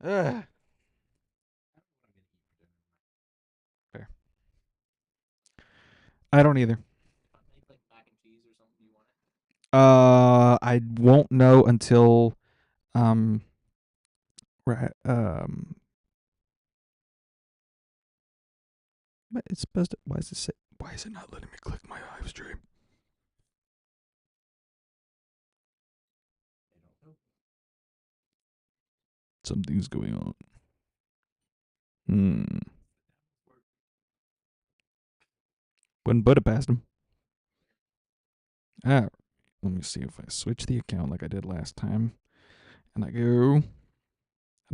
Ugh. Fair. I don't either. Make like mac and cheese or something. You want it? I won't know until um right but it's supposed to. Why is it say? Why is it not letting me click my live stream? I don't know. Something's going on. Hmm. Wouldn't put it past him. Ah, let me see if I switch the account like I did last time. And I go, and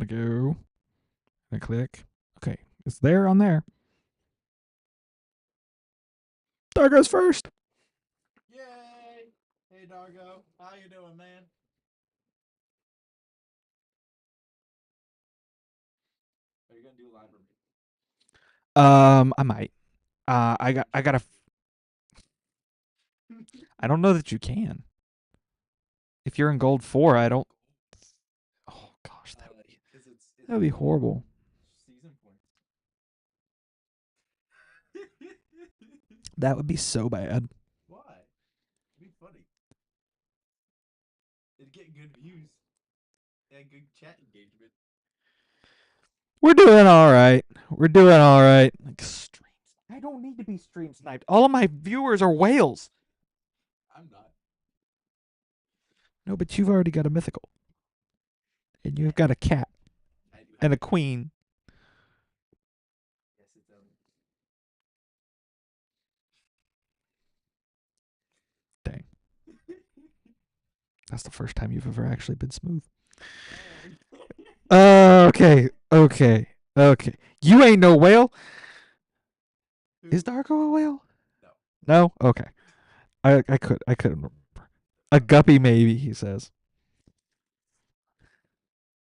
I go, and I click. Okay, it's there on there. There goes first. Yay! Hey Dargo, how you doing, man? Are you gonna do live or me? I might. I gotta. I don't know that you can. If you're in gold 4, I don't. Oh gosh, that would be horrible. Season points. That would be so bad. Why? It'd be funny. It'd get good views and good chat engagement. We're doing all right. We're doing all right. Like streams. I don't need to be stream sniped. All of my viewers are whales. I'm not. No, but you've already got a mythical, and you've got a cat I do have and a queen. yes, it's Dang, that's the first time you've ever actually been smooth. Okay, okay, okay. You ain't no whale. Is Darko a whale? No. No. Okay. I couldn't remember. A guppy maybe, he says.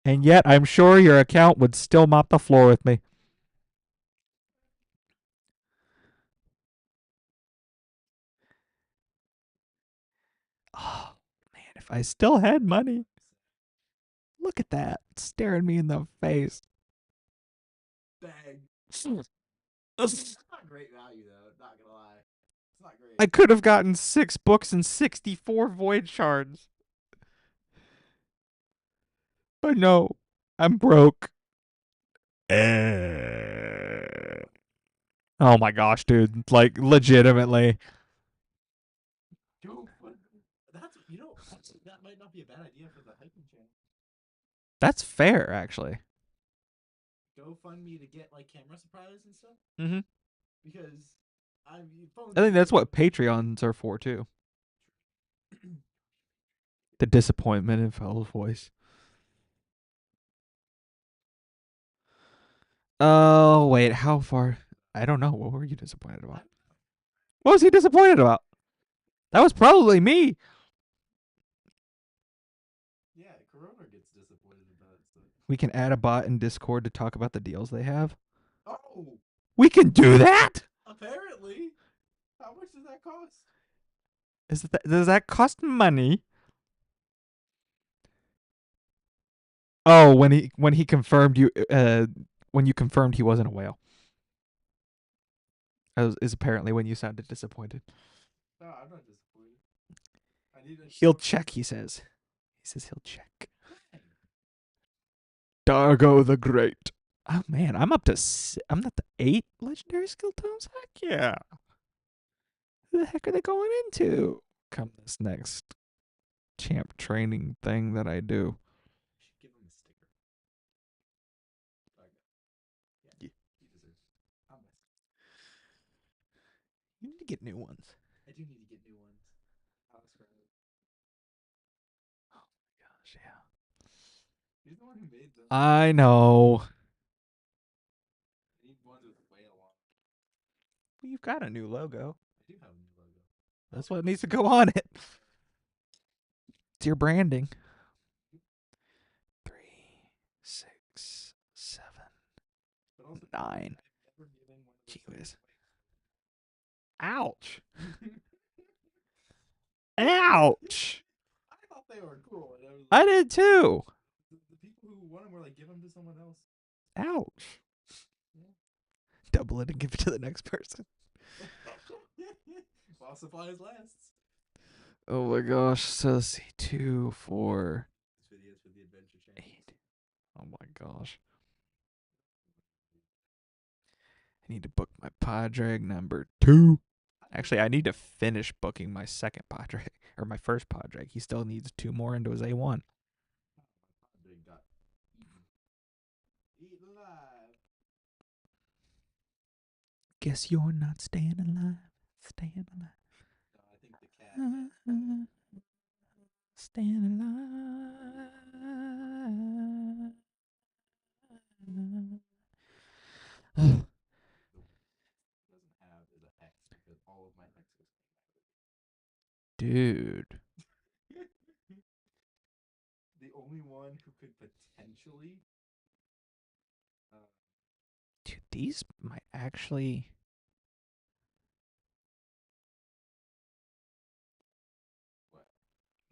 And yet I'm sure your account would still mop the floor with me. Oh man, if I still had money. Look at that. Staring me in the face. Dang. I It's not great value though. Not gonna lie. It's not great. could have gotten 6 books and 64 void shards. But no, I'm broke. Oh my gosh, dude. Like, legitimately. Go fund. That's that might not be a bad idea for the hiking channel. That's fair, actually. Go fund me to get like camera surprise and stuff Mm-hmm. because I'm phones. I think that's what Patreons are for, too. The disappointment in Fell's voice. Oh, wait. How far? I don't know. What were you disappointed about? What was he disappointed about? That was probably me. Yeah, Corona gets disappointed about it. So. We can add a bot in Discord to talk about the deals they have. Oh, We can do that? apparently. How much does that cost? Does that cost money? Oh, when he confirmed you when you confirmed he wasn't a whale. Is apparently when you sounded disappointed. No, I'm not disappointed. I need to. He'll check, he says. He says he'll check. Dargo the Great. Oh man, I'm up to I'm not the 8 legendary skill tomes. Heck yeah. Who the heck are they going into? Come this next champ training thing that I do. I should give him a sticker. Okay. Yeah, he deserves. How much? You need to get new ones. I do need to get new ones. Alex Crowder. Oh my gosh, yeah. He's the one who made them. I know. I need ones with whale on. Well, you've got a new logo. I do have a new logo. That's what needs to go on it. It's your branding. 3, 6, 7, But also, 9. I've never given one of Gee those whiz. away. Ouch. Ouch. I thought they were cool. And I did too. the people who won them were like, give them to someone else. Ouch. Yeah. Double it and give it to the next person. While supplies lasts. Oh my gosh. So let's see. 2, 4, This video is for the adventure channel. 8. Oh my gosh. I need to book my Padre number 2. Actually, I need to finish booking my second Padre or my first Padre. He still needs 2 more into his A1. Padre got eaten alive. Guess you're not staying alive. Staying alive. No, I think the cat. Staying alive. Doesn't have is a hex because all of my hexes Dude. came out. The only one who could potentially. Dude, these might actually. What?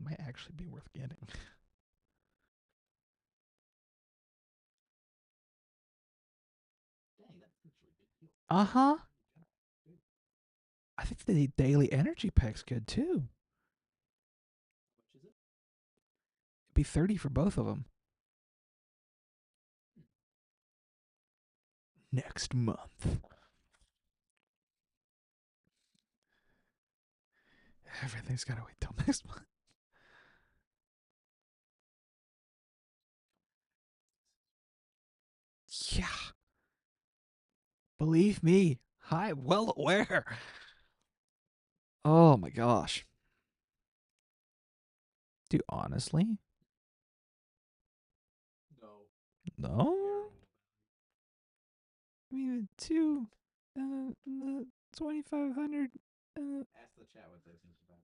Might actually be worth getting. Dang, that's actually a good deal. Uh huh. I think the daily energy pack's good too. How much is it? It'd be 30 for both of them. Next month. Everything's gotta wait till next month. Yeah. Believe me, I'm well aware. Oh my gosh. Dude, honestly? No. No? Terrible. I mean, the 2,500. Ask the chat what they think about it.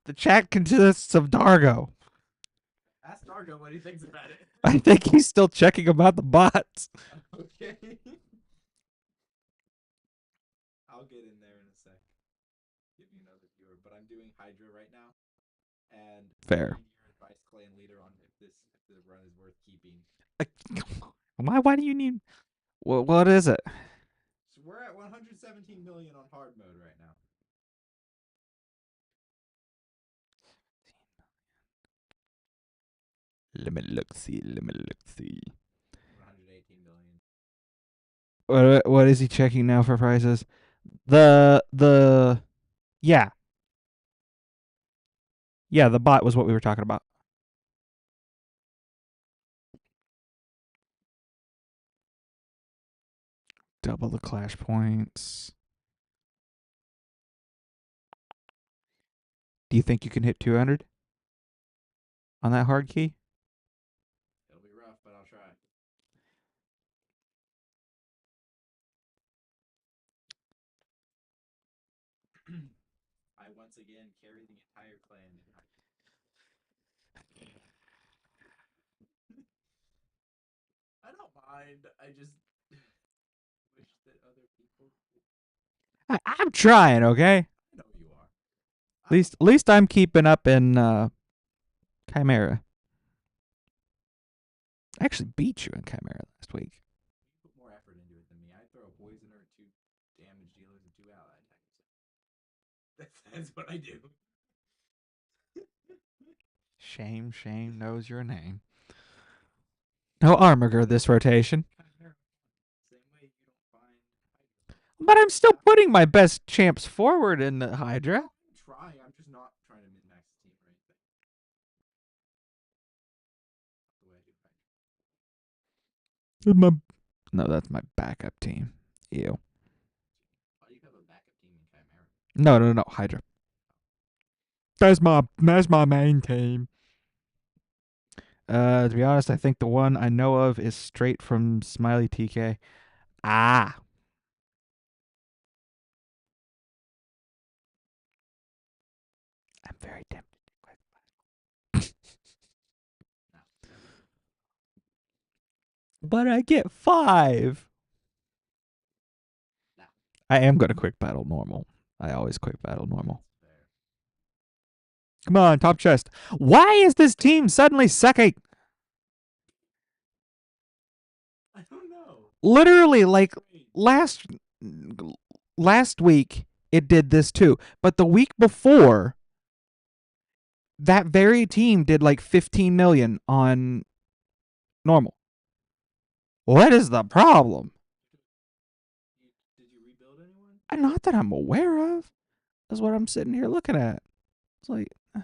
The chat consists of Dargo. Ask Dargo what he thinks about it. I think he's still checking about the bots. Okay. I'll get in there in a sec. Give you another viewer, but I'm doing Hydra right now, and Fair. I need your advice, clan leader, on if the run is worth keeping. Why do you need. What is it? So we're at 117 million on hard mode right now. Let me look see. 118 million. What is he checking now for prices? Yeah. Yeah, the bot was what we were talking about. Double the clash points. Do you think you can hit 200 on that hard key? It'll be rough, but I'll try. I once again carry the entire clan. I don't mind. I just wish that other people. I'm trying, okay? I know you are. Least I'm keeping up in Chimera. I actually beat you in Chimera last week. You put more effort into it than me. I throw a poisoner, 2 damage dealers, and 2 ally attackers. That's what I do. Shame knows your name. No Armiger this rotation. Same way you don't find Hydra. But I'm still putting my best champs forward in the Hydra. I'm trying. I'm just not trying to min-max the team or anything. The way I do Hydra. No, that's my backup team. Ew. Why do you have a backup team in Chimera? No, Hydra. That's my main team. To be honest, I think the one I know of is straight from Smiley TK. Ah. I'm very tempted. No. But I get 5. No. I am going to quick battle normal. I always quick battle normal. Fair. Come on, top chest. Why is this team suddenly sucking? I don't know. Literally, like Wait. last last week, it did this too. But the week before, that very team did like 15 million on normal. What is the problem? Did you rebuild anyone? Not that I'm aware of. That's what I'm sitting here looking at. It's like I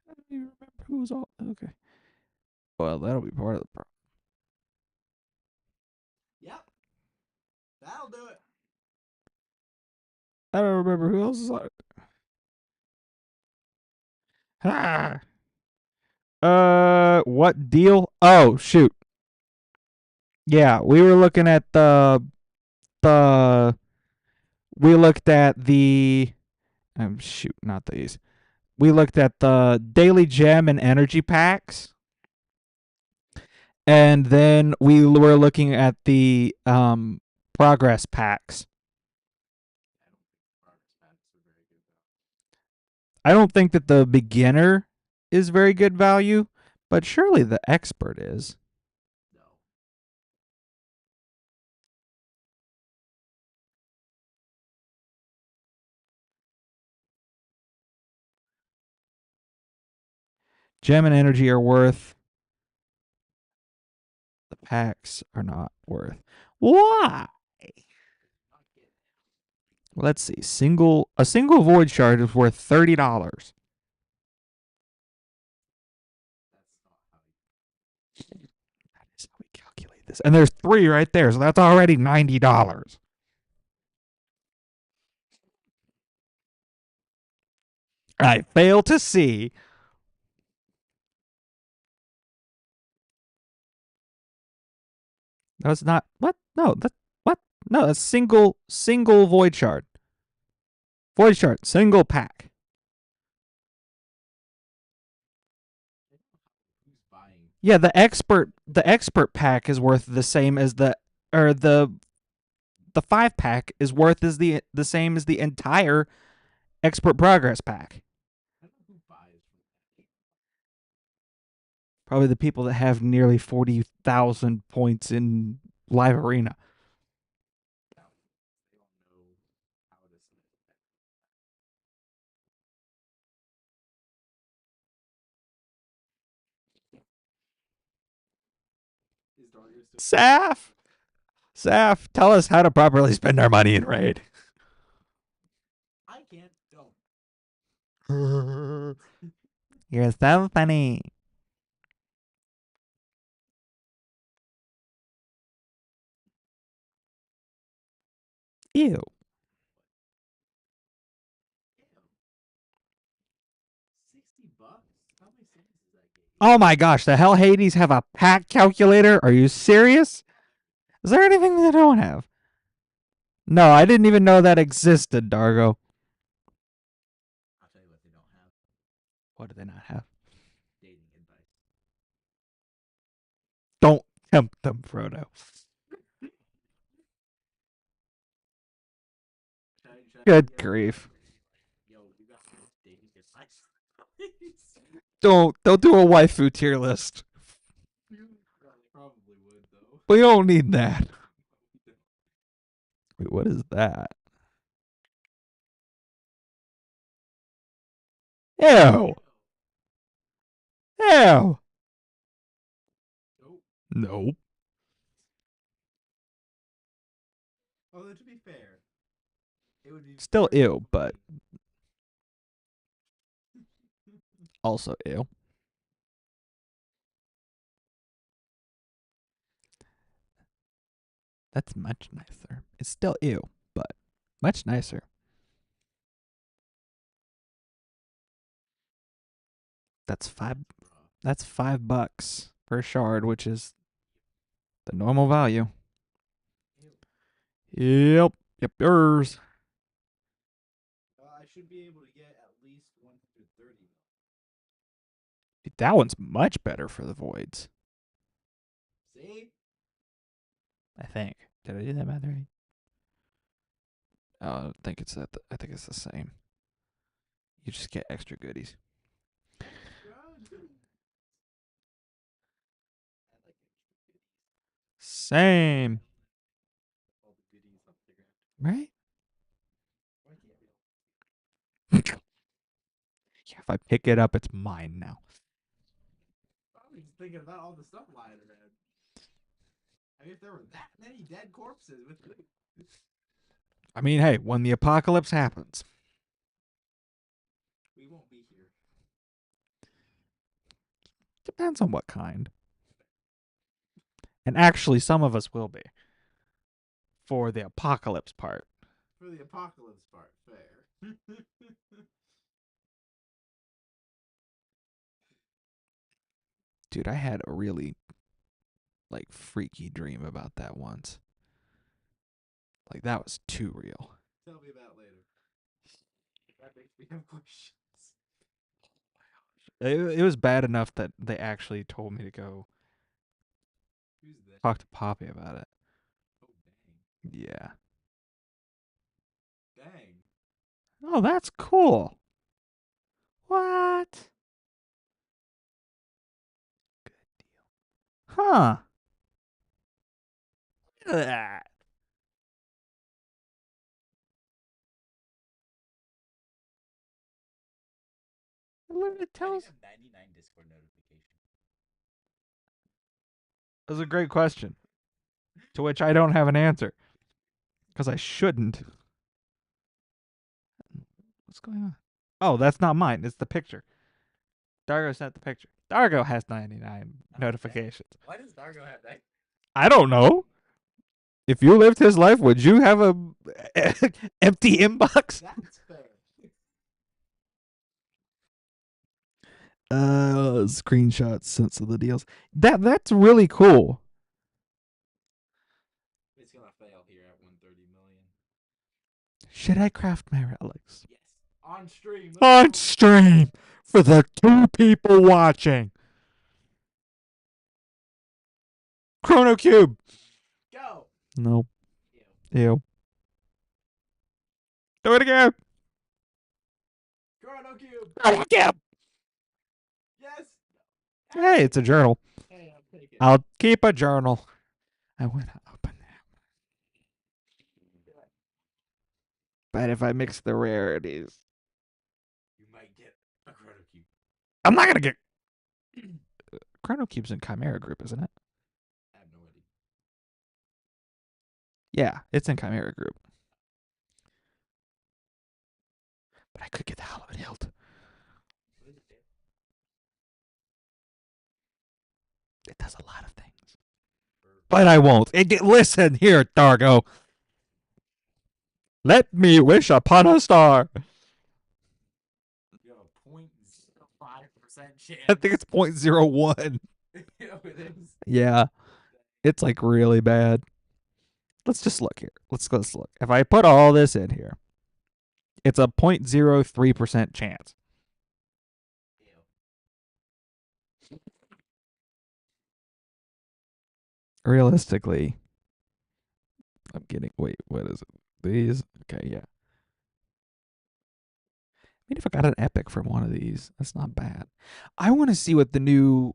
don't even remember who was all okay. Well, that'll be part of the problem. Yep. That'll do it. I don't remember who else is on it. Ah. What deal? Oh, shoot. Yeah, we were looking at the we looked at the shoot, not these. We looked at the daily gem and energy packs, and then we were looking at the progress packs. I don't think progress packs are very good though. I don't think that the beginner is very good value, but surely the expert is. No. Gem and energy are worth. The packs are not worth. Why? Not get. Let's see. A single void shard is worth $30. That's not how you. That is how we calculate this. And there's three right there, so that's already $90. I fail to see. That's not what? No, that what? No, that's single void shard. Void shard, single pack. Who's buying? Yeah, the expert pack is worth the same as the 5 pack is worth as the same as the entire expert progress pack. I don't know who buys from that. Probably the people that have nearly 40,000 points in live arena. No. They don't know how to spend that. Is Dario still? Saf, Saf, tell us how to properly spend our money in raid. I can't. Don't. You're so funny. Ew. Damn. $60? How many cents is that game? Oh my gosh, the hell Hades have a pack calculator? Are you serious? Is there anything they don't have? No, I didn't even know that existed, Dargo. I'll tell you what they don't have. What do they not have? Dating advice. Don't tempt them, Frodo. Should Good I get grief. yo, you got some dating advice? Please. Don't do a waifu tier list. Probably would though. We don't need that. Wait, what is that? Ew. Ew. Nope. Nope. Although to be fair, it would be Still very ew, but funny. also ew. That's much nicer. It's still ew, but much nicer. That's five. Bruh. That's $5 per shard, which is the normal value. Ew. Yep. Yep. Yours. I should be able to get at least 130. That one's much better for the voids. See? I think. Did I do that math right? I think it's that. I think it's the same. You just get extra goodies. Extra. I like extra. Same. All the goodies on the playground. Right? Why can't we all? Yeah, if I pick it up, it's mine now. I was just thinking about all the stuff lying around. I mean, if there were that many dead corpses with food, I mean, hey, when the apocalypse happens, we won't be here. depends on what kind. And actually, some of us will be for the apocalypse part. For the apocalypse part, fair. Dude, I had a really like freaky dream about that once. Like that was too real. Tell me about it later. That makes me have questions. It was bad enough that they actually told me to go Who's this? talk to Poppy about it. Oh, Yeah. dang. Dang. Oh, that's cool. What? Huh. Look at that. Look, it Why do you tells. have 99 Discord notifications? That's a great question, to which I don't have an answer because I shouldn't. What's going on? Oh, that's not mine. It's the picture. Dargo sent the picture. Dargo has 99 notifications. Why does Dargo have that? I don't know. If you lived his life, would you have a empty inbox? That's fair. Screenshots since of the deals. That's really cool. It's gonna fail here at 130 million. Should I craft my relics Yes. On stream. on stream for the 2 people watching? Chrono Cube. Go. Nope. Ew. Ew. Do it again. Chrono Cube. Chrono Cube. Yes. Hey, it's a journal. Hey, I'll take it. I'll keep a journal. I want to open that. But if I mix the rarities, You might get a Chrono Cube. I'm not gonna get Chrono Cube's in Chimera Group, isn't it? I have no idea. Yeah, it's in Chimera Group. But I could get the Halloween Hilt. What does it do? It does a lot of things. But I won't. Listen here, Dargo. Let me wish upon a star. You have a 0.05% chance. I think it's 0.01. Yeah, it is. Yeah, it's like really bad. Let's just look here. Let's look. If I put all this in here, it's a 0.03% chance. Ew. Realistically, I'm getting. Wait, what is it? These? Okay, yeah. I mean, if I got an epic from one of these, that's not bad. I want to see what the new,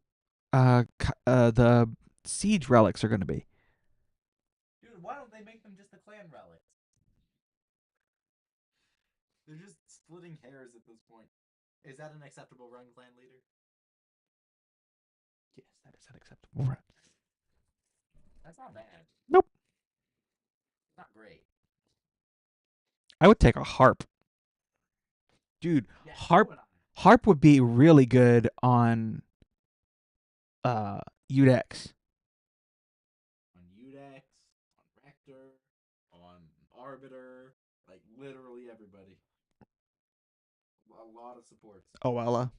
the siege relics are going to be. Dude, why don't they make them just the clan relics? They're just splitting hairs at this point. Is that an acceptable run, clan leader? Yes, that is unacceptable. Right. That's not bad. Nope. Not great. I would take a harp, dude. Yeah, Harp, so would I. harp would be really good on, Udex. On Udex, on Rector, on Arbiter, like literally everybody. A lot of supports. Oh, Ella.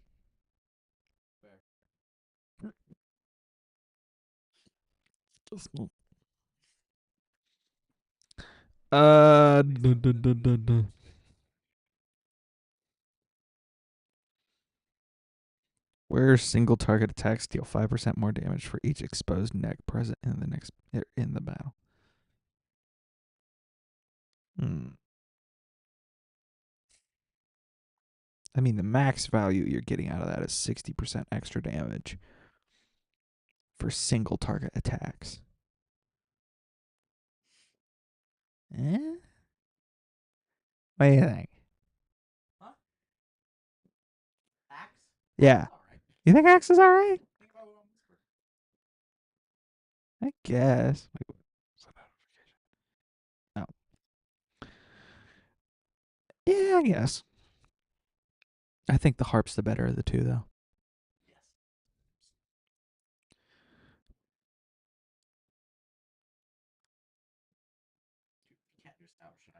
Fair. Dun, dun, dun, dun, dun. Where single target attacks deal 5% more damage for each exposed neck present in the next in the battle. I mean, the max value you're getting out of that is 60% extra damage for single target attacks. Eh? What do you think? Huh? Axe? Yeah. All right. You think Axe is alright? Think about what I'm whispering. I guess. Wait, oh. Yeah, I guess. I think the harp's the better of the two, though. Yes. Dude, the cat just outshines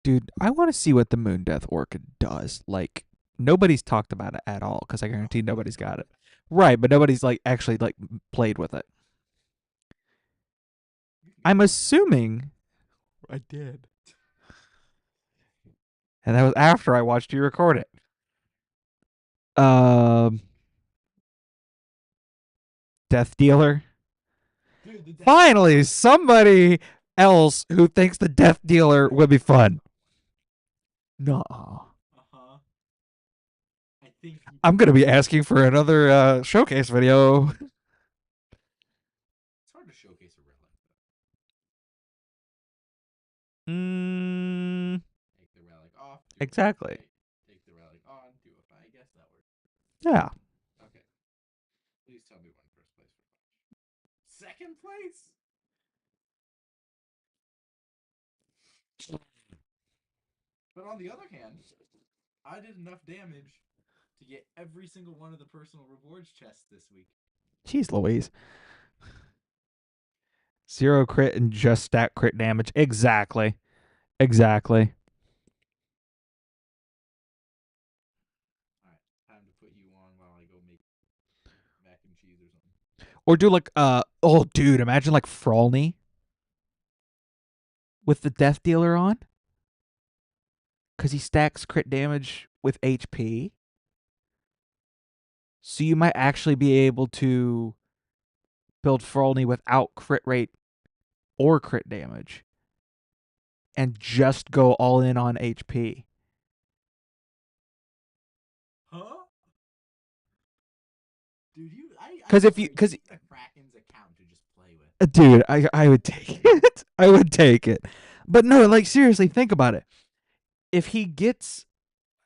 everybody's. Dude, I want to see what the Moon Death Orchid does. Like, nobody's talked about it at all because I guarantee nobody's got it. Right, but nobody's like actually like played with it. You can get I'm one. assuming I did. And that was after I watched you record it. Um, Death Dealer. Dude, the death. Finally, somebody else who thinks the Death Dealer would be fun. No, Uh-huh. I think you I'm gonna be asking for another showcase video. It's hard to showcase a relic, though. Mm, Take the relic off, do exactly. a fight. Take the relic on, do a fight. I guess that works. Yeah. Okay. Please tell me one first place for punch. Second place? But on the other hand, I did enough damage to get every single one of the personal rewards chests this week. Jeez Louise. Zero crit and just stat crit damage. Exactly. Exactly. Alright, time to put you on while I go make mac and cheese or something. Or do like oh dude, imagine like Frawley with the Death Dealer on. Cause he stacks crit damage with HP. So you might actually be able to build Frawley without crit rate or crit damage. And just go all in on HP. Huh? Dude, I Because if swear, you, because give me the Kraken's account to just play with. dude, I would take it. I would take it. But no, like seriously, think about it. If he gets,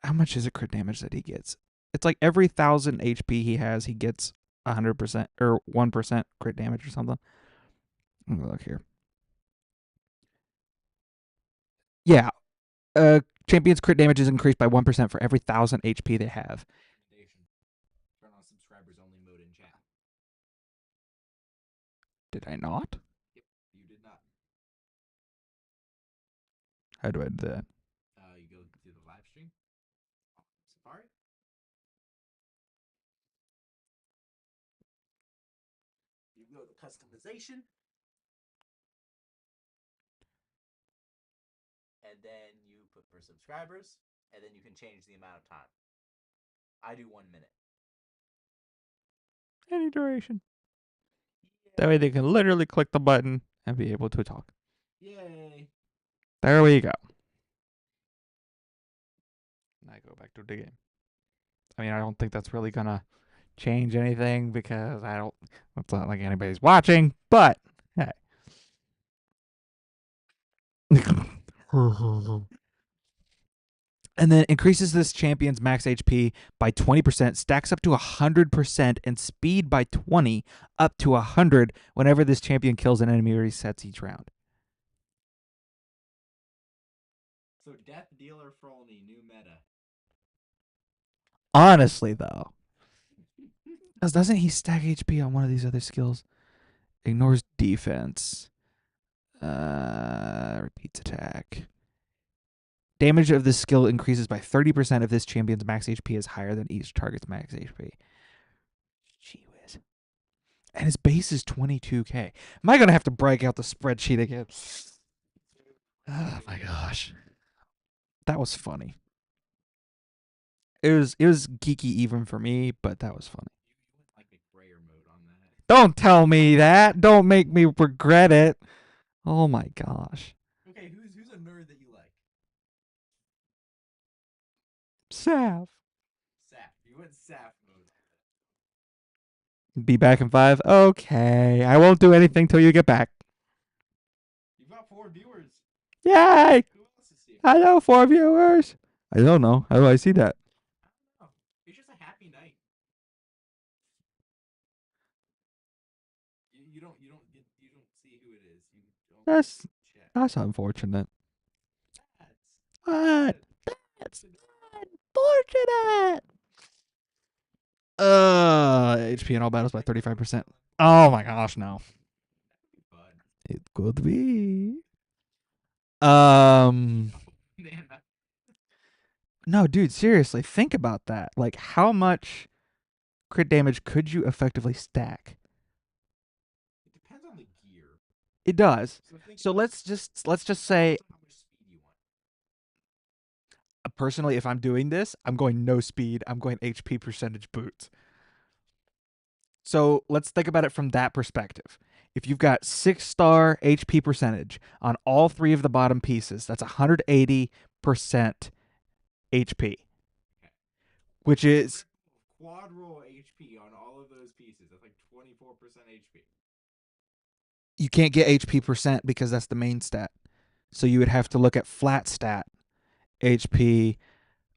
how much is it crit damage that he gets? It's like every 1,000 HP he has, he gets 100% or 1% crit damage or something. Let me look here. Yeah, champions crit damage is increased by 1% for every 1,000 HP they have. Recommendation. Turn on subscribers only mode in chat. Did I not? Yep, you did not. How do I do that? You go to the live stream. Safari. You go to customization. And then you put for subscribers. And then you can change the amount of time. I do 1 minute. Any duration. Yeah. That way they can literally click the button and be able to talk. Yay. There we go. Now I go back to the game. I mean, I don't think that's really gonna change anything because I don't. It's not like anybody's watching, but hey. And then increases this champion's max HP by 20%, stacks up to 100%, and speed by 20 up to 100 whenever this champion kills an enemy or resets each round. So Death Dealer Frolny, new meta. Honestly, though, because doesn't he stack HP on one of these other skills? Ignores defense. Repeats attack. Damage of this skill increases by 30% if this champion's max HP is higher than each target's max HP. Gee whiz. And his base is 22k. Am I going to have to break out the spreadsheet again? Oh my gosh. That was funny. It was geeky even for me, but that was funny. You went like a grayer mode on that. Don't tell me that. Don't make me regret it. Oh my gosh. Okay, who's a nerd that you like? Sav. Saf. You went Saf mode. Be back in 5? Okay. I won't do anything till you get back. You've got Yay! Who else is seeing it? Hello, 4 viewers. I don't know. How do I see that? I don't know. It's just a happy night. You don't see who it is. You don't That's check. that's unfortunate. That's What? That's unfortunate. unfortunate. HP in all battles by Like the 35%. villain. Oh my gosh, no. That would be fun. It could be. Um, Man, no, dude, seriously, think about that. Like, how much crit damage could you effectively stack? it depends on the gear. It does. So think So about let's just and say also how much speed you want. personally, if I'm doing this, I'm going no speed. I'm going HP percentage boots. So let's think about it from that perspective. If you've got 6-star HP percentage on all three of the bottom pieces, that's 180% HP, Okay. which So is quad roll HP on all of those pieces. That's like 24% HP. you can't get HP percent because that's the main stat. So you would have to look at flat stat HP.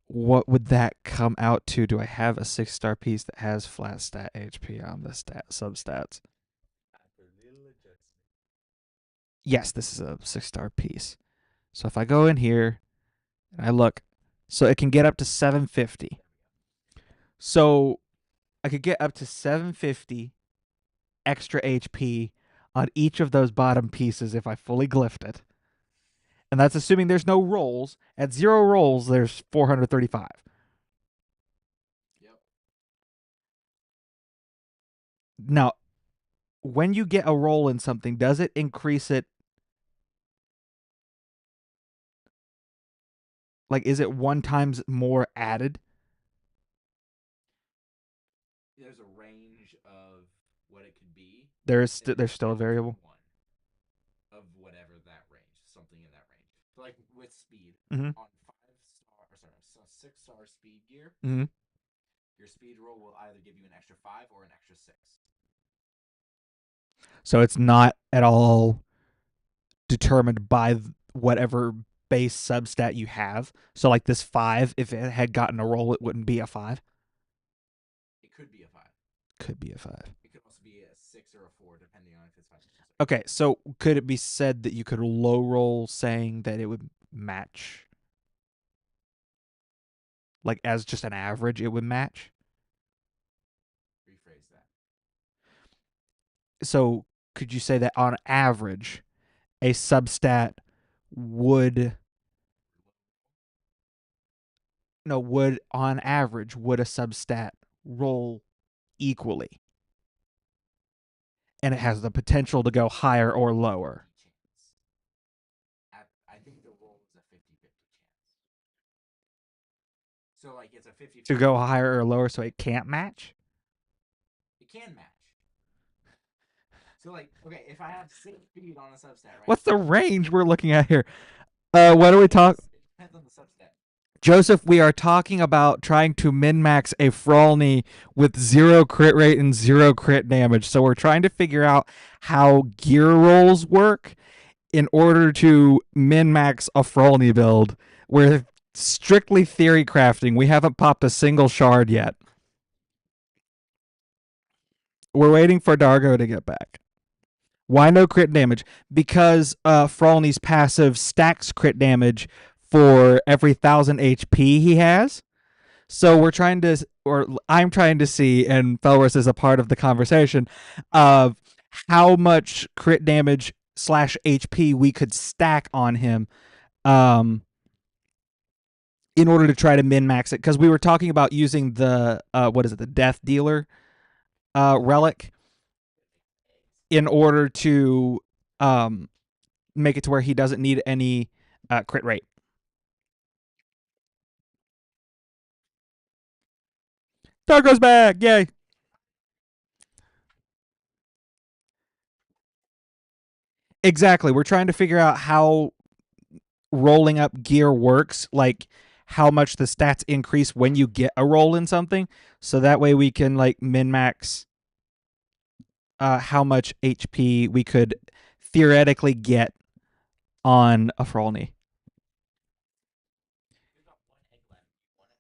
What would that come out to? Do I have a 6-star piece that has flat stat HP on the stat substats? After a little adjustment. Yes, this is a 6-star piece. So if I go in here and I look, so it can get up to 750. So I could get up to 750 extra HP on each of those bottom pieces if I fully glyphed it. And that's assuming there's no rolls. At 0 rolls, there's 435. Yep. Now, when you get a roll in something, does it increase it? Like, is it 1 times more added? There's a range of what it could be, and There's it's still a down to variable. one of whatever that range, something in that range. So like with speed, Mm-hmm. on 5-star, sorry, so 6-star speed gear, Mm-hmm. your speed roll will either give you an extra 5 or an extra 6. So it's not at all determined by whatever base substat you have. So like this 5, if it had gotten a roll, it wouldn't be a 5. It could be a 5. Could be a 5. It could also be a 6 or a 4, depending on if it's 5 or 6. Okay, so could it be said that you could low roll saying that it would match? Like as just an average, it would match? Rephrase that. So could you say that on average, a substat would no would on average would a substat roll equally, and it has the potential to go higher or lower? Chance. I think the roll is a 50-50 chance. So like it's a 50-50 To go higher or lower, so it can't match. It can match. So like, okay, if I have 6 speed on a substat, right? What's the range we're looking at here? What are we talking? It depends on the substat. Joseph, we are talking about trying to min max a Frolny with 0 crit rate and 0 crit damage. So we're trying to figure out how gear rolls work in order to min max a Frolny build. We're strictly theory crafting. We haven't popped a single shard yet. We're waiting for Dargo to get back. Why no crit damage? Because Frolny's passive stacks crit damage for every 1,000 HP he has. So we're trying to, or I'm trying to see, and Felrus is a part of the conversation of how much crit damage slash HP we could stack on him, um, in order to try to min max it. Because we were talking about using the what is it, the Death Dealer relic in order to um, make it to where he doesn't need any crit rate. Dargo's back! Yay! Exactly. We're trying to figure out how rolling up gear works, like how much the stats increase when you get a roll in something, so that way we can like min max how much HP we could theoretically get on a Frolny. There's not one egg left. You want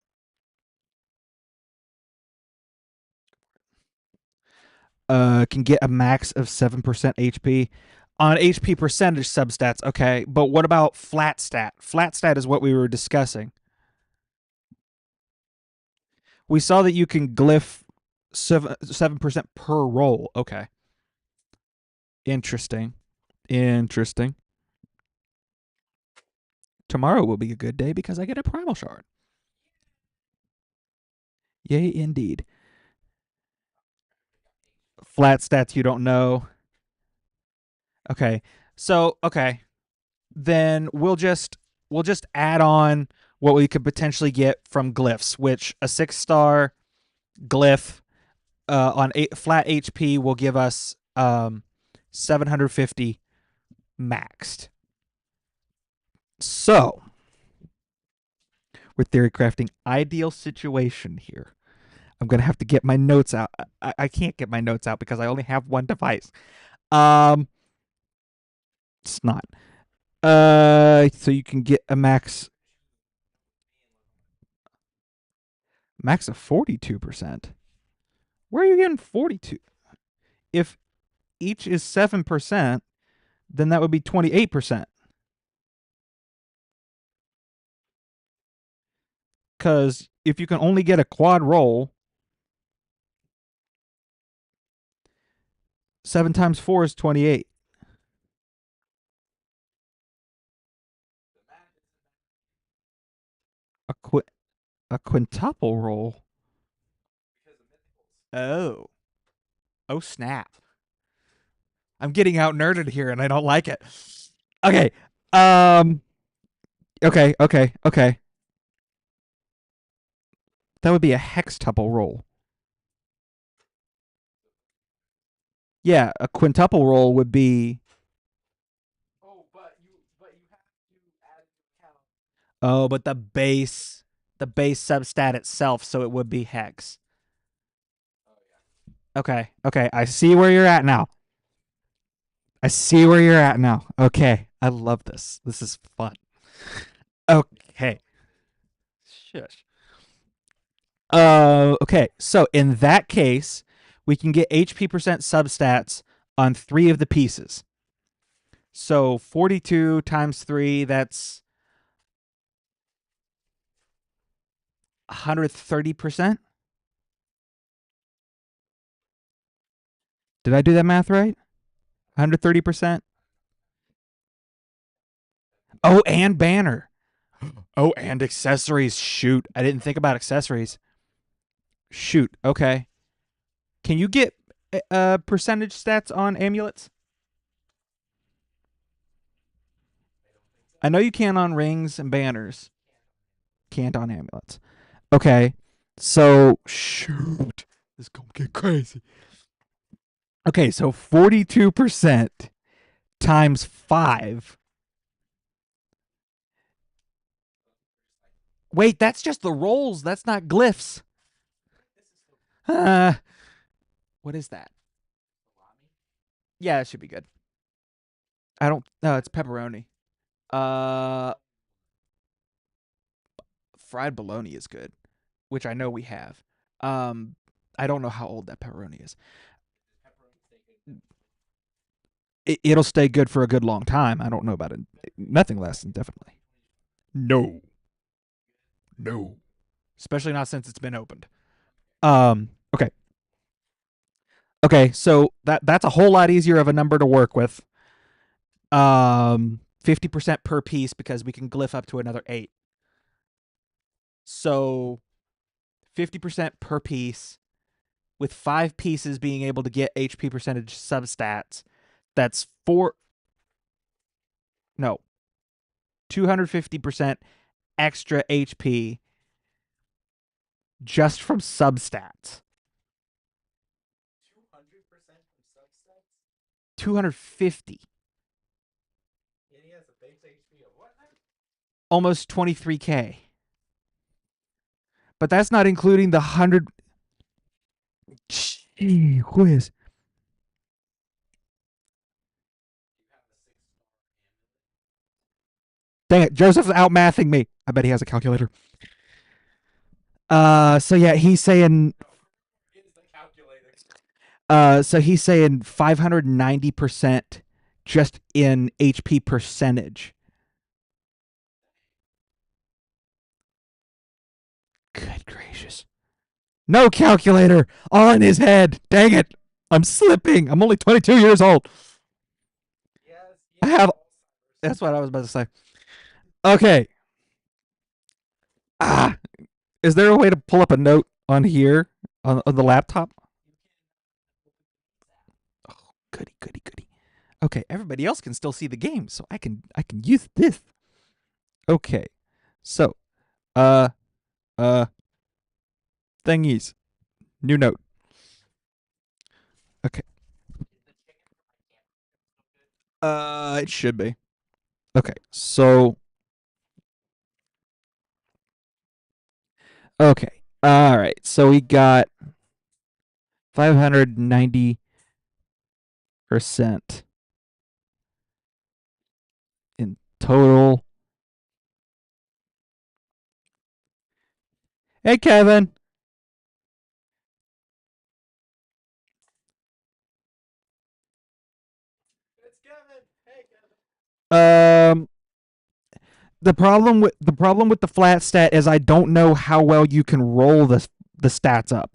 it? Can get a max of 7% HP. On HP percentage substats, okay, but what about flat stat? Flat stat is what we were discussing. We saw that you can glyph 7% per roll. Okay. Interesting. Interesting. Tomorrow will be a good day because I get a primal shard. Yay, indeed. Flat stats you don't know. Okay. So, okay. Then we'll just add on what we could potentially get from glyphs, which a 6-star glyph on flat HP will give us 750 maxed. So, we're theory crafting ideal situation here. I'm gonna have to get my notes out. I can't get my notes out because I only have one device. Um, it's not. So you can get a max of 42%. Where are you getting 42? If each is 7%, then that would be 28%. Because if you can only get a quad roll, 7 times 4 is 28. A, qu- a quintuple roll. Because of mythicals. Oh. Oh, snap. I'm getting out nerded here and I don't like it. Okay. Um. Okay. Okay. Okay. That would be a hextuple roll. Yeah, a quintuple roll would be. Oh, but you have to add count. Oh, but the base substat itself, so it would be hex. Oh yeah. Okay. Okay. I see where you're at now. I see where you're at now. Okay. I love this. This is fun. Okay. Shush. Okay. So in that case, we can get HP percent substats on 3 of the pieces. So 42 times 3, that's 130%. Did I do that math right? 130%. Oh, and banner. Oh, and accessories. Shoot. I didn't think about accessories. Shoot. Okay. Can you get percentage stats on amulets? I know you can on rings and banners. Can't on amulets. Okay. So, shoot. This is going to get crazy. Okay, so 42% times 5. Wait, that's just the rolls. That's not glyphs. Uh, what is that? Yeah, it should be good. I don't. No, it's pepperoni. Uh, fried bologna is good, which I know we have. Um, I don't know how old that pepperoni is. It'll stay good for a good long time. I don't know about it. Nothing less, indefinitely. No, no. Especially not since it's been opened. Okay. Okay, so that's a whole lot easier of a number to work with. 50% per piece because we can glyph up to another 8. So 50% per piece with 5 pieces being able to get HP percentage substats. That's 4 no, 250% extra HP just from substats. 200% from subsets? 250. And he has a base HP of what now? Almost 23k. But that's not including the 100. Gee whiz. You have a 6-star amulet. Dang it, Joseph's outmathing me. I bet he has a calculator. So yeah, he's saying Is the calculator. so he's saying 590% just in HP percentage. Good gracious. No calculator on his head. Dang it. I'm slipping. I'm only 22 years old. Yes, I yes, have Alzheimer's. That's what I was about to say. Okay. Ah, is there a way to pull up a note on here on the laptop? Oh, goody, goody, goody. Okay, everybody else can still see the game, so I can use this. Okay. So, uh uh thingies. New note. Okay. It should be. Okay. So, okay. All right. So we got 590% in total. Hey, Kevin. It's Kevin. Hey, Kevin. Um, the problem with the flat stat is I don't know how well you can roll the stats up.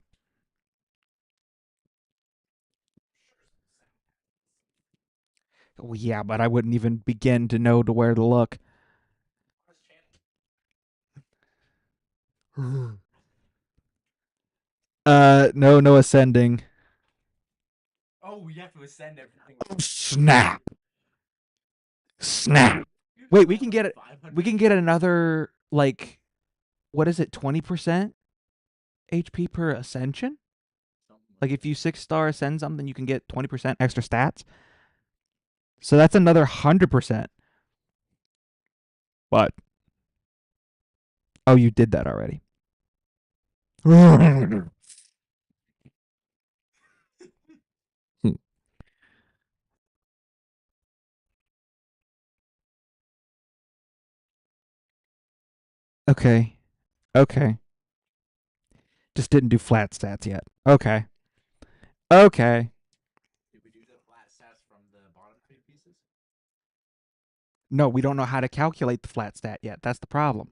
Well, yeah, but I wouldn't even begin to know to where to look. Where's Channing? No, no ascending. Oh, we have to ascend everything. Oh, snap, snap. You have to Wait, we let can like get it. We 500. can get another like what is it? 20% HP per ascension. Something like Like if that. you 6-star ascend something, you can get 20% extra stats. So that's another 100%. But oh, you did that already. Okay. Okay. Just didn't do flat stats yet. Okay. Okay. Did we do the flat stats from the bottom three pieces? No, we don't know how to calculate the flat stat yet. That's the problem.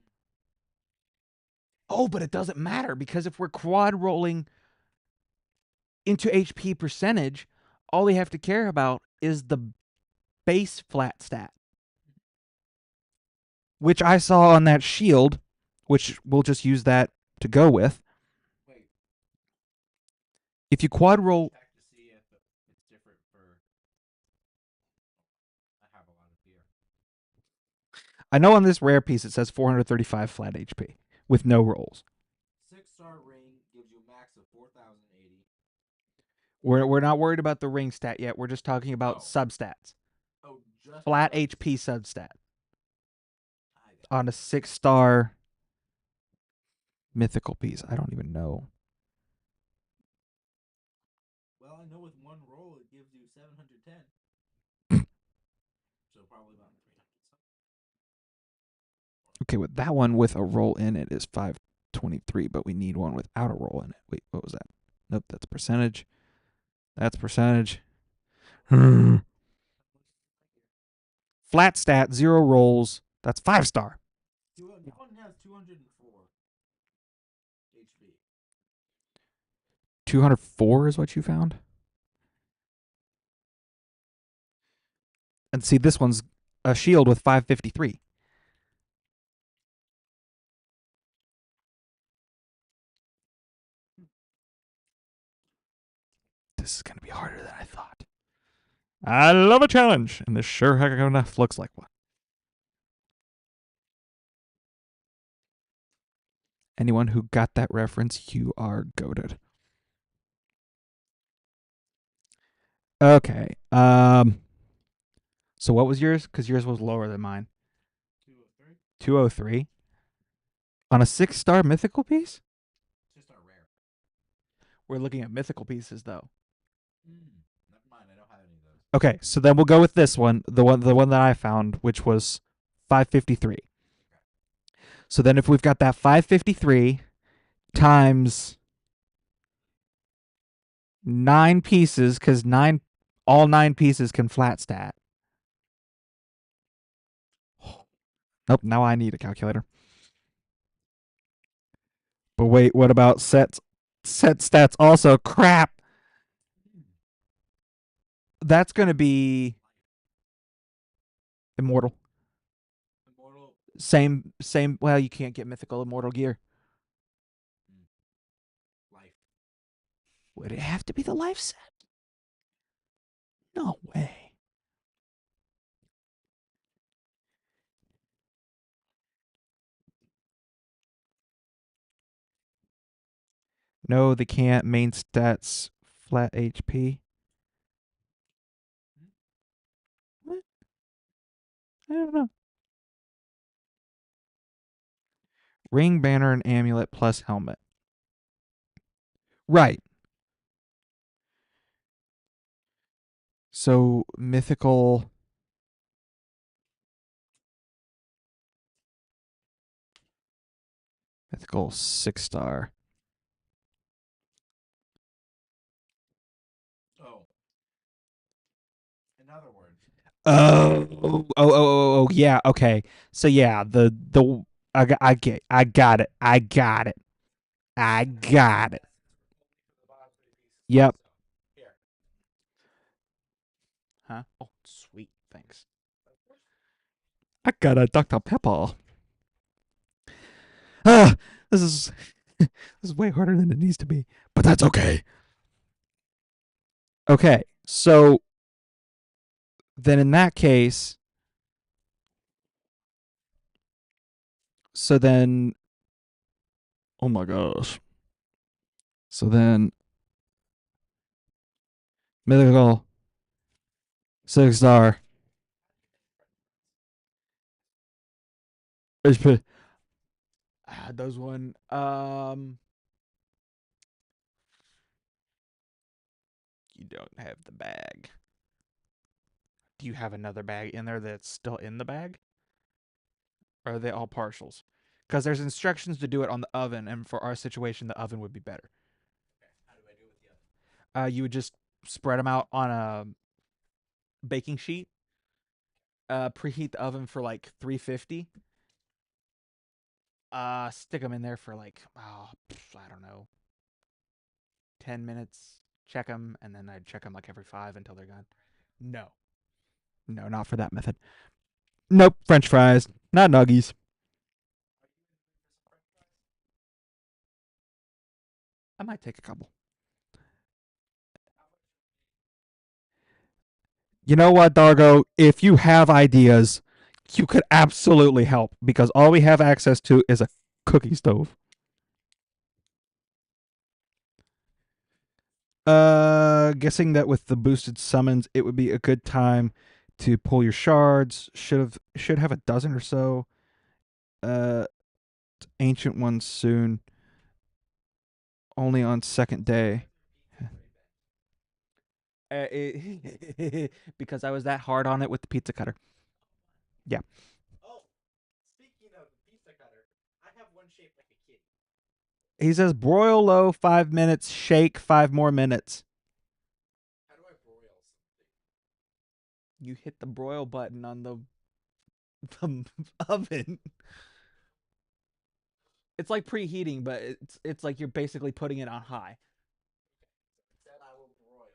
Oh, but it doesn't matter because if we're quad rolling into HP percentage, all we have to care about is the base flat stat, which I saw on that shield, which we'll just use that to go with. Wait, If you quad roll, check to see if it's different for. I have a lot of fear. I know on this rare piece it says 435 flat HP with no rolls. 6-star ring gives you a max of 4,080. We're not worried about the ring stat yet. We're just talking about Oh. substats. Oh, just Flat subs. HP substat I got on a 6-star mythical piece. I don't even know. Well, I know with one roll it gives you 710. So probably about 300 something. Okay, with that one with a roll in it is 523, but we need one without a roll in it. Wait, what was that? Nope, that's percentage. That's percentage. Flat stat, 0 rolls. That's 5-star. That one has 204 HP. 204 is what you found? And see, this one's a shield with 553. This is going to be harder than I thought. I love a challenge, and this sure heck enough looks like one. Anyone who got that reference, you are goaded. Okay. So what was yours? Because yours was lower than mine. 203? 203 on a 6-star mythical piece. Just our rare. We're looking at mythical pieces though. Never mind, I don't have any of those. Okay, so then we'll go with this one, the one that I found, which was 553. So then if we've got that 553 times 9 pieces, because all 9 pieces can flat stat. Nope, now I need a calculator. But wait, what about sets? Set stats also. Crap. That's going to be immortal. Immortal. Same. Well, you can't get mythical immortal gear. Life. Would it have to be the life set? No way. No, they can't. Main stats, flat HP. What? I don't know. Ring, banner, and amulet plus helmet. Right. So mythical 6-star. Oh. In other words. Oh, yeah. Okay. So yeah, the I got it. I got it. I got it. Yep. Here. Huh? Oh, sweet. Thanks. I got a Dr. Pepper. Ah, this is this is way harder than it needs to be, but that's okay. Okay, so then in that case, so then, oh my gosh. So then, mythical 6-star. Those one. You don't have the bag. Do you have another bag in there that's still in the bag? Or are they all partials? Because there's instructions to do it on the oven, and for our situation, the oven would be better. Okay. How do I do it with the other? You would just spread them out on a baking sheet. Preheat the oven for like 350. Stick them in there for like I don't know, 10 minutes. Check them, and then I'd check them like every 5 until they're gone. No, no, not for that method. Nope, French fries, not nuggies. I might take a couple. You know what, Dargo? If you have ideas, you could absolutely help because all we have access to is a cookie stove. Guessing that with the boosted summons, it would be a good time to pull your shards. Should have a dozen or so. Uh, ancient ones soon. Only on second day. Because I was that hard on it with the pizza cutter. Yeah. Oh, speaking of the pizza cutter, I have one shaped like a kitty. He says broil low 5 minutes, shake 5 more minutes. How do I broil something? You hit the broil button on the oven. It's like preheating, but it's like you're basically putting it on high. Said I will broil.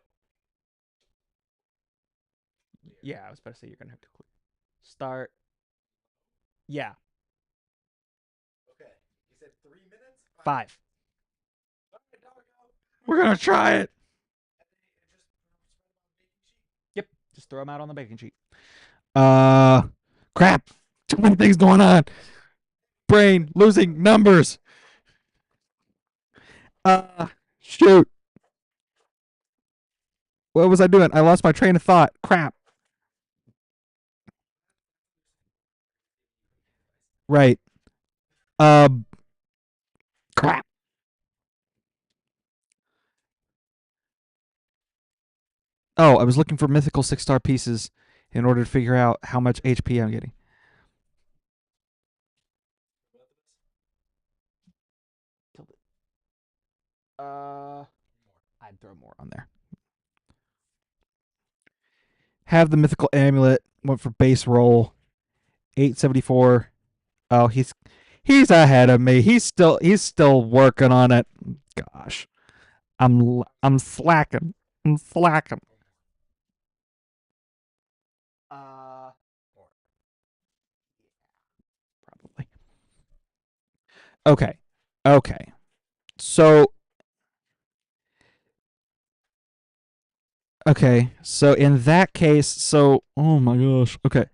Clear. Yeah, I was about to say you're gonna have to start. Yeah, Okay. You said 3 minutes? 5. All right, doggo. We're gonna try it. And then it just spread them on the baking sheet. Yep, just throw them out on the baking sheet. Uh, crap. Too many things going on. Brain losing numbers. Uh, shoot. What was I doing? I lost my train of thought. Crap. Right. Um, crap. Oh, I was looking for mythical 6-star pieces in order to figure out how much HP I'm getting. Uh, I'd throw more on there. Have the mythical amulet. Went for base roll. 874. Oh, he's ahead of me. He's still working on it. Gosh, I'm slacking. I'm slacking. Uh, Probably. Okay. Okay. So So in that case, oh my gosh. Okay.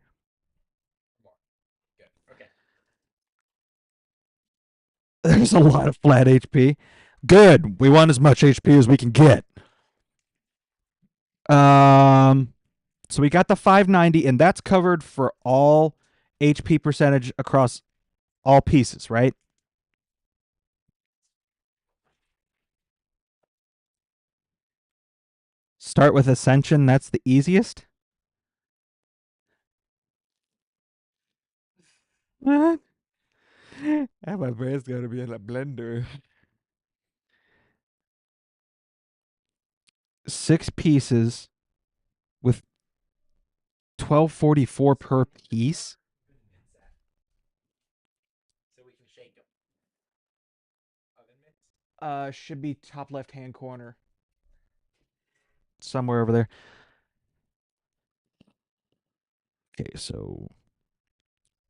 Good. Okay. There's a lot of flat HP. Good. We want as much HP as we can get. Um so we got the 590 and that's covered for all HP percentage across all pieces, right? Start with Ascension, that's the easiest. What? My brain's gonna be in a blender. 6 pieces with 1244 per piece. So we can shake them. Oven mitts? Should be top left hand corner. Somewhere over there. Okay, so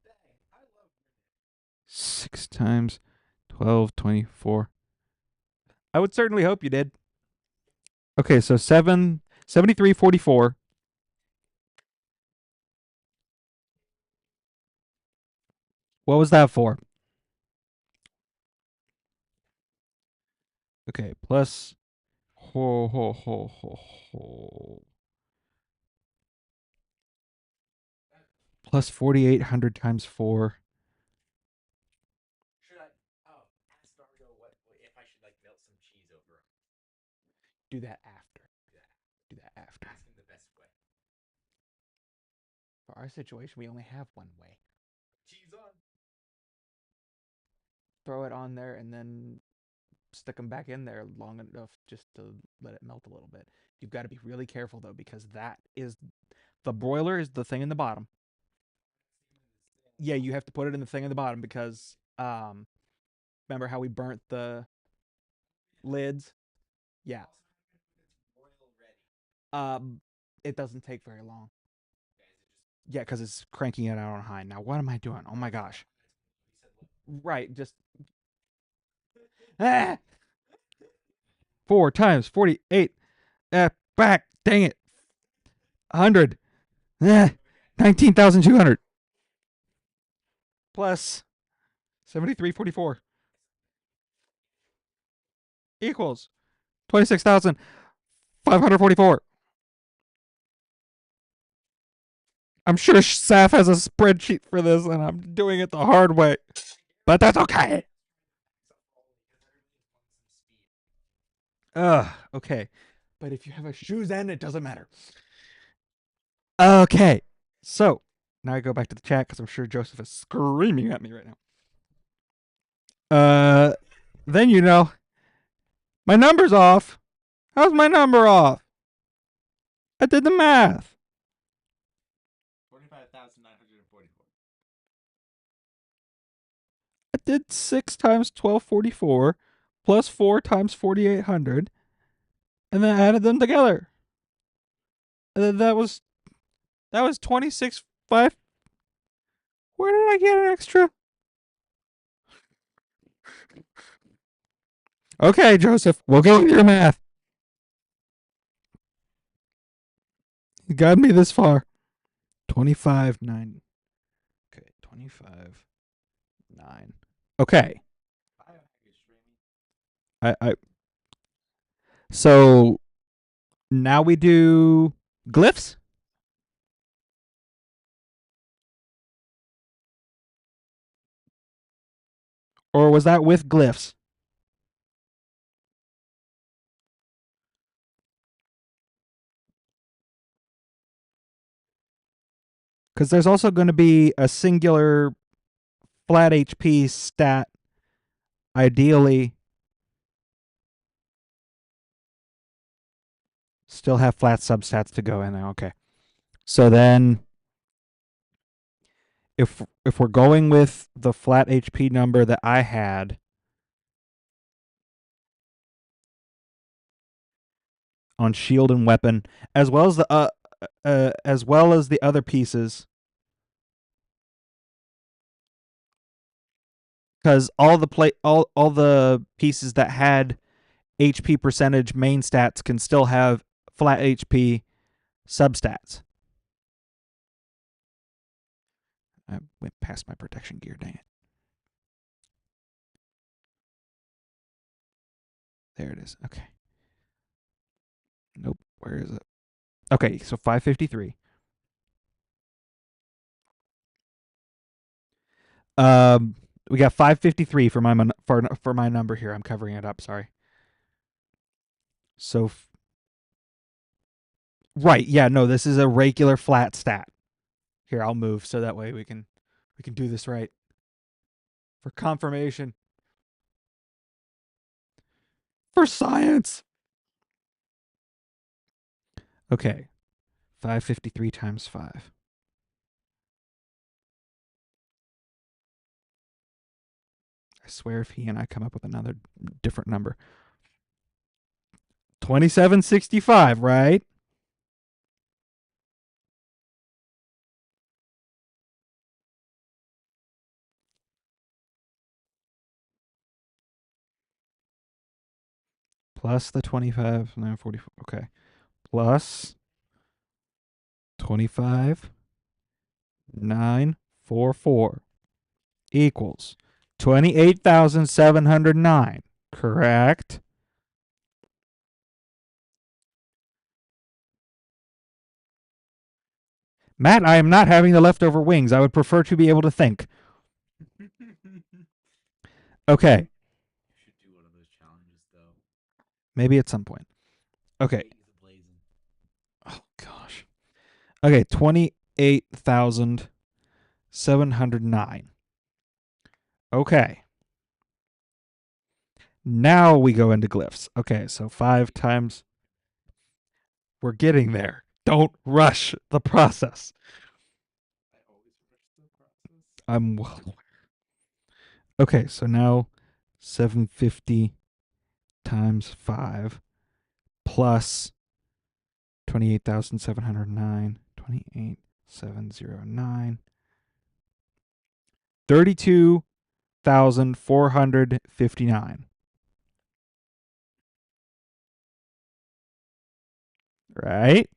Dang, I love 6 times 12, 24. I would certainly hope you did. Okay, so 7344. What was that for? Okay, plus ho ho ho ho ho. Plus 4800 times 4. Should I? Oh, ask Dargo what if I should like melt some cheese over him. Do that after. Do that. Do that after. Ask him the best way. For our situation, we only have one way. Cheese on. Throw it on there and then stick them back in there long enough just to let it melt a little bit. You've got to be really careful though because that is the broiler is the thing in the bottom. Yeah, you have to put it in the thing in the bottom because remember how we burnt the lids? Yeah. Royal ready. Um it doesn't take very long. Okay, is it just? Yeah, because it's cranking it out on high. Now what am I doing? Oh my gosh. You said what? Right, just ah! 4 times 48. Back. Dang it. 100. Eh, 19,200 plus 7344 equals 26,544. I'm sure Saf has a spreadsheet for this, and I'm doing it the hard way. But that's okay. Okay. But if you have a shoes end, it doesn't matter. Okay. So now I go back to the chat because I'm sure Joseph is screaming at me right now. Then my number's off. How's my number off? I did the math. 45,944. I did 6 times 1244 plus 4 times 4800, and then added them together. And then that was 26,500. Where did I get an extra? Okay, Joseph, we'll go with your math. You got me this far. 25,9. Okay, 25,9. Okay. I So now we do glyphs? Or was that with glyphs? Because there's also going to be a singular flat HP stat, ideally. Still have flat substats to go in there. Okay. So then if we're going with the flat HP number that I had on shield and weapon, as well as the other pieces, because all the pieces that had HP percentage main stats can still have flat HP substats. I went past my protection gear. Dang it! There it is. Okay. Nope. Where is it? Okay, so 553. Um, we got 553 for my number here. I'm covering it up. Sorry. So right, yeah, no, this is a regular flat stat. Here, I'll move so that way we can do this right for confirmation for science. Okay, 553 times 5. I swear if he and I come up with another different number. 2765, right? Plus the 25, no, 44. Okay. Plus 25, 944 equals 28,709. Correct? Matt, I am not having the leftover wings. I would prefer to be able to think. Okay, You should do one of those challenges though. maybe at some point. Okay. Ladies ablazing. Oh gosh. Okay, 28,709. Okay. Now we go into glyphs. Okay, so 5 times. We're getting there. Don't rush the process. I always rush the process. I'm well aware. Okay, so now 750 times 5 plus 28,709. 28,709. 32,459. Right?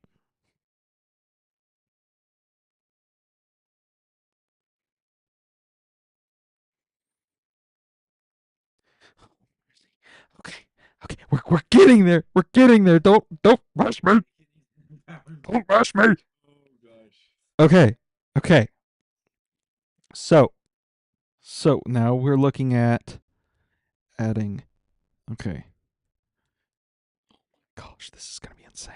Okay. Okay. We're getting there. We're getting there. Don't rush me. Don't rush me. Oh gosh. Okay. Okay. So now we're looking at adding. Okay. Gosh, this is gonna be insane.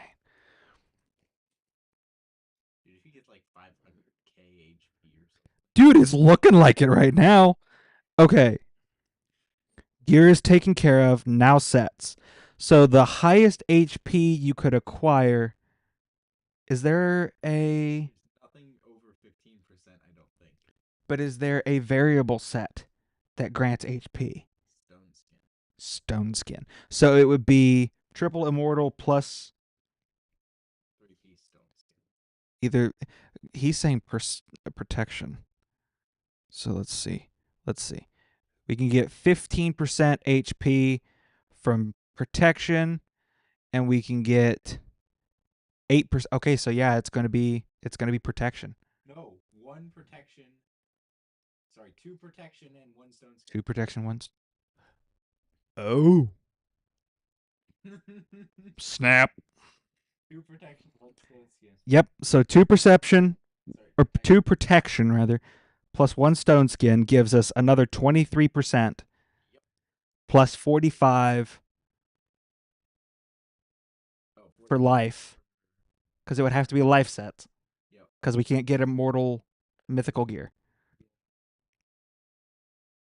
Dude, if you get like 500k HP or something. Dude, it's looking like it right now. Okay. Gear is taken care of. Now sets. So the highest HP you could acquire. Is there a There's nothing over 15%, I don't think. But is there a variable set that grants HP? Stone skin. Stone skin. So it would be triple immortal plus 3 piece stone skin. either. He's saying protection. So let's see. Let's see. We can get 15% HP from protection, and we can get 8%. Okay, so yeah, it's gonna be protection. No, one protection. Sorry, 2 protection and 1 stone skin. Two protection ones. Oh 2 snap! protection, 1 stone skin. Yep. So two perception Sorry, or two protection rather, plus 1 stone skin gives us another 23% Yep. plus 45 Oh, for 45. life because it would have to be life sets Yep. because we can't get immortal mythical gear.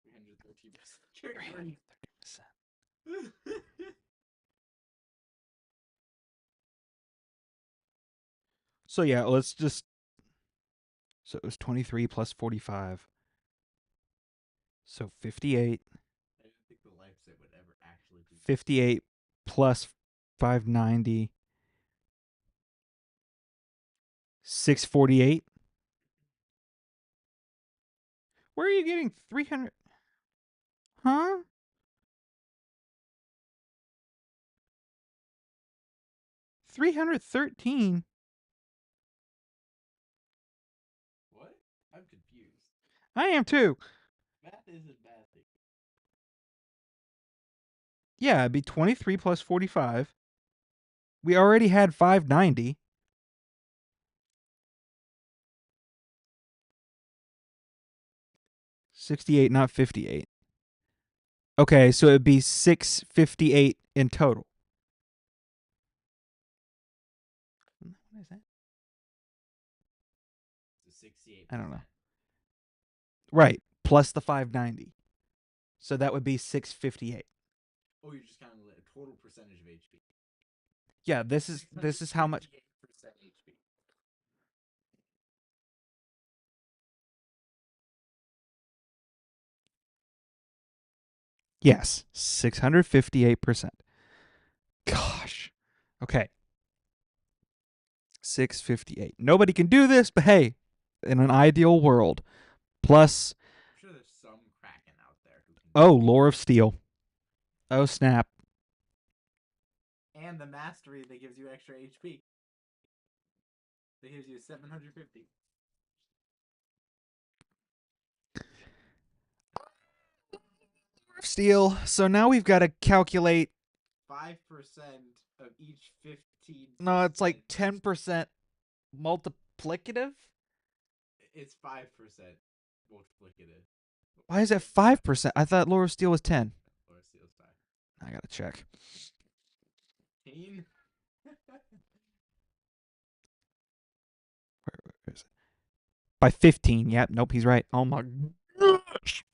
313%. 330%. So yeah, let's just. So it was 23 plus 45. So 58. I didn't think the life set would ever actually be 58 plus 590. 648. Where are you getting 300? Huh? 313? What? I'm confused. I am too. Math isn't math. Yeah, it'd be 23 plus 45. We already had 590. 68, not 58. Okay, so it'd be 658 in total. What is that? So 68%. I don't know. Right, plus the 590. So that would be 658. Oh, you're just counting a total percentage of HP. Yeah, this is how much. 58% HP. Yes, 658%. Gosh. Okay. 658. Nobody can do this, but hey, in an ideal world. Plus, I'm sure there's some Kraken out there who can. oh, Lore of Steel. Oh, snap. And the mastery that gives you extra HP. That gives you 750. Lore of Steel. So now we've got to calculate. 5% of each 15%. No, it's like 10% multiplicative. It's 5% multiplicative. Why is it 5%? I thought Lore of Steel was 10. Or Steel's 5. I got to check. 15? Where is it? By 15. Yep. Nope, he's right. Oh my gosh.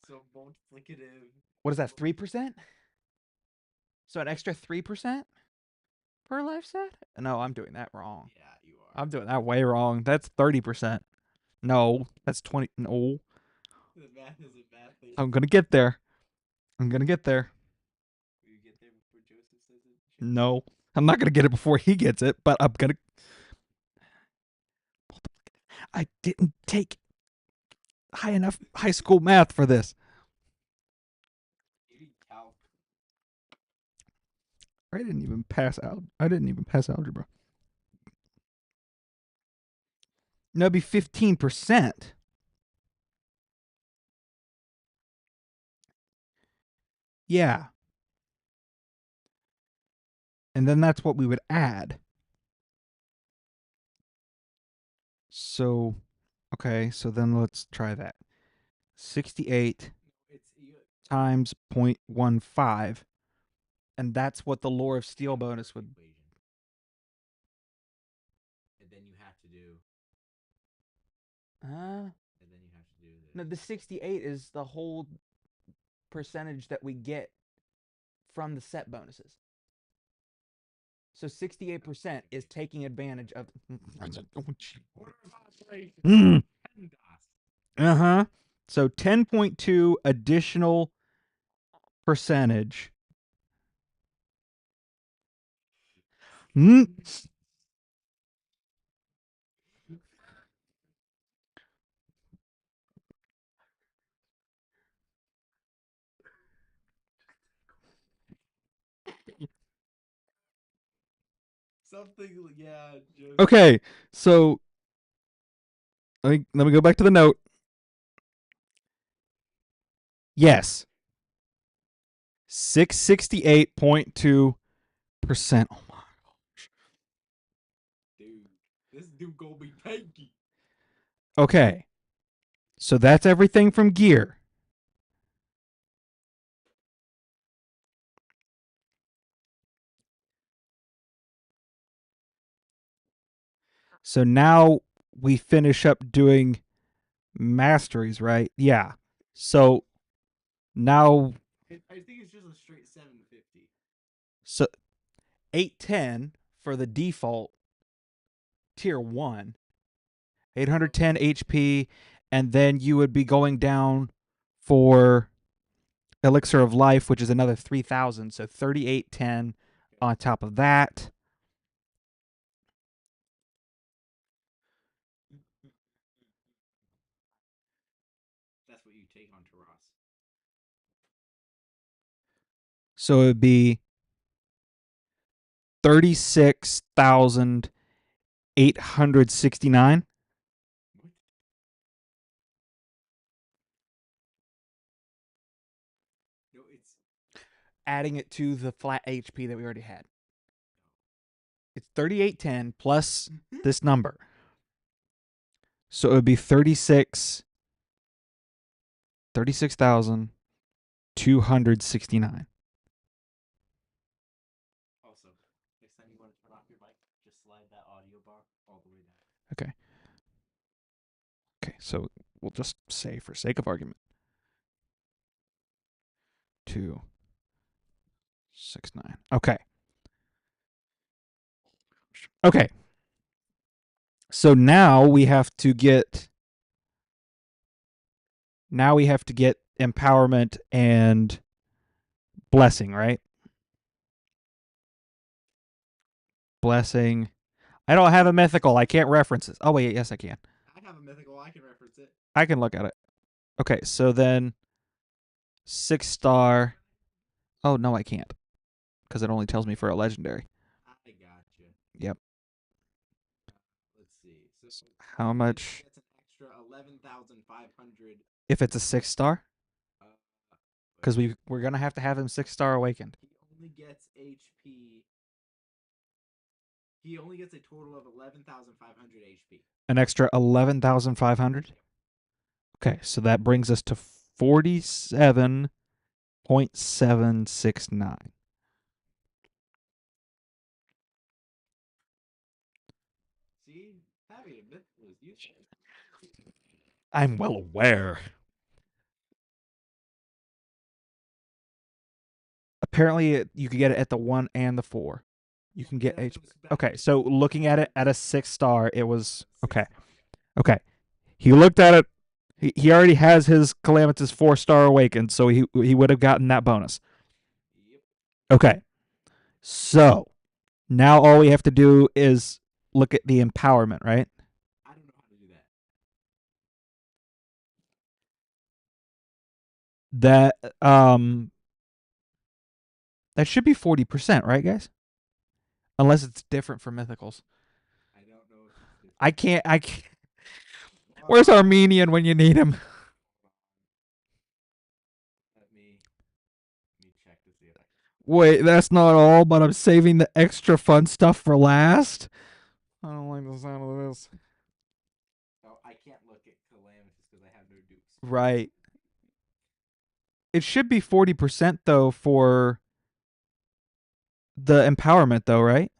So multiplicative. What is that? 3%? So an extra 3% per life set? No, I'm doing that wrong. Yeah, you are. I'm doing that way wrong. That's 30%. No, that's 20. No. The math isn't math. I'm going to get there. I'm going to get there. Will you get there before Joseph says it? No. I'm not going to get it before he gets it, but I'm going to. I didn't take high enough high school math for this. You need calc. I didn't even pass out. I didn't even pass algebra. No, it'd be 15%. Yeah. And then that's what we would add. So, okay, so then let's try that. 68 It's times 0.15. And that's what the Lore of Steel bonus would. equation. And then you have to do. Uh, And then you have to do this. no, the 68 is the whole percentage that we get from the set bonuses. So 68% is taking advantage of. Mm. Uh huh. So 10.2 additional percentage. Mm. Something, yeah. Just... Okay, so let me go back to the note. Yes, 668.2%. Oh my gosh. Dude, this dude gonna be tanky. Okay, so that's everything from gear. So now we finish up doing masteries, right? Yeah. So now, I think it's just a straight 750. so 810 for the default. tier 1, 810 HP, and then you would be going down for Elixir of Life, which is another 3,000, so 3810 on top of that. That's what you take on Taras. So it would be 36,869. What? No, it's Adding it to the flat HP that we already had. It's 3810 plus this number. So it would be 36,269. also next time you want to turn off your mic, just slide that audio bar all the way down. Okay. Okay, so we'll just say for sake of argument 269. Okay. Okay. So now we have to get empowerment and blessing, right? Blessing. I don't have a mythical. I can't reference this. Oh wait, yes I can. I have a mythical. I can reference it. I can look at it. Okay, so then 6-star. Oh no, I can't because it only tells me for a legendary. I gotcha. Yep. Let's see. So How much That's an extra 11,500. if it's a 6-star? Uh, Because we're gonna have to have him 6-star awakened. he only gets HP. He only gets a total of 11,500 HP. An extra 11,500. Okay, so that brings us to 47.769. See, having a mythical is useful. I'm well aware. Apparently, you can get it at the 1 and the 4. You can get HP. Okay, so looking at it at a 6-star, it was okay. Okay, he looked at it. He already has his Calamitous 4-star awakened, so he would have gotten that bonus. Yep. Okay, so now all we have to do is look at the empowerment, right? I don't know how to do that. That should be 40%, right, guys? Unless it's different for mythicals. I don't know if it's different. I can't. Where's Armenian when you need him? Let me check to see if I can. Wait, that's not all, but I'm saving the extra fun stuff for last. I don't like the sound of this. Oh, I can't look at Calamitous because I have no dukes. Right. It should be 40% though for the empowerment though, right?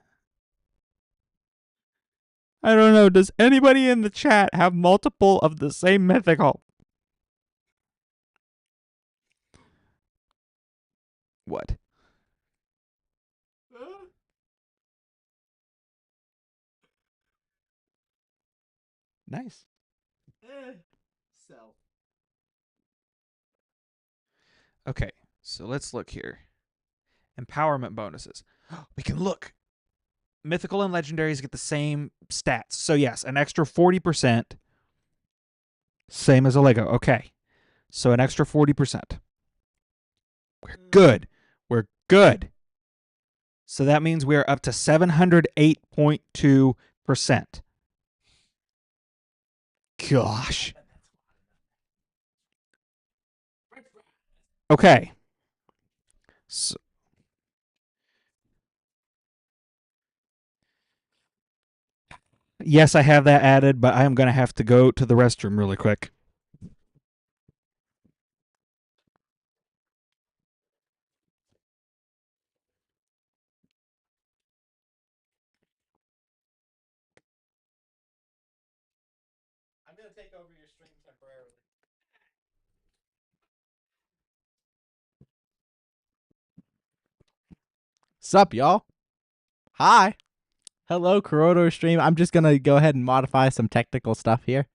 I don't know. Does anybody in the chat have multiple of the same mythical? What? Nice. Sell. Okay, so let's look here. Empowerment bonuses. We can look. Mythical and legendaries get the same stats. So yes, an extra 40%. Same as a Lego. Okay. So an extra 40%. We're good. We're good. So that means we're up to 708.2%. Gosh. Okay. So, yes, I have that added, but I am going to have to go to the restroom really quick. I'm gonna take over your stream temporarily. Sup, y'all? Hi. Hello, Kuroto stream. I'm just gonna go ahead and modify some technical stuff here.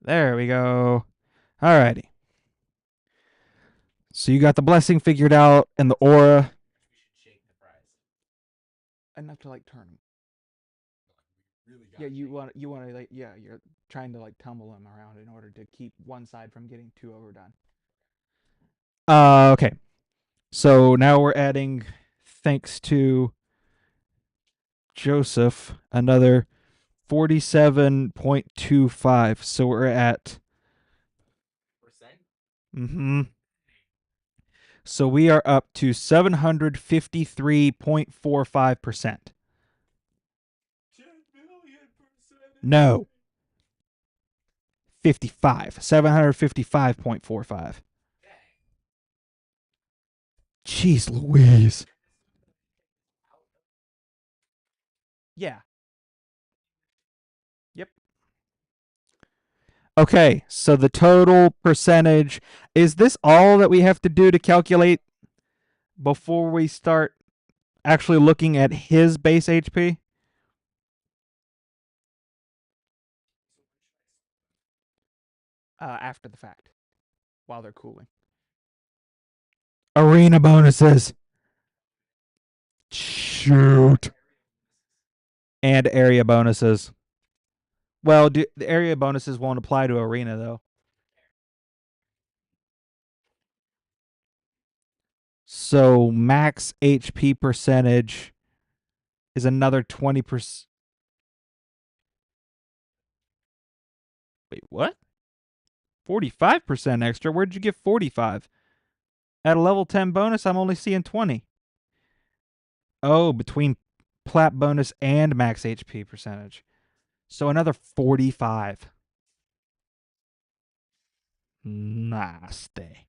There we go. Alrighty. So you got the blessing figured out and the aura. We should shake the fries. Enough to like turn them. Really got Yeah, you want to like you're trying to like tumble them around in order to keep one side from getting too overdone. Okay. So now we're adding, thanks to Joseph, another 47.25. So we're at percent. mm-hmm. So we are up to 753.45%. 10,000,000%. No. 55. 755.45. Dang. Jeez Louise. Yeah. Yep. Okay, so the total percentage, is this all that we have to do to calculate before we start actually looking at his base HP? After the fact, while they're cooling. Arena bonuses. Shoot. And area bonuses. Well, the area bonuses won't apply to arena though. So max HP percentage is another 20%. Wait, what? 45% extra? Where'd you get 45? At a level 10 bonus, I'm only seeing 20. Oh, between plat bonus and max HP percentage. So another 45. Nasty.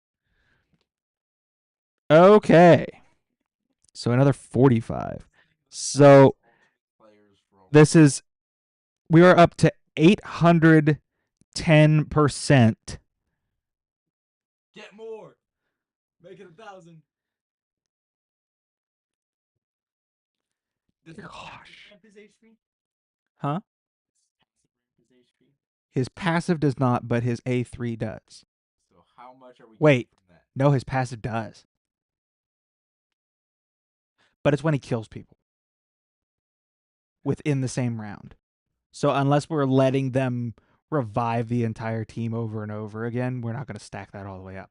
Okay. So another 45. So this is, we are up to 810%. Get more. Make it 1,000. Does Gosh. ramp his HP? Huh? His HP. His passive does not, but his A3 does. So how much are we Wait. getting from that? No, his passive does. But it's when he kills people within the same round. So unless we're letting them revive the entire team over and over again, we're not going to stack that all the way up.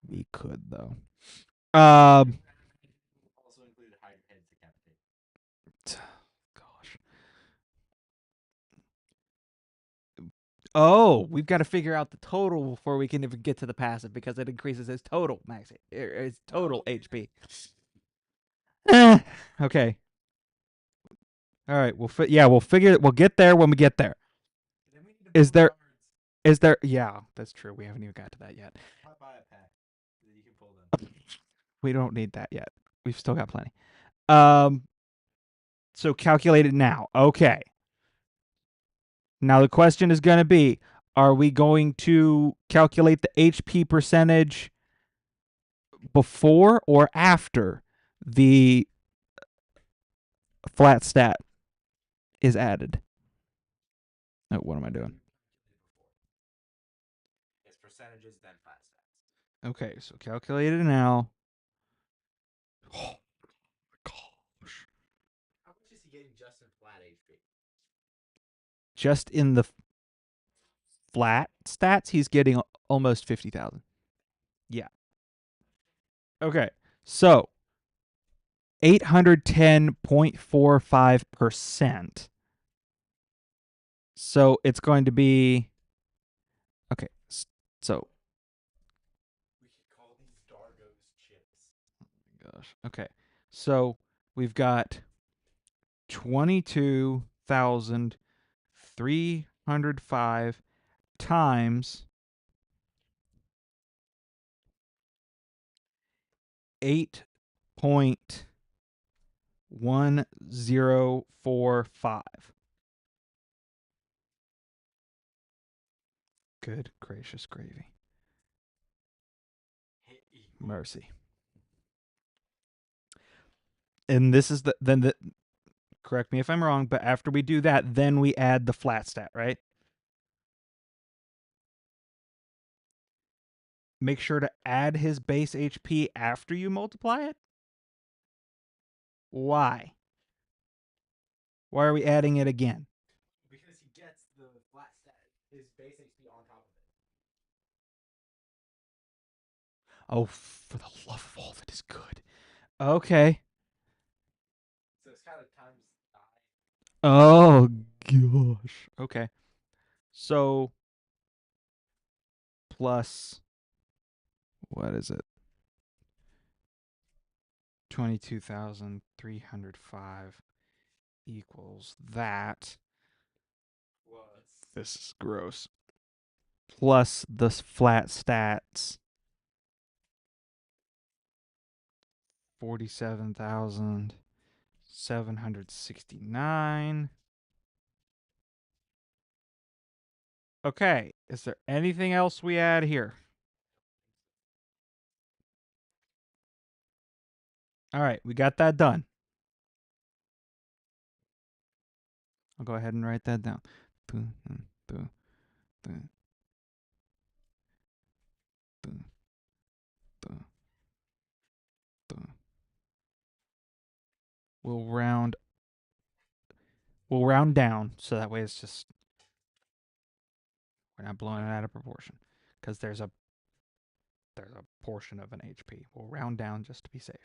We could though. Also included hide heads decapitate. Gosh. Oh, we've got to figure out the total before we can even get to the passive because it increases his total max, his total HP. Okay. All right. We'll figure. We'll get there when we get there. Then we need to Is build there? cards. Is there? Yeah, that's true. We haven't even got to that yet. Buy a pack so that you can pull them. We don't need that yet. We've still got plenty. So calculate it now. Okay. Now the question is going to be, are we going to calculate the HP percentage before or after the flat stat is added? Oh, what am I doing? It's percentages then flat stats. Okay, so calculate it now. Oh, gosh. How much is he getting just in flat HP? Just in the flat stats, he's getting almost 50,000. Yeah. Okay, so 810.45%. So it's going to be, okay, so, We could call these Dargo's chips. gosh, okay, so we've got 22,305 times 8.1045. Good gracious gravy. Mercy. And this is then correct me if I'm wrong, but after we do that, then we add the flat stat, right? Make sure to add his base HP after you multiply it. Why? Why are we adding it again? Because he gets the flat stat, his base HP on top of it. Oh, for the love of all that is good. Okay. So it's kind of times 9. Oh gosh. Okay. So plus what is it? 22,305 equals that. This is gross. Plus the flat stats. 47,769 Okay. Is there anything else we add here? All right, we got that done. I'll go ahead and write that down. We'll round down so that way it's just we're not blowing it out of proportion because there's a portion of an HP. We'll round down just to be safe.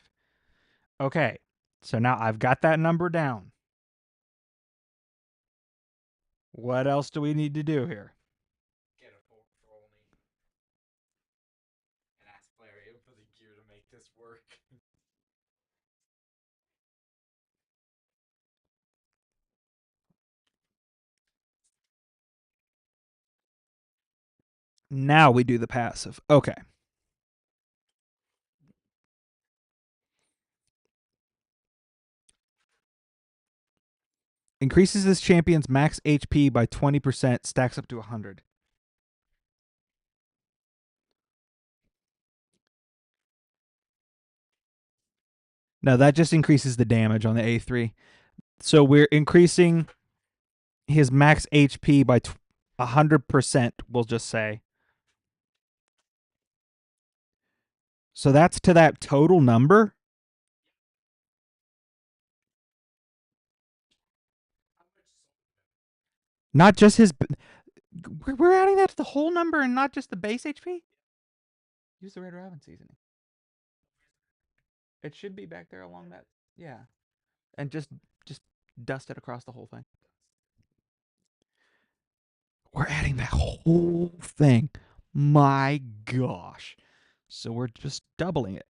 Okay, so now I've got that number down. What else do we need to do here? Get a full control name and ask player A for the gear to make this work. Now we do the passive. Okay. Increases this champion's max HP by 20%, stacks up to 100. No, that just increases the damage on the A3. So we're increasing his max HP by 100%, we'll just say. So that's to that total number? Not just his. We're adding that to the whole number and not just the base HP? Use the Red Robin seasoning. It should be back there along that. Yeah. And just dust it across the whole thing. We're adding that whole thing. My gosh. So we're just doubling it.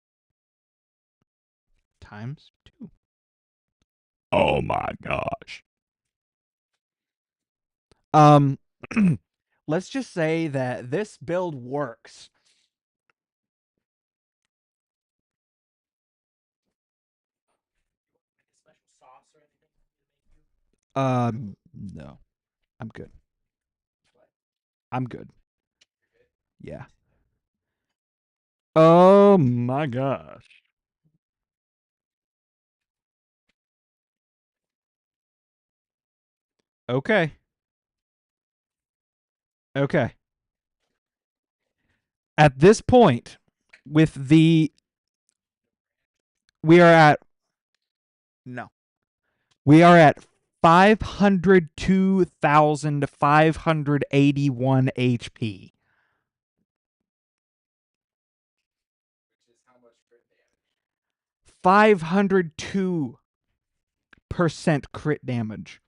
Times 2. Oh my gosh. Let's just say that this build works. No. I'm good. I'm good. Yeah. Oh my gosh. Okay. Okay. At this point, with the we are at no. We are at 502,581 HP. Which is how much crit damage? 502% crit damage.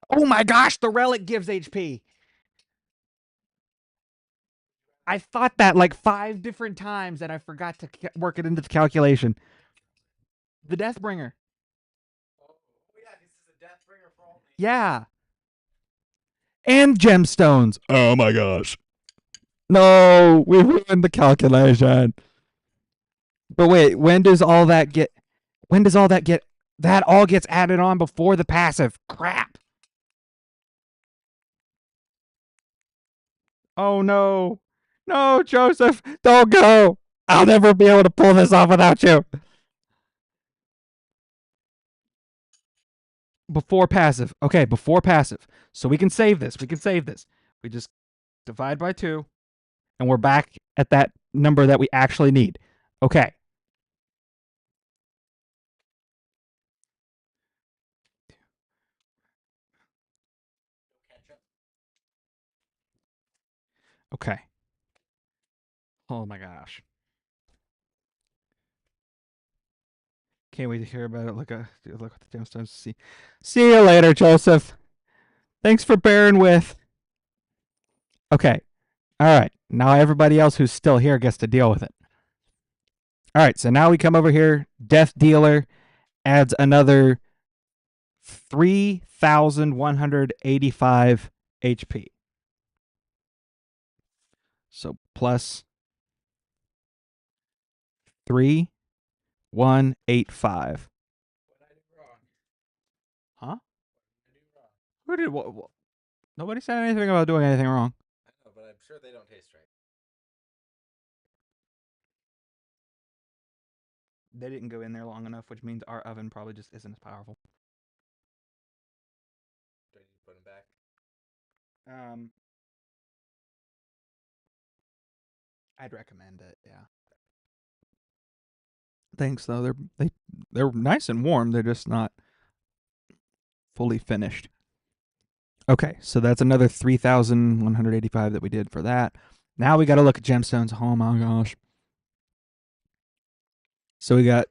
Oh my gosh, the relic gives HP. I thought that like 5 different times and I forgot to work it into the calculation. The Deathbringer. Oh yeah, this is a Deathbringer for all names. Yeah. And gemstones. Oh my gosh. No, we ruined the calculation. But wait, when does all that get that all gets added on before the passive? Crap. Oh no. No, Joseph, don't go. I'll never be able to pull this off without you. Before passive. Okay, before passive. So we can save this. We can save this. We just divide by 2 and we're back at that number that we actually need. Okay. Okay. Oh my gosh. Can't wait to hear about it. Look at the gemstones. See you later, Joseph. Thanks for bearing with. Okay. All right. Now everybody else who's still here gets to deal with it. All right. So now we come over here. Death Dealer adds another 3,185 HP. So plus 3 185. What I do wrong? Huh? I do wrong. Who did what? Nobody said anything about doing anything wrong. I know, but I'm sure they don't taste right. They didn't go in there long enough, which means our oven probably just isn't as powerful. Do I need to put them back? I'd recommend it. Yeah. Thanks though. They're nice and warm. They're just not fully finished. Okay, so that's another 3,185 that we did for that. Now we got to look at gemstones. Oh my gosh. So we got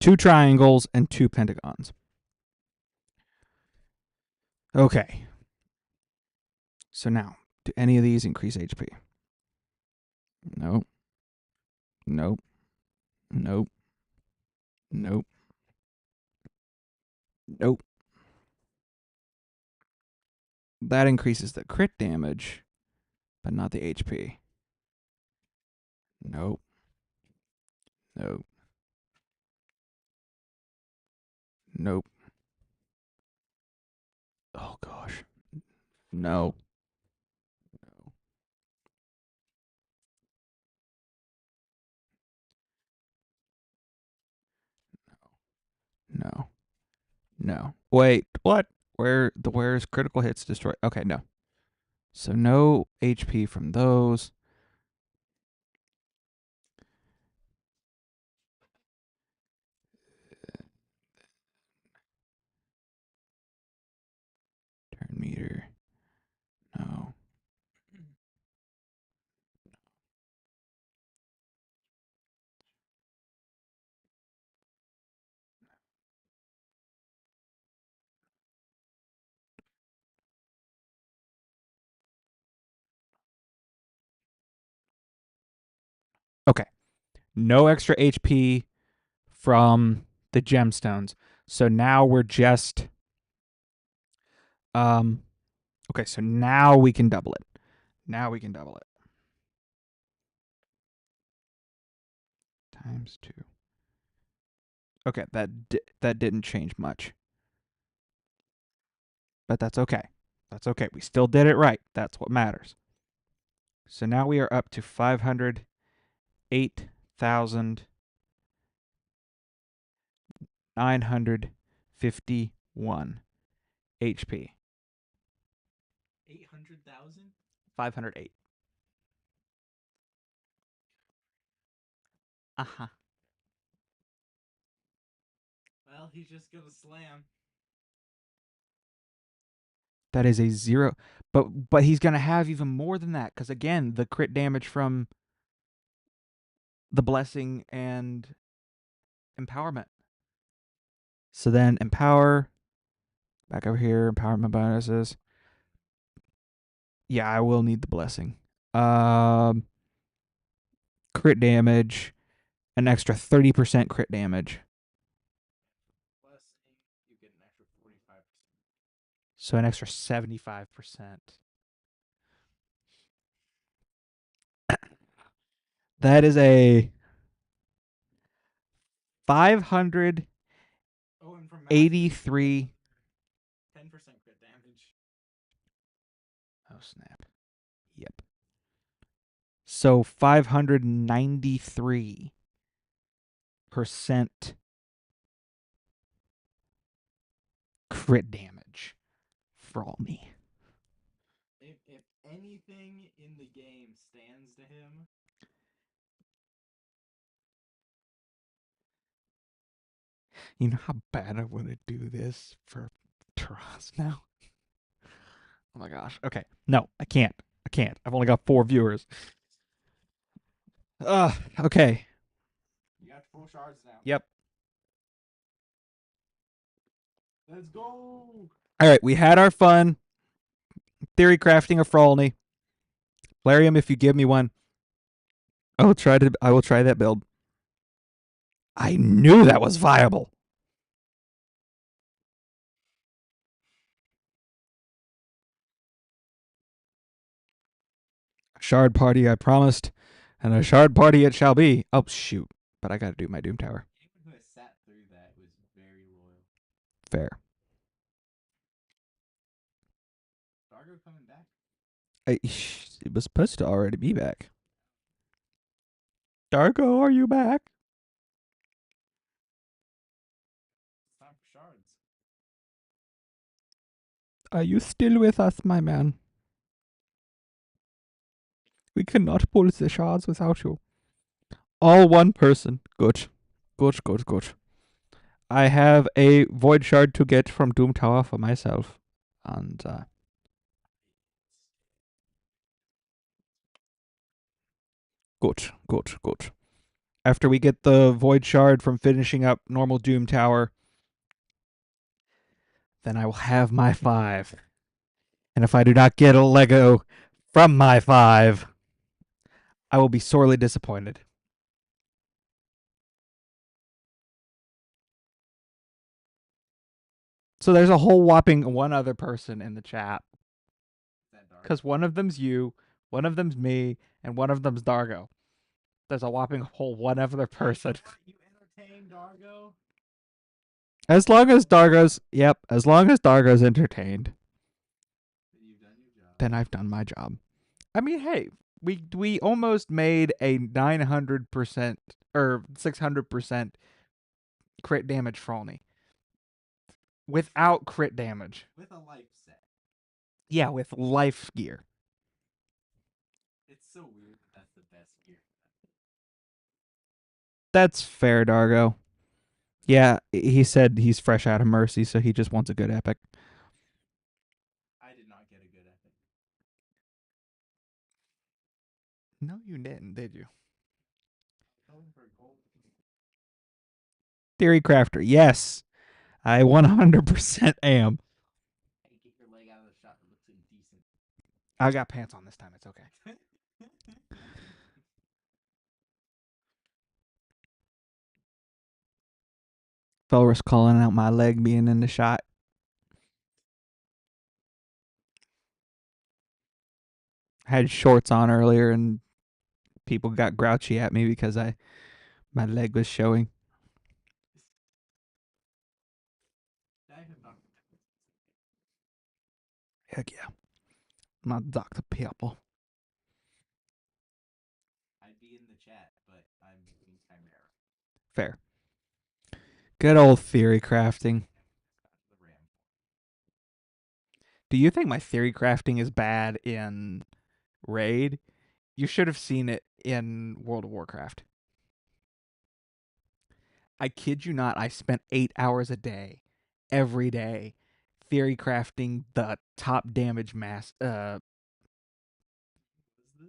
2 triangles and 2 pentagons. Okay. So now, do any of these increase HP? Nope. Nope. Nope. Nope. Nope. That increases the crit damage, but not the HP. Nope. Nope. Nope. Oh gosh. No. No. No. Wait, what? Where's critical hits destroy? Okay, no. So no HP from those. Turn meter. No. Okay. No extra HP from the gemstones. So now we're just okay, so now we can double it. Now we can double it. Times 2. Okay, that didn't change much. But that's okay. That's okay. We still did it right. That's what matters. So now we are up to 508,951 HP. 800,000? 508. Uh-huh. Well, he's just gonna slam. That is a 0. But he's going to have even more than that cuz again, the crit damage from the blessing and empowerment. So then empower back over here, empowerment bonuses. Yeah, I will need the blessing. Crit damage, an extra 30% crit damage. Blessing, you get an extra 45%. So an extra 75%. That is a 583. Oh, and from mastery, 10% crit damage. Oh, snap. Yep. So 593% crit damage for all me. If anything in the game stands to him, You know how bad I want to do this for Taras now? Oh my gosh. Okay. No, I can't. I can't. I've only got 4 viewers. Okay. you got full shards now. Yep. Let's go! All right, we had our fun theory crafting a Frolny. Larium, if you give me one, I will try that build. I knew that was viable. A shard party I promised, and a shard party it shall be. Oh shoot. But I gotta do my Doom Tower. through that was very loyal. Fair. Dargo coming back. It was supposed to already be back. Dargo, are you back? It's time for shards. Are you still with us, my man? We cannot pull the shards without you. All one person. Good. Good, good, good. I have a void shard to get from Doom Tower for myself. And good, good, good. After we get the void shard from finishing up normal Doom Tower, then I will have my 5. And if I do not get a Lego from my 5, I will be sorely disappointed. So there's a whole whopping one other person in the chat. Because one of them's you, one of them's me, and one of them's Dargo. There's a whopping whole one other person. You entertain Dargo? As long as Dargo's entertained, Then you've done your job. then I've done my job. I mean, hey, we almost made a 900% or 600% crit damage Frolny. Without crit damage. With a life set. Yeah, with life gear. It's so weird that that's the best gear. That's fair, Dargo. Yeah, he said he's fresh out of Mercy, so he just wants a good epic. I did not get a good epic. No, you didn't, did you? Going for gold. Theory Crafter, yes. I 100% am. Hey, get your leg out of the shot. It looks indecent. I got pants on this time. It's okay. Felris calling out my leg being in the shot. I had shorts on earlier and people got grouchy at me because my leg was showing. Heck yeah. I'm not Dr. People. I'd be in the chat, but I'm being Chimera. Fair. Good old theory crafting. The Ram. Do you think my theory crafting is bad in Raid? You should have seen it in World of Warcraft. I kid you not, I spent 8 hours a day, every day, theory crafting the top damage mass. What is this?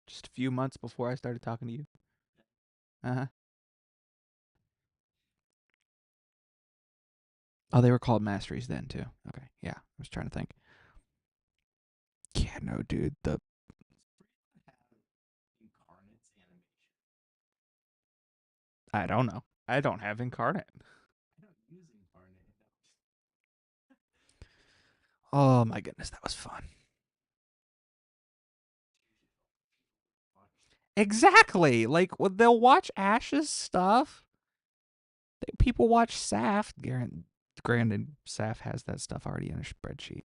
Just a few months before I started talking to you. Uh-huh. Oh, they were called masteries then too. Okay, yeah, I was trying to think. Yeah, no, dude, Have Incarnate's animation. I don't know. I don't have Incarnate. I don't use Incarnate. Oh my goodness, that was fun. Exactly. Like, well, they'll watch Ash's stuff. People watch Saf. Granted, Saf has that stuff already in a spreadsheet.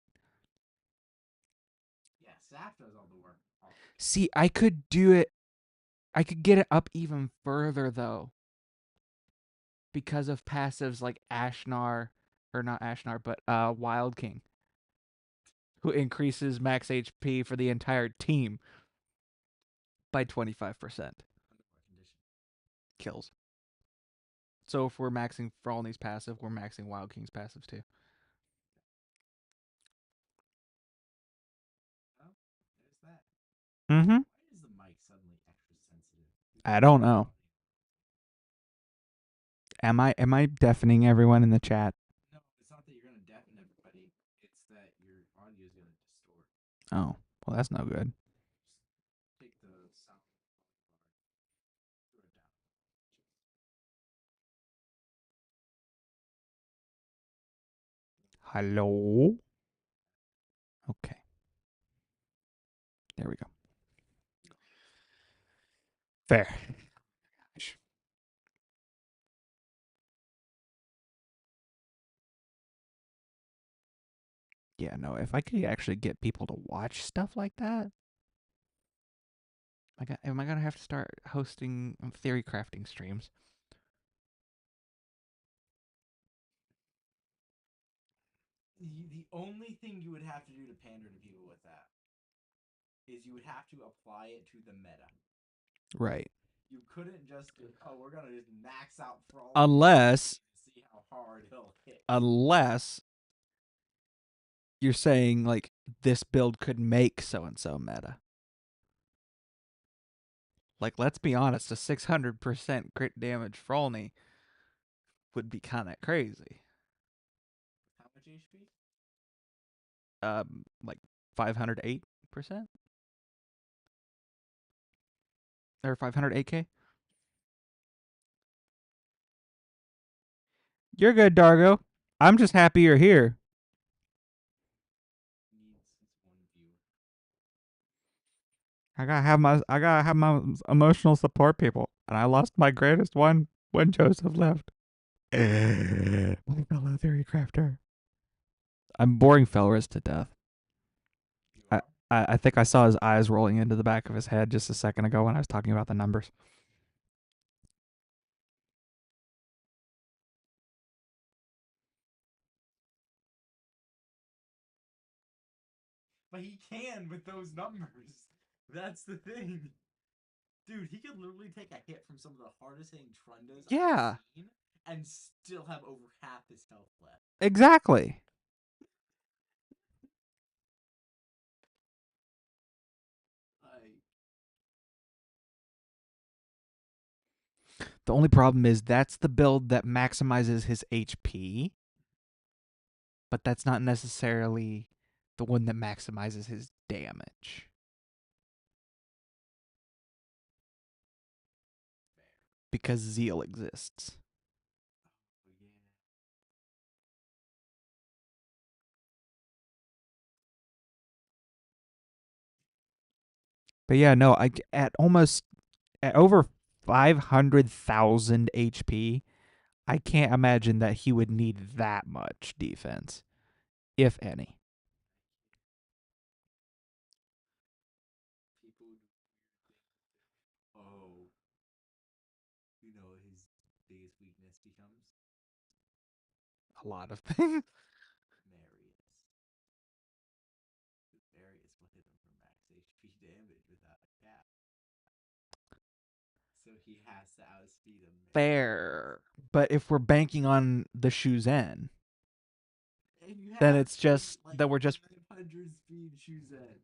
Yeah, Saf does all the work. See, I could do it. I could get it up even further though, because of passives like Ashnar, or not Ashnar, but Wild King, who increases max HP for the entire team by 25%. Under what condition? Kills. So if we're maxing Frolny's passive, we're maxing Wild King's passive too. Oh, there's that. Mm-hmm. Why is the mic suddenly extra sensitive? I don't know. Am I deafening everyone in the chat? No, it's not that you're gonna deafen everybody. It's that your audio is gonna distort. Oh, well, that's no good. Just take the sound bar, throw it down. Hello? Okay. There we go. Fair. Yeah, no, if I could actually get people to watch stuff like that, am I gonna have to start hosting theory crafting streams? The only thing you would have to do to pander to people with that is you would have to apply it to the meta. Right. You couldn't just do, oh, we're gonna just max out for all Unless to see how hard he'll hit. unless you're saying like this build could make so and so meta. Like, let's be honest, a 600% crit damage Frolny would be kind of crazy. How much HP? Like 508% or 508k. You're good, Dargo. I'm just happy you're here. Needs one viewer. I gotta have my emotional support people, and I lost my greatest one when Joseph left. My fellow theory crafter. I'm boring Felris to death. You I, are? I think I saw his eyes rolling into the back of his head just a second ago when I was talking about the numbers. But he can with those numbers. That's the thing. Dude, he could literally take a hit from some of the hardest hitting Trundas Yeah, I've seen and still have over half his health left. exactly. Like, The only problem is that's the build that maximizes his HP, but that's not necessarily the one that maximizes his damage. fair. Because Zeal exists. Oh, yeah. But yeah, no, I at over 500,000 HP, I can't imagine that he would need that much defense, if any. People do weird things. Oh, you know his biggest weakness becomes A lot of things. Marius. Marius will hit him for max HP damage without a cap. So he has to outspeed him. Fair. But if we're banking on the Shuzen, And you then have it's just like that we're just 500 speed Shuzen.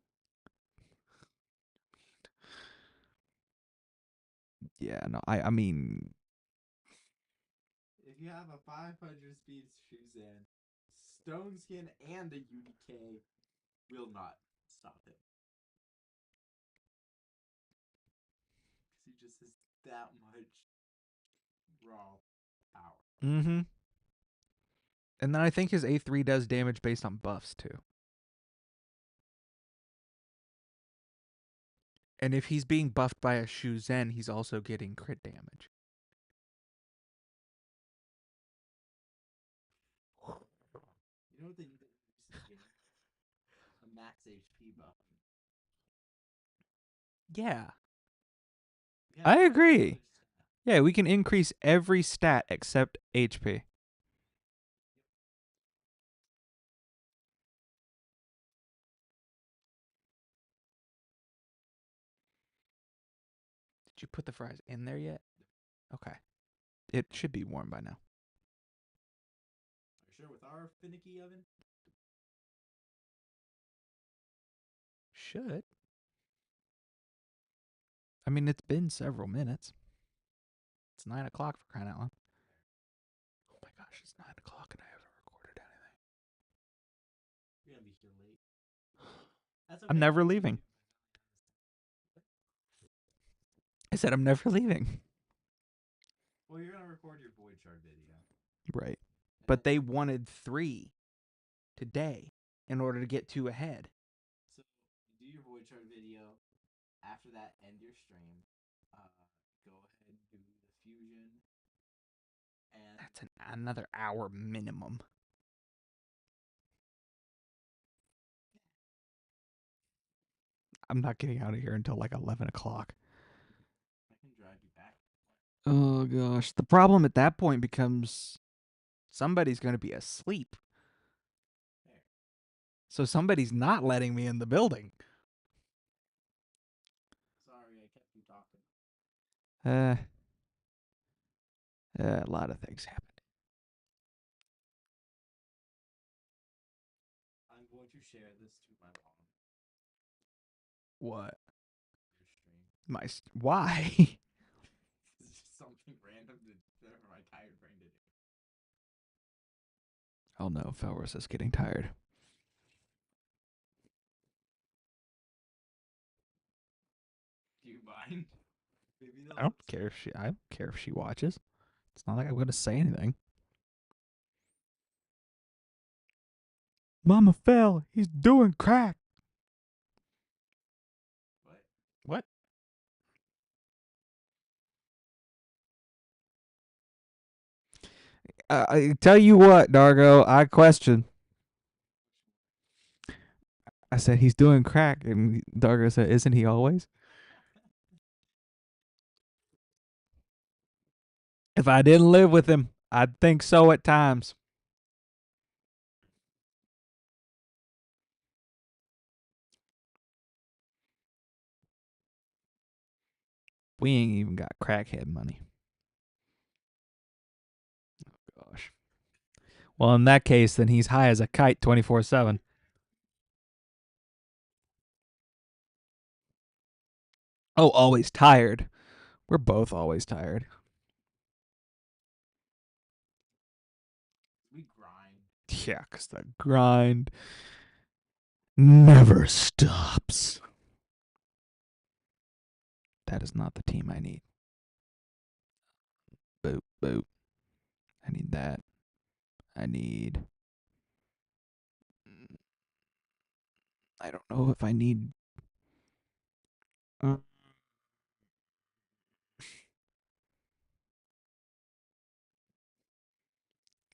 yeah, no, I mean If you have a 500 speed Shuzen, Stone Skin and a UDK will not stop him. Because he just has that much raw power. mhm. And then I think his A3 does damage based on buffs too. And if he's being buffed by a Shuzen, he's also getting crit damage. You know what they need to introduce in the game? A max HP buff. Yeah. Yeah, I put every agree. other stat. Yeah, we can increase every stat except HP. Did you put the fries in there yet? Okay. It should be warm by now. Are you sure with our finicky oven? Should. I mean, it's been several minutes. It's 9 o'clock for crying out loud. Oh my gosh, it's 9 o'clock and I haven't recorded anything. You're gonna be here late. That's okay. I'm never leaving. I said I'm never leaving. Well, you're gonna record your void shard video. Right. But they wanted 3 today in order to get 2 ahead. So do your void shard video. After that, end your stream. Go ahead and do the fusion. And That's another hour minimum. I'm not getting out of here until like 11 o'clock. I can drive you back. Oh gosh, the problem at that point becomes somebody's going to be asleep. There. So somebody's not letting me in the building. Sorry, I kept you talking. A lot of things happened. I'm going to share this to my mom. What? Your stream. Why? It's just something random for my tired brain to do. Oh no, Felrus is getting tired. Do you mind? Maybe I don't care if she. I don't care if she watches. It's not like I'm gonna say anything. Mama fell. He's doing crack. What? What? I tell you what, Dargo. I question. I said he's doing crack, and Dargo said, "Isn't he always?" If I didn't live with him, I'd think so at times. We ain't even got crackhead money. Gosh. Well, in that case, then he's high as a kite 24/7. Oh, always tired. We're both always tired. We grind. Yeah, because the grind never stops. That is not the team I need. Boop, boop. I need that. I need. I don't know if I need. Uh,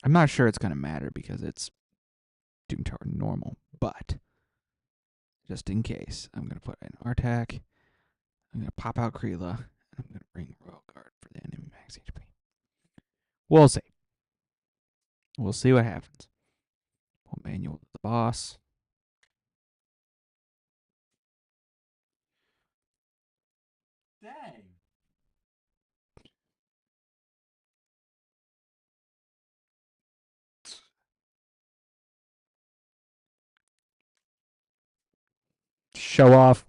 I'm not sure it's going to matter because it's Doom Tower normal, but just in case, I'm going to put an Artak. I'm going to pop out Kreela. And I'm going to bring Royal Guard for the enemy max HP. We'll see. We'll see what happens. Pull Manual to the boss. Dang. Show off.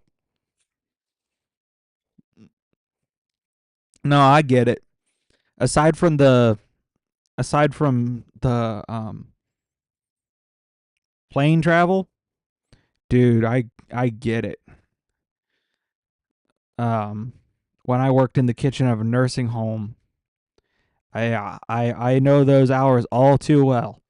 No, I get it. Aside from the plane travel, dude, I get it. Um, when I worked in the kitchen of a nursing home, I know those hours all too well.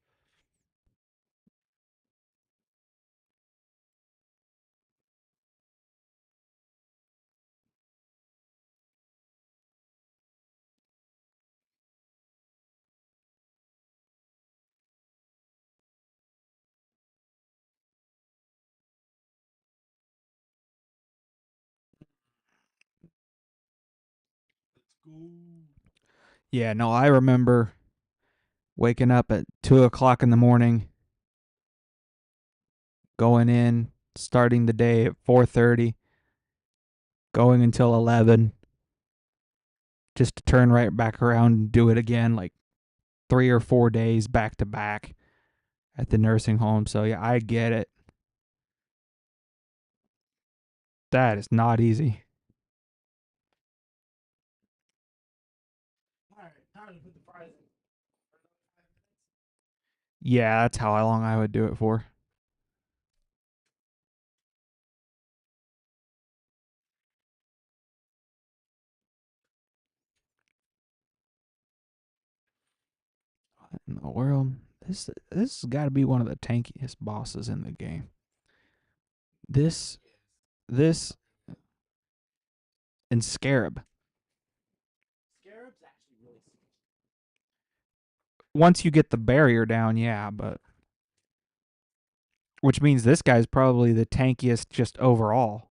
Let's go. Yeah, no, I remember waking up at 2 o'clock in the morning, going in, starting the day at 4:30, going until 11, just to turn right back around and do it again, like 3 or 4 days back to back at the nursing home. So yeah, I get it. That is not easy. Alright, time to put the fries in. Yeah, that's how long I would do it for. What in the world? This has got to be one of the tankiest bosses in the game. This and Scarab. Scarab's actually really sweet. Once you get the barrier down, yeah, but which means this guy's probably the tankiest just overall.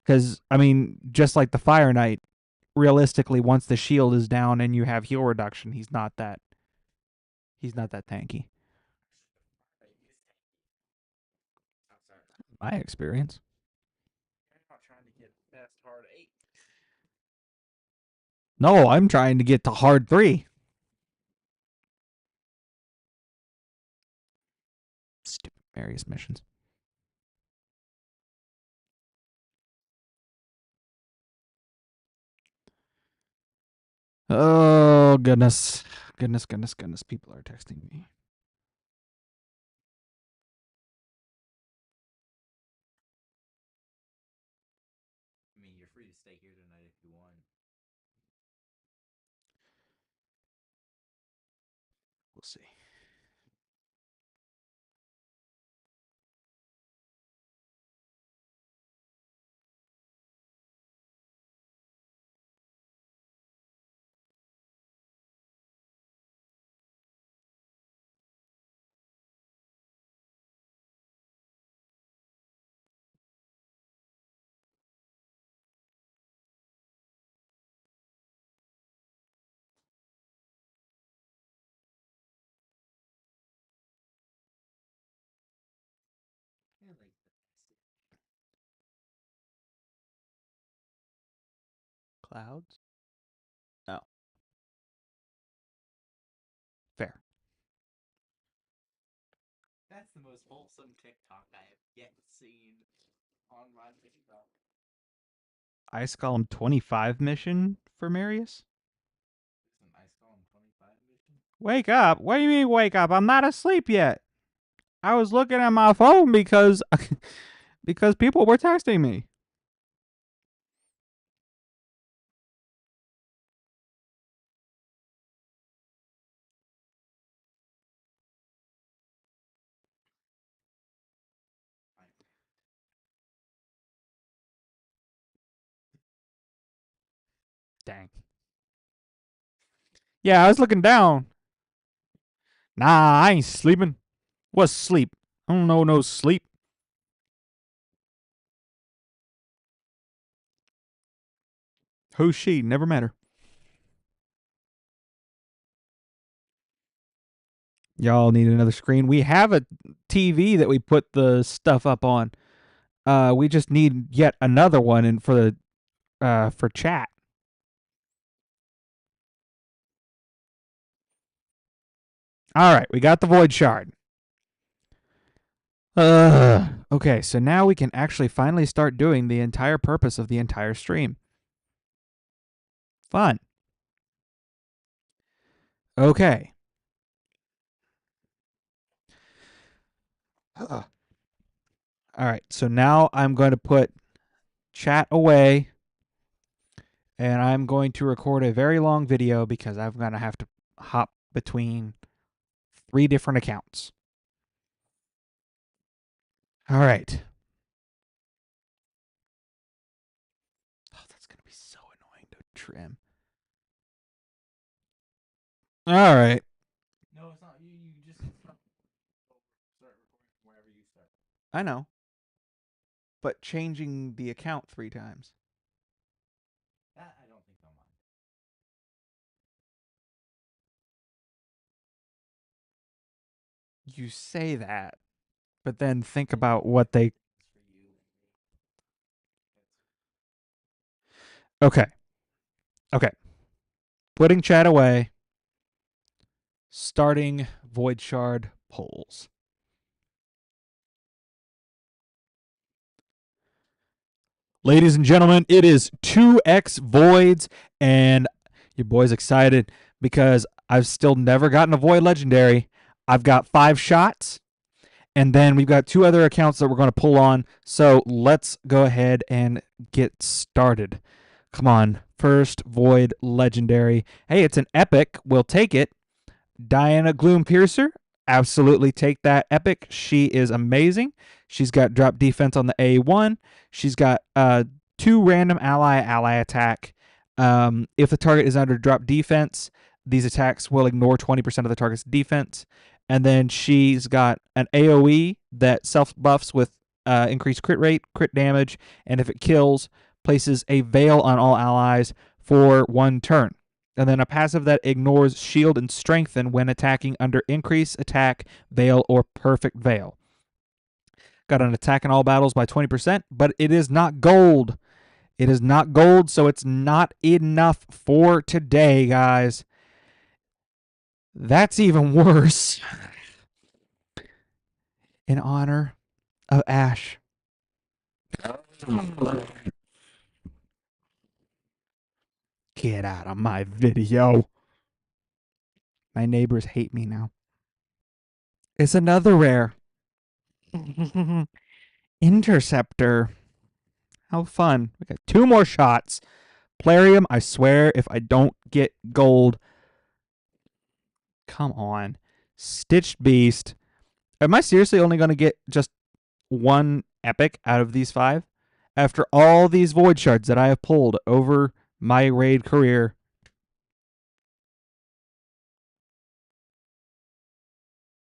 Because I mean, just like the Fire Knight, realistically, once the shield is down and you have heal reduction, he's not that tanky. My experience. You're not trying to get best hard 8. No, I'm trying to get to hard 3. Stupid Marius missions. Oh, goodness. Goodness. People are texting me. I mean, you're free to stay here tonight if you want. We'll see. I like the Clouds? No. Fair. That's the most wholesome TikTok I have yet seen on my TikTok. Ice Golem 25 mission for Marius? It's an Ice Golem 25 mission. Wake up. What do you mean wake up? I'm not asleep yet. I was looking at my phone because because people were texting me. Dang. Yeah, I was looking down. Nah, I ain't sleeping. What's sleep? I don't know no sleep. Who's she? Never met her. Y'all need another screen. We have a TV that we put the stuff up on. We just need yet another one and for chat. All right, we got the void shard. Okay, so now we can actually finally start doing the entire purpose of the entire stream. Fun. Okay. All right, so now I'm going to put chat away and I'm going to record a very long video because I'm going to have to hop between 3 different accounts. All right. Oh, that's going to be so annoying to trim. All right. No, it's not. You just start recording from wherever you start. I know. But changing the account 3 times. That I don't think I'll mind. You say that, but then think about what they. For you. Okay. Okay. Putting chat away. Starting Void Shard polls. Ladies and gentlemen, it is 2x Voids, and your boy's excited because I've still never gotten a Void Legendary. I've got 5 shots, and then we've got 2 other accounts that we're going to pull on. So let's go ahead and get started. Come on. First Void Legendary. Hey, it's an epic. We'll take it. Diana Gloompiercer. Absolutely take that epic. She is amazing. She's got drop defense on the A1. She's got 2 random ally attack. If the target is under drop defense, these attacks will ignore 20% of the target's defense. And then she's got an AoE that self buffs with increased crit rate, crit damage, and if it kills, places a veil on all allies for 1 turn. And then a passive that ignores shield and strengthen when attacking under increase attack, veil, or perfect veil. Got an attack in all battles by 20%, but it is not gold. It is not gold, so it's not enough for today, guys. That's even worse. In honor of Ash. Get out of my video. My neighbors hate me now. It's another rare. Interceptor. How fun. We got 2 more shots. Plarium, I swear, if I don't get gold. Come on. Stitched Beast. Am I seriously only going to get just 1 epic out of these 5? After all these void shards that I have pulled over my raid career.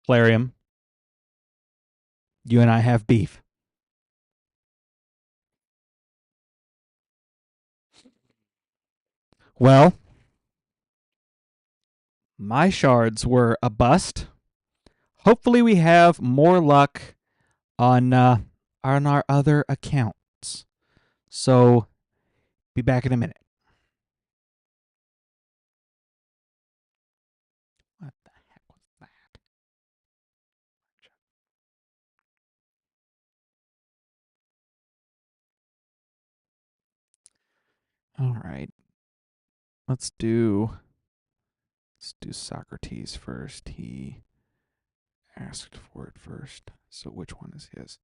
Plarium, you and I have beef. Well, my shards were a bust. Hopefully we have more luck on our other accounts. So, be back in a minute. What the heck was that? All right. Let's do Socrates first. He asked for it first. So which one is his?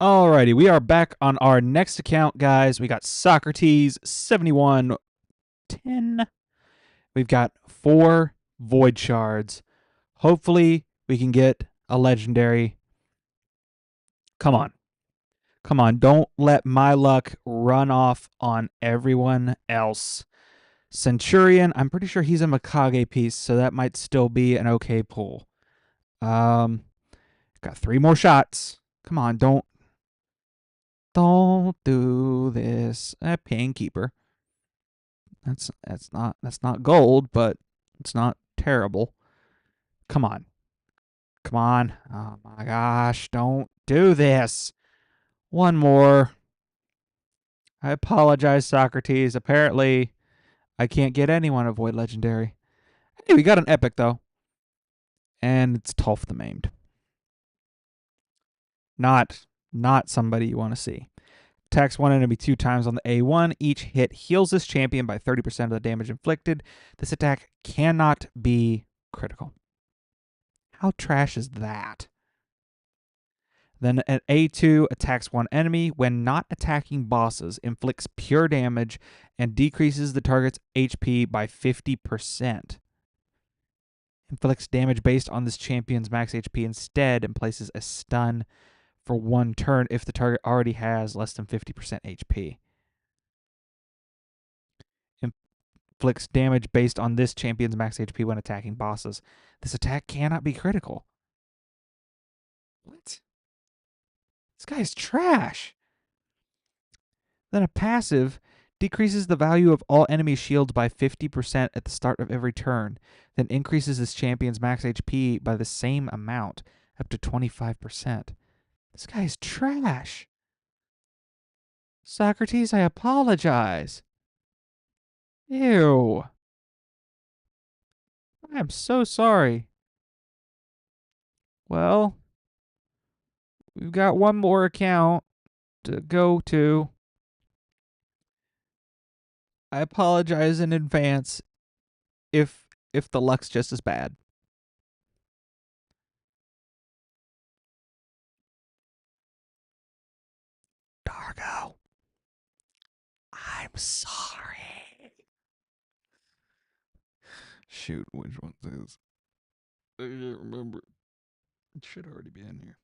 Alrighty, we are back on our next account, guys. We got Socrates 7110. We've got 4 void shards. Hopefully, we can get a legendary. Come on. Come on, don't let my luck run off on everyone else. Centurion, I'm pretty sure he's a Mikage piece, so that might still be an okay pull. Got 3 more shots. Come on, don't do this. Painkeeper. That's not gold, but it's not terrible. Come on. Come on. Oh my gosh, don't do this. 1 more. I apologize, Socrates. Apparently, I can't get anyone a Void Legendary. Hey, we got an epic though, and it's Tolf the Maimed. Not somebody you want to see. Attacks one enemy 2 times on the A1. Each hit heals this champion by 30% of the damage inflicted. This attack cannot be critical. How trash is that? Then an A2 attacks one enemy when not attacking bosses, inflicts pure damage, and decreases the target's HP by 50%. Inflicts damage based on this champion's max HP instead and places a stun for 1 turn if the target already has less than 50% HP. Inflicts damage based on this champion's max HP when attacking bosses. This attack cannot be critical. What? This guy's trash. Then a passive decreases the value of all enemy shields by 50% at the start of every turn, then increases this champion's max HP by the same amount, up to 25%. This guy's trash. Socrates, I apologize. Ew. I'm so sorry. Well, we've got one more account to go to. I apologize in advance if the luck's just as bad. Dargo, I'm sorry. Shoot, which one's this? I can't remember. It should already be in here.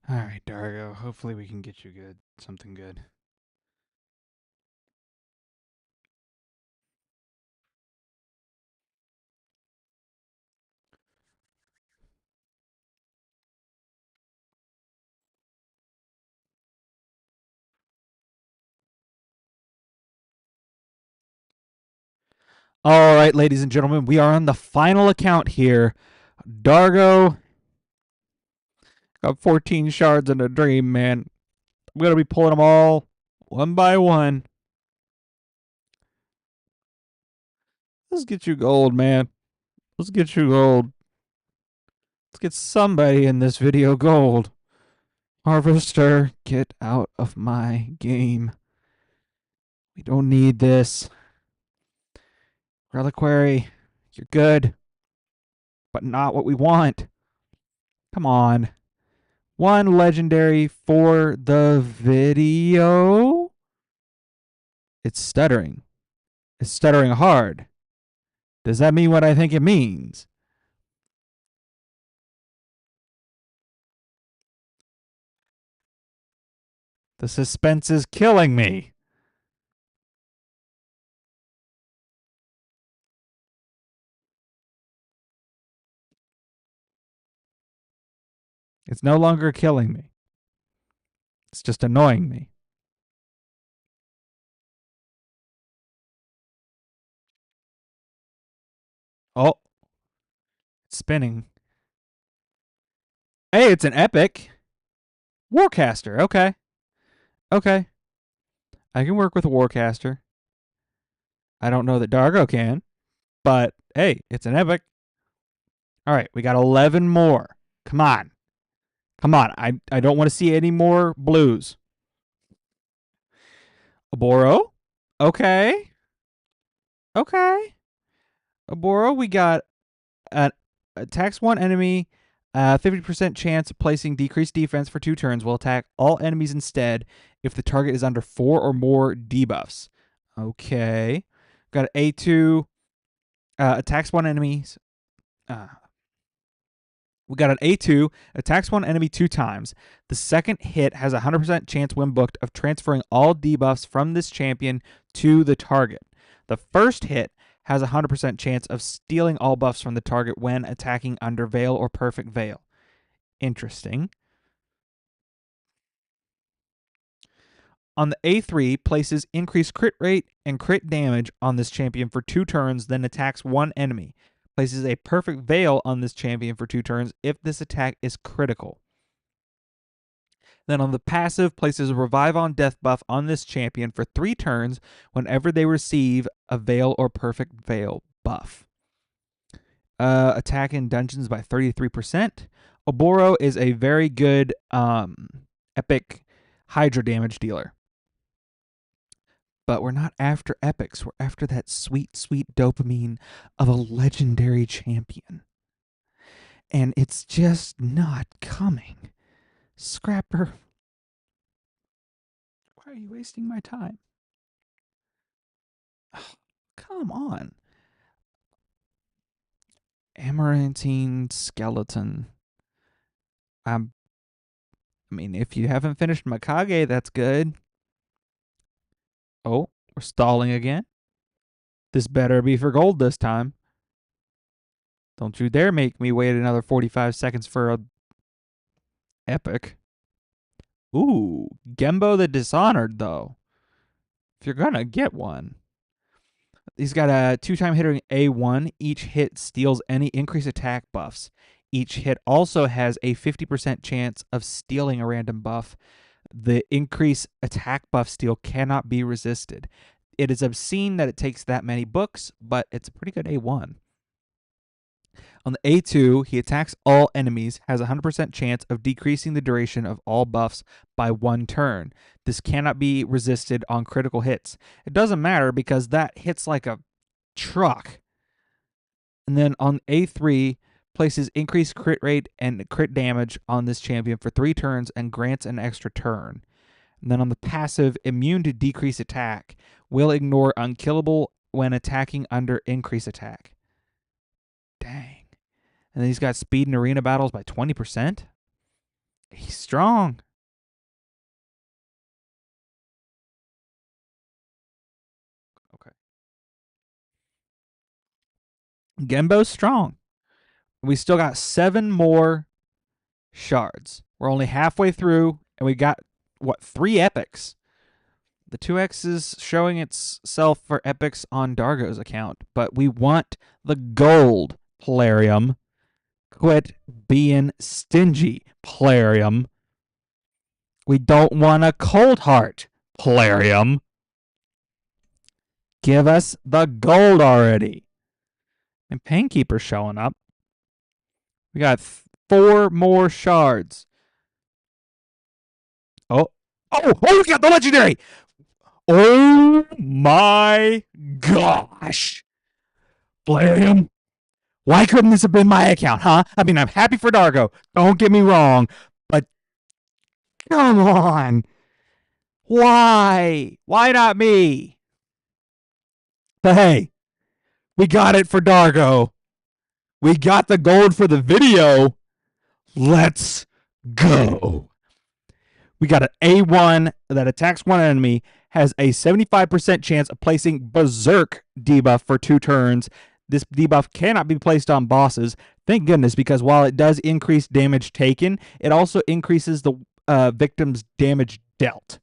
All right, Dargo. Hopefully we can get you good. Something good. All right, ladies and gentlemen, we are on the final account here. Dargo got 14 shards in a dream, man. I'm going to be pulling them all one by one. Let's get you gold, man. Let's get you gold. Let's get somebody in this video gold. Harvester, get out of my game. We don't need this. Reliquary, you're good, but not what we want. Come on. One legendary for the video. It's stuttering. It's stuttering hard. Does that mean what I think it means? The suspense is killing me. It's no longer killing me. It's just annoying me. Oh, it's spinning. Hey, it's an epic. Warcaster. Okay. Okay. I can work with a Warcaster. I don't know that Dargo can, but hey, it's an epic. All right, we got 11 more. Come on. Come on. I don't want to see any more blues. Oboro? Okay. Okay. Oboro, we got an attacks one enemy, 50% chance of placing decreased defense for 2 turns. Will attack all enemies instead if the target is under 4 or more debuffs. Okay. Got an A2, attacks one enemies. We got an A2, attacks one enemy 2 times. The second hit has a 100% chance when booked of transferring all debuffs from this champion to the target. The first hit has a 100% chance of stealing all buffs from the target when attacking under Veil or Perfect Veil. Interesting. On the A3, places increased crit rate and crit damage on this champion for 2 turns, then attacks one enemy. Places a Perfect Veil on this champion for 2 turns if this attack is critical. Then on the passive, places a Revive on Death buff on this champion for 3 turns whenever they receive a Veil or Perfect Veil buff. Attack in dungeons by 33%. Oboro is a very good epic Hydra damage dealer. But we're not after epics. We're after that sweet, sweet dopamine of a legendary champion. And it's just not coming. Scrapper, why are you wasting my time? Oh, come on. Amaranthine skeleton. I mean, if you haven't finished Mikage, that's good. Oh, we're stalling again. This better be for gold this time. Don't you dare make me wait another 45 seconds for a epic. Ooh, Gembo the Dishonored, though. If you're gonna get one. He's got a 2-time hitter A1. Each hit steals any increased attack buffs. Each hit also has a 50% chance of stealing a random buff. The increased attack buff steal cannot be resisted. It is obscene that it takes that many books, but it's a pretty good A1. On the A2, he attacks all enemies, has a 100% chance of decreasing the duration of all buffs by 1 turn. This cannot be resisted on critical hits. It doesn't matter because that hits like a truck. And then on A3, places increased crit rate and crit damage on this champion for 3 turns and grants an extra turn. And then on the passive, immune to decreased attack, will ignore unkillable when attacking under increased attack. Dang. And then he's got speed in arena battles by 20%. He's strong. Okay. Gembo's strong. We still got 7 more shards. We're only halfway through, and we got, 3 epics. The 2x is showing itself for epics on Dargo's account, but we want the gold, Plarium. Quit being stingy, Plarium. We don't want a cold heart, Plarium. Give us the gold already. And Painkeeper's showing up. We got 4 more shards. Oh, we got the legendary. Oh my gosh. Plarium. Why couldn't this have been my account, huh? I mean, I'm happy for Dargo. Don't get me wrong. But come on. Why? Why not me? But hey, we got it for Dargo. We got the gold for the video. Let's go. We got an A1 that attacks one enemy, has a 75% chance of placing Berserk debuff for 2 turns. This debuff cannot be placed on bosses. Thank goodness, because while it does increase damage taken, it also increases the victim's damage dealt.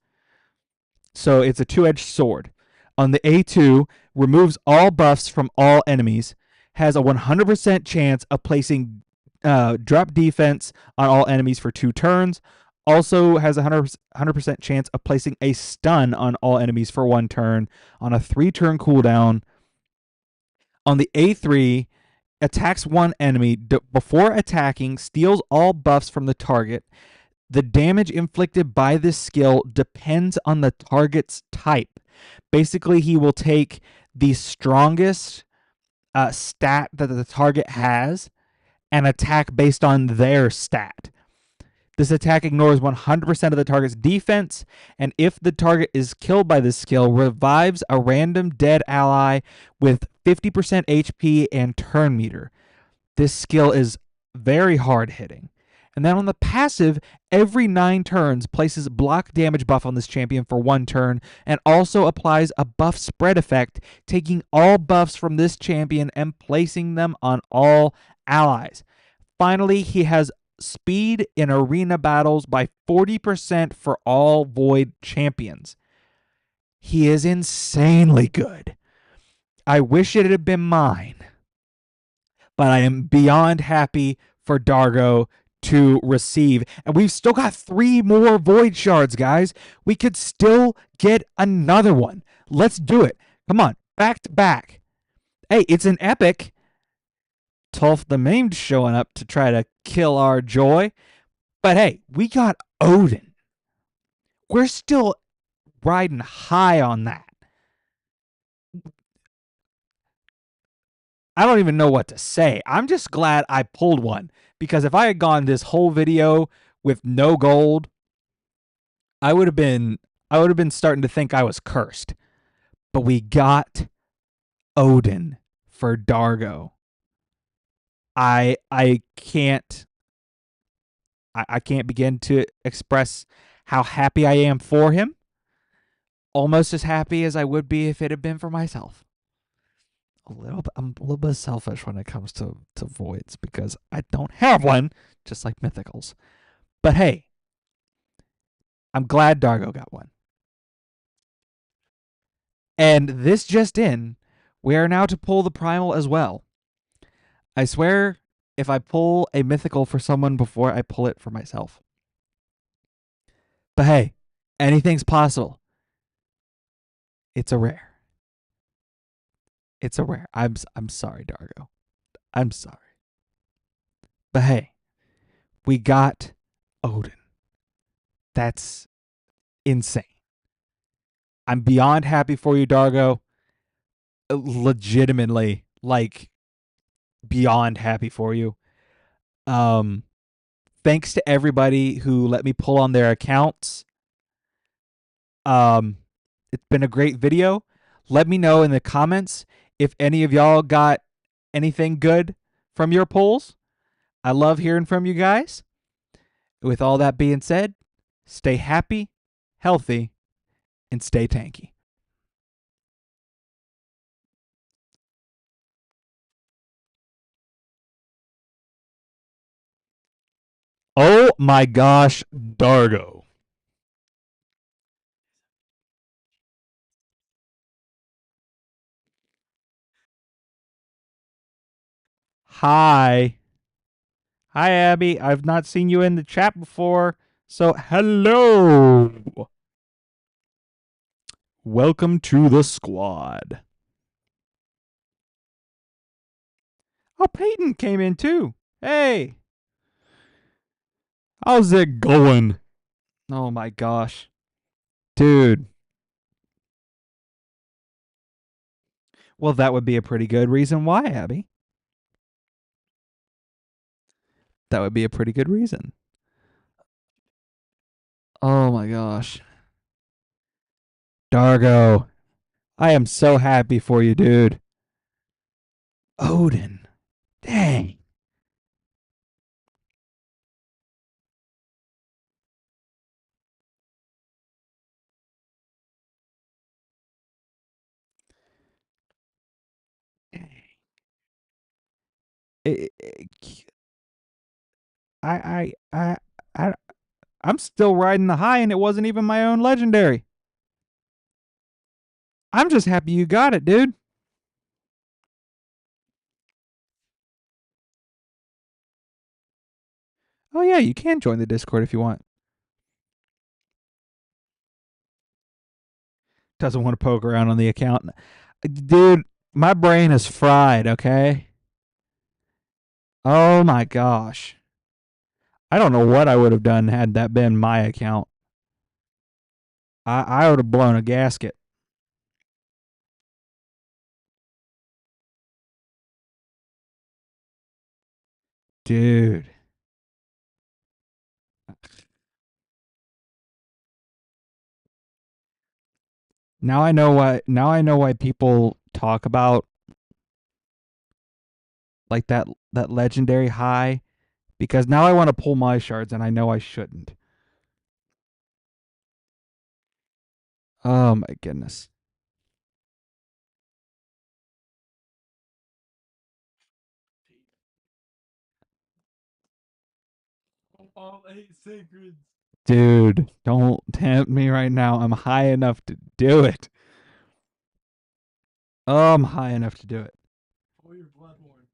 So it's a two-edged sword. On the A2, removes all buffs from all enemies, has a 100% chance of placing drop defense on all enemies for 2 turns. Also has a 100% chance of placing a stun on all enemies for 1 turn on a 3-turn cooldown. On the A3, attacks one enemy before attacking, steals all buffs from the target. The damage inflicted by this skill depends on the target's type. Basically, he will take the strongest stat that the target has and attack based on their stat. This attack ignores 100% of the target's defense, and if the target is killed by this skill, revives a random dead ally with 50% HP and turn meter. This skill is very hard hitting. And then on the passive, every 9 turns places block damage buff on this champion for 1 turn, and also applies a buff spread effect, taking all buffs from this champion and placing them on all allies. Finally, he has speed in arena battles by 40% for all Void champions. He is insanely good. I wish it had been mine, but I am beyond happy for Dargo to receive. And we've still got 3 more Void Shards, guys. We could still get another one. Let's do it. Come on, back to back. Hey, it's an epic. Tolf the Maimed showing up to try to kill our joy. But hey, we got Odin. We're still riding high on that. I don't even know what to say. I'm just glad I pulled one, because if I had gone this whole video with no gold, I would have been starting to think I was cursed. But we got Odin for Dargo. I can't begin to express how happy I am for him. Almost as happy as I would be if it had been for myself. I'm a little bit selfish when it comes to voids, because I don't have one, just like mythicals. But hey, I'm glad Dargo got one. And this just in, we are now to pull the primal as well. I swear, if I pull a mythical for someone before I pull it for myself. But hey, anything's possible. It's a rare. It's a rare. I'm sorry, Dargo. I'm sorry. But hey, we got Odin. That's insane. I'm beyond happy for you, Dargo. Legitimately, like, beyond happy for you. Thanks to everybody who let me pull on their accounts. It's been a great video. Let me know in the comments if any of y'all got anything good from your polls. I love hearing from you guys. With all that being said, stay happy, healthy, and stay tanky. Oh my gosh, Dargo. Hi. Hi, Abby. I've not seen you in the chat before, so hello. Welcome to the squad. Oh, Peyton came in too. Hey. How's it going? Oh my gosh. Dude. Well, that would be a pretty good reason why, Abby. That would be a pretty good reason. Oh my gosh. Dargo. I am so happy for you, dude. Odin. Dang. I, I, I, I'm still riding the high, and it wasn't even my own legendary. I'm just happy you got it, dude. Oh yeah, you can join the Discord if you want. Doesn't want to poke around on the account, dude. My brain is fried. Okay. Oh my gosh. I don't know what I would have done had that been my account. I would have blown a gasket. Dude. Now I know why people talk about like that legendary high, because now I want to pull my shards and I know I shouldn't. Oh my goodness. All 8 sacreds. Dude, don't tempt me right now. I'm high enough to do it. Oh, I'm high enough to do it. Pull your bloodhorn.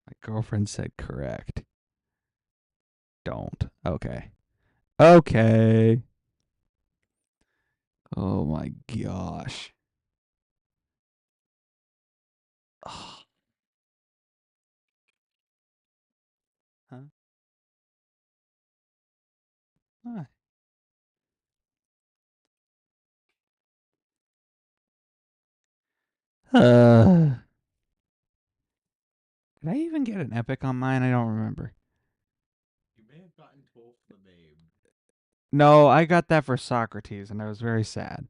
My girlfriend said correct. Don't. Okay. Okay. Oh my gosh. Oh. Huh? Hi. Did I even get an epic on mine? I don't remember. You may have gotten Wolf the Babe. No, I got that for Socrates, and I was very sad.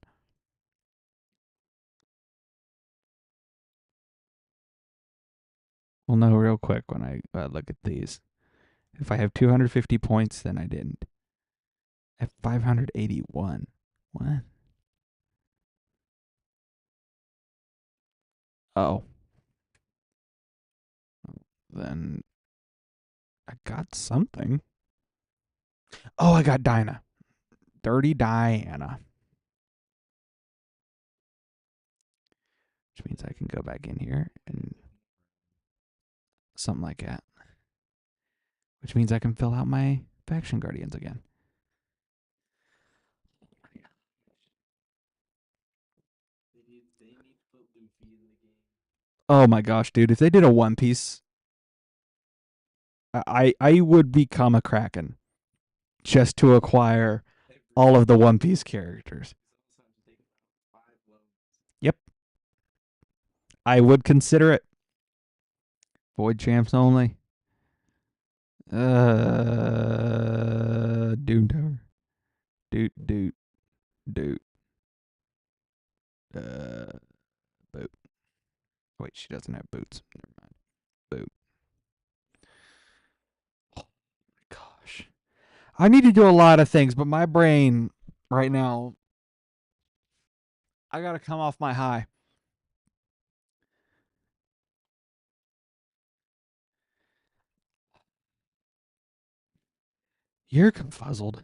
We'll know real quick when I look at these. If I have 250 points, then I didn't. At 581. What? Oh. Then I got something. Oh, I got Dinah. Dirty Diana. Which means I can go back in here and something like that. Which means I can fill out my faction guardians again. They need to put Luffy in the game. Oh my gosh, dude. If they did a One Piece, I would become a Kraken just to acquire all of the One Piece characters. Yep. I would consider it. Void champs only. Doom Tower. Doot, doot, doot. Boot. Wait, she doesn't have boots. Never mind. Boot. Oh my gosh. I need to do a lot of things, but my brain right now, I gotta come off my high. You're confuzzled.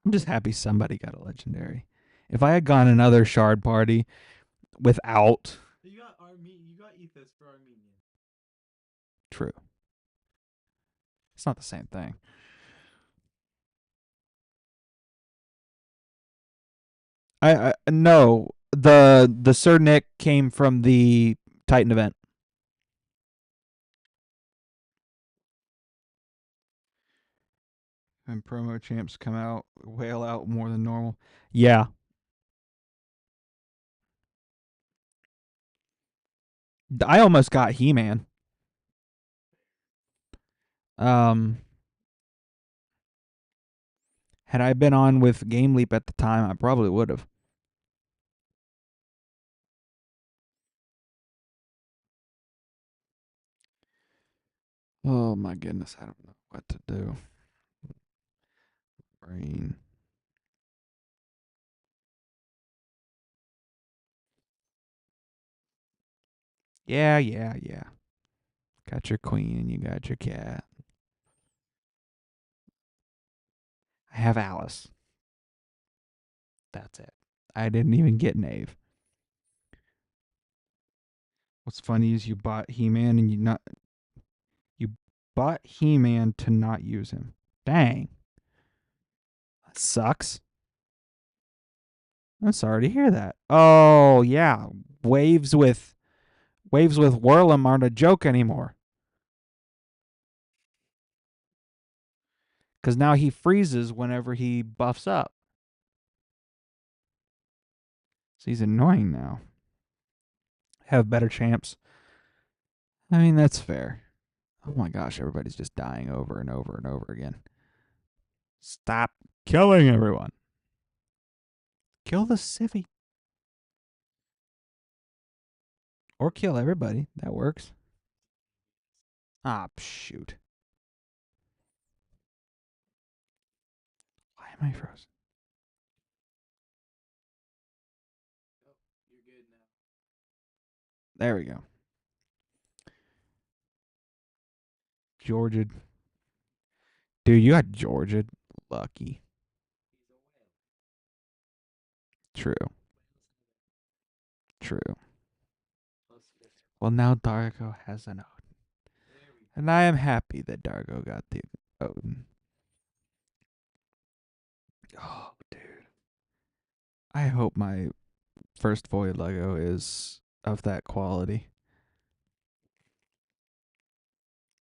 I'm just happy somebody got a legendary. If I had gone another shard party without You got You got Ethos for Armenian. true, it's not the same thing. I no, the Sir Nick came from the Titan event. And promo champs come out, whale out more than normal. Yeah. I almost got He-Man. Um, had I been on with Game Leap at the time, I probably would have. Oh my goodness, I don't know what to do. Brain. Yeah, yeah, yeah. Got your queen and you got your cat. I have Alice. That's it. I didn't even get Knave. What's funny is you bought He-Man and you bought He-Man to not use him. Dang. That sucks. I'm sorry to hear that. Oh yeah. Waves with Whirl'em aren't a joke anymore. Because now he freezes whenever he buffs up. So he's annoying now. Have better champs. I mean, that's fair. Oh my gosh, everybody's just dying over and over and over again. Stop killing everyone. Kill the civvy. Or kill everybody. That works. Ah, shoot. Why am I frozen? Oh, you're good now. There we go. Georgia. Dude, you got Georgia. Lucky. He's a whale. True. Whales True. plus 50. Well, now Dargo has an Odin. There we go. And I am happy that Dargo got the Odin. Oh, dude. I hope my first Void Lego is of that quality.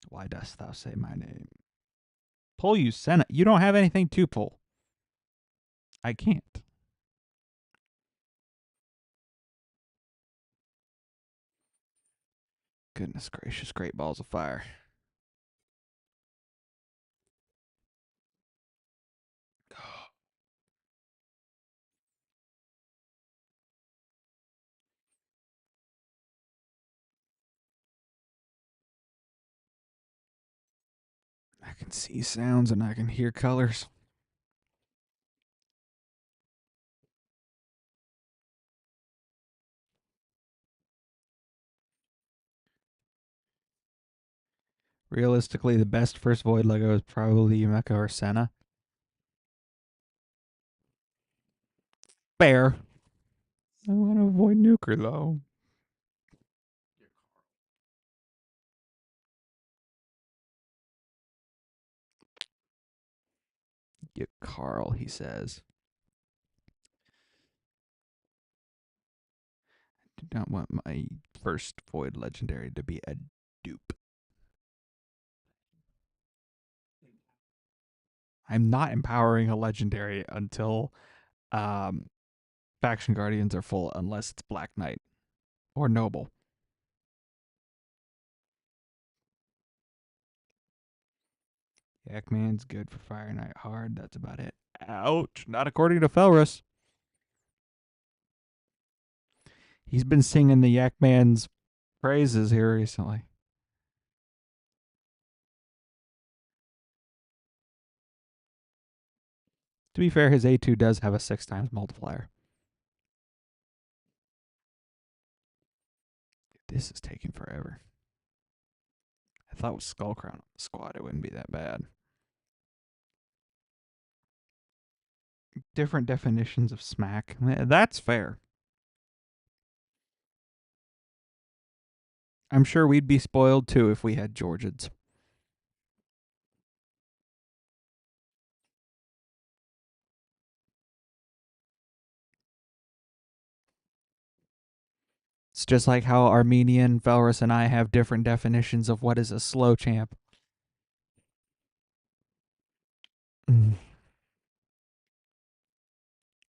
Why dost thou say my name? Pull, you Senna. You don't have anything to pull. I can't. Goodness gracious, great balls of fire. I can see sounds and I can hear colors. Realistically, the best first Void Lego is probably Mecha or Senna. Fair. I want to avoid nuclear though. You're Carl. Get Carl, he says. I do not want my first Void Legendary to be a dupe. I'm not empowering a Legendary until Faction Guardians are full, unless it's Black Knight or Noble. Yakman's good for Fire Knight hard. That's about it. Ouch. Not according to Felrus. He's been singing the Yakman's praises here recently. To be fair, his A2 does have a 6 times multiplier. This is taking forever. I thought with Skullcrown on the squad, it wouldn't be that bad. Different definitions of smack. That's fair. I'm sure we'd be spoiled too if we had Georgids. It's just like how Armenian, Felrus, and I have different definitions of what is a slow champ.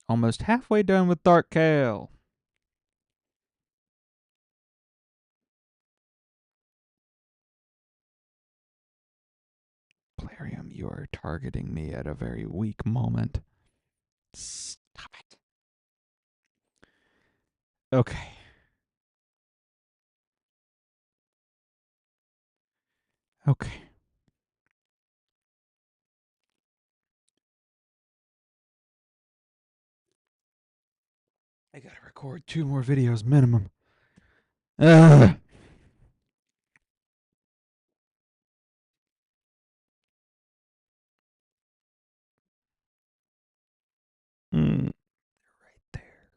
Almost halfway done with Dark Kale. Plarium, you are targeting me at a very weak moment. Stop it. Okay. Okay. I gotta record 2 more videos minimum. Ugh. They're right there.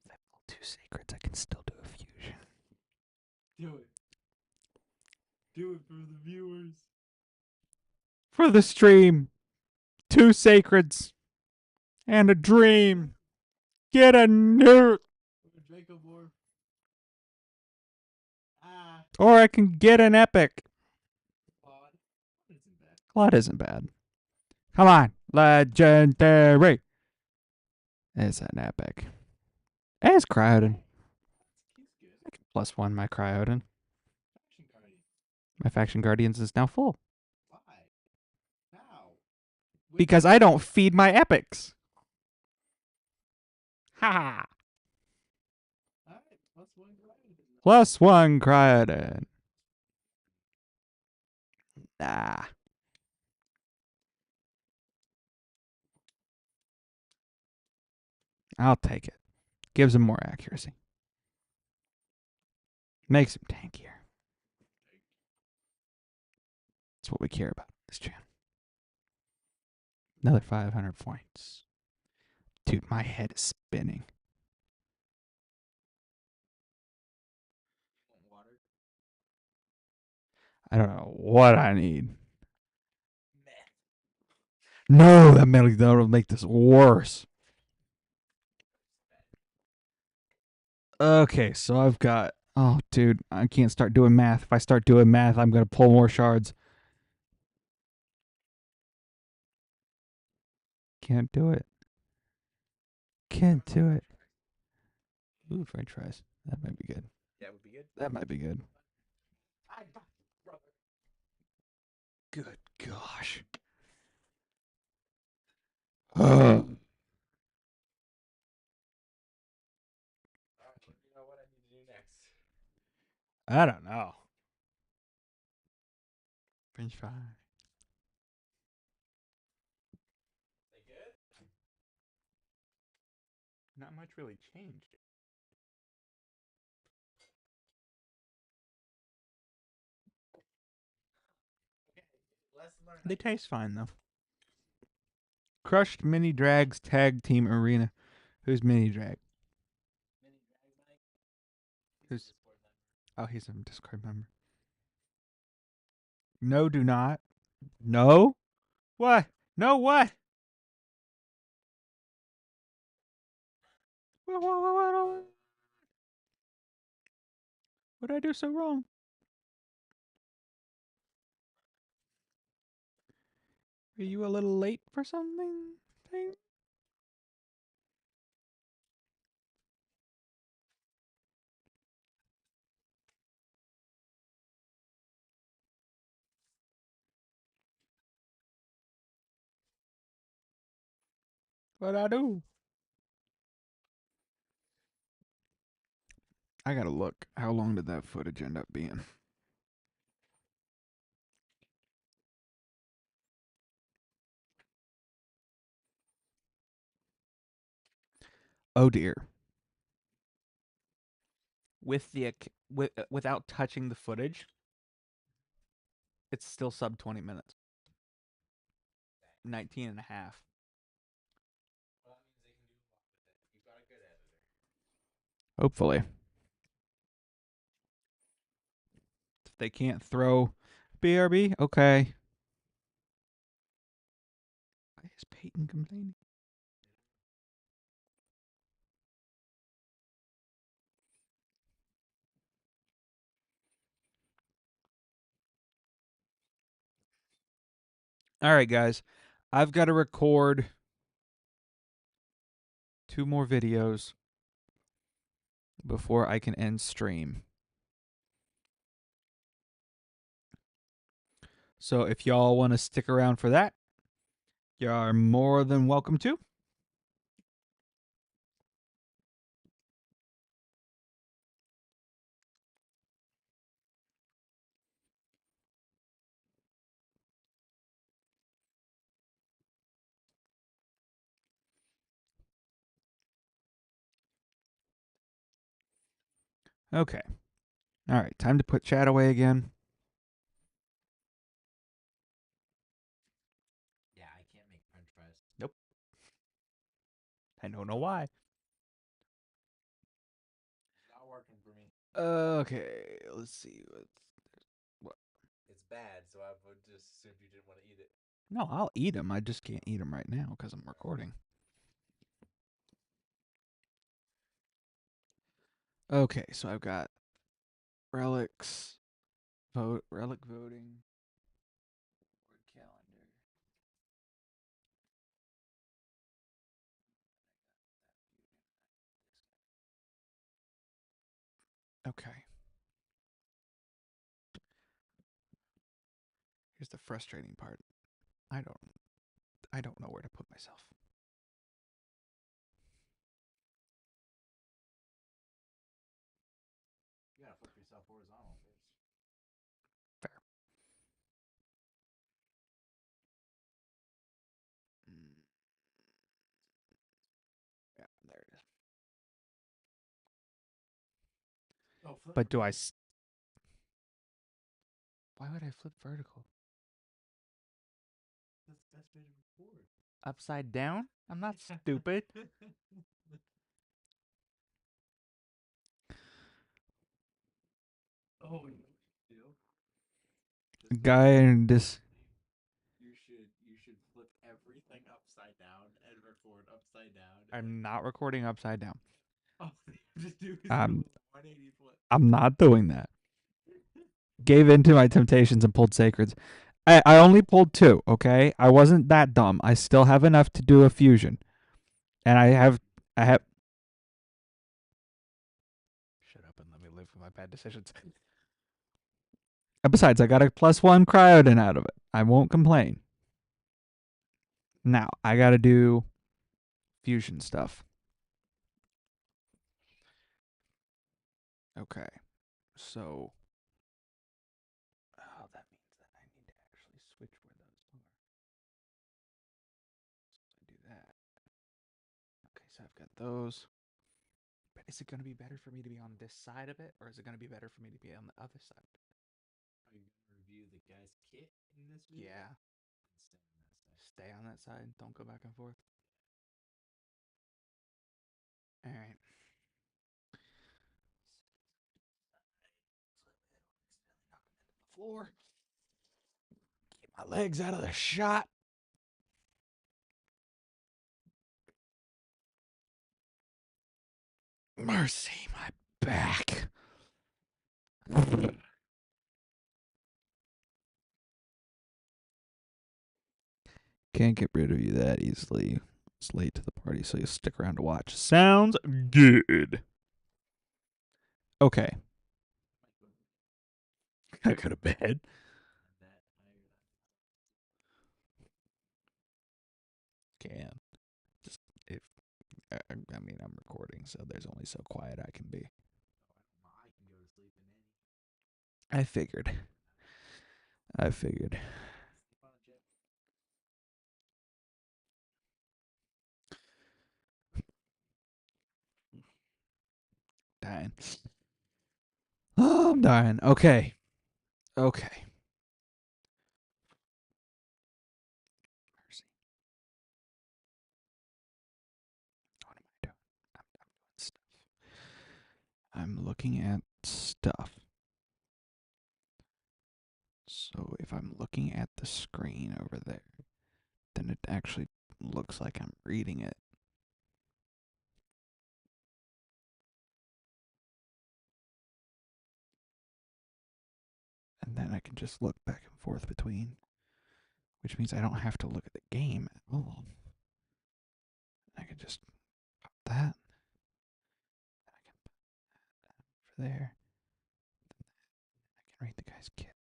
If I pull 2 sacreds, I can still do a fusion. Do it. Do it for the viewers. For the stream, 2 sacreds and a dream. Get a nuke. Takeover. Ah. Or I can get an epic. Claude. Isn't bad. Claude isn't bad. Come on. Legendary. It's an epic. And it's Cryoden. He's good. I can +1 my Cryoden. Faction Guardian. My Faction Guardians is now full. Why? How? Because I don't feed my epics. Ha! Alright, +1 Guardian. +1 Cryoden. Nah. I'll take it. Gives him more accuracy. Makes him tankier. That's what we care about in this channel. Another 500 points. Dude, my head is spinning. Water. I don't know what I need. No, that'll make this worse. Okay, so I've got... Oh, dude, I can't start doing math. If I start doing math, I'm going to pull more shards. Can't do it. Can't do it. Ooh, french fries. That might be good. That would be good. That might be good. Good gosh. You know what I need to do next. I don't know. French fry. They good? Not much really changed. Okay. Let's learn. They taste fine though. Crushed Mini Drags Tag Team Arena. Who's Mini Drag? Mini drag bike. Who's? Oh, he's a Discord member. No, do not. No? What? No, what? What did I do so wrong? Are you a little late for something? What'd I do? I gotta look. How long did that footage end up being? Oh dear. Without touching the footage, it's still sub 20 minutes. 19 and a half. Well, that means they can do a lot with it. You've got a good editor. Hopefully. If they can't throw BRB, okay. Why is Peyton complaining? All right, guys. I've got to record 2 more videos before I can end stream. So if y'all want to stick around for that, you are more than welcome to. Okay. All right, time to put chat away again. Yeah, I can't make french fries. I don't know why. Not working for me. Okay, let's see. It's bad, so I would just assume you didn't want to eat it. No, I'll eat them. I just can't eat them right now because I'm recording. Okay, so I've got relics, relic voting, board calendar. Okay. Here's the frustrating part. I don't know where to put myself. You gotta flip yourself horizontal first. Fair. Yeah, there it is. Oh, flip. But do I? Why would I flip vertical? That's the best way to record. Upside down? I'm not stupid. Oh, you do? Just Guy in this. you should flip everything upside down and record upside down. I'm not recording upside down. Oh, just do is Um, do a 180 flip. I'm not doing that. Gave in to my temptations and pulled sacreds. I only pulled 2, okay? I wasn't that dumb. I still have enough to do a fusion. And I have shut up and let me live with my bad decisions. And besides, I got a +1 Cryodin out of it. I won't complain. Now, I gotta do fusion stuff. Okay. So oh, that means that I need to actually switch where those are. So I do that. Okay, so I've got those. But is it going to be better for me to be on this side of it, or is it going to be better for me to be on the other side? Are you gonna review the guy's kit in this video? Yeah. Stay on that side. Stay on that side. Don't go back and forth. All right. Floor. Keep my legs out of the shot. Mercy, my back. Can't get rid of you that easily. It's late to the party, so you stick around to watch. Sounds good. Okay. I go to bed. Can. Just if I mean I'm recording, so there's only so quiet I can be. I can go to sleep in any. I figured. Sleep on a jet. Dying. Oh, I'm dying. Okay. Okay. Mercy. What am I doing? I'm doing stuff. I'm looking at stuff. So if I'm looking at the screen over there, then it actually looks like I'm reading it. And then I can just look back and forth between, which means I don't have to look at the game at all. I can just pop that. I can put that over there. I can read the guy's kit.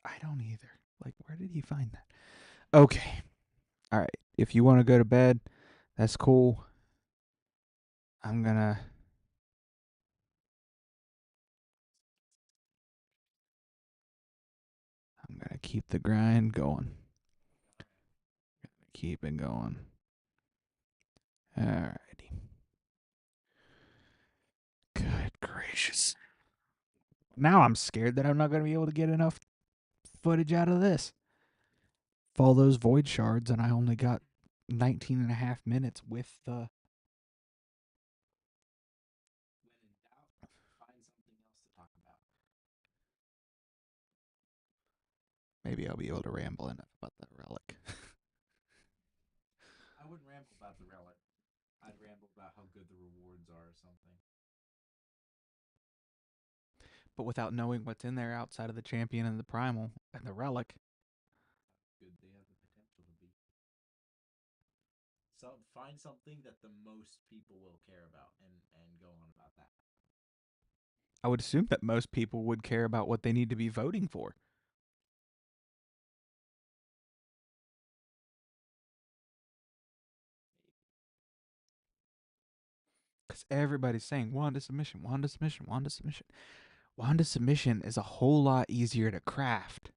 I don't either. Like, where did he find that? Okay. All right. If you want to go to bed, that's cool. I'm gonna keep the grind going. Keep it going. Alrighty. Good gracious. Now I'm scared that I'm not going to be able to get enough footage out of this. All those void shards, and I only got 19 and a half minutes with the. When in doubt, find something else to talk about. Maybe I'll be able to ramble enough about that relic. I wouldn't ramble about the relic. I'd ramble about how good the rewards are or something. But without knowing what's in there outside of the champion and the primal and the relic, How good they have the potential to be. So find something that the most people will care about and go on about that. I would assume that most people would care about what they need to be voting for. Because everybody's saying Wanda submission, Wanda submission, Wanda submission. Wanda submission is a whole lot easier to craft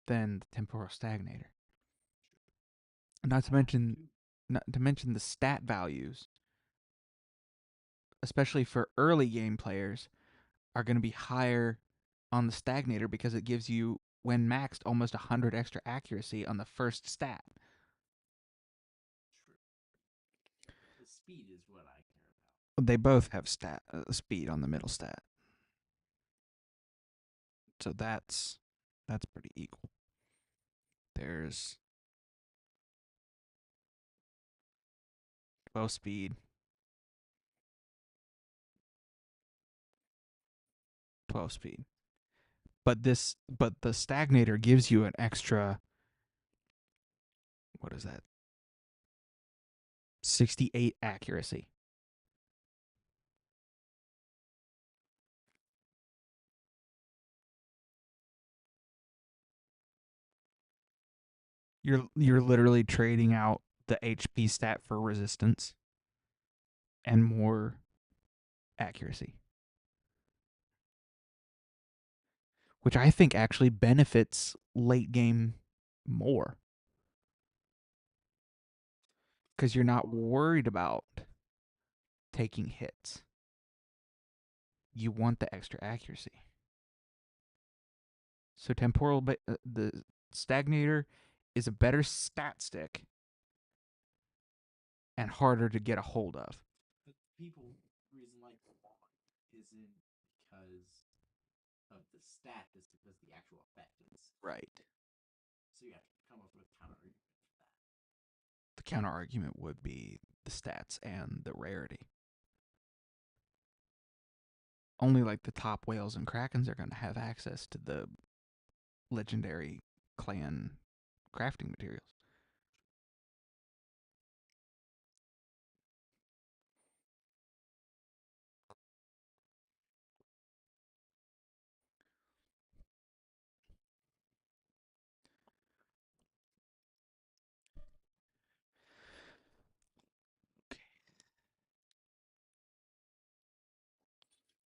than the temporal stagnator. Not to mention, not to mention the stat values, especially for early game players, are going to be higher on the stagnator because it gives you, when maxed, almost 100 extra accuracy on the first stat. True. The speed is what I care about. They both have speed on the middle stat, so that's pretty equal. There's 12 speed, 12 speed. But the stagnator gives you an extra, what is that? 68 accuracy. You're literally trading out the HP stat for resistance and more accuracy, which I think actually benefits late game more because you're not worried about taking hits. You want the extra accuracy. So the stagnator is a better stat stick and harder to get a hold of. But people reason like want isn't because of the stat, it's because the actual effect is. Right. So you have to come up with a counter argument for that. The counter argument would be the stats and the rarity. Only like the top whales and krakens are going to have access to the legendary clan crafting materials.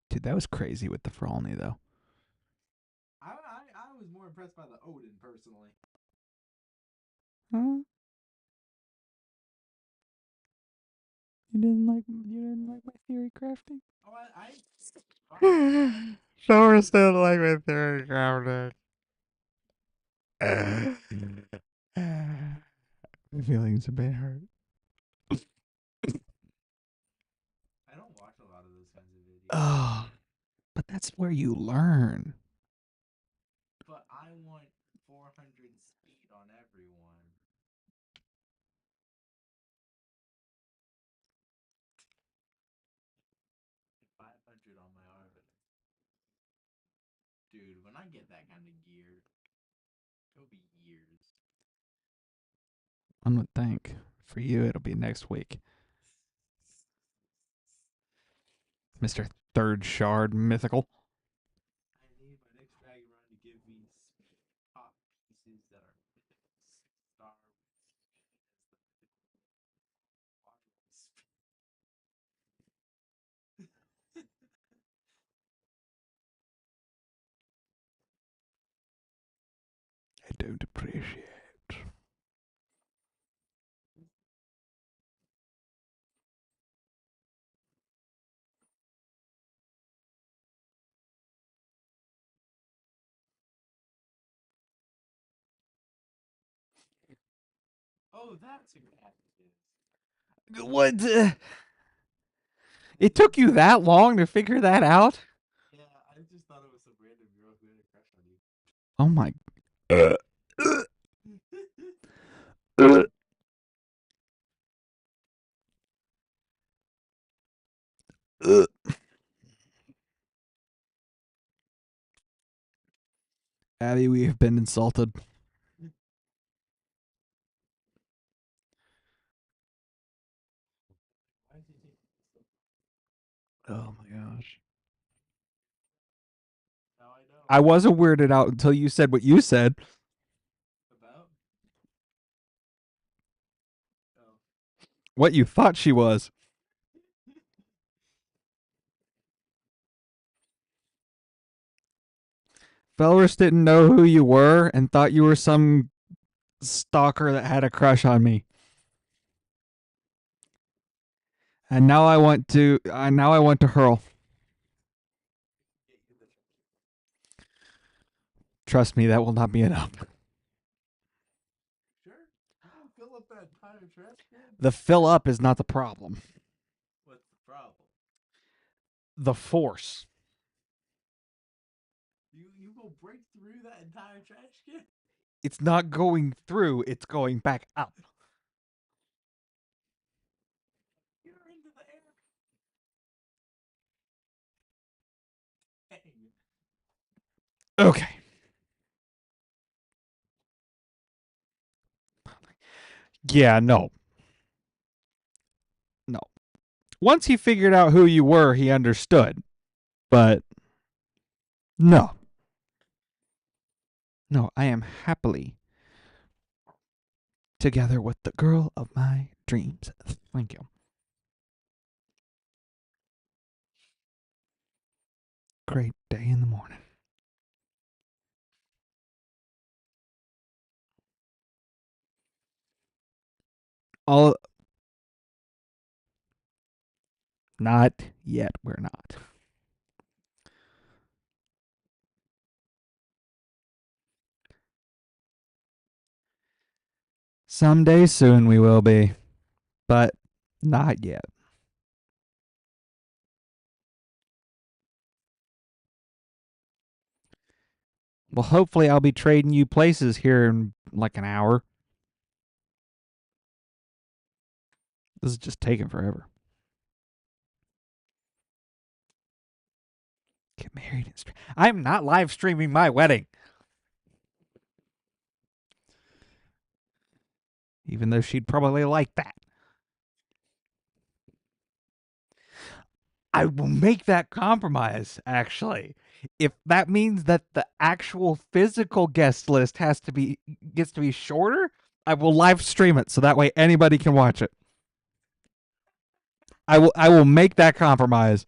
Dude, that was crazy with the Frolny, though. I was more impressed by the Odin personally. Huh? You didn't like my theory crafting? Oh, I Summer still like my theory crafting. My feelings have been hurt. I don't watch a lot of those kinds of videos. Oh, but that's where you learn. But I want 400 speed on everyone. And 500 on my Arbiter. Dude, when I get that kind of gear, it'll be years. One would think. For you, it'll be next week. Mr. Third Shard Mythical. I need my next Dragon Run to give me top pieces that are mythical star as the mythical speed. I don't appreciate. Oh, that's who that is. What? It took you that long to figure that out? Yeah, I just thought it was some random girl who had a crush on you. Oh my. Uh, uh, uh. Abby, we have been insulted. Why did you take this so Oh my gosh. Now I know. I wasn't weirded out until you said what you said. About? Oh. What you thought she was. Fellers didn't know who you were and thought you were some stalker that had a crush on me. And now I want to hurl. Get you the Trust me, that will not be enough. Sure. You can fill up that entire trash can. The fill up is not the problem. What's the problem? The force. You will break through that entire trash can? It's not going through, it's going back up. You're into the air. Dang. Okay. Yeah, no. No. Once he figured out who you were, he understood. But no. No, I am happily together with the girl of my dreams. Thank you. Great day in the morning. All not yet, we're not. Someday soon we will be, but not yet. Well, hopefully I'll be trading you places here in like an hour. This is just taking forever. Get married and I'm not live streaming my wedding. Even though she'd probably like that. I will make that compromise, actually. If that means that the actual physical guest list gets to be shorter, I will live stream it so that way anybody can watch it. I will make that compromise.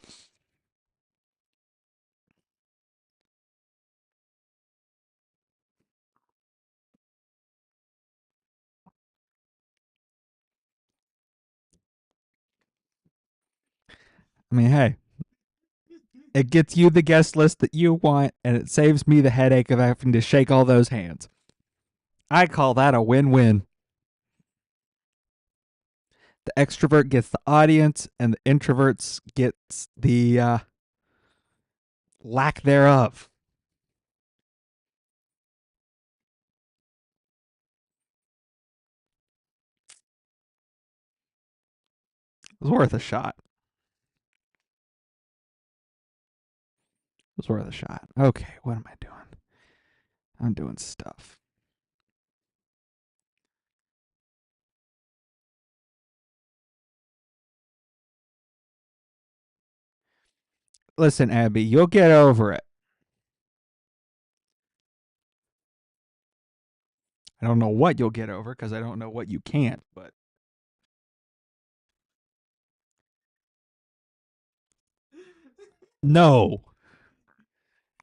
I mean, hey, it gets you the guest list that you want, and it saves me the headache of having to shake all those hands. I call that a win-win. The extrovert gets the audience, and the introverts gets the lack thereof. It was worth a shot. It was worth a shot. Okay, what am I doing? I'm doing stuff. Listen, Abby, you'll get over it. I don't know what you'll get over because I don't know what you can't, but no.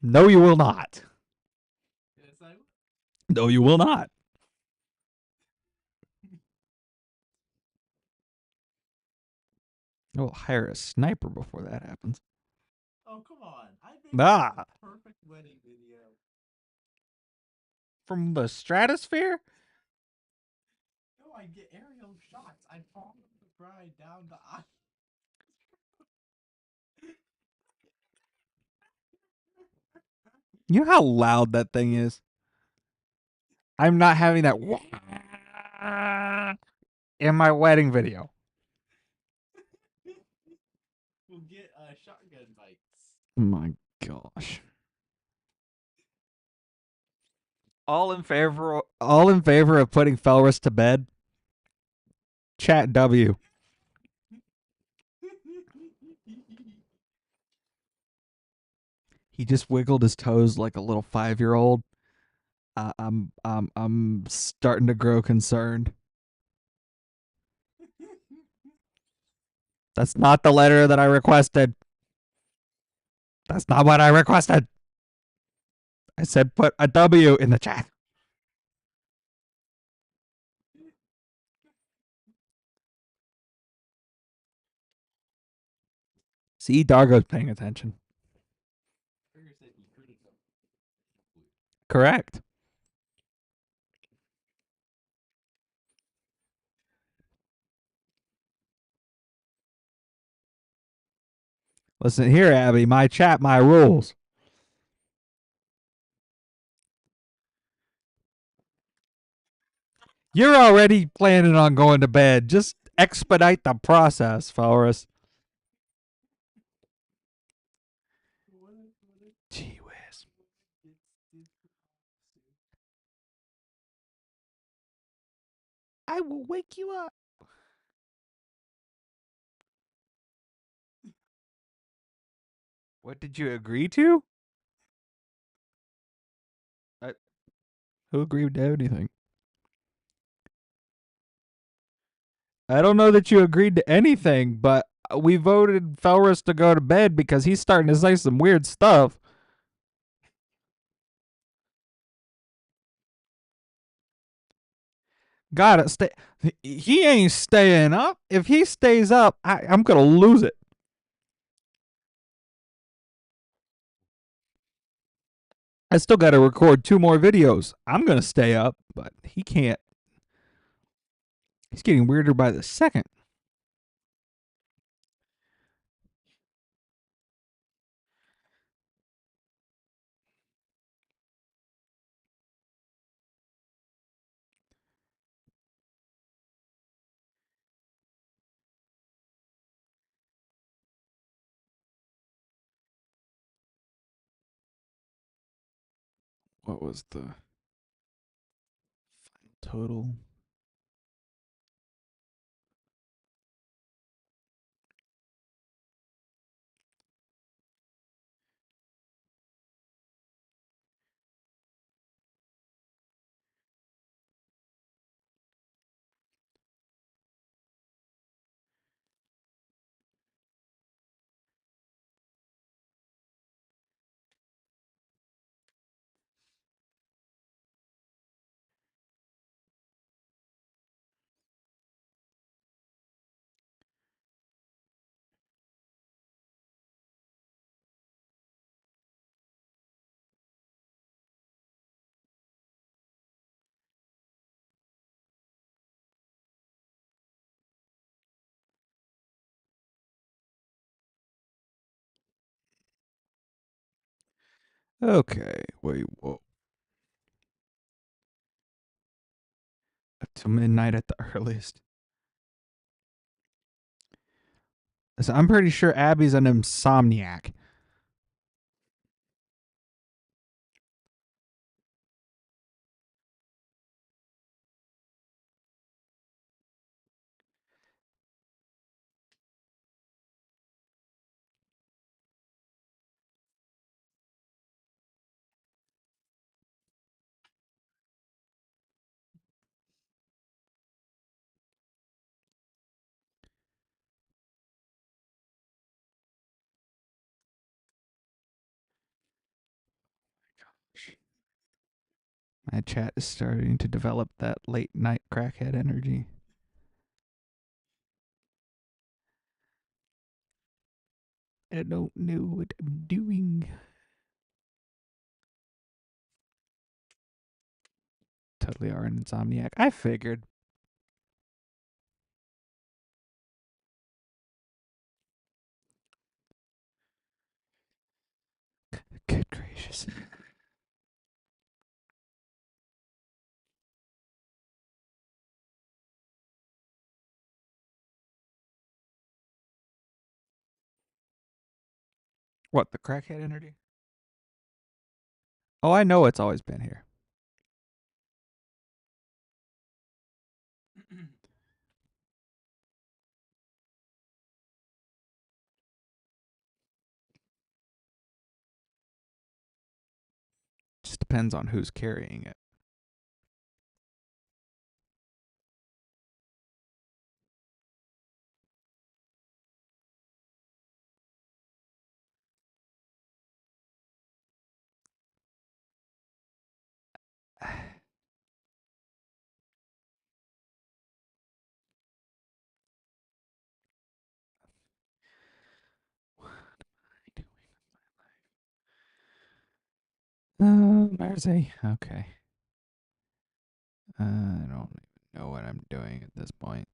No, you will not. Yes, I will. No, you will not. We'll hire a sniper before that happens. Oh, come on. I made Ah, a perfect wedding video. from the stratosphere? No, I'd get aerial shots. I'd follow the bride down the aisle. You know how loud that thing is? I'm not having that in my wedding video. We'll get shotgun bikes. Oh my gosh. All in favor of putting Felrus to bed? Chat W. He just wiggled his toes like a little 5-year-old. I'm starting to grow concerned. That's not the letter that I requested. That's not what I requested. I said put a W in the chat. See, Dargo's paying attention. Correct. Listen here, Abby. My chat, my rules. You're already planning on going to bed. Just expedite the process, Felrus. Gee whiz. I will wake you up. What did you agree to? Who agreed to anything? I don't know that you agreed to anything, but we voted Felrus to go to bed because he's starting to say some weird stuff. Gotta stay. He ain't staying up. If he stays up, I'm gonna lose it. I still gotta record 2 more videos. I'm gonna stay up, but he can't. He's getting weirder by the second. What was the final total? Okay, wait, whoa. Up to midnight at the earliest. So I'm pretty sure Abby's an insomniac. My chat is starting to develop that late night crackhead energy. I don't know what I'm doing. Totally are an insomniac. I figured. gracious. What, the crackhead energy? Oh, I know it's always been here. Just depends on who's carrying it. What am I doing with my life? Marseille. Okay. I don't even know what I'm doing at this point.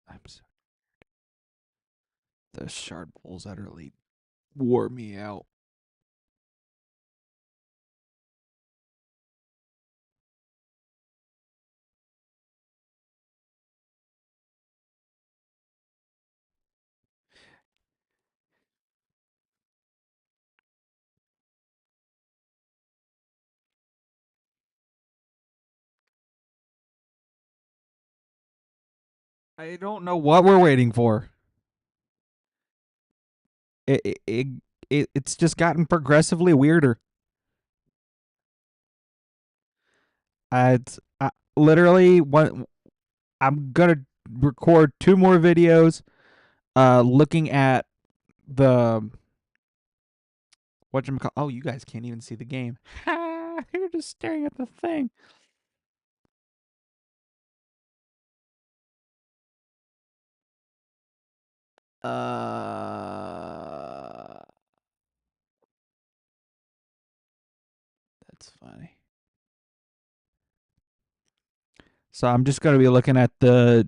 I'm so. The shard pulls utterly wore me out. I don't know what we're waiting for. It it, it, it's just gotten progressively weirder. It's literally one. I'm gonna record 2 more videos. Looking at the what you call. Oh, you guys can't even see the game. You're just staring at the thing. That's funny. So I'm just gonna be looking at the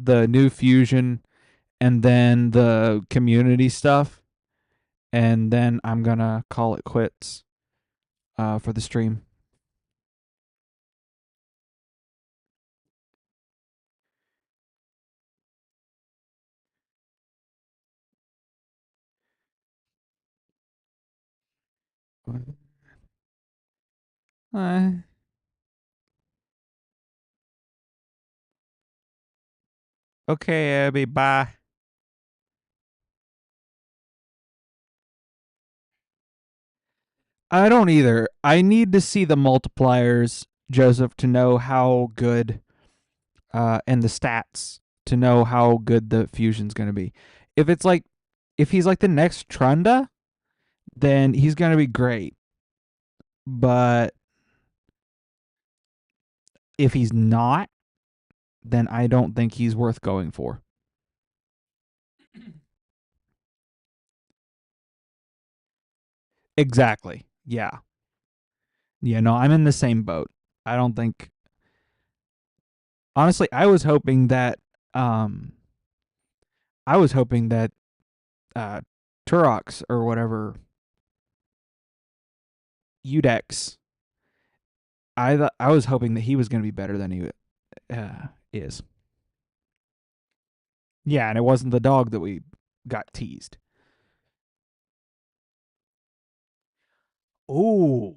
new fusion and then the community stuff, and then I'm gonna call it quits for the stream. Uh, okay, Abby, bye. I don't either. I need to see the multipliers, Joseph, to know how good, and the stats to know how good the fusion's going to be. If it's like, if he's like the next Trunda, then he's going to be great. But if he's not, then I don't think he's worth going for. Exactly. Yeah. Yeah, no, I'm in the same boat. I don't think, honestly, I was hoping that uh Turox or whatever Udex, I was hoping that he was going to be better than he is. Yeah, and it wasn't the dog that we got teased. Oh,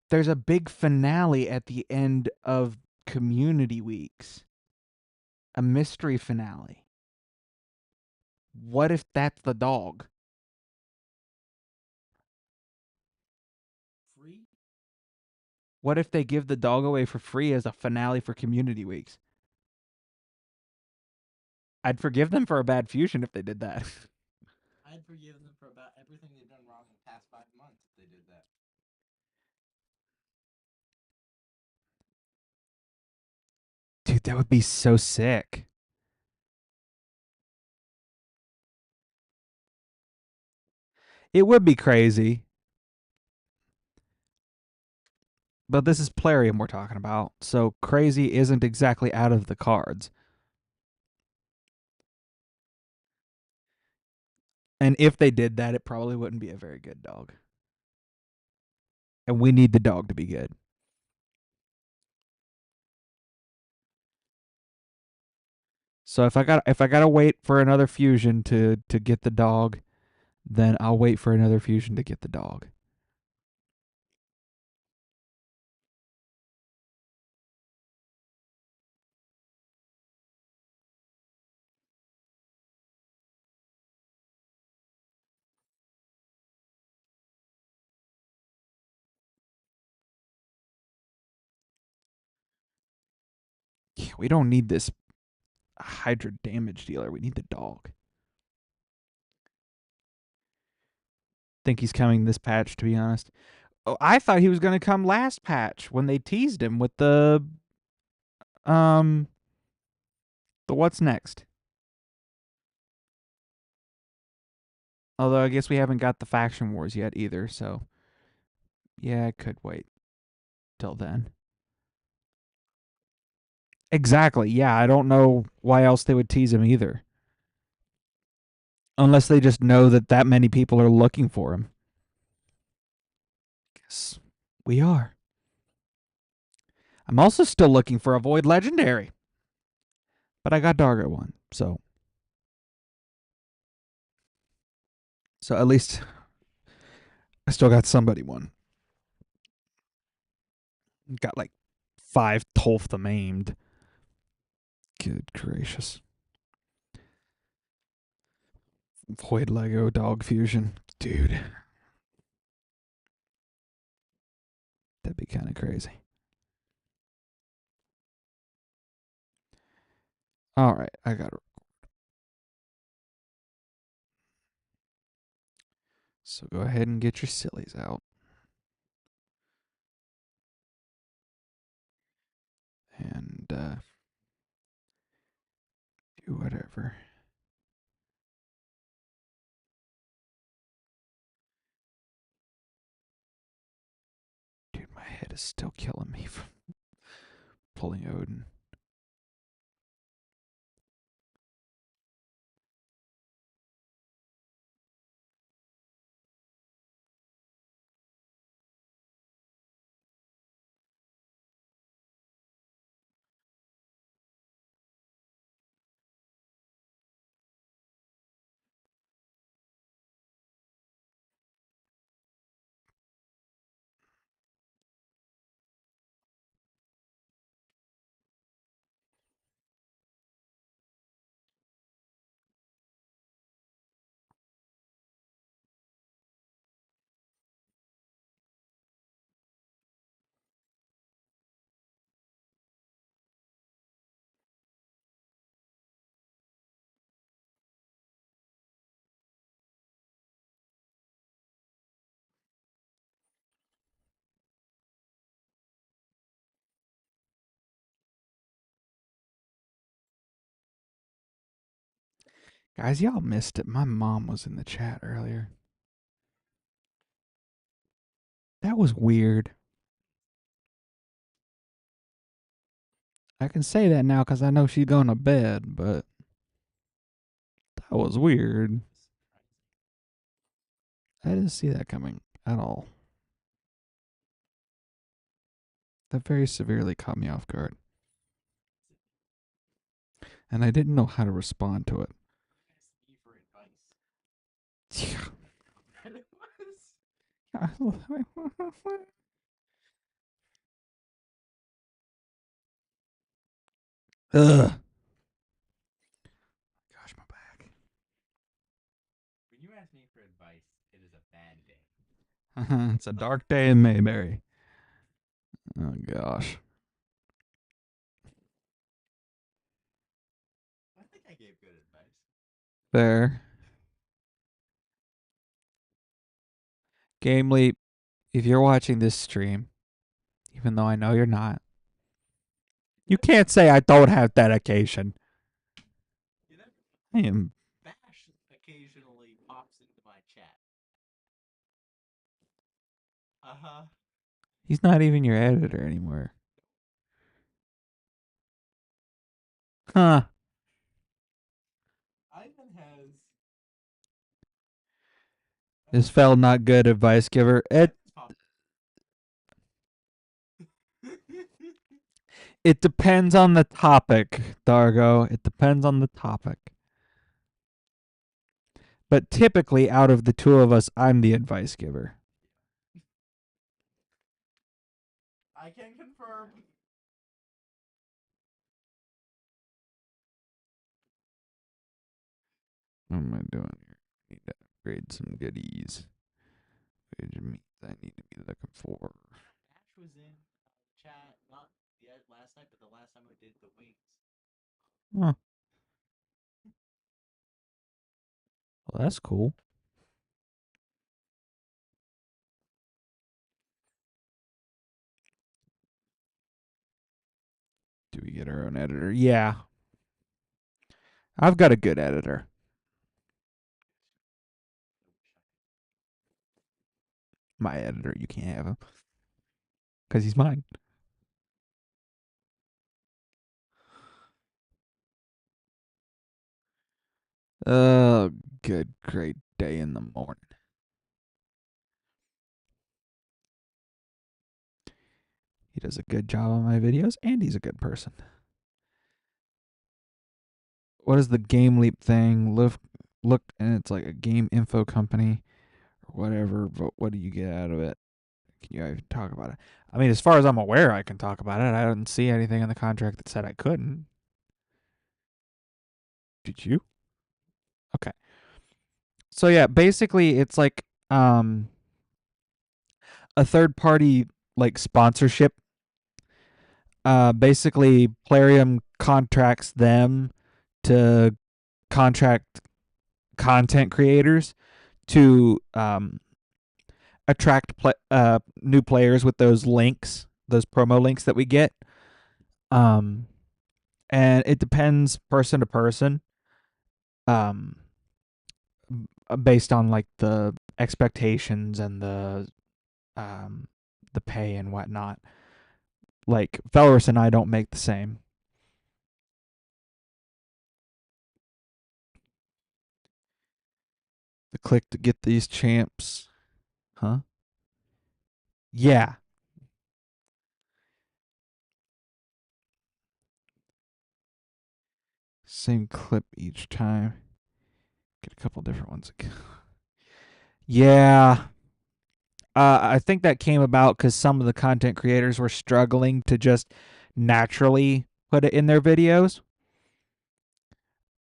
there's a big finale at the end of community weeks. A mystery finale. What if that's the dog? Free? What if they give the dog away for free as a finale for community weeks? I'd forgive them for a bad fusion if they did that. I'd forgive them for about everything they've done wrong in the past 5 months if they did that. Dude, that would be so sick. It would be crazy. But this is Plarium we're talking about, so crazy isn't exactly out of the cards. And if they did that, it probably wouldn't be a very good dog. And we need the dog to be good. So if I gotta wait for another fusion to get the dog, then I'll wait for another fusion to get the dog. Yeah, we don't need this Hydra damage dealer. We need the dog. Think he's coming this patch, to be honest. Oh, I thought he was gonna come last patch when they teased him with um the what's next. Although I guess we haven't got the faction wars yet either, so yeah, I could wait till then. Exactly. Yeah, I don't know why else they would tease him either. Unless they just know that many people are looking for him. Guess we are. I'm also still looking for a Void Legendary. But I got Dargo one, so at least I still got somebody one. Got like 5 Tolftham aimed. Good gracious. Void Lego Dog Fusion. Dude. That'd be kind of crazy. Alright, I got it. So go ahead and get your sillies out. And do whatever. Dude, my head is still killing me from pulling Odin. Guys, y'all missed it. My mom was in the chat earlier. That was weird. I can say that now because I know she's going to bed, but that was weird. I didn't see that coming at all. That very severely caught me off guard. And I didn't know how to respond to it. Asked me for advice. Yeah. And it was. Ugh. Gosh, my back. When you ask me for advice, it is a bad day. It's a dark day in Mayberry. Oh, gosh. I think I gave good advice. There. Game Leap, if you're watching this stream, even though I know you're not, you can't say I don't have dedication. You know, I am. Bash occasionally pops into my chat. Uh-huh. He's not even your editor anymore. Huh. Ivan has Is Fell not good advice giver? Top. It depends on the topic, Dargo. It depends on the topic. But typically, out of the two of us, I'm the advice giver. I can confirm. What am I doing here? I need to upgrade some goodies. Which means I need to be looking for. Ash was in the chat not yet last night, but the last time we did the wings. Huh. Well, that's cool. Do we get our own editor? Yeah. I've got a good editor. My editor, you can't have him. Because he's mine. Oh, good, great day in the morning. He does a good job on my videos, and he's a good person. What is the Game Leap thing? Look, and it's like a game info company or whatever. But what do you get out of it? Can you even talk about it? I mean, as far as I'm aware, I can talk about it. I didn't see anything in the contract that said I couldn't. Did you? Okay. So yeah, basically, it's like a third party like sponsorship. Basically, Plarium contracts them to contract content creators to attract new players with those links, those promo links that we get. Um, and it depends person to person, um, based on like the expectations and um, the pay and whatnot. Like Fellerus and I don't make the same. The click to get these champs, huh? Yeah, same clip each time. Get a couple different ones. Yeah. I think that came about because some of the content creators were struggling to just naturally put it in their videos.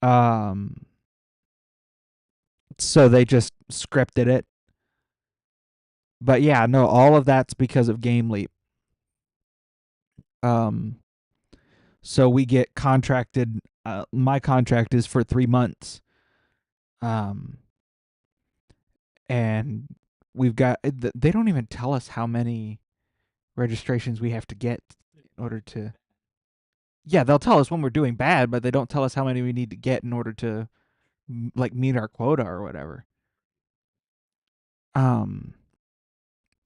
Um, so they just scripted it. But yeah, no, all of that's because of Game Leap. Um, so we get contracted. My contract is for 3 months. Um, and we've got. They don't even tell us how many registrations we have to get in order to. Yeah, they'll tell us when we're doing bad, but they don't tell us how many we need to get in order to like meet our quota or whatever. Um,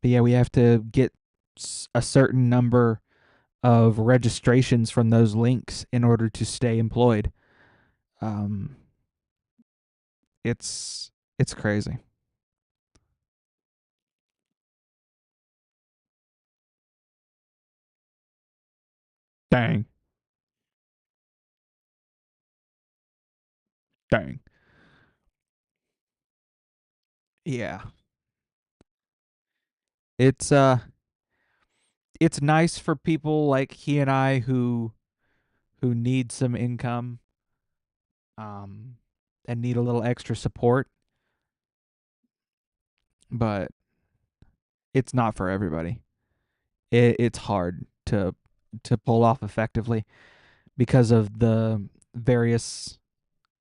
but yeah, we have to get a certain number of registrations from those links in order to stay employed. Um, it's crazy. Dang, dang. Yeah, it's it's nice for people like he and I who need some income, um, and need a little extra support, but it's not for everybody. It's hard to pull off effectively because of the various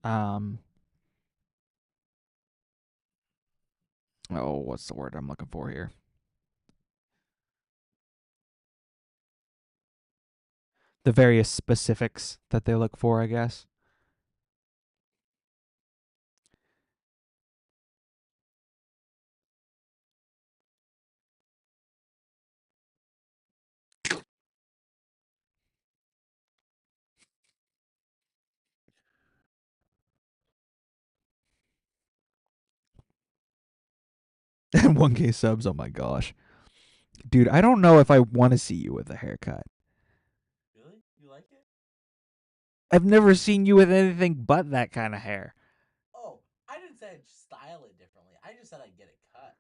um what's the word I'm looking for here? The various specifics that they look for, I guess. And 1K subs. Oh my gosh. Dude, I don't know if I want to see you with a haircut. Really? You like it? I've never seen you with anything but that kind of hair. Oh, I didn't say I'd style it differently. I just said I'd get it cut.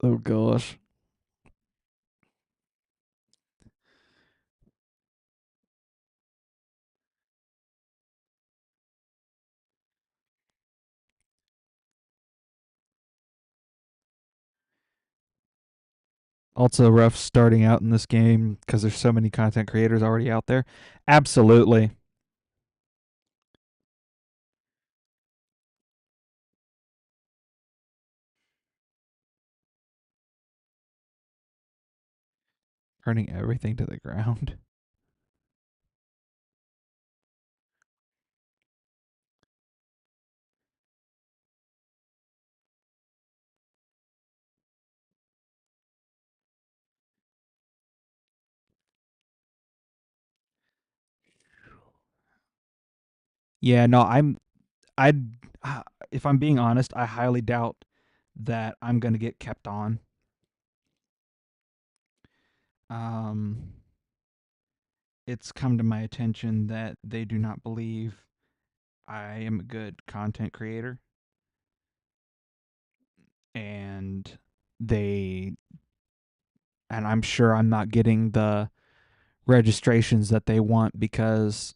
Oh gosh. Also rough starting out in this game because there's so many content creators already out there. Absolutely. Burning everything to the ground. Yeah, no, I if I'm being honest, I highly doubt that I'm going to get kept on. Um it's come to my attention that they do not believe I am a good content creator, and they and I'm sure I'm not getting the registrations that they want because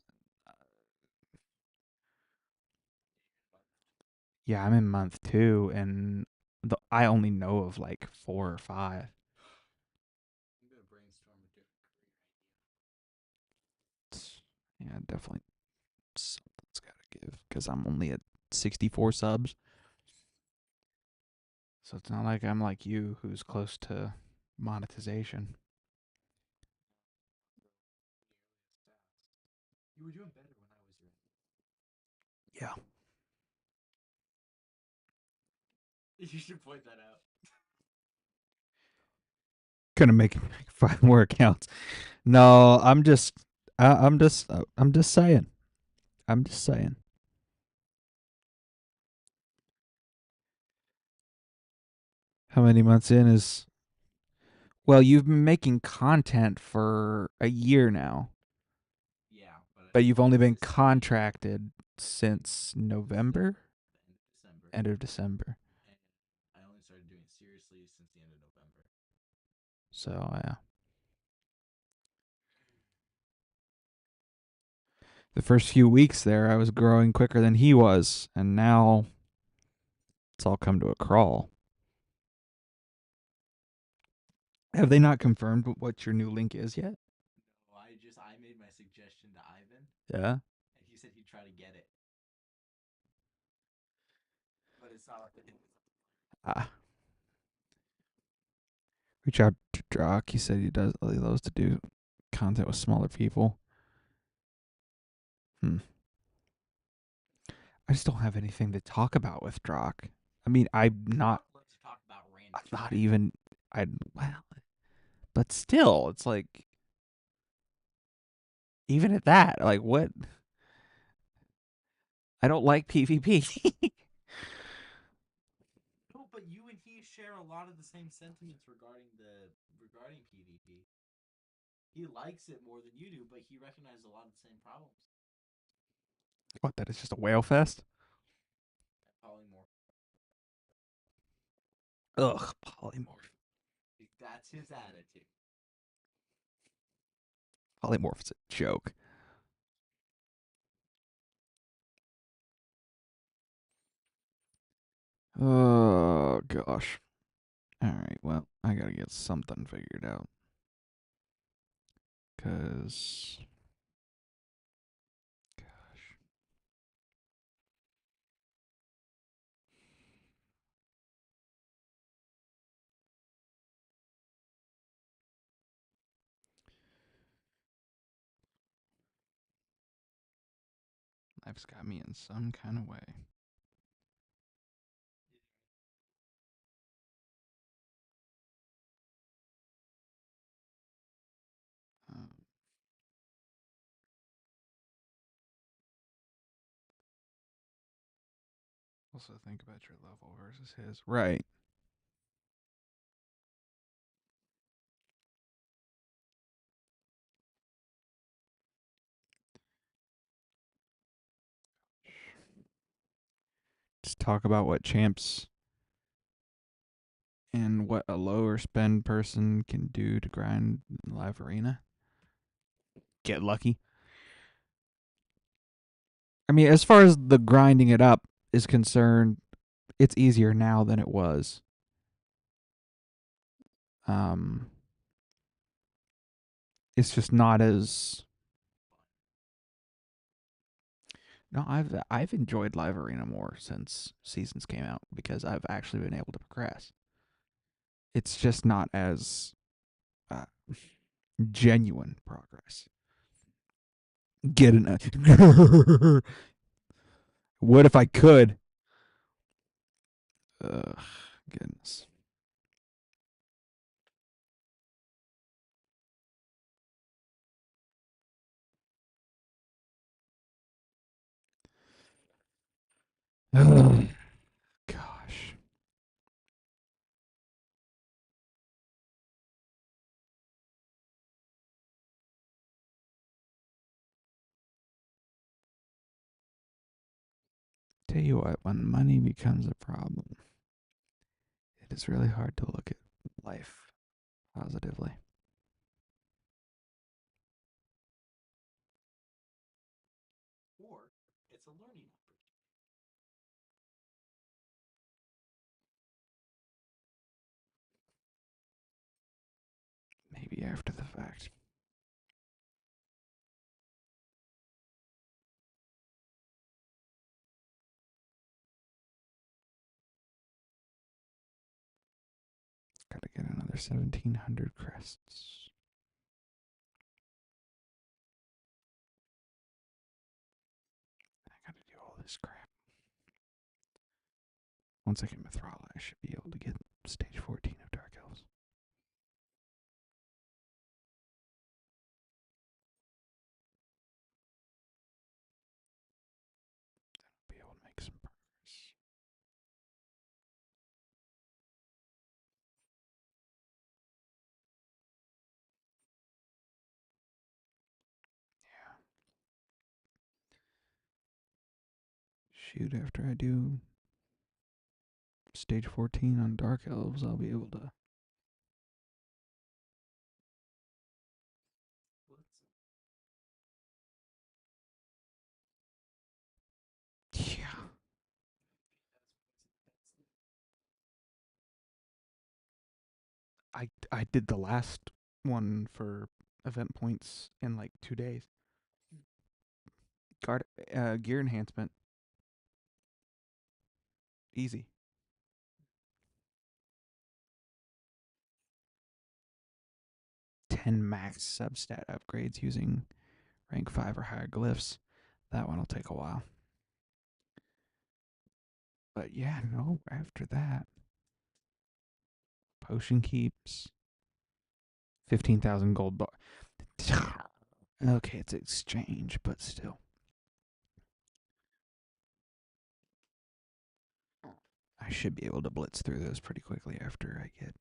yeah, I'm in month 2 and I only know of like 4 or 5. I'm gonna brainstorm a different career Yeah, definitely something's got to give because I'm only at 64 subs. So it's not like I'm like you who's close to monetization. idea. You were doing better when I was your age. Yeah. You should point that out. Gonna make 5 more accounts. No, I'm just saying. I'm just saying. How many months in is well, you've been making content for a year now, Yeah, but you've only been consistently contracted since November, the end of December, end of December. and I only started doing it seriously since the end of November. So, yeah. The first few weeks there, I was growing quicker than he was, and now it's all come to a crawl. Have they not confirmed what your new link is yet? No, I made my suggestion to Ivan, Yeah. and he said he'd try to get it, but it's not up to him. Ah. Reach out to Drock. He said he loves to do content with smaller people. Hmm. I just don't have anything to talk about with Drock. I mean, Let's talk about random I'm not shit. even, I, well, but still, it's like, even at that, like, what? I don't like PvP. No, but you and he share a lot of the same sentiments regarding PvP. He likes it more than you do, but he recognizes a lot of the same problems. What, that is just a whale fest? Polymorph. Ugh, polymorph. That's his attitude. Polymorph is a joke. Oh, gosh. All right, well, I gotta get something figured out. Because, gosh. Life's got me in some kind of way. Um, Also, think about your level versus his. Right. Just talk about what champs and what a lower spend person can do to grind in live arena. Get lucky. I mean, as far as the grinding it up is concerned, it's easier now than it was. Um, it's just not as. No, I've enjoyed live arena more since seasons came out because I've actually been able to progress. It's just not as uh, genuine progress. Get in a. What if I could? Ugh, goodness. Ugh, gosh. Tell you what, when money becomes a problem, it is really hard to look at life positively. Or it's a learning opportunity. Maybe after the fact. Gotta get another 1,700 crests. I gotta do all this crap. Once I get Mithrala, I should be able to get stage 14 of Dark Elves. Be able to make some progress. Yeah. Shoot, after I do stage 14 on Dark Elves, I'll be able to. Yeah. I did the last one for event points in like 2 days. Guard gear enhancement. Easy. 10 max substat upgrades using rank 5 or higher glyphs. That one will take a while. But yeah, no, after that. Potion keeps. 15,000 gold bar. Okay, it's exchange, but still. I should be able to blitz through those pretty quickly after I get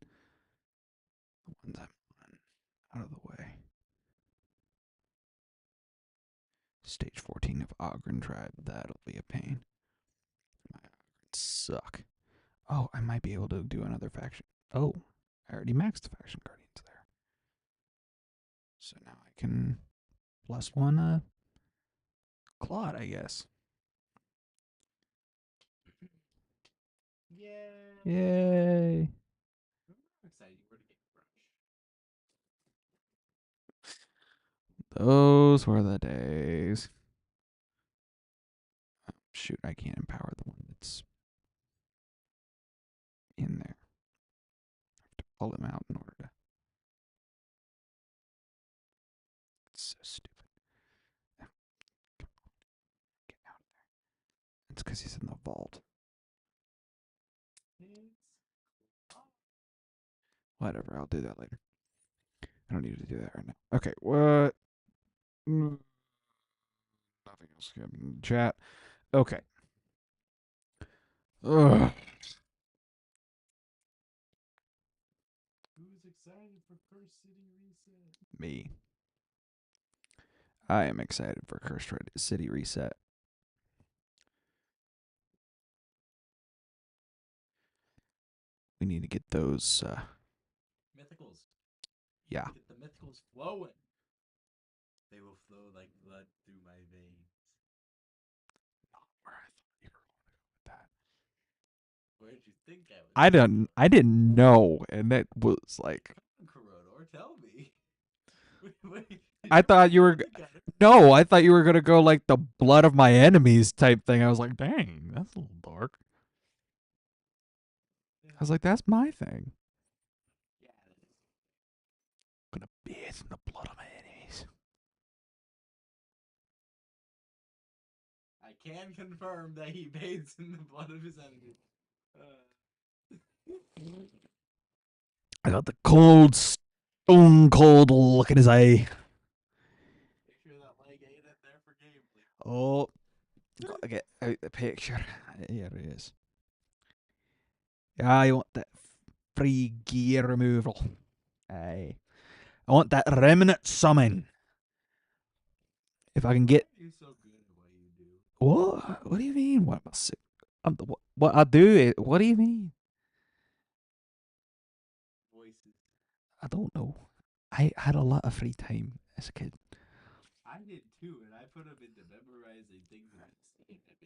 the ones I'm out of the way. Stage 14 of Ogren Tribe. That'll be a pain. My Ogrens suck. Oh, I might be able to do another faction. Oh, I already maxed the faction guardians there. So now I can plus one Claude, I guess. Yeah. Yay. Remember how excited you were to get Crush? Those were the days. Oh, shoot, I can't empower the one that's in there. I have to pull him out in order to. It's so stupid. Come on, get out of there. It's because he's in the vault. Whatever, I'll do that later. I don't need to do that right now. Okay, what? Nothing else happened in the chat. Okay. Ugh. Who's excited for First City Reset? Me. I am excited for Cursed City Reset. We need to get those. Mythicals. Yeah. Get the mythicals flowing. They will flow like blood through my veins. Where I thought you were going to go with that. Where did you think I was? I didn't know, and it was like Corrodor, tell me. I thought you were. No, I thought you were gonna go like the blood of my enemies type thing. I was like, dang, that's a little dark. I was like, that's my thing. Yeah, I'm gonna bathe in the blood of my enemies. I can confirm that he bathes in the blood of his enemies. I got the cold, stone cold look in his eye. Make sure that leg ain't in there for gameplay. Oh, gotta get out the picture. Here it is. I want that free gear removal. Aye. I want that remnant summon. If I can get You're so good at what you do. what? What do you mean? What am I? What I do? What do you mean? Voices. I don't know. I had a lot of free time as a kid. I did too, and I put them into memorizing things and seeing them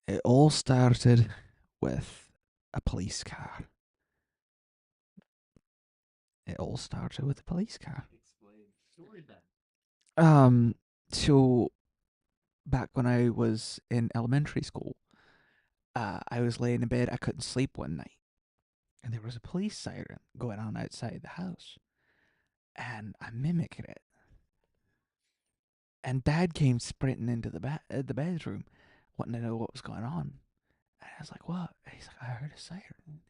in It all started with a police car. It all started with a police car. Explain. Story time. So back when I was in elementary school, I was laying in bed. I couldn't sleep one night, and there was a police siren going on outside the house, and I mimicked it. And Dad came sprinting into the bedroom, wanting to know what was going on. And I was like, "What?" And he's like, "I heard a siren in here."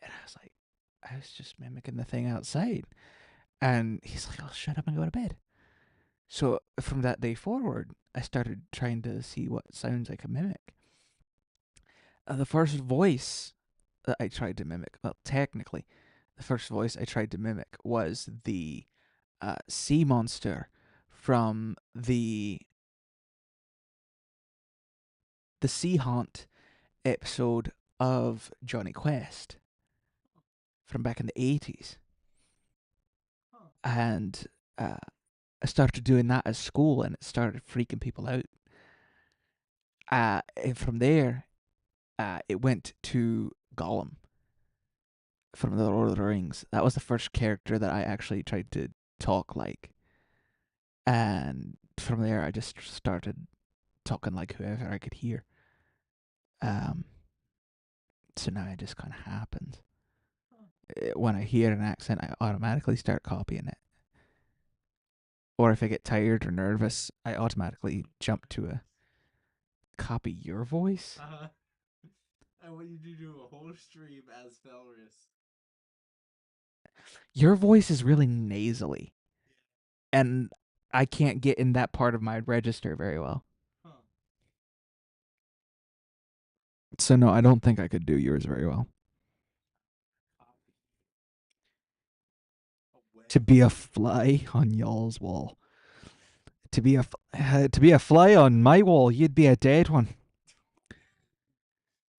And I was like, "I was just mimicking the thing outside." And he's like, "Oh, shut up and go to bed." So from that day forward, I started trying to see what sounds I could mimic. The first voice that I tried to mimic, well, technically, the first voice I tried to mimic was the sea monster from the Sea Haunt episode of Johnny Quest from back in the 80s. Huh. And I started doing that at school, and it started freaking people out. And from there, it went to Gollum from the Lord of the Rings. That was the first character that I actually tried to talk like. And from there, I just started talking like whoever I could hear. Um, so now it just kind of happens. When I hear an accent, I automatically start copying it. Or if I get tired or nervous, I automatically jump to a copy your voice. I want you to do a whole stream as Felris. Your voice is really nasally, and I can't get in that part of my register very well. Huh. So no, I don't think I could do yours very well. Copy. To be a fly on y'all's wall. To be a fly on my wall, you'd be a dead one.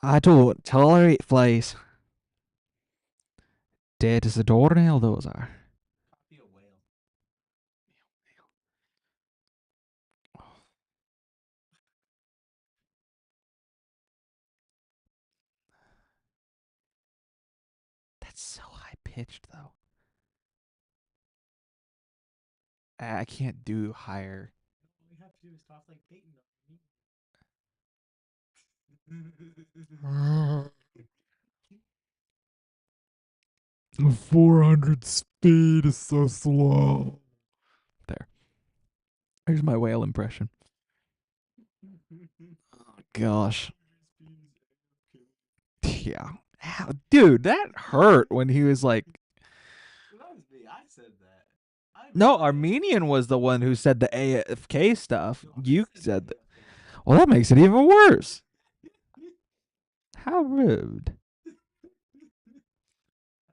I don't tolerate flies. Dead as a doornail, those are. Copy a whale. That's so high pitched, though. I can't do higher. All we have to do is talk like Peyton. 400 speed is so slow. There. Here's my whale impression. Oh, gosh. Yeah. Ow, dude, that hurt when he was like, That was me. I said that. I No, Armenian was the one who said the AFK stuff. No, I You said that. AFK. Well, that makes it even worse. How rude.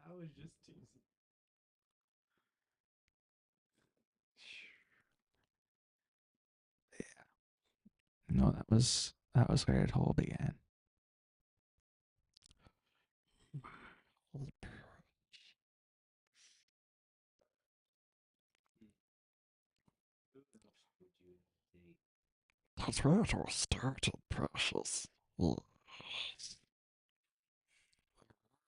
I was just teasing. No, that was where it all began. Who else would you date? That's where it all started, precious.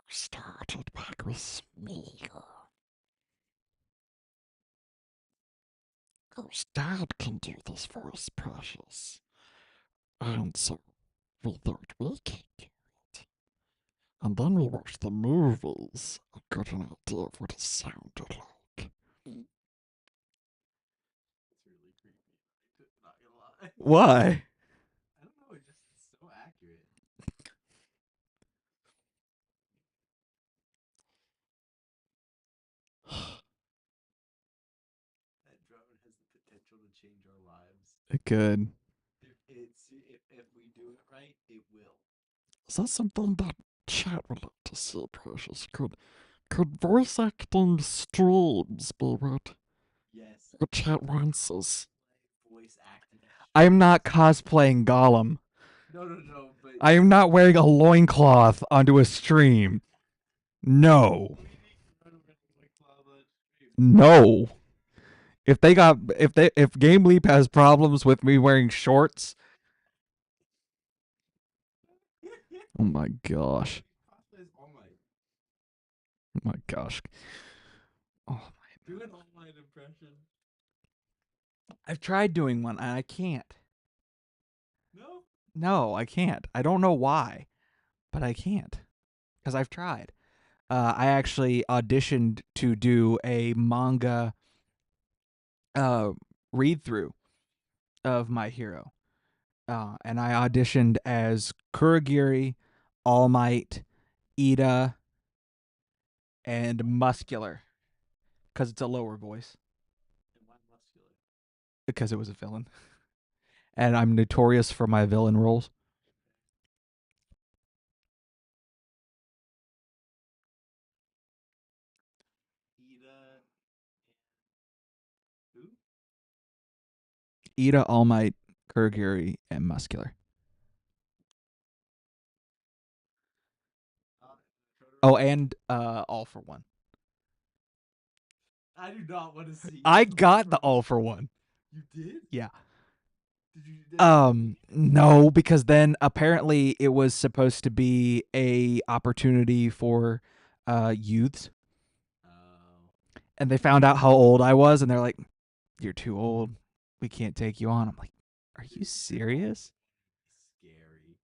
Started back with me. Course, Dad can do this for us, precious. And so we thought we could do it. And then we watched the movies and got an idea of what it sounded like. It's really creepy. Not gonna lie. Why? I don't know. It's just so accurate. That drone has the potential to change our lives. It could. If we do it right, it will. Is that something that chat would like to see, precious? Could voice acting streams be Yes. what chat wants us? Voice acting. I am not cosplaying Gollum. No. But I am not wearing a loincloth onto a stream. No. No. If Game Leap has problems with me wearing shorts, oh my gosh. Cosplay is All Might. Oh my gosh. Oh my. Do an All Might impression. I've tried doing one and I can't. No. No, I can't. I don't know why, but I can't. Because I've tried. I actually auditioned to do a manga read through of My Hero. And I auditioned as Kuragiri, All Might, Ida, and Muscular. Because it's a lower voice. And why muscular? Because it was a villain. And I'm notorious for my villain roles. Ida and who? Ida, All Might, Kuragiri, and Muscular. Oh, and All for One. I do not want to see. I got the All for One. You did? Yeah. Did you? No, because then apparently it was supposed to be a opportunity for youths, Oh. and they found out how old I was, and they're like, "You're too old. We can't take you on." I'm like, "Are you serious?" Scary.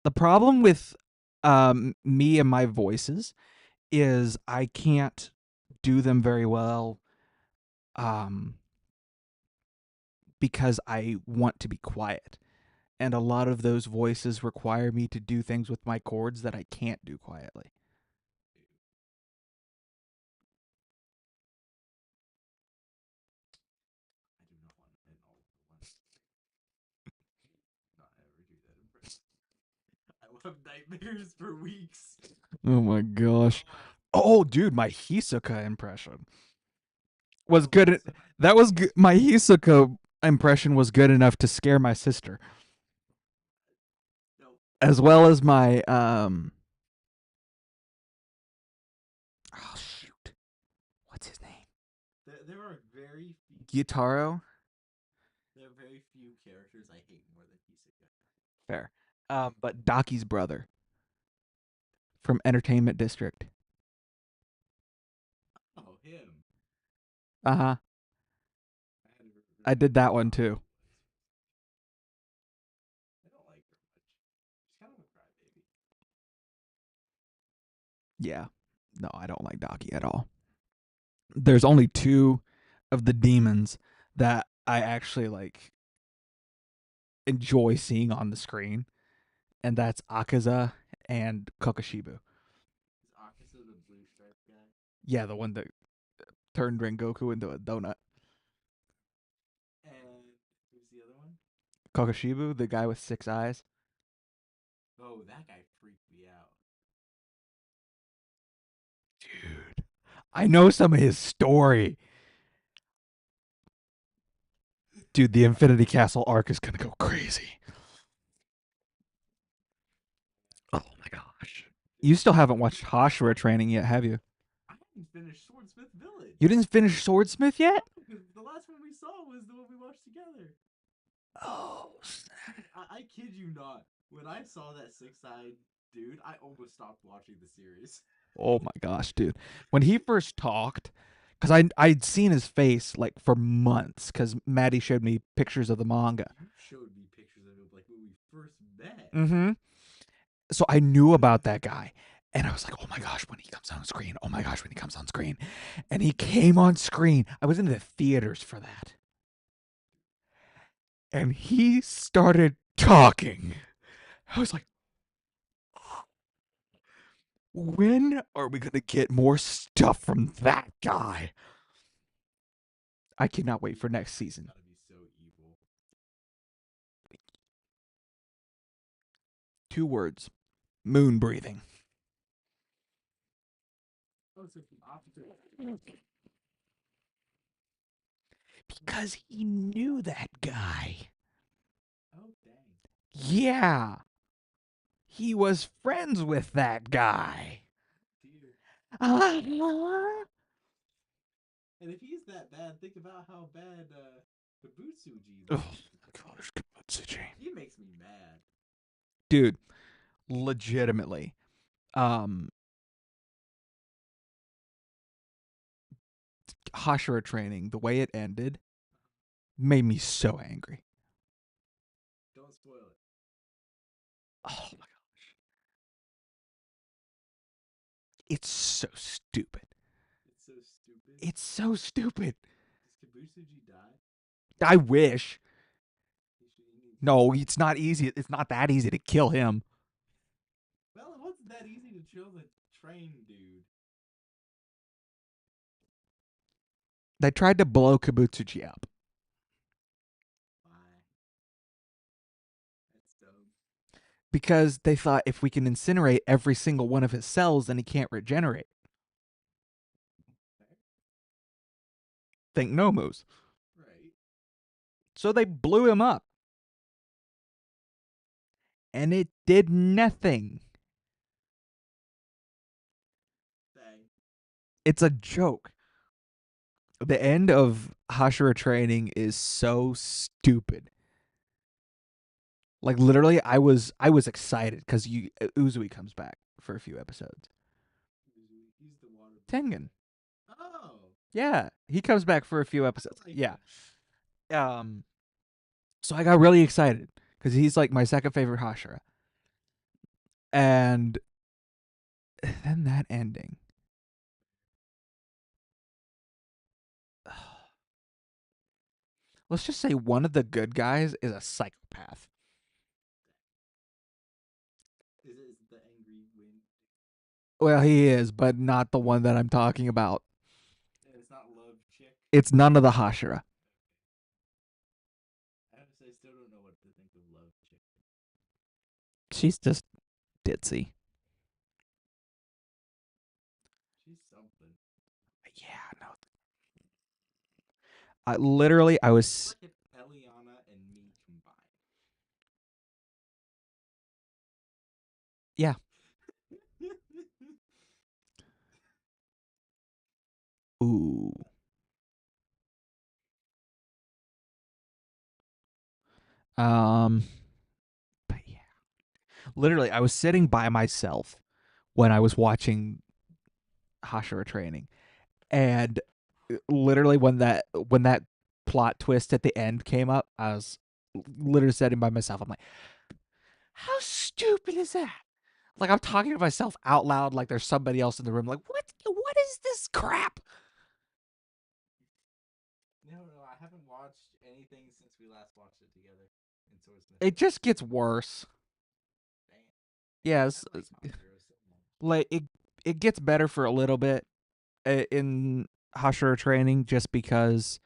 The problem with me and my voices is I can't do them very well because I want to be quiet. And a lot of those voices require me to do things with my chords that I can't do quietly. I do not want to end all for one. Not ever do that impression. I will have nightmares for weeks. Oh my gosh. Oh, dude, my Hisoka impression was good. That was good. My Hisoka impression was good enough to scare my sister, No. as well as my Oh shoot, what's his name? There are very few. Gyutaro. There are very few characters I hate more than Hisoka. Fair. But Daki's brother from Entertainment District. Oh, him. Uh huh. I did that one too. I don't like her much. She's kind of a crybaby. Yeah. No, I don't like Daki at all. There's only two of the demons that I actually like enjoy seeing on the screen, and that's Akaza and Kokoshibu. Is Akaza the blue stripe guy? Yeah, the one that turned Rengoku into a donut. And who's the other one? Kokoshibu, the guy with 6 eyes. Oh, that guy freaked me out. Dude, I know some of his story. Dude, the Infinity Castle arc is gonna go crazy. Oh my gosh. You still haven't watched Hashira training yet, have you? I haven't finished Swordsmith Village. You didn't finish Swordsmith yet? Because the last one we saw was the one we watched together. Oh, I kid you not. When I saw that six-eyed dude, I almost stopped watching the series. oh my gosh, dude. When he first talked, because I'd seen his face like for months, because Maddie showed me pictures of the manga. You showed me pictures of him like when we first met. Mm-hmm. So I knew about that guy. And I was like, oh my gosh, when he comes on screen. Oh my gosh, when he comes on screen. And he came on screen. I was in the theaters for that. And he started talking. I was like, when are we going to get more stuff from that guy? I cannot wait for next season. Gotta be so evil. 2 words. Moon breathing. Oh, so the opposite. Because he knew that guy. Oh, dang. Yeah. He was friends with that guy. Dear. Uh-huh. And if he's that bad, think about how bad Kabutsuji Oh is. my gosh, Kabutsuji. He makes me mad. Dude, legitimately. Hashira training, the way it ended, made me so angry. Don't spoil it. Oh my gosh. It's so stupid. It's so stupid. It's so stupid. Does Kabutsuji die? I wish. He needs No, it's not easy. It's not that easy to kill him. Well, it wasn't that easy to kill the train dude. They tried to blow Kabutsuji up. Why? That's dumb. Because they thought if we can incinerate every single one of his cells, then he can't regenerate. Fair. Think Nomus. Right. So they blew him up. And it did nothing. Dang. It's a joke. The end of Hashira training is so stupid. Like literally, I was excited because Uzui comes back for a few episodes. He's the water. Tengen, Oh. yeah, he comes back for a few episodes. like Yeah. So I got really excited because he's like my second favorite Hashira, and then that ending. Let's just say one of the good guys is a psychopath. Is it the angry wind? Well, he is, but not the one that I'm talking about. It's not love chick. It's none of the Hashira. I have to say, I still don't know what to think of love chick. She's just ditzy. She's something. Yeah, no. I literally, I was. It's like if Eliana and me combined. Yeah. Ooh. But yeah. Literally, I was sitting by myself when I was watching Hashira training, and literally when that plot twist at the end came up, I was literally sitting by myself. I'm like, how stupid is that? Like I'm talking to myself out loud, like there's somebody else in the room. Like, what is this crap? No, I haven't watched anything since we last watched it together in Swordsmith. It just gets worse. Damn. Yes, I like Hashira so much. like it gets better for a little bit in Hashira training just because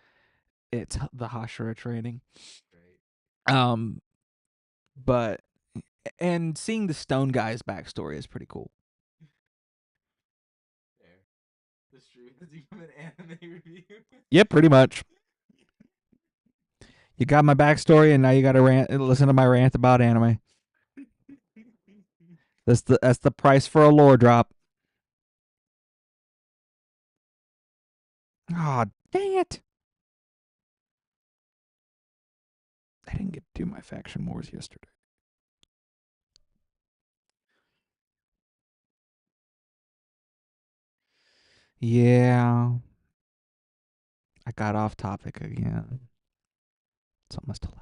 it's the Hashira training. Right. Um, but and seeing the Stone guy's backstory is pretty cool. There. The stream has become an anime review. Yeah, pretty much. You got my backstory, and now you got to listen to my rant about anime. That's the price for a lore drop. Ah, oh, dang it! I didn't get to do my faction wars yesterday. Yeah, I got off topic again. It's almost 11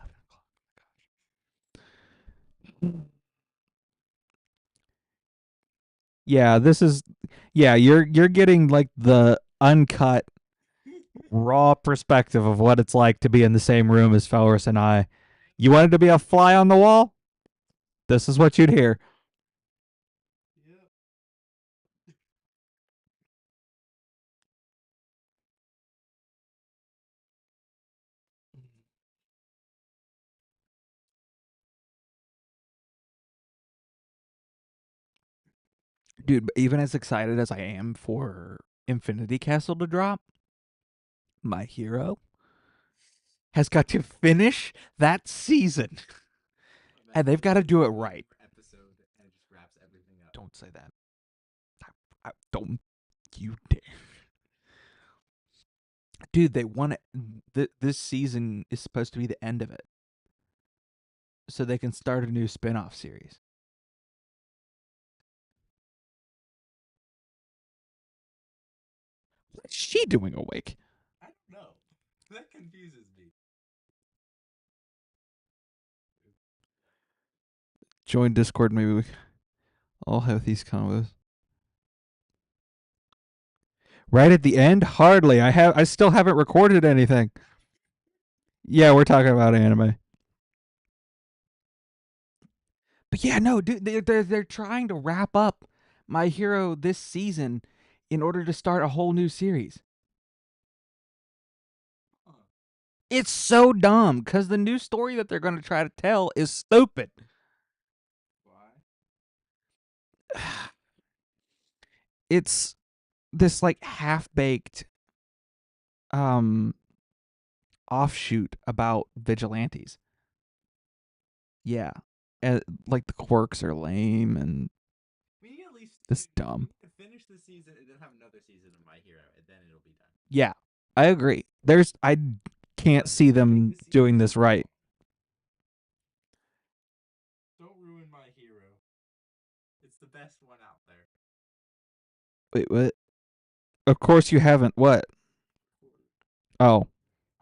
o'clock. Yeah, this is. Yeah, you're getting like the uncut, raw perspective of what it's like to be in the same room as Felrus and I. You wanted to be a fly on the wall? This is what you'd hear. Yep. Dude, even as excited as I am for Infinity Castle to drop, my hero has got to finish that season. And they've got to do it right. Episode and it just wraps everything up. Don't say that. Don't you dare. Dude, they want it. This season is supposed to be the end of it. So they can start a new spin off series. What's she doing awake? I don't know. That confuses me. Join Discord, maybe we all have these combos. Right at the end? Hardly. I still haven't recorded anything. Yeah, we're talking about anime. But yeah, no, dude, they're trying to wrap up My Hero this season in order to start a whole new series. Huh. It's so dumb because the new story that they're going to try to tell is stupid. Why? It's this like half baked offshoot about vigilantes. Yeah. Like the quirks are lame and We at least it's dumb. finish the season and then have another season of My Hero, and then it'll be done. Yeah, I agree. I can't see them doing this right. Don't ruin My Hero. It's the best one out there. Wait, what? Of course you haven't. What? Oh.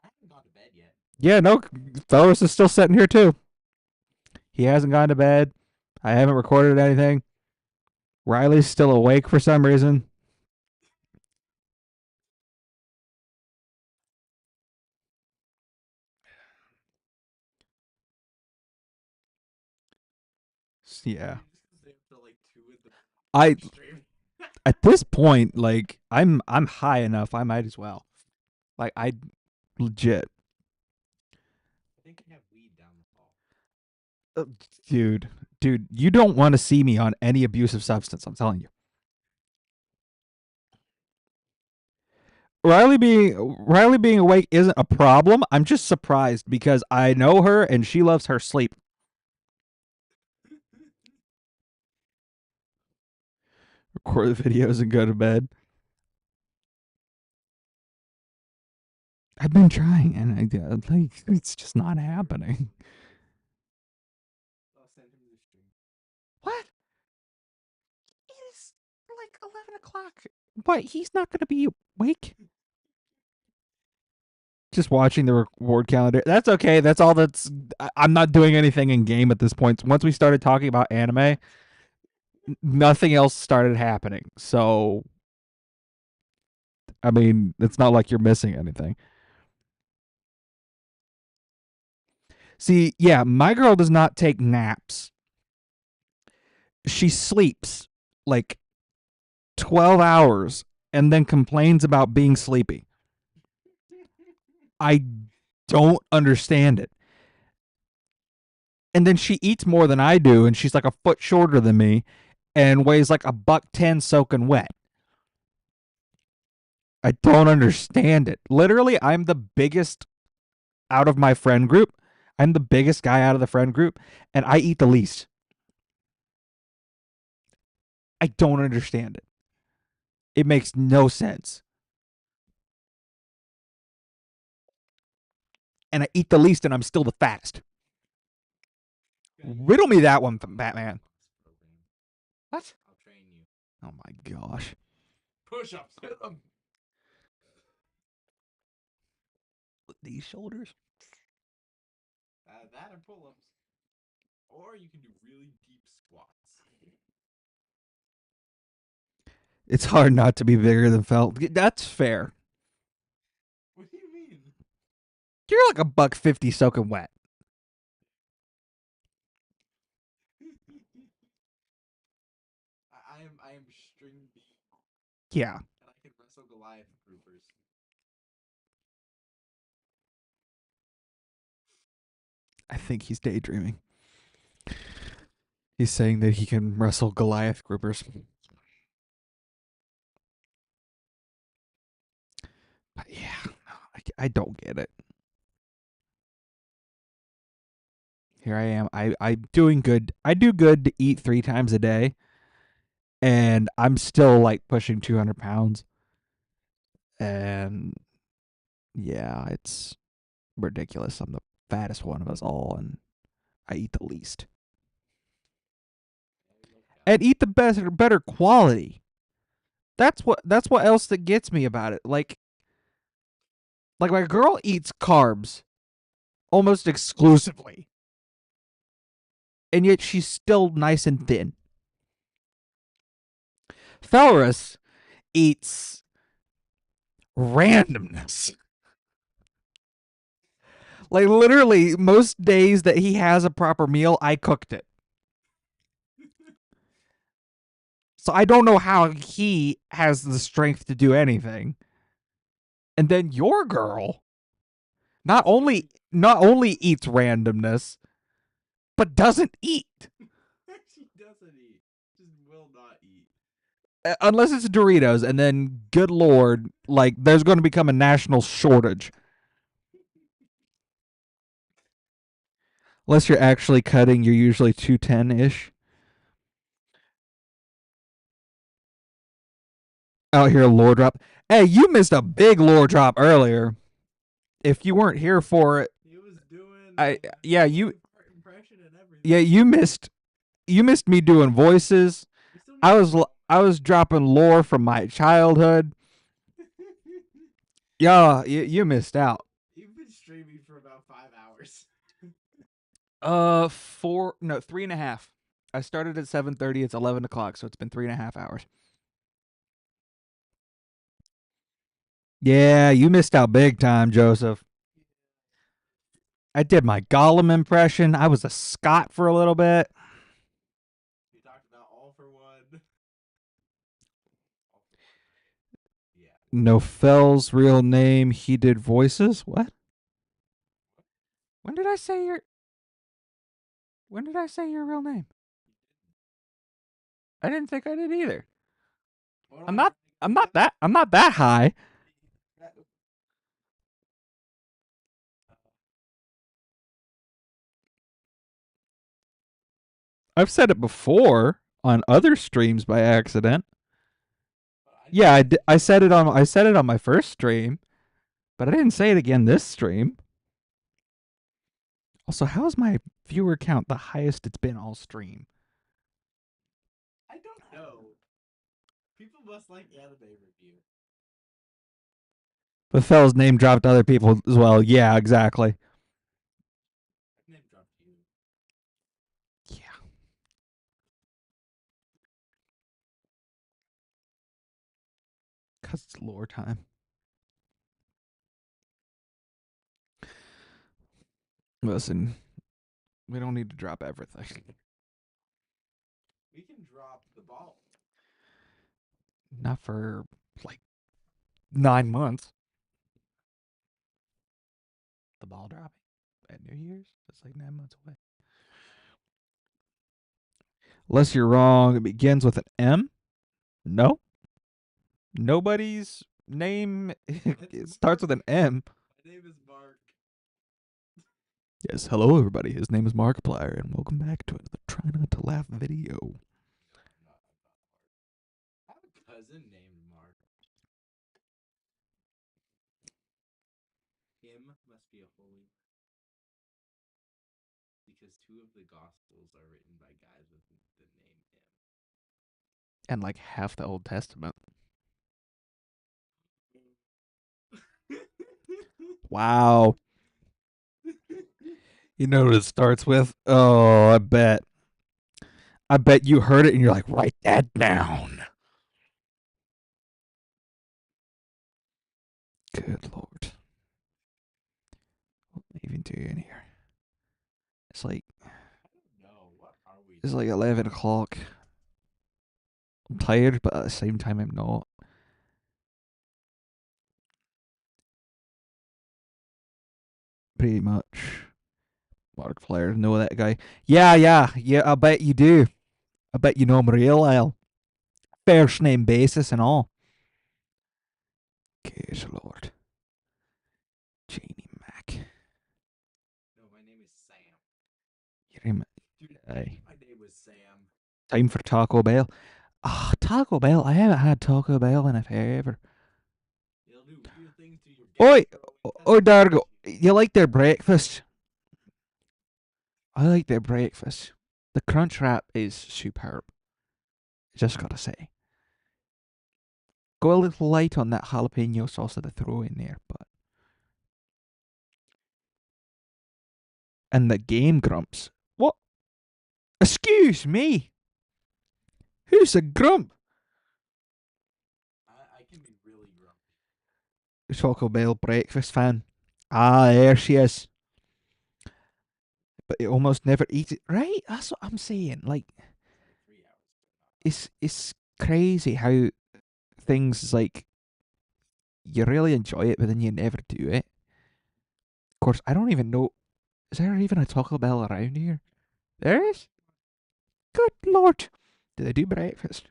I haven't gone to bed yet. Yeah, no, Fellows is still sitting here too. He hasn't gone to bed. I haven't recorded anything. Riley's still awake for some reason. Yeah. I at this point, like I'm high enough. I might as well. Like I legit, I think I have weed down the hall. dude, you don't want to see me on any abusive substance. I'm telling you. Riley being awake isn't a problem. I'm just surprised because I know her and she loves her sleep. Record the videos and go to bed. I've been trying and like it's just not happening. I'll send him the stream. What? It is like 11 o'clock. What? He's not going to be awake. Just watching the reward calendar. That's okay. That's all. I'm not doing anything in game at this point. Once we started talking about anime, nothing else started happening. So, I mean, it's not like you're missing anything. See, yeah, my girl does not take naps. She sleeps like 12 hours and then complains about being sleepy. I don't understand it. And then she eats more than I do, and she's like a foot shorter than me, and weighs like $110 soaking wet. I don't understand it. Literally, I'm the biggest out of my friend group. I'm the biggest guy out of the friend group, and I eat the least. I don't understand it. It makes no sense. And I eat the least, and I'm still the fattest. Riddle me that one, Batman. What? I'll train you. Oh my gosh. Push-ups. Hit them. These shoulders? That and pull-ups. Or you can do really deep squats. It's hard not to be bigger than Felt. That's fair. What do you mean? You're like $150 soaking wet. I am string deep. Yeah. And I can wrestle Goliath groupers. I think he's daydreaming. He's saying that he can wrestle Goliath groupers. But yeah, I don't get it. Here I am. I'm doing good. I do good to eat 3 times a day, and I'm still like pushing 200 pounds. And yeah, it's ridiculous. I'm the fattest one of us all, and I eat the least. And eat the better quality. That's what else that gets me about it. Like my girl eats carbs almost exclusively. And yet she's still nice and thin. Felrus eats randomness. Like literally most days that he has a proper meal, I cooked it. So I don't know how he has the strength to do anything. And then your girl not only eats randomness, but doesn't eat. She doesn't eat. Just will not eat. Unless it's Doritos, and then good lord, like there's going to become a national shortage. Unless you're actually cutting, you're usually 210-ish. Out here, lore drop. Hey, you missed a big lore drop earlier. If you weren't here for it, He was doing impression and everything. yeah, you missed me doing voices. We still need I was dropping lore from my childhood. Yeah, you missed out. You've been streaming for about 5 hours. 3.5. I started at 7:30. It's 11 o'clock, so it's been 3.5 hours. Yeah, you missed out big time, Joseph. I did my Gollum impression. I was a Scot for a little bit. You talked about all for one. Yeah. Nofel's real name. He did voices. What? When did I say your real name? I didn't think I did either. I'm not that high. I've said it before on other streams by accident. Yeah, I said it on my first stream, but I didn't say it again this stream. Also, how is my viewer count the highest it's been all stream? I don't know. People must like anime review. But Fell's name dropped other people as well. Yeah, exactly. Name dropped you. Yeah. Because it's lore time. Listen, we don't need to drop everything. We can drop the ball. Not for like 9 months. The ball dropping at New Year's. That's like 9 months away. Unless you're wrong, it begins with an M. No, nobody's name it starts with an M. My name is Mark. Yes, hello everybody. His name is Markiplier, and welcome back to another Try Not to Laugh video. I'm not Mark. I have a cousin named Mark. Him must be a holy man. Because 2 of the Gospels are written by guys with the name him. And like half the Old Testament. Wow. You know what it starts with? Oh, I bet. I bet you heard it and you're like, write that down. Good Lord. What even do you in here? It's like I don't know. What are we? it's like 11 o'clock. I'm tired, but at the same time I'm not. Pretty much. Markiplier, know that guy. Yeah, I bet you do. I bet you know him real well. First name basis and all. Good Lord. Janie Mac. No, my name is Sam. Your name, Dude, aye. my name was Sam. Time for Taco Bell. Ah, Taco Bell. I haven't had Taco Bell in forever. It'll do weird things to your Oi, oi, gastrointestinal Dargo. issues. You like their breakfast? I like their breakfast. The crunch wrap is superb. Just gotta say. Go a little light on that jalapeno sauce that I throw in there, but. And the Game Grumps. What? Excuse me. Who's a grump? I can be really grumpy. Taco Bell breakfast fan. Ah, there she is. But you almost never eat it. Right? That's what I'm saying. Like, It's like 3 hours. it's crazy how things like you really enjoy it, but then you never do it. Of course, I don't even know. Is there even a Taco Bell around here? There is. Good Lord. Do they do breakfast?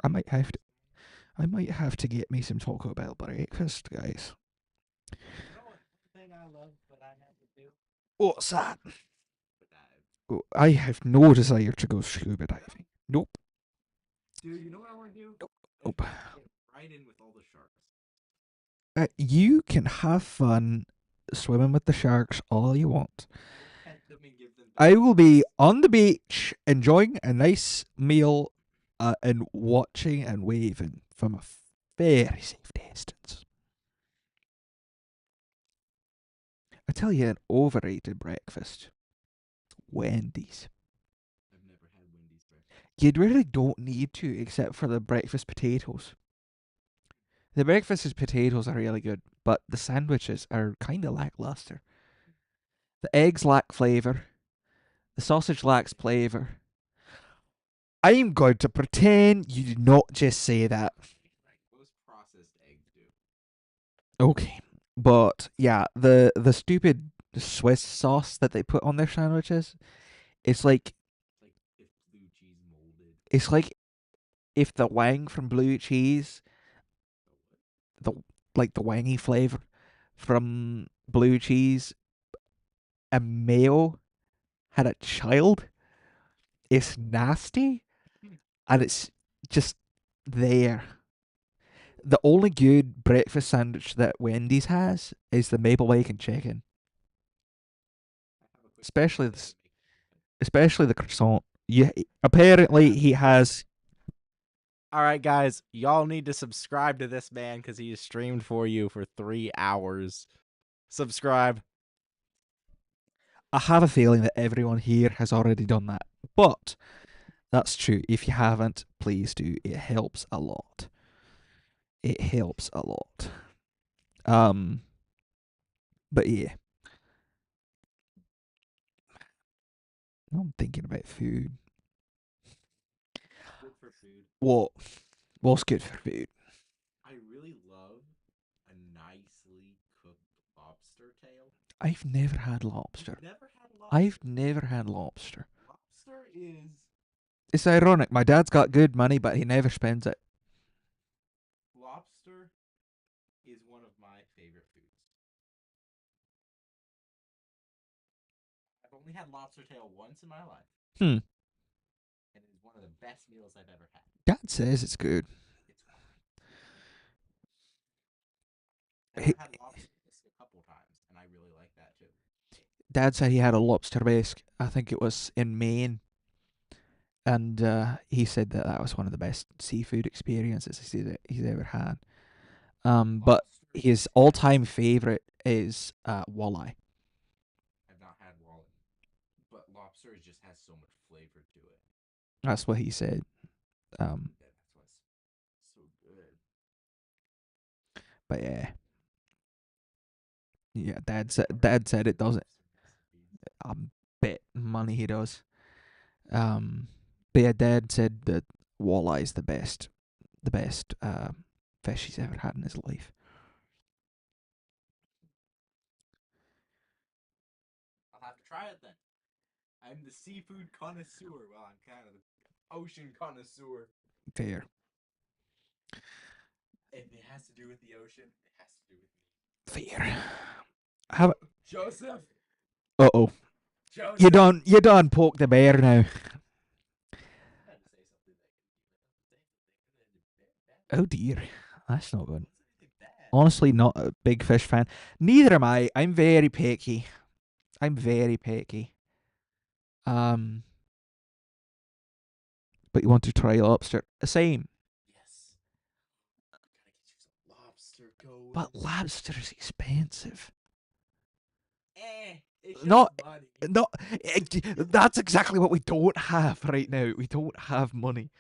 I might have to. I might have to get me some Taco Bell breakfast, guys. You know what thing I love, but I have to do? What's that? But dive. Oh, I have no desire to go scuba diving. Nope. Dude, you know what I want to do? Nope. Get right in with all the sharks. You can have fun swimming with the sharks all you want. I will pet them and give them. I will be on the beach enjoying a nice meal and watching and waving from a very safe distance. I tell you, an overrated breakfast. Wendy's. I've never had Wendy's breakfast. You really don't need to, except for the breakfast potatoes. The breakfast potatoes are really good, but the sandwiches are kind of lackluster. The eggs lack flavour. The sausage lacks flavour. I'm going to pretend you did not just say that. Most processed eggs do. Okay. But yeah, the stupid Swiss sauce that they put on their sandwiches, it's like It's like if blue cheese molded. it's like if the wang from blue cheese, the like the wangy flavor from blue cheese and mayo had a child. It's nasty and it's just there. The only good breakfast sandwich that Wendy's has is the maple bacon chicken, I have a quick especially idea the, to make especially the croissant. Yeah, apparently he has. All right, guys, y'all need to subscribe to this man because he has streamed for you for 3 hours. Subscribe. I have a feeling that everyone here has already done that, but that's true. If you haven't, please do. It helps a lot. It helps a lot. Um, but yeah, I'm thinking about food. good for food? What? What's good for food? I really love a nicely cooked lobster tail. I've never had You've lobster. never had lobster? I've never had lobster. Lobster is It's ironic. My dad's got good money, but he never spends it. lobster is one of my favorite foods. I've only had lobster tail once in my life, Hmm. and it is one of the best meals I've ever had. Dad says it's good. It's fine. And He, I've had lobster bisque a couple times, and I really like that too. Dad said he had a lobster bisque. I think it was in Maine, and he said that that was one of the best seafood experiences he's ever had. But Lobster his is all-time favorite is walleye. I've not had walleye, but lobster just has so much flavor to it. That's what he said. Um, That's what's so good. but yeah, yeah. I just wonder if Dad there's said it any doesn't. lobster recipes. I bet money he does. But yeah, Dad said that walleye is the best fish he's ever had in his life. I'll have to try it then. I'm the seafood connoisseur. Well, I'm kind of the ocean connoisseur. Fair. If it has to do with the ocean, it has to do with me. Fair. Have Joseph. oh. Joseph. You done poke the bear now. I had to say something that Oh dear, that's not good. What's anything bad? Honestly, not a big fish fan. Neither am I. I'm very picky. I'm very picky. Um, but you want to try lobster? Same. Yes. Gotta get you some lobster going. But lobster is expensive. It's just Not, money. not. That's exactly what we don't have right now. We don't have money.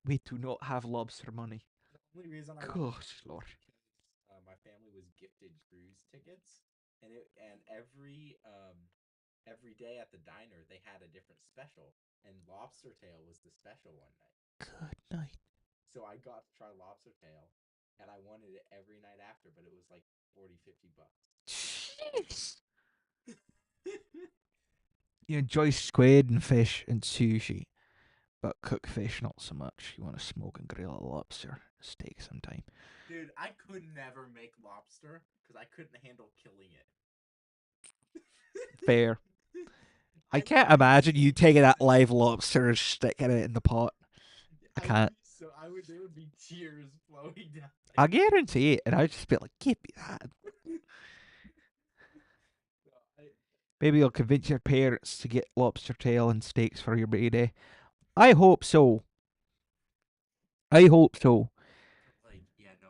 We do not have lobster money. The only reason I went Gosh, was Lord. because my family was gifted cruise tickets, and every day at the diner they had a different special, and lobster tail was the special one night. Good night. So I got to try lobster tail, and I wanted it every night after, but it was like 40-50 bucks. Jeez. You enjoy squid and fish and sushi, but cook fish not so much. You want to smoke and grill a lobster steak sometime. Dude, I could never make lobster because I couldn't handle killing it. Fair. I I'd can't be imagine so you taking that mad. live lobster and sticking it in the pot. I can't. There would be tears flowing down. I guarantee it, and I'd just be like, "Give me that." Maybe you'll convince your parents to get lobster tail and steaks for your birthday. I hope so. I hope so. Like, yeah, no,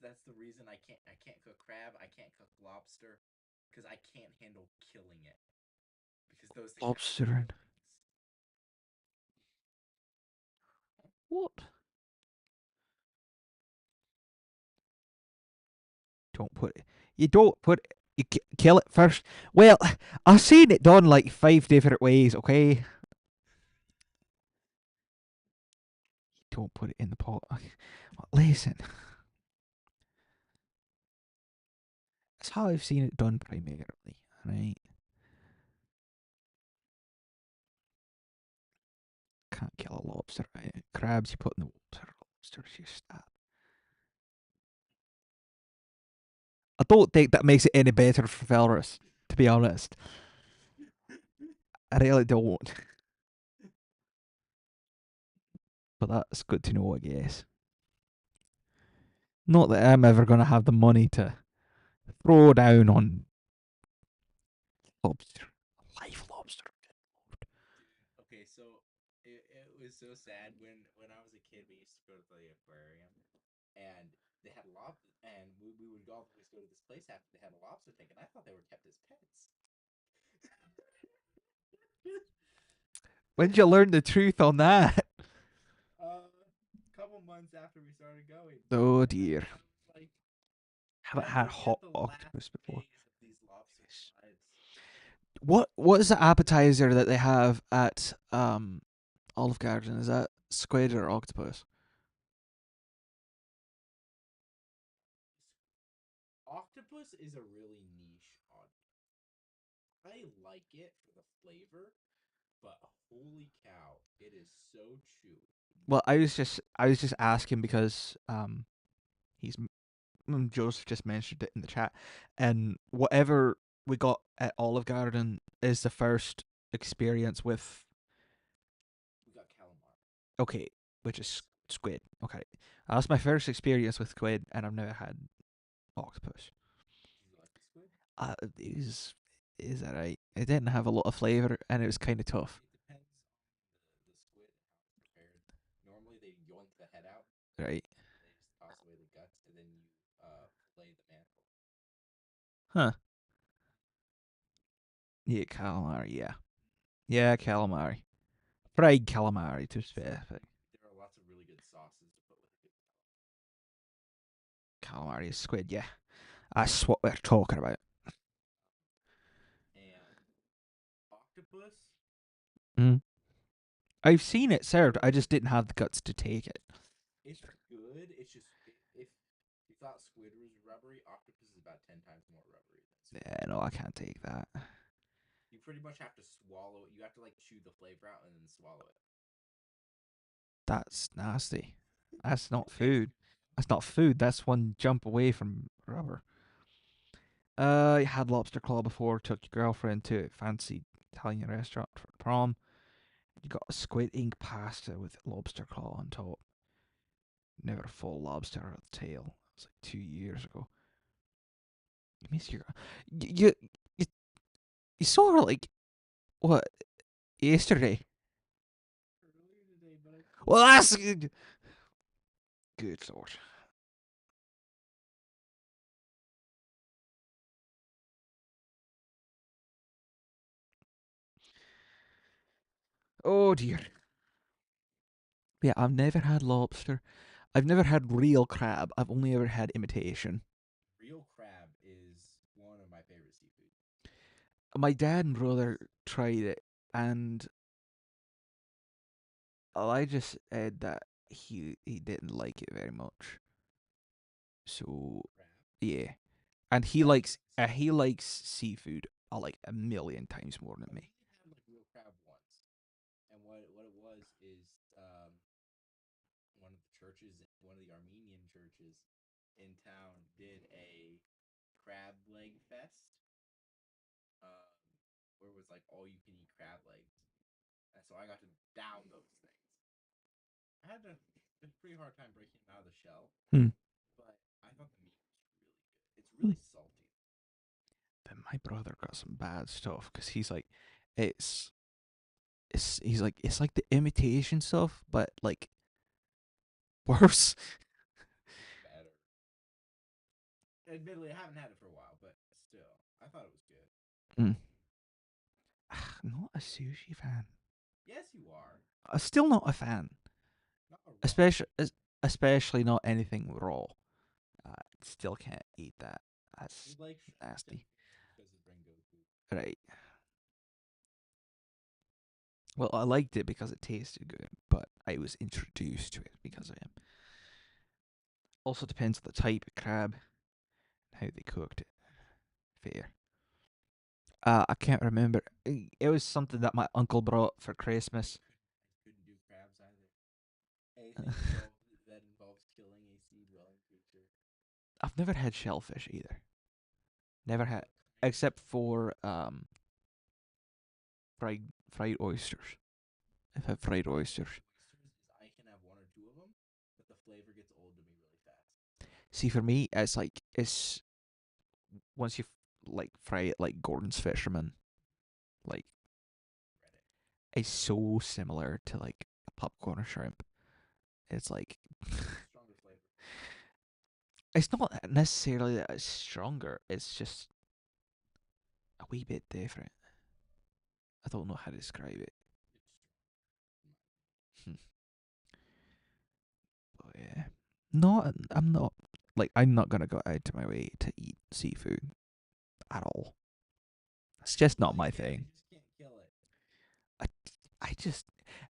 that's the reason I can't cook crab, I can't cook lobster, because I can't handle killing it. Because those things have Lobster and feelings. what? Don't put it. You don't put it. You kill it first. Well, I've seen it done like 5 different ways. Okay. Don't put it in the pot. Listen, that's how I've seen it done primarily. Right? Can't kill a lobster. Right? Crabs you put in the water. Lobsters you stab. I don't think that makes it any better for Valorous, to be honest. I really don't. But that's good to know, I guess. Not that I'm ever going to have the money to throw down on lobster. Live lobster. Okay, so it was so sad when I was a kid. We used to go to the aquarium, and they had and we would always go to this place after they had a lobster tank, and I thought they were kept as pets. When did you learn the truth on that? A couple months after we started going. Oh And dear. I was like, Haven't when had do we hot get the octopus last before. phase of these lobster slides? What is the appetizer that they have at Olive Garden, is that squid or octopus? Octopus is a really niche audience. I like it for the flavor, but holy cow, it is so chewy. Well, I was just asking because he's Joseph just mentioned it in the chat, and whatever we got at Olive Garden is the first experience with We got calamari. okay, which It's is squid. Okay, that's my first experience with squid, and I've never had octopus. Did you like the squid? Is that right? It didn't have a lot of flavor, and it was kind of tough. It depends on the squid and how it's prepared. Normally they yoink the head out, Right? they just toss away the guts, and then you fillet the mantle. Huh? Yeah, calamari. Yeah, yeah, calamari. Fried calamari to be specific. There are lots of really good sauces to put with a good Calamari is squid. Yeah, that's what we're talking about. calamari. And octopus, Mm. I've seen it served. I just didn't have the guts to take it. it's good. It's just if you thought squid was rubbery, octopus is about 10 times more rubbery than squid. Yeah, no, I can't take that. You pretty much have to swallow it. You have to like chew the flavor out and then swallow it. That's nasty. That's not It tastes food. That's not food. That's one jump away from rubber. You had lobster claw before. Took your girlfriend to a fancy Italian restaurant for prom. You got a squid ink pasta with lobster claw on top. Never a full lobster out of the tail. It was like 2 years ago. You miss your you, you saw her like what yesterday? earlier today, but I Well, that's good sort. Oh dear. Yeah, I've never had lobster. I've never had real crab. I've only ever had imitation. real crab is one of my favorite seafood. My dad and brother tried it, and Elijah said that he didn't like it very much. So Crab. yeah, and Crab he likes seafood like a million times more than I've me. only had like real crab once, and what it was is one of the churches, one of the Armenian churches in town, did a crab leg fest, um, where it was like all you can eat crab legs, and so I got to down those things. I had a pretty hard time breaking them out of the shell, Hmm. but I thought the meat was really good. It's Hmm. really salty. Then my brother got some bad stuff because he's like, it's he's like it's like the imitation stuff, but like worse. Better. Admittedly, I haven't had it for a while, but still, I thought it was good. Mm. Not a sushi fan. Yes, you are. I'm still not a fan, Not a raw. especially especially not anything raw. I still can't eat that. You That's like nasty. because of Rengoku. Right. Well, I liked it because it tasted good, but I was introduced to it because of him. Also depends on the type of crab, how they cooked it. Fair. I can't remember. It was something that my uncle brought for Christmas. Couldn't do crabs either. Anything that involves killing a sea dwelling creature. I've never had shellfish either. Never had, What kind? except for fried oysters. I've had fried My thing oysters. with oysters is I can have one or two of them, but the flavor gets old to me really fast. See, for me, it's like it's once you like fry it like Gordon's fisherman, like Reddit. it's so similar to like a popcorn or shrimp. It's like Stronger flavor. it's not necessarily that it's stronger. It's just a wee bit different. I don't know how to describe it. It's strong. Hmm. But yeah, no, I'm not like I'm not gonna go out to my way to eat seafood at all. It's just not Well, you my can. You thing. just can't kill it. I, I just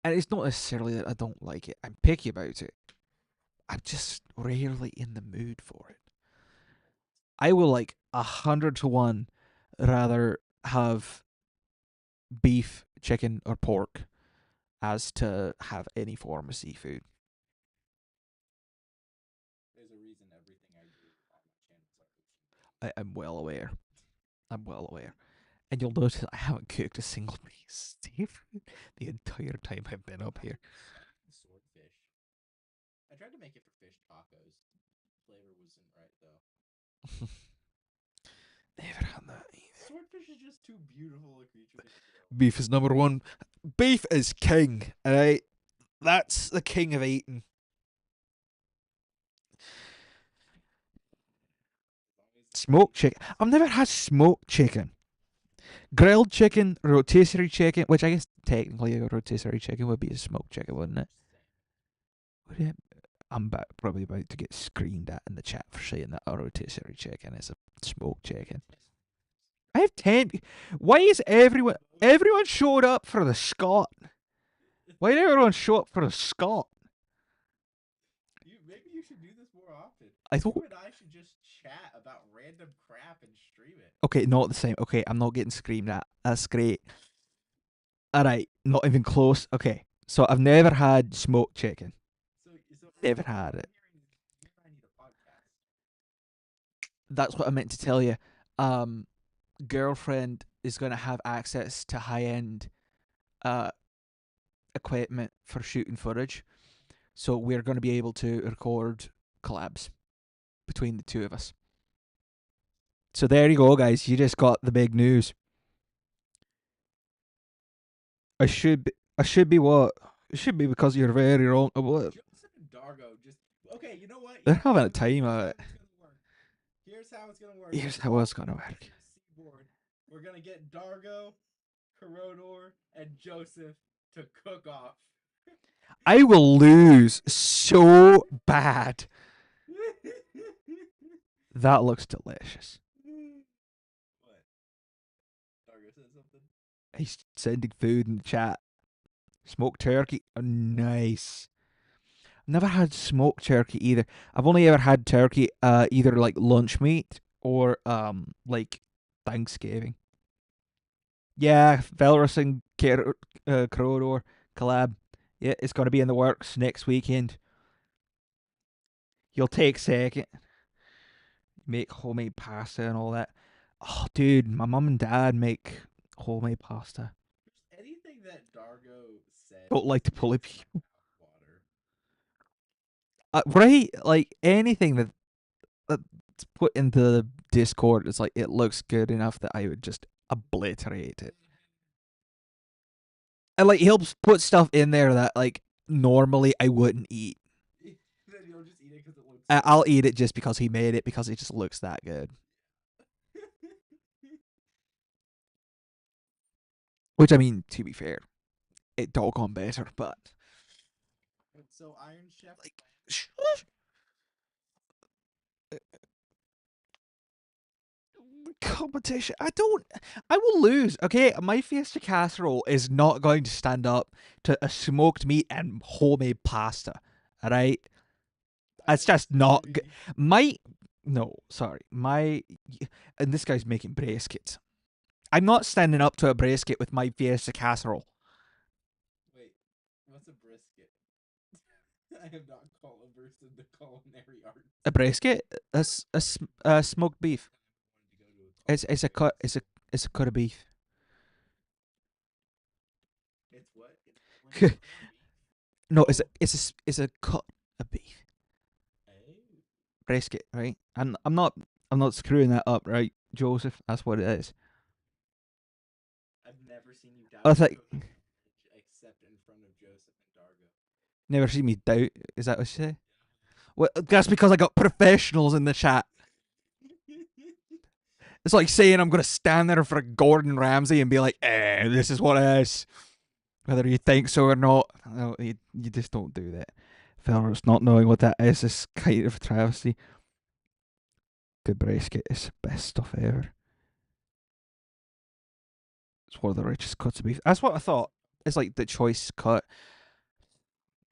And it's not necessarily that I don't like it. I'm picky about it. I'm just rarely in the mood for it. I will 100 to 1 rather have beef, chicken, or pork as to have any form of seafood. There's a reason everything I do on my channels are ocean themed. I'm well aware. I'm well aware. And you'll notice I haven't cooked a single piece of seafood the entire time I've been up here. Swordfish. I tried to make it for fish tacos. Flavor wasn't right though. Never had that either. Swordfish is just too beautiful a creature to kill. Beef is number one. Beef is king, alright? That's the king of eating. Smoked chicken. I've never had smoked chicken. Grilled chicken, rotisserie chicken, which I guess technically a rotisserie chicken would be a smoked chicken, wouldn't it? Would it? Probably about to get screamed at in the chat for saying that a rotisserie chicken is a smoked chicken. I have 10. Why is everyone showed up for the Scot? Why did everyone show up for the Scot? Maybe you should do this more often. I thought. You and I should just chat about random crap and stream it. Okay, not the same. Okay, I'm not getting screamed at. That's great. Alright, not even close. Okay, so I've never had smoked chicken. Never had it. I need a podcast. That's what I meant to tell you. Girlfriend is going to have access to high end equipment for shooting footage. So we're going to be able to record collabs between the two of us. So there you go, guys. You just got the big news. I should be what? It should be because you're very wrong. What? Joseph and Dargo just okay. You know what? They're having a time of it. Here's how it's gonna work. Here's how it's gonna work. Seaboard. We're gonna get Dargo, Corrodor, and Joseph to cook off. I will lose so bad. That looks delicious. What? Dargo said something. He's sending food in the chat. Smoked turkey. Oh, nice. Never had smoked turkey either. I've only ever had turkey either like lunch meat or like Thanksgiving. Yeah, Valrus and Corridor collab. Yeah, it's gonna be in the works next weekend. You'll take second. Make homemade pasta and all that. Oh, dude, my mum and dad make homemade pasta. Anything that Dargo said. Don't like to pull it. Water. Right? Like anything that's put into the Discord, it's like it looks good enough that I would just obliterate it. And like he'll put stuff in there that like normally I wouldn't eat. Then you'll just eat it because it looks. I'll eat it just because he made it because it just looks that good. Which I mean, to be fair, it doggone better, but So Iron Chef. like competition. I will lose. Okay, my fiesta casserole is not going to stand up to a smoked meat and homemade pasta. All right, it's just not. No, sorry, and this guy's making briskets. I'm not standing up to a brisket with my fiesta casserole. Wait, what's a brisket? I am not versed in the culinary arts. A brisket, smoked beef. It's a cut. It's a cut of beef. It's what? No, it's a cut of beef. Brisket, right? And I'm not screwing that up, right, Joseph? That's what it is. I've never seen you doubt I was like, except in front of Joseph and Dargo. never seen me doubt. Is that what you say? Well, that's because I got professionals in the chat. It's like saying I'm gonna stand there for Gordon Ramsay and be like, this is what it is. Whether you think so or not. No, you just don't do that. Fellas, not knowing what that is kind of a travesty. Good brisket is the best stuff ever. It's one of the richest cuts of beef. That's what I thought. It's like the choice cut.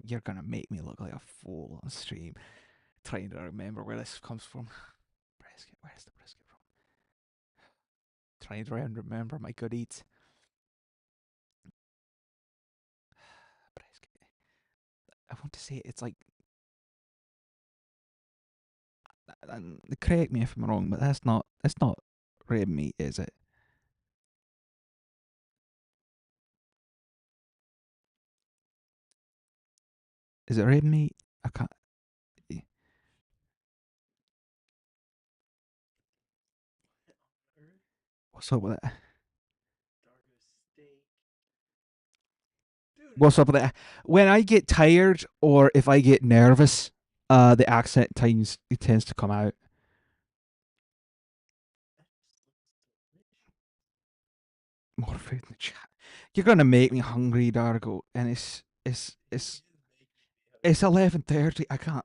You're gonna make me look like a fool on stream trying to remember where this comes from. Brisket. Where's the brisket from? Trying to remember my good eats. Brisket. I want to say it's like. Correct me if I'm wrong, but that's not. It's not red meat, is it? Is it red meat? I can't. What's up with it? Dargo steak. Dude, What's up with it? When I get tired or if I get nervous, the accent tends to come out. that just looks delicious. More food in the chat. You're gonna make me hungry, Dargo, and It is making me it's hungry. 11:30. I can't.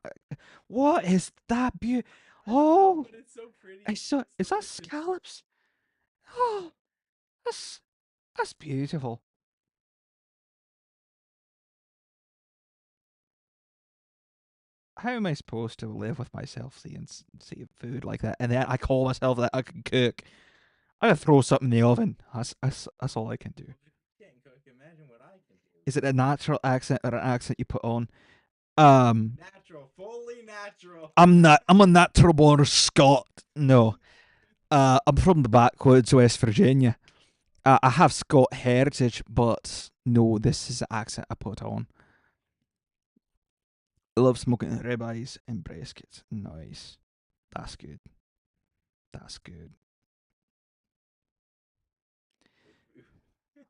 What is that beauty? I don't know, Oh, but it's so pretty. it's so. It's Is that delicious. scallops? Oh, that's that's beautiful. How am I supposed to live with myself seeing food like that, and then I call myself that I can cook? I gotta throw something in the oven. That's all I can do. Well, if you can't cook, imagine what I can do. Is it a natural accent or an accent you put on? Um, Natural, fully natural. I'm not. I'm a natural born Scot. No. I'm from the backwoods, West Virginia. I have Scot heritage, but no, this is the accent I put on. I love smoking ribeyes and briskets. Nice. That's good. That's good.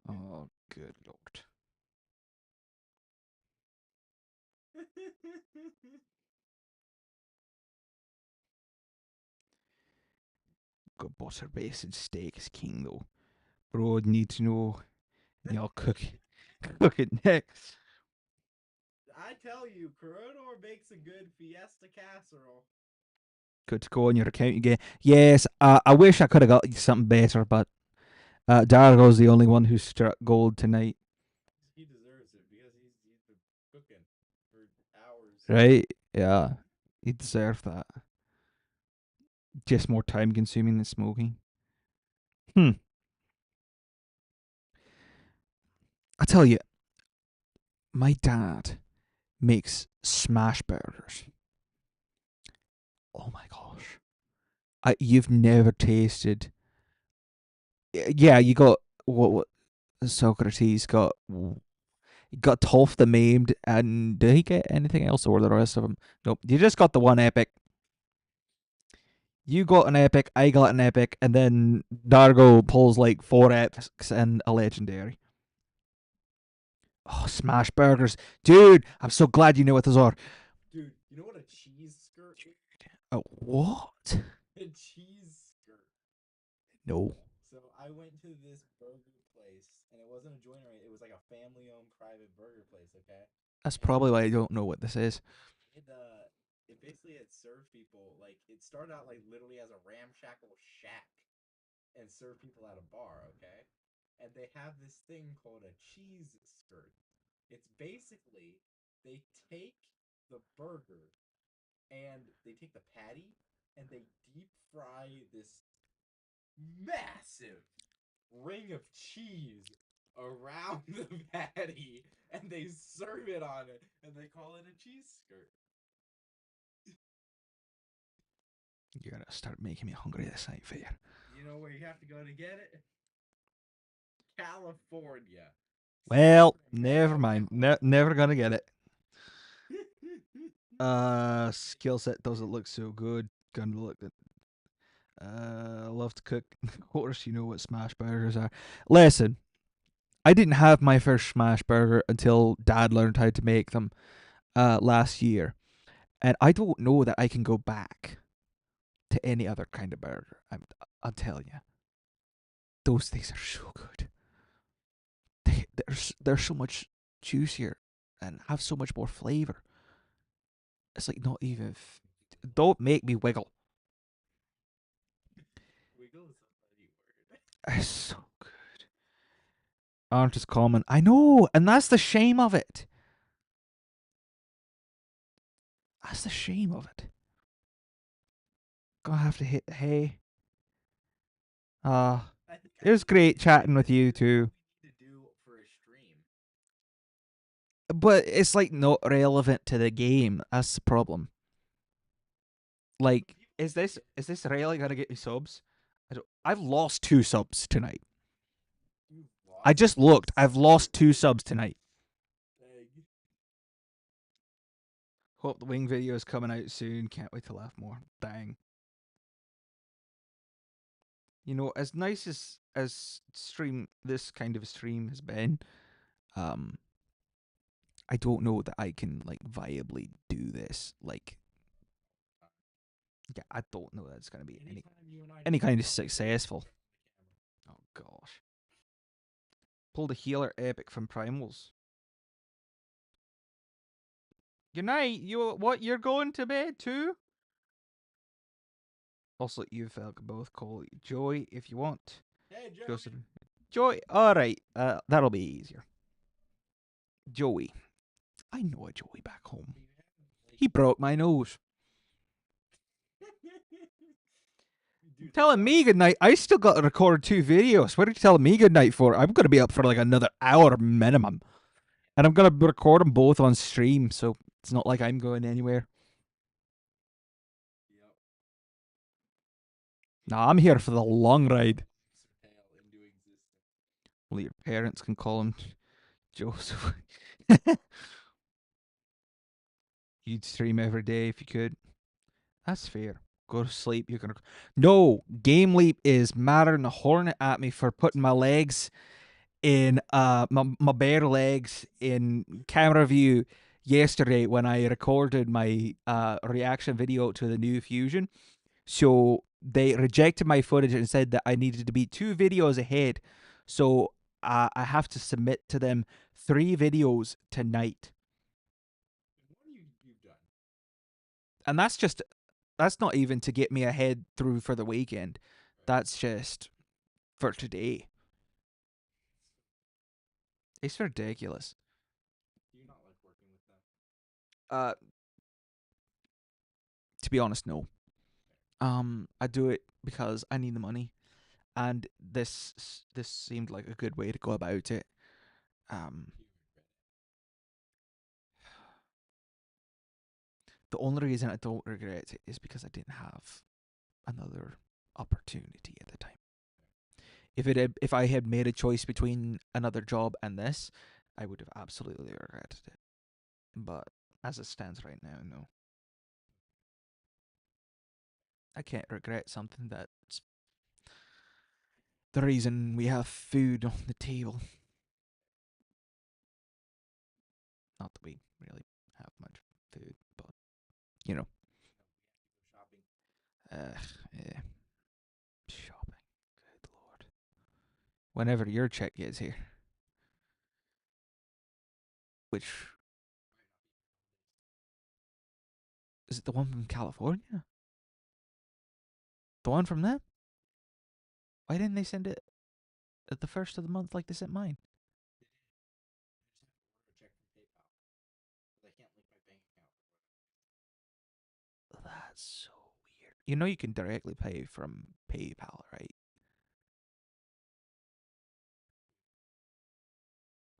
Oh, good lord. Got butter basted steak is king though. Bro, need to know. Y'all cook it next. I tell you, Corrodor makes a good fiesta casserole. Good to go on your account again. Yes, I wish I could have got you something better, but Dargo's the only one who struck gold tonight, He deserves it because he's been cooking for hours. right? Yeah, he deserved that. Just more time consuming than smoking. Hmm. I tell you, my dad makes smash burgers. Oh my gosh. You've never tasted. Yeah, you got what Socrates got Toph the maimed, and did he get anything else or the rest of them? Nope. You just got the one epic. You got an epic, I got an epic, and then Dargo pulls like four epics and a legendary. Oh, smash burgers, dude! I'm so glad you know what those are. Dude, you know what a cheese skirt is? What? A cheese skirt. No, So I went to this burger place, and it wasn't a joint. It was like a family-owned private burger place. Okay, that's and probably why I don't know what this is. it basically had served people like it started out like literally as a ramshackle shack and served people at a bar. Okay, and they have this thing called a cheese skirt. It's basically they take the burger and they take the patty and they deep fry this massive ring of cheese around the patty and they serve it on it and they call it a cheese skirt. You're gonna start making me hungry this night, fair. You know where you have to go to get it? California. Well, never Sacramento, mind. California. Never gonna get it. Skill set doesn't look so good. Gonna look at. Love to cook. Of course, you know what smash burgers are. Listen, I didn't have my first smash burger until Dad learned how to make them last year, and I don't know that I can go back to any other kind of burger. I'll tell you, those things are so good. They're so much juicier and have so much more flavor. It's like not even. Don't make me wiggle. Wiggle is a funny word. It's so good. Aren't as common. I know, and that's the shame of it. That's the shame of it. Gonna have to hit the hay. I think It was great chatting with you too. we need to do for a stream. But it's like not relevant to the game. That's the problem. Like, is this really gonna get me subs? I've lost 2 subs tonight. You've I lost just looked. I've lost 2 subs tonight. Dang. Hope the wing video is coming out soon. Can't wait to laugh more. Dang. You know, as nice as stream this kind of stream has been, um, I don't know that I can like viably do this. Like, yeah, I don't know that it's gonna be Anytime you and I any do kind of something, successful. camera. Oh gosh. Pulled a healer epic from Primals. Good night. You what? You're going to bed too? Also, you felt both call Joey if you want. Hey, Joey. Joseph. Joey. All right. That'll be easier. Joey. I know a Joey back home. He broke my nose. Dude, Telling me goodnight. I still got to record 2 videos. What are you telling me goodnight for? I'm going to be up for like another hour minimum. And I'm going to record them both on stream, so it's not like I'm going anywhere. Yep. Nah, I'm here for the long ride. Surveil into existence. Well, your parents can call him Joseph. You'd stream every day if you could. That's fair. Go to sleep. You're gonna. No, Game Leap is mattering the hornet at me for putting my legs in my bare legs in camera view yesterday when I recorded my reaction video to the new Fusion. So they rejected my footage and said that I needed to be 2 videos ahead. So I have to submit to them 3 videos tonight. And what you've done? And that's not even to get me ahead through for the weekend. That's just for today. It's ridiculous. Do you not like working with them? Uh, to be honest, no. I do it because I need the money, and this seemed like a good way to go about it. Um, Do you regret it? the only reason I don't regret it is because I didn't have another opportunity at the time. If I had made a choice between another job and this, I would have absolutely regretted it. But as it stands right now, no. I can't regret something that's the reason we have food on the table. Not that we really have much food, but you know, We have to go shopping. yeah, shopping. Good lord. Whenever your check gets here, which is it, the one from California, the one from them? Why didn't they send it at the first of the month like they sent mine? They did. I just have to order a check from PayPal. But I can't link my bank account. That's so weird. You know you can directly pay from PayPal, right?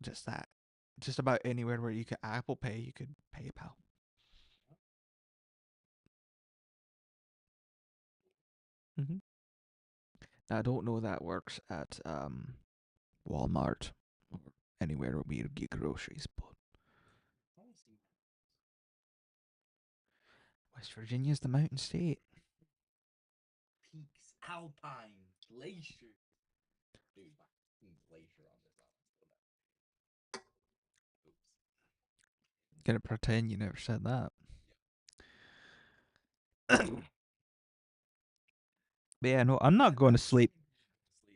Just that. Just about anywhere where you could Apple Pay, you could PayPal. Mm-hmm. I don't know that works at Walmart or anywhere where we get groceries, but I only see West Virginia's the mountain state. peaks, alpine, glacier. Dude, fucking glacier on this island. Oops. Gonna pretend you never said that. But yeah, no, I'm not going to sleep.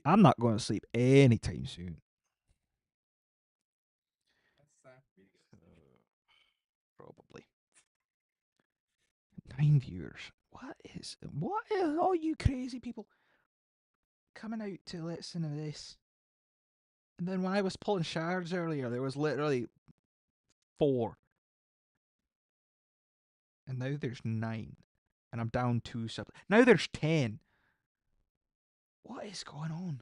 I'm not going to sleep anytime soon. That's time for me to go to sleep. Probably. 9 viewers. What is all you crazy people coming out to listen to this? And then when I was pulling shards earlier, there was literally 4. and now there's 9, and I'm down 2 subs. Now there's 10. What is going on?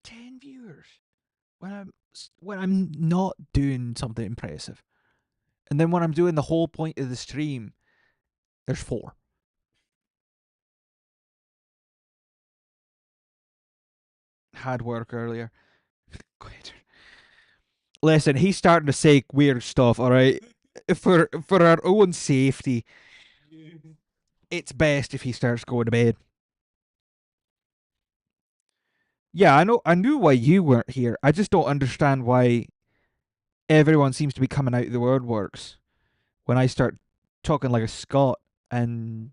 10 viewers when I'm not doing something impressive, and then when I'm doing the whole point of the stream, there's 4. Hard work earlier. Listen, he's starting to say weird stuff. All right, for our own safety, it's best if he starts going to bed. Yeah, I know. I knew why you weren't here. I just don't understand why everyone seems to be coming out of the woodworks when I start talking like a Scot and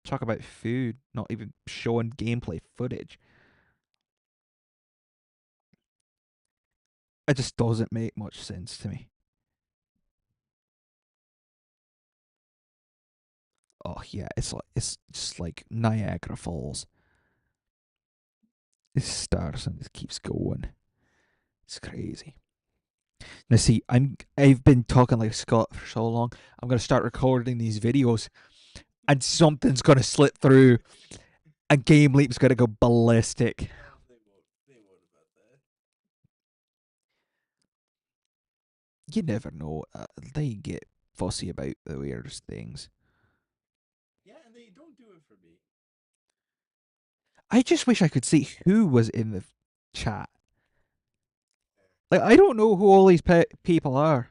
talk about food, not even showing gameplay footage. It just doesn't make much sense to me. Oh yeah, it's just like Niagara Falls. It starts and it keeps going. It's crazy. Now see, I've been talking like Scott for so long. I'm gonna start recording these videos, and something's gonna slip through, and Game Leap's gonna go ballistic. Oh, they won't. They won't about that. You never know. They get fussy about the weirdest things. Yeah, and they don't do it for me. I just wish I could see who was in the chat. Like I don't know who all these people are.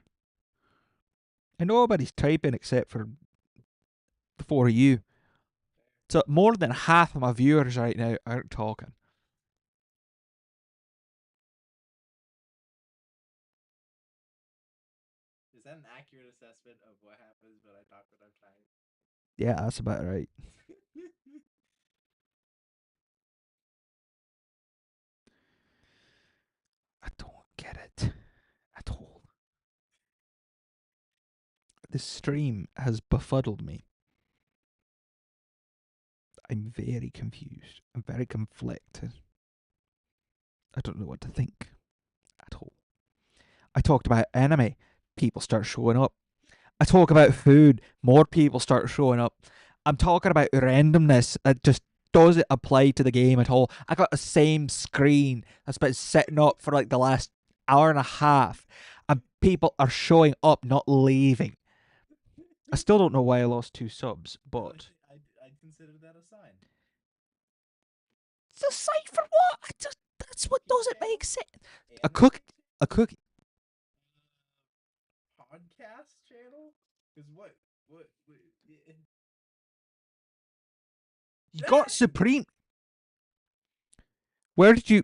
I know nobody's typing except for the 4 of you. So more than half of my viewers right now aren't talking. Is that an accurate assessment of what happens when I talk when I'm tired? Yeah, that's about right. I don't get it at all. This stream has befuddled me. I'm very confused. I'm very conflicted. I don't know what to think at all. I talked about anime, people start showing up. I talk about food, more people start showing up. I'm talking about randomness that just doesn't apply to the game at all. I got the same screen that's been sitting up for like the last hour and a half, and people are showing up, not leaving. I still don't know why I lost 2 subs, but I'd consider that a sign. it's a sight for what? That's what doesn't make sense. A And cook, a cookie. podcast channel? Because what You got Supreme. Where did you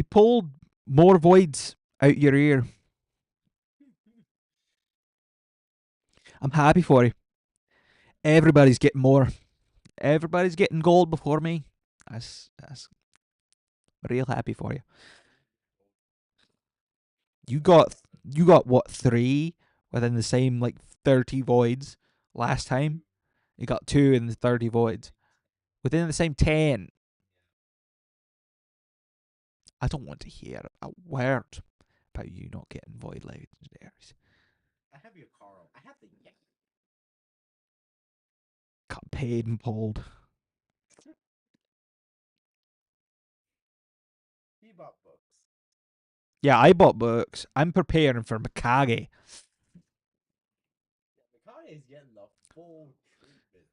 pulled more voids out your ear? I'm happy for you. Everybody's getting more. Everybody's getting gold before me. That's real happy for you. You got you got what 3 within the same like 30 voids last time. You got 2 in the 30 voids within the same 10. I don't want to hear a word about you not getting void legendaries. I have your Carl. I have the yeah. Got paid and pulled. He bought books. Yeah, I bought books. I'm preparing for Mikage. Yeah, Mikage is getting the full treatment.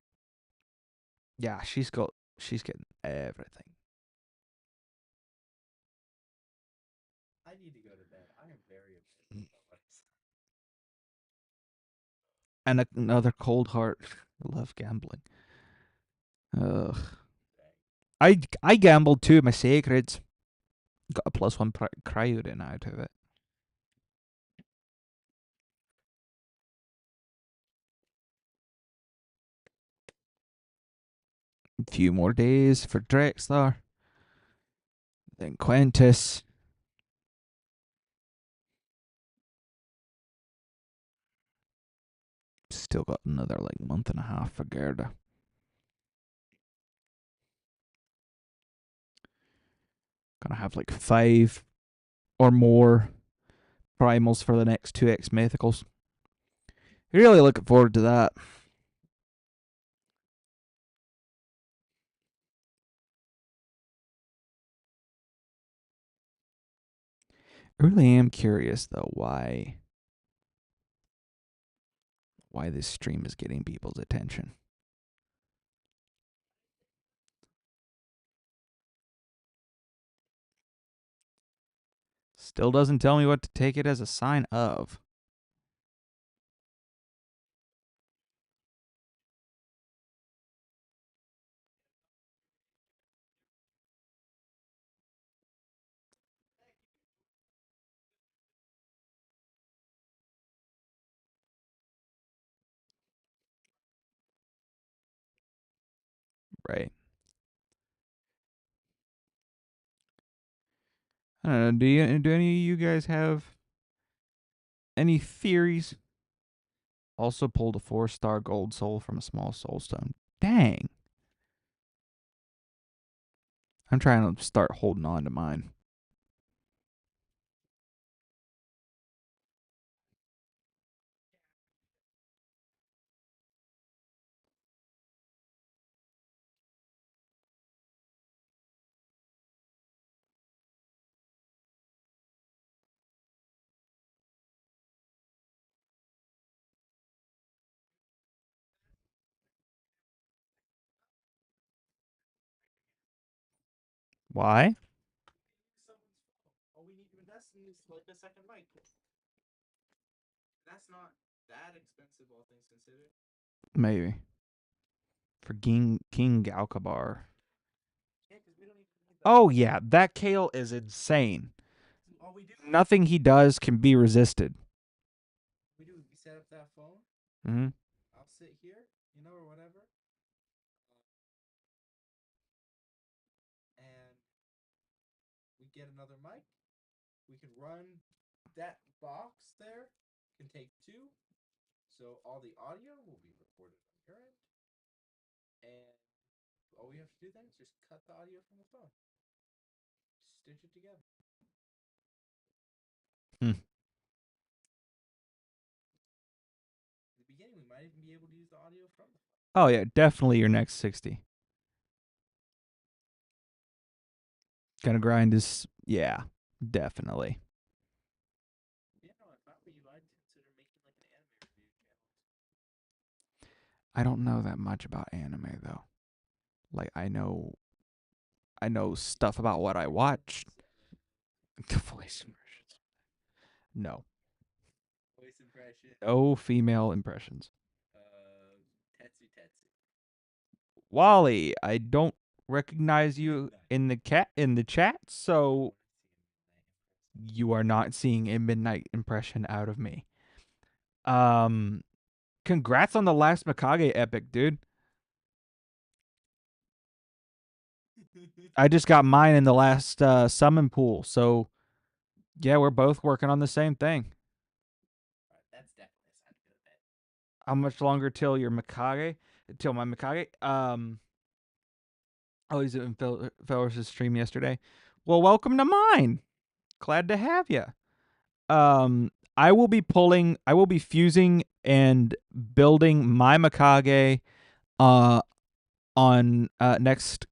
Yeah, she's getting everything. I need to go to bed. I am very Mm. upset. And another cold heart. I love gambling. Ugh. I gambled too. My sacreds got a +1 cryo out of it. A few more days for Drexler. Then Quentis. Still got another like month and a half for Gerda. Gonna have like 5 or more primals for the next 2X mythicals. Really looking forward to that. I really am curious though why this stream is getting people's attention. Still doesn't tell me what to take it as a sign of. Right. I don't know. Do any of you guys have any theories? Also pulled a 4-star gold soul from a small soul stone. Dang. I'm trying to start holding on to mine. Why? All we need to invest in is like a second mic. That's not that expensive, all things considered. Maybe. For King Galkabar. Yeah, because we don't even need that. Oh yeah, that Kale is insane. All we do, Nothing he does can be resisted. we set up that phone. Mm-hmm. I'll sit here, or whatever, and we get another mic. We can run that box there. Can take two, so all the audio will be recorded on your end, and all we have to do then is just cut the audio from the phone, stitch it together. Hmm. In the beginning, we might even be able to use the audio from the phone. Oh yeah, definitely your next 60. Gonna grind is definitely. Yeah, no, if I were you, I'd consider making like an anime review channel. I don't know that much about anime though. Like I know stuff about what I watched. The voice impressions. No. Voice impression. No female impressions. Tetsu Tetsu. Wally, I don't recognize you in the chat, so you are not seeing a midnight impression out of me. Congrats on the last Mikage epic, dude. I just got mine in the last summon pool, so yeah, we're both working on the same thing. Alright, that's definitely a sign to go to bed. How much longer till your Mikage? Till my Mikage? Oh, he's in Feller's stream yesterday. Well, welcome to mine. Glad to have you. I will be fusing and building my Mikage on next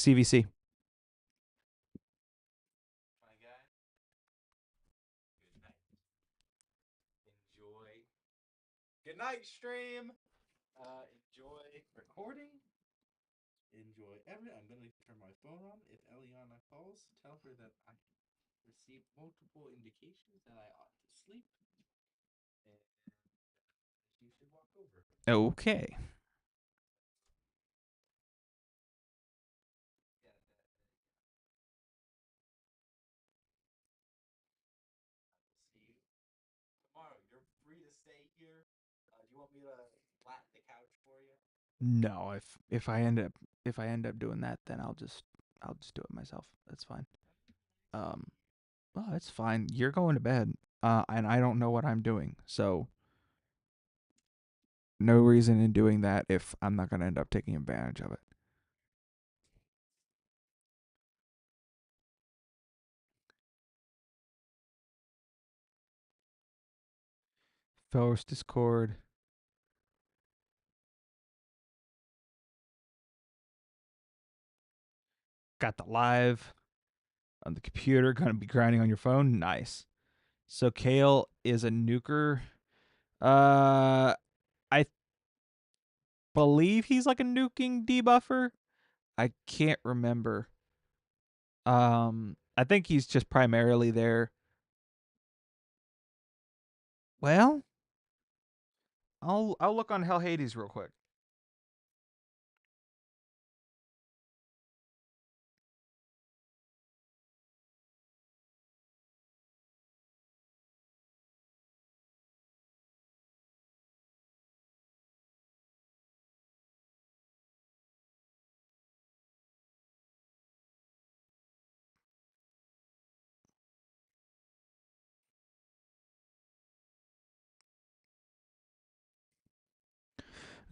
CVC. My guy. Good night. Enjoy. Good night, stream. Enjoy recording. Enjoy everything. I'm gonna turn my phone on. If Eliana calls, tell her that I received multiple indications that I ought to sleep, and you should walk over. Okay. Yeah, I will see you tomorrow. You're free to stay here. Do you want me to flatten the couch for you? No, if I end up doing that, then I'll just do it myself. That's fine. Oh, it's fine. You're going to bed. And I don't know what I'm doing. So no reason in doing that if I'm not going to end up taking advantage of it. Force Discord. Got the live on the computer. Gonna be grinding on your phone. Nice. So Kale is a nuker. I believe he's like a nuking debuffer. I can't remember. I think he's just primarily there. Well, I'll look on Hell Hades real quick.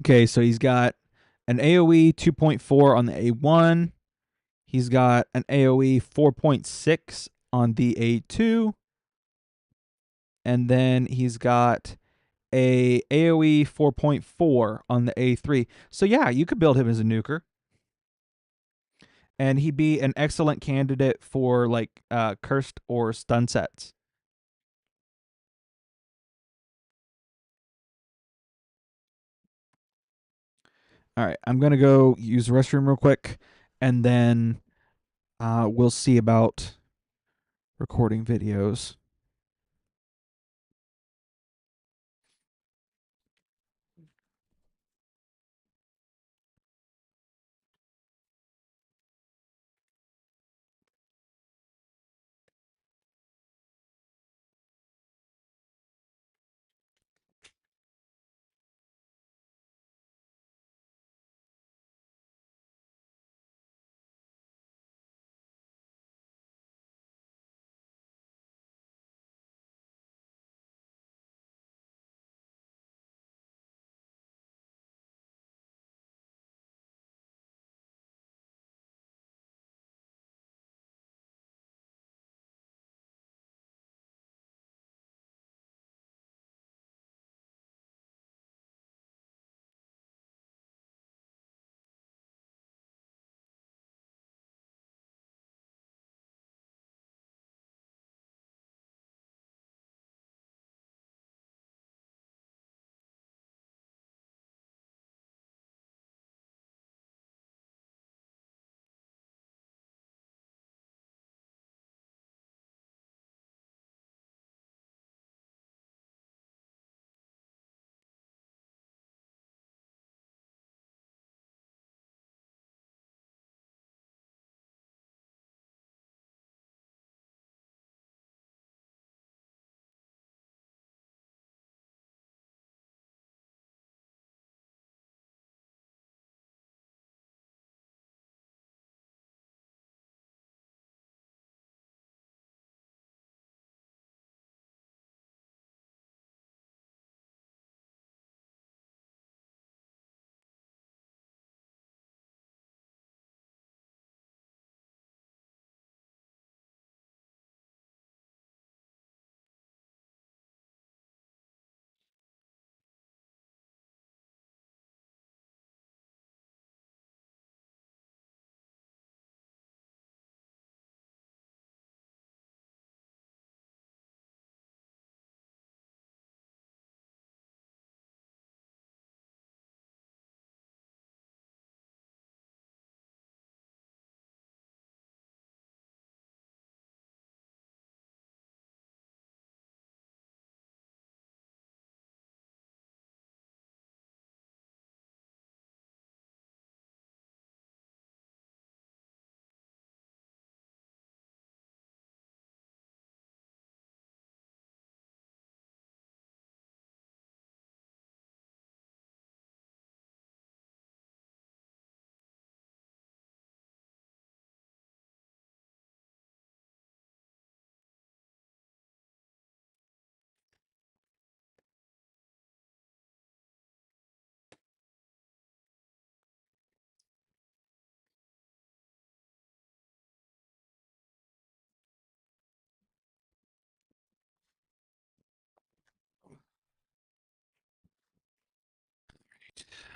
Okay, so he's got an AoE 2.4 on the A1. He's got an AoE 4.6 on the A2. And then he's got a AoE 4.4 on the A3. So yeah, you could build him as a nuker. And he'd be an excellent candidate for like cursed or stun sets. All right, I'm gonna go use the restroom real quick, and then we'll see about recording videos.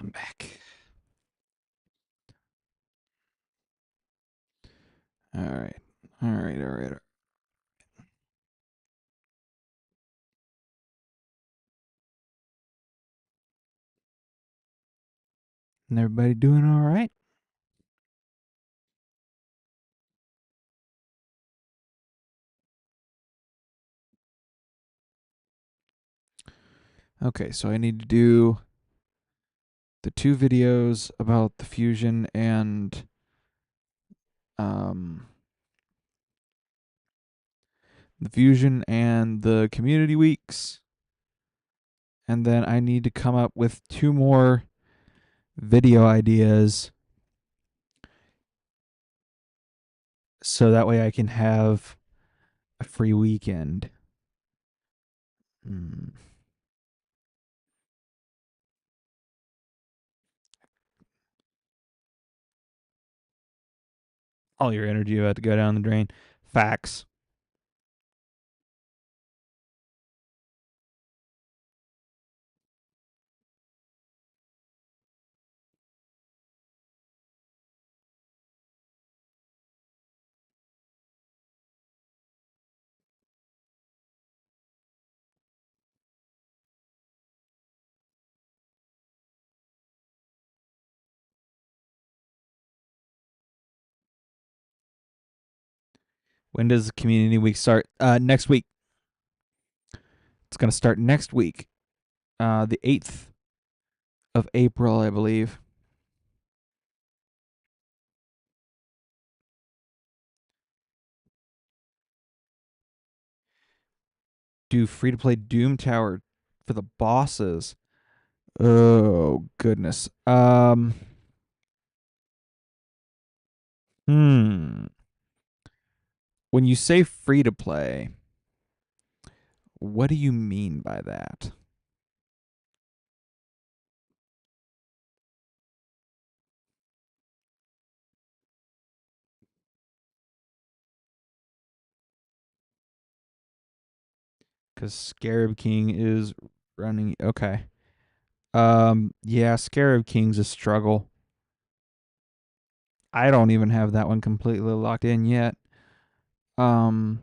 I'm back. All right. All right. All right. And everybody doing all right? Okay, so I need to do the two videos about the fusion and um the community weeks, and then I need to come up with two more video ideas so that way I can have a free weekend. Hmm. All your energy about to go down the drain. Facts. When does the community week start? Next week. It's gonna start next week. The 8th of April, I believe. Do free to play Doom Tower for the bosses. Oh goodness. Hmm. When you say free to play, what do you mean by that? Because Scarab King is running. Okay. Yeah, Scarab King's a struggle. I don't even have that one completely locked in yet. Um,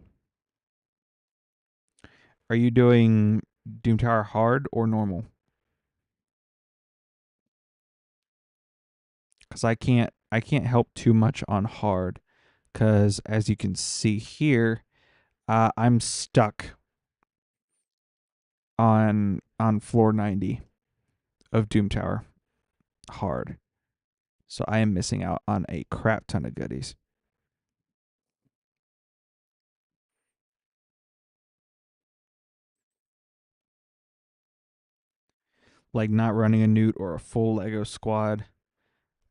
are you doing Doom Tower hard or normal? Because I can't help too much on hard. Because as you can see here, I'm stuck on floor 90 of Doom Tower hard. So I am missing out on a crap ton of goodies. Like not running a newt or a full Lego squad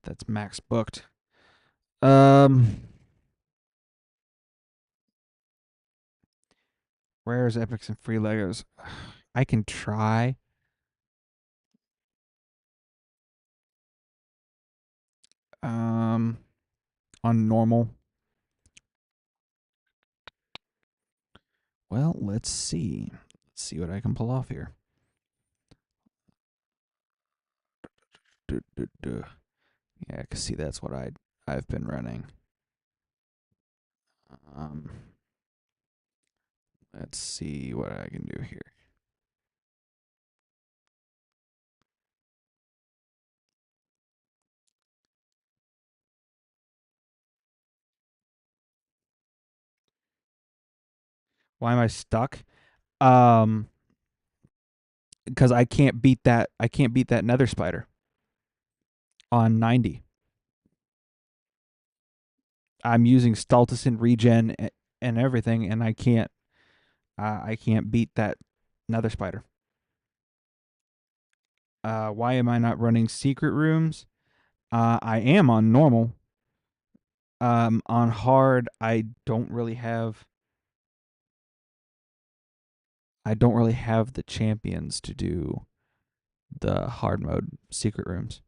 that's max booked. Rares, epics, and free Legos. I can try. Um, on normal. Well, let's see. Let's see what I can pull off here. Duh, duh, duh. Yeah, I can see that's what I've been running. Um, let's see what I can do here. Why am I stuck? Um, because I can't beat that. I can't beat that Nether Spider on 90. I'm using Stultison regen and everything, and I can't beat that Nether Spider. Why am I not running secret rooms? I am on normal. On hard, I don't really have the champions to do the hard mode secret rooms.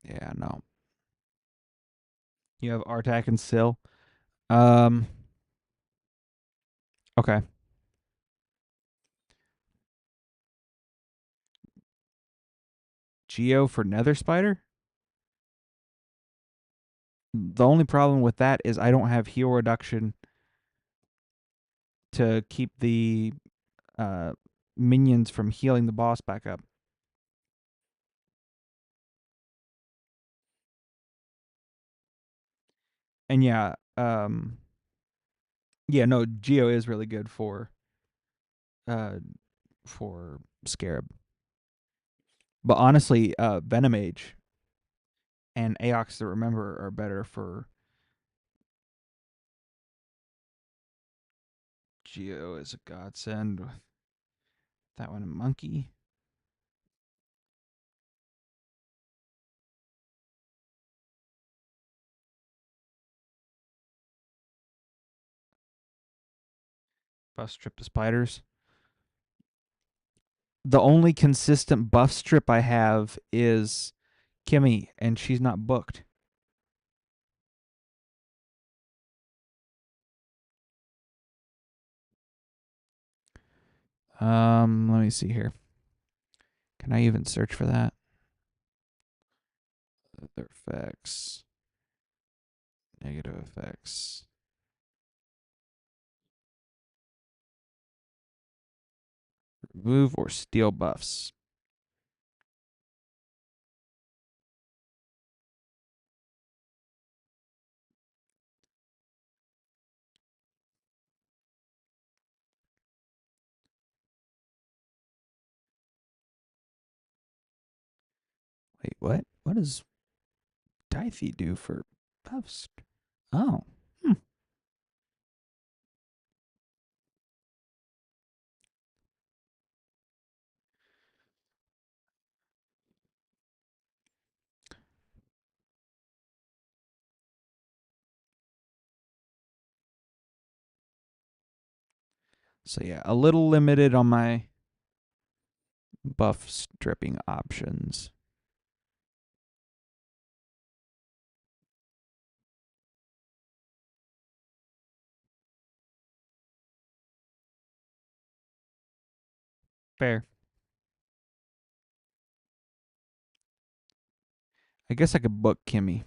Yeah, no. You have Artak and Sill. Um. Okay. Geo for Nether Spider. The only problem with that is I don't have heal reduction to keep the uh, minions from healing the boss back up. And yeah, yeah, no, Geo is really good uh for Scarab. But honestly, Venomage and Aox the Remember are better for Geo is a godsend. That one a monkey. Buff strip the spiders. The only consistent buff strip I have is Kimmy, and she's not booked. Let me see here. Can I even search for that? Other effects. Negative effects. Remove or steal buffs. Wait, what? What does Dythe do for buffs? Oh. Hmm. So yeah, a little limited on my buff stripping options. Fair. I guess I could book Kimmy.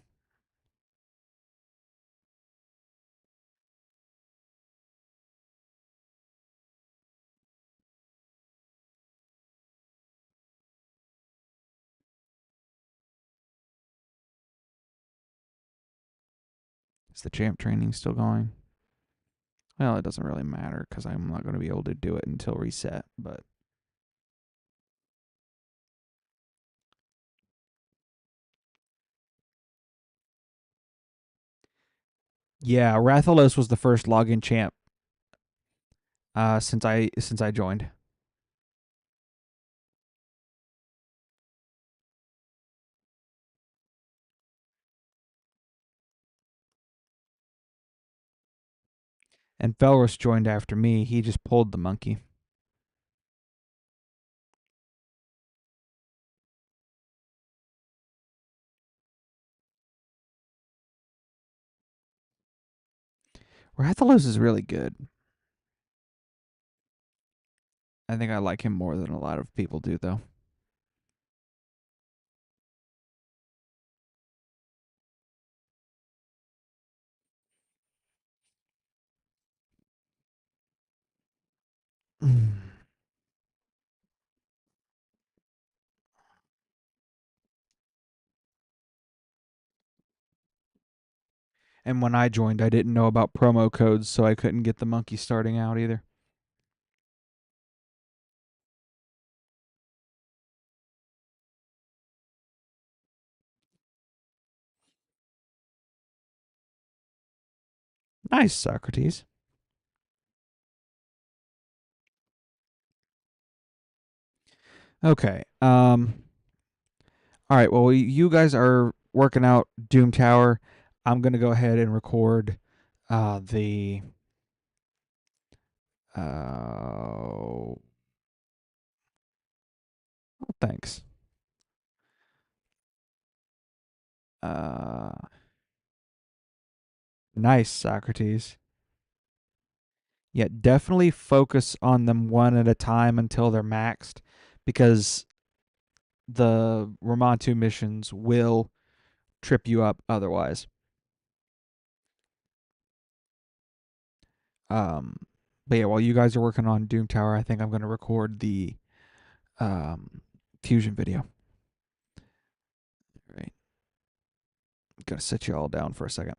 Is the champ training still going? Well, it doesn't really matter because I'm not going to be able to do it until reset. But yeah, Rathalos was the first login champ since I joined. And Felros joined after me. He just pulled the monkey. Rathalos is really good. I think I like him more than a lot of people do, though. And when I joined, I didn't know about promo codes, so I couldn't get the monkey starting out either. Nice, Socrates. Okay. All right. Well, you guys are working out Doom Tower. I'm gonna go ahead and record the oh thanks. Uh Nice, Socrates. Yeah, definitely focus on them one at a time until they're maxed, because the Ramontu missions will trip you up otherwise. Um, but yeah, while you guys are working on Doom Tower, I think I'm going to record the fusion video. All right, gotta set you all down for a second.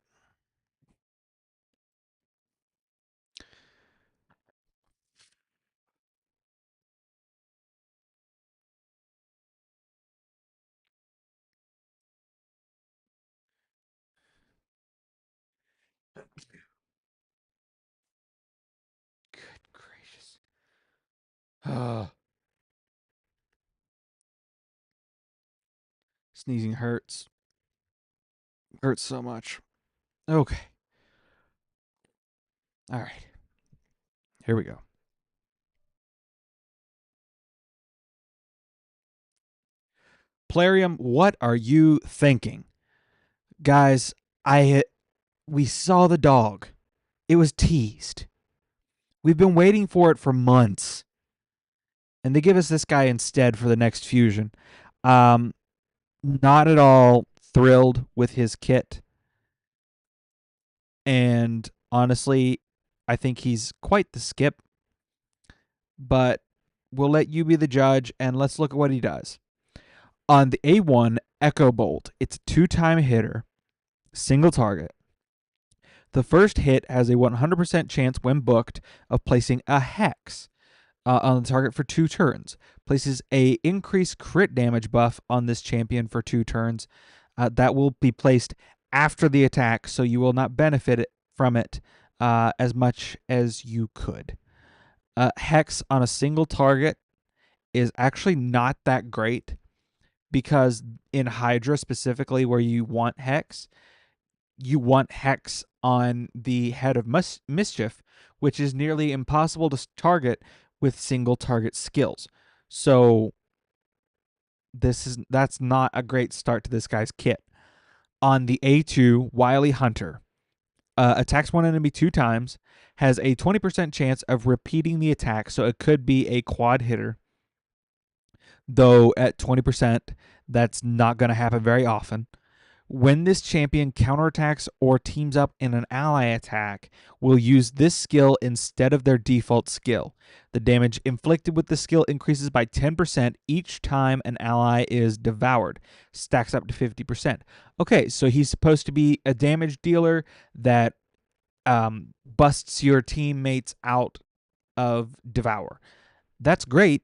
Good gracious. Sneezing hurts. Hurts so much. Okay. All right. Here we go. Plarium, what are you thinking? Guys, I we saw the dog. It was teased. We've been waiting for it for months. And they give us this guy instead for the next fusion. Um Not at all thrilled with his kit. And honestly, I think he's quite the skip, but we'll let you be the judge and let's look at what he does. On the A1 Echo Bolt, it's a 2-time hitter, single target. The first hit has a 100% chance when booked of placing a hex on the target for 2 turns. Places a increased crit damage buff on this champion for 2 turns. That will be placed after the attack, so you will not benefit from it as much as you could. Hex on a single target is actually not that great, because in Hydra specifically, where you want Hex on the head of Mischief, which is nearly impossible to target with single target skills. So that's not a great start to this guy's kit. On the A2 Wily Hunter, attacks one enemy 2 times, has a 20% chance of repeating the attack, so it could be a quad hitter. Though at 20%, that's not going to happen very often. When this champion counterattacks or teams up in an ally attack, will use this skill instead of their default skill. The damage inflicted with the skill increases by 10% each time an ally is devoured. Stacks up to 50%. Okay, so he's supposed to be a damage dealer that busts your teammates out of devour. That's great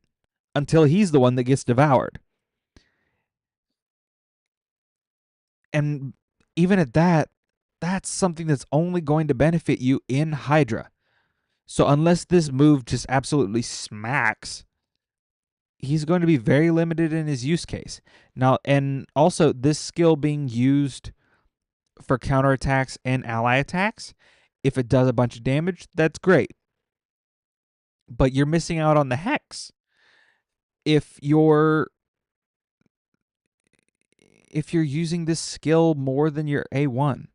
until he's the one that gets devoured. And even at that, that's something that's only going to benefit you in Hydra. So unless this move just absolutely smacks, he's going to be very limited in his use case. Now, and also this skill being used for counterattacks and ally attacks, if it does a bunch of damage, that's great. But you're missing out on the hex. If you're using this skill more than your A1.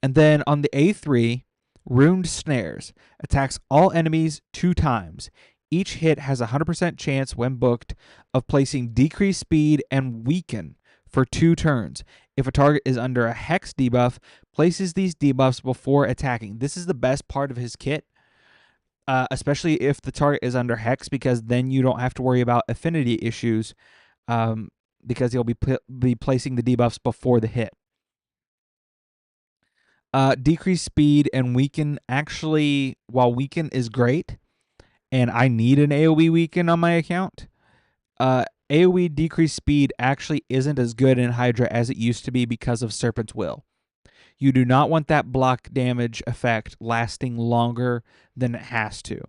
And then on the A3, Ruined Snares attacks all enemies 2 times. Each hit has a 100% chance when booked of placing decreased speed and weaken for 2 turns. If a target is under a hex debuff, places these debuffs before attacking. This is the best part of his kit, especially if the target is under hex, because then you don't have to worry about affinity issues, because he'll be placing the debuffs before the hit. Decrease speed and weaken. Actually, while weaken is great, and I need an AoE weaken on my account, AoE decrease speed actually isn't as good in Hydra as it used to be because of Serpent's Will. You do not want that block damage effect lasting longer than it has to.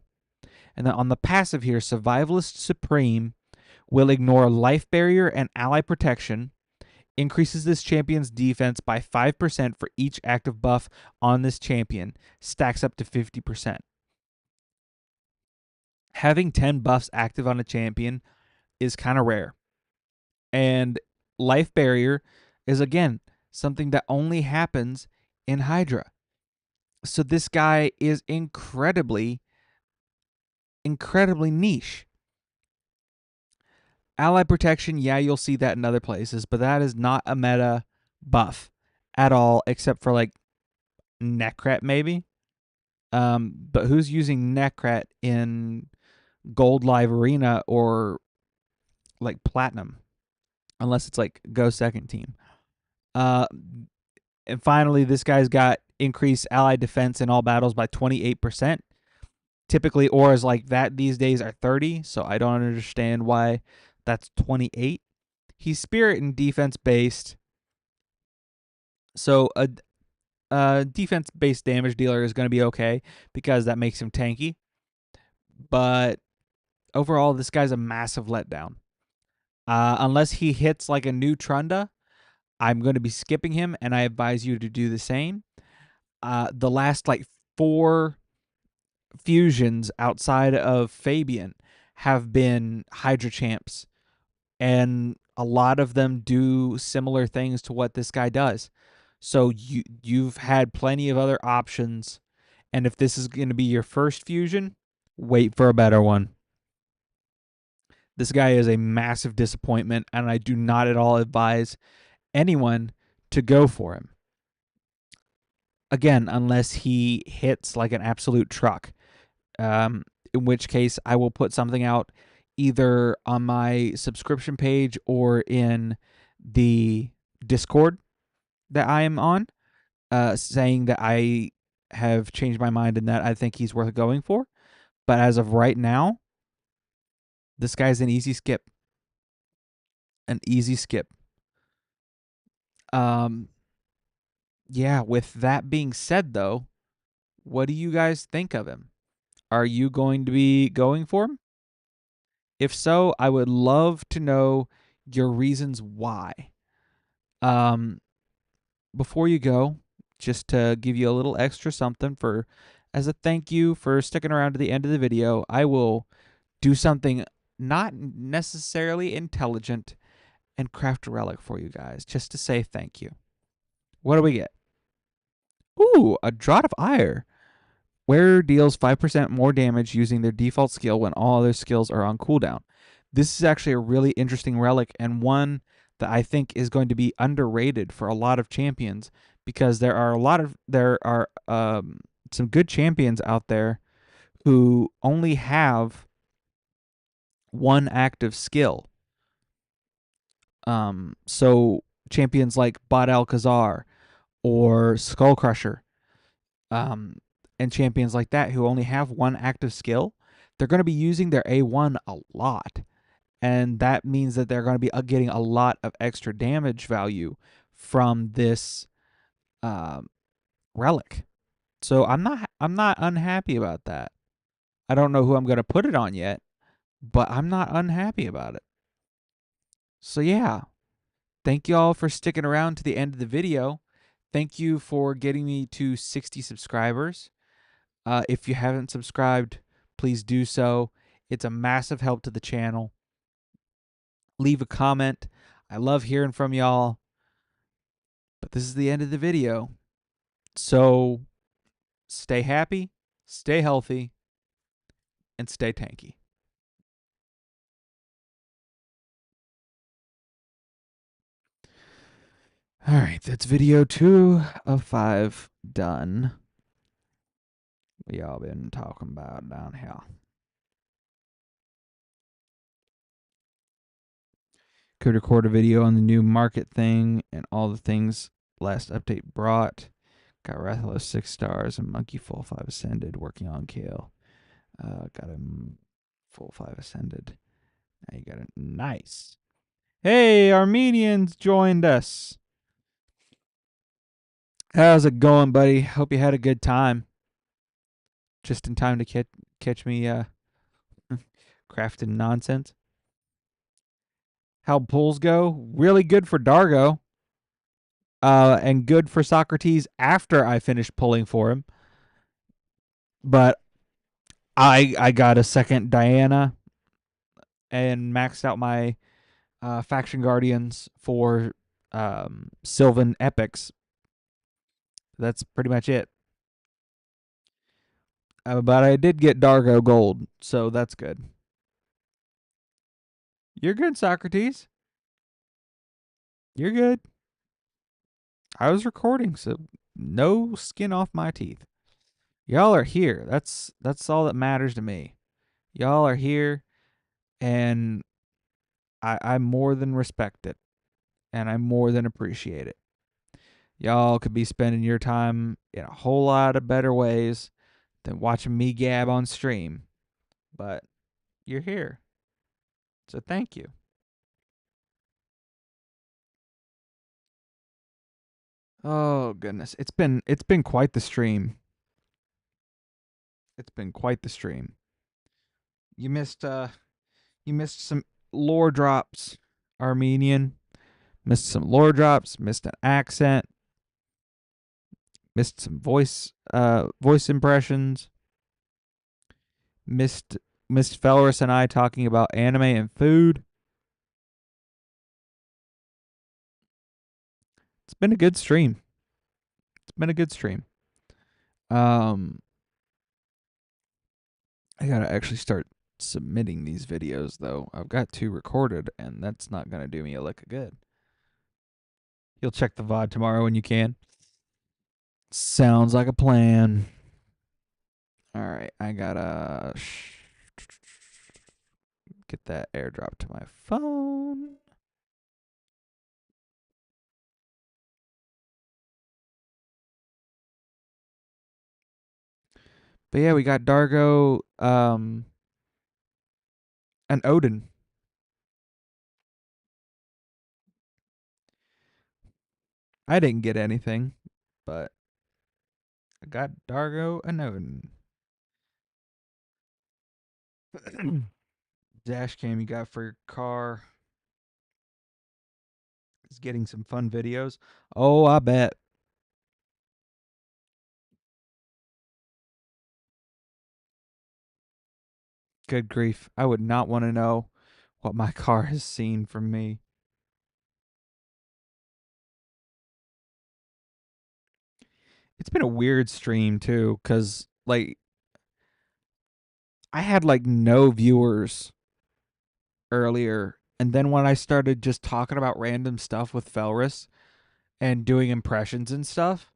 And then on the passive here, Survivalist Supreme will ignore life barrier and ally protection. Increases this champion's defense by 5% for each active buff on this champion. Stacks up to 50%. Having 10 buffs active on a champion is kind of rare. And life barrier is, again, something that only happens in Hydra. So this guy is incredibly niche. Ally protection, yeah, you'll see that in other places, but that is not a meta buff at all, except for like Necret maybe. But who's using Necret in Gold Live Arena or like Platinum? Unless it's like Go Second Team. Uh, and finally, this guy's got increased ally defense in all battles by 28%. Typically, auras like that these days are 30, so I don't understand why that's 28. He's spirit and defense based, so a defense based damage dealer is going to be okay because that makes him tanky. But overall, this guy's a massive letdown. Unless he hits like a new Trunda, I'm going to be skipping him, and I advise you to do the same. The last like 4 fusions outside of Fabian have been Hydra champs, and a lot of them do similar things to what this guy does. So you've had plenty of other options, and if this is going to be your first fusion, wait for a better one. This guy is a massive disappointment, and I do not at all advise anyone to go for him. Again, unless he hits like an absolute truck, in which case I will put something out either on my subscription page or in the Discord that I am on, saying that I have changed my mind and that I think he's worth going for. But as of right now, this guy's an easy skip. An easy skip. Yeah, with that being said, though, what do you guys think of him? Are you going to be going for him? If so, I would love to know your reasons why. Um, Before you go, just to give you a little extra something for as a thank you for sticking around to the end of the video, I will do something not necessarily intelligent and craft a relic for you guys just to say thank you. What do we get? Ooh, a Draught of Ire. Wearer deals 5% more damage using their default skill when all other skills are on cooldown. This is actually a really interesting relic and one that I think is going to be underrated for a lot of champions because there are some good champions out there who only have one active skill. So champions like Bot Alcazar or Skull Crusher, and champions like that who only have one active skill, they're going to be using their A1 a lot. And that means that they're going to be getting a lot of extra damage value from this relic. So I'm not unhappy about that. I don't know who I'm going to put it on yet, but I'm not unhappy about it. So yeah, thank you all for sticking around to the end of the video. Thank you for getting me to 60 subscribers. If you haven't subscribed, please do so. It's a massive help to the channel. Leave a comment. I love hearing from y'all. But this is the end of the video. So stay happy, stay healthy, and stay tanky. All right, that's video 2 of 5 done. We all been talking about down here. Could record a video on the new market thing and all the things last update brought. Got Rathalos 6 stars and Monkey full 5 ascended. Working on Kale. Got him full 5 ascended. Now you got it. Nice. Hey, Armenians joined us. How's it going, buddy? Hope you had a good time. Just in time to catch me crafting nonsense. How pulls go? Really good for Dargo. And good for Socrates after I finished pulling for him. But I got a second Diana and maxed out my faction guardians for Sylvan epics. That's pretty much it. But I did get Dargo Gold, so that's good. You're good, Socrates. You're good. I was recording, so no skin off my teeth. Y'all are here. That's all that matters to me. Y'all are here, and I more than respect it, and I more than appreciate it. Y'all could be spending your time in a whole lot of better ways than watching me gab on stream, but you're here, so thank you. Oh goodness, it's been quite the stream. It's been quite the stream. You missed you missed some lore drops, Armenian. Missed some lore drops. Missed an accent. Missed some voice impressions. Missed Felrus and I talking about anime and food. It's been a good stream. It's been a good stream. Um, I gotta actually start submitting these videos though. I've got 2 recorded, and that's not gonna do me a lick of good. You'll check the VOD tomorrow when you can. Sounds like a plan. All right, I gotta get that airdrop to my phone. But yeah, we got Dargo, and Odin. I didn't get anything, but I got Dargo and Odin. Dash cam you got for your car is getting some fun videos. Oh, I bet. Good grief. I would not want to know what my car has seen from me. It's been a weird stream too, cause like I had like no viewers earlier, and then when I started just talking about random stuff with Felrus and doing impressions and stuff,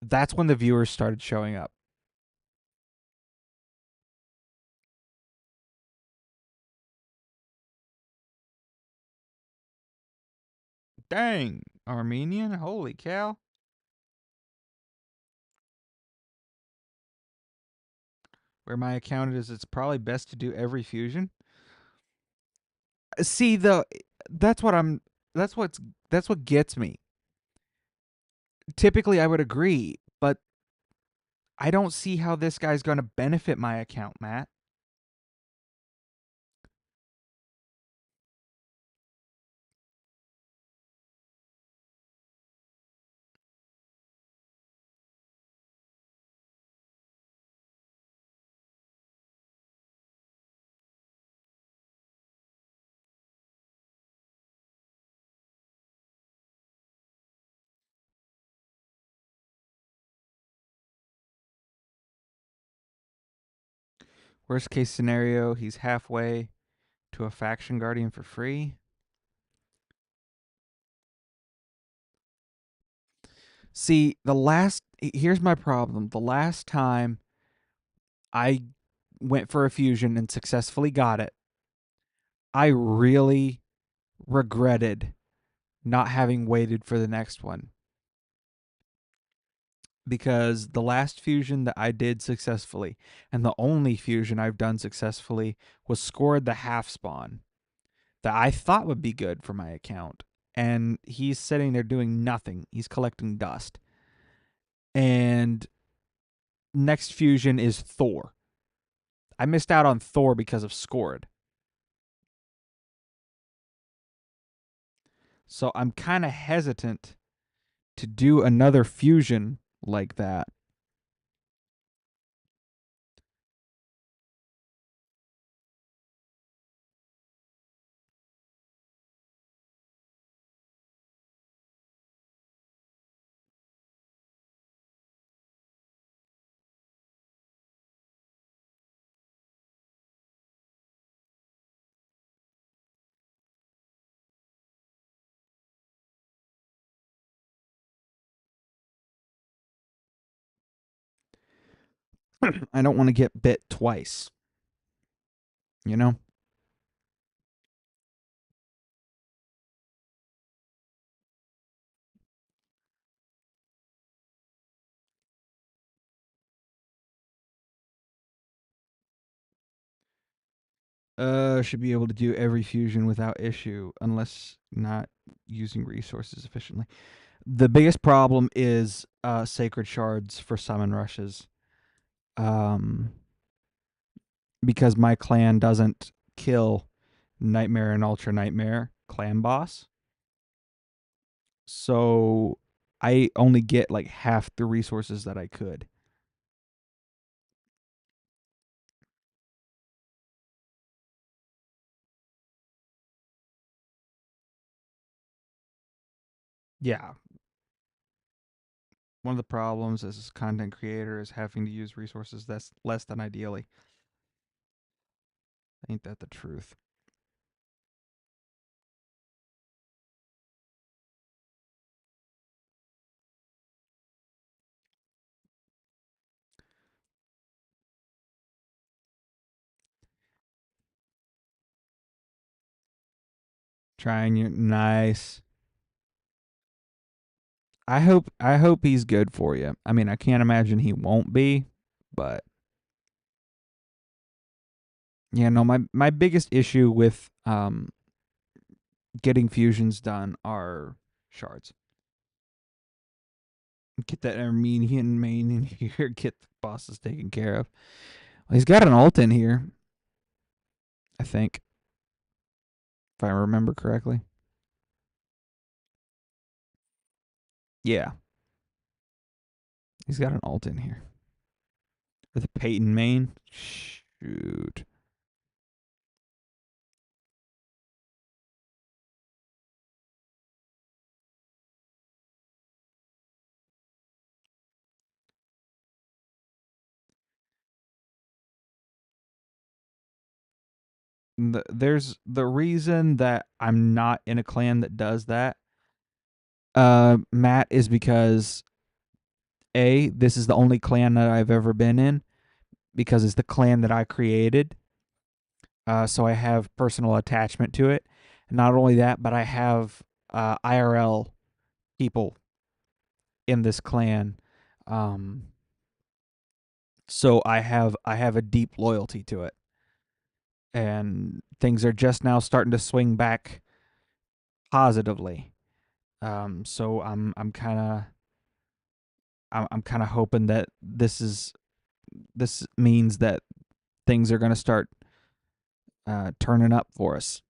that's when the viewers started showing up. Dang, Armenian, holy cow. Where my account is, it's probably best to do every fusion. See the that's what I'm that's what's that's what gets me. Typically I would agree, but I don't see how this guy's going to benefit my account, Matt. Worst case scenario, he's halfway to a faction guardian for free. See, here's my problem. The last time I went for a fusion and successfully got it, I really regretted not having waited for the next one. Because the last fusion that I did successfully, and the only fusion I've done successfully, was scored the half spawn that I thought would be good for my account. And he's sitting there doing nothing. He's collecting dust. And next fusion is Thor. I missed out on Thor because of scored. So I'm kind of hesitant to do another fusion like that. I don't want to get bit twice. You know. Should be able to do every fusion without issue, unless not using resources efficiently. The biggest problem is sacred shards for summon rushes. Um, because my clan doesn't kill Nightmare and Ultra Nightmare clan boss. So I only get like half the resources that I could. Yeah. One of the problems as a content creator is having to use resources that's less than ideally. Ain't that the truth? Trying your nice. I hope he's good for you. I mean, I can't imagine he won't be, but yeah, no, my biggest issue with getting fusions done are shards. Get that Armenian main in here, get the bosses taken care of. Well, he's got an ult in here, I think, if I remember correctly. Yeah, he's got an ult in here. With a Peyton main. Shoot. There's the reason that I'm not in a clan that does that, Matt, is because this is the only clan that I've ever been in because it's the clan that I created. So I have personal attachment to it. And not only that, but I have IRL people in this clan. Um, so I have a deep loyalty to it. And things are just now starting to swing back positively. So I'm kind of hoping that this means that things are going to start turning up for us.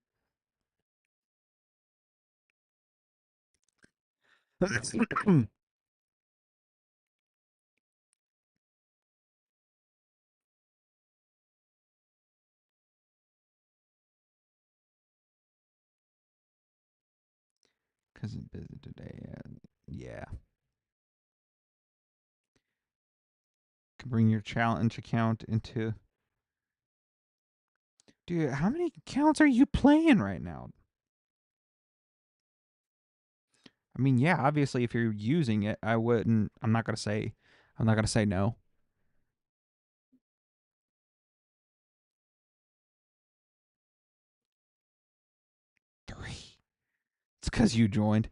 Because I'm busy today. Yeah. Can bring your challenge account into. Dude, how many accounts are you playing right now? I mean, yeah, obviously, if you're using it, I wouldn't. I'm not gonna say. I'm not gonna say no. 3. It's because you joined.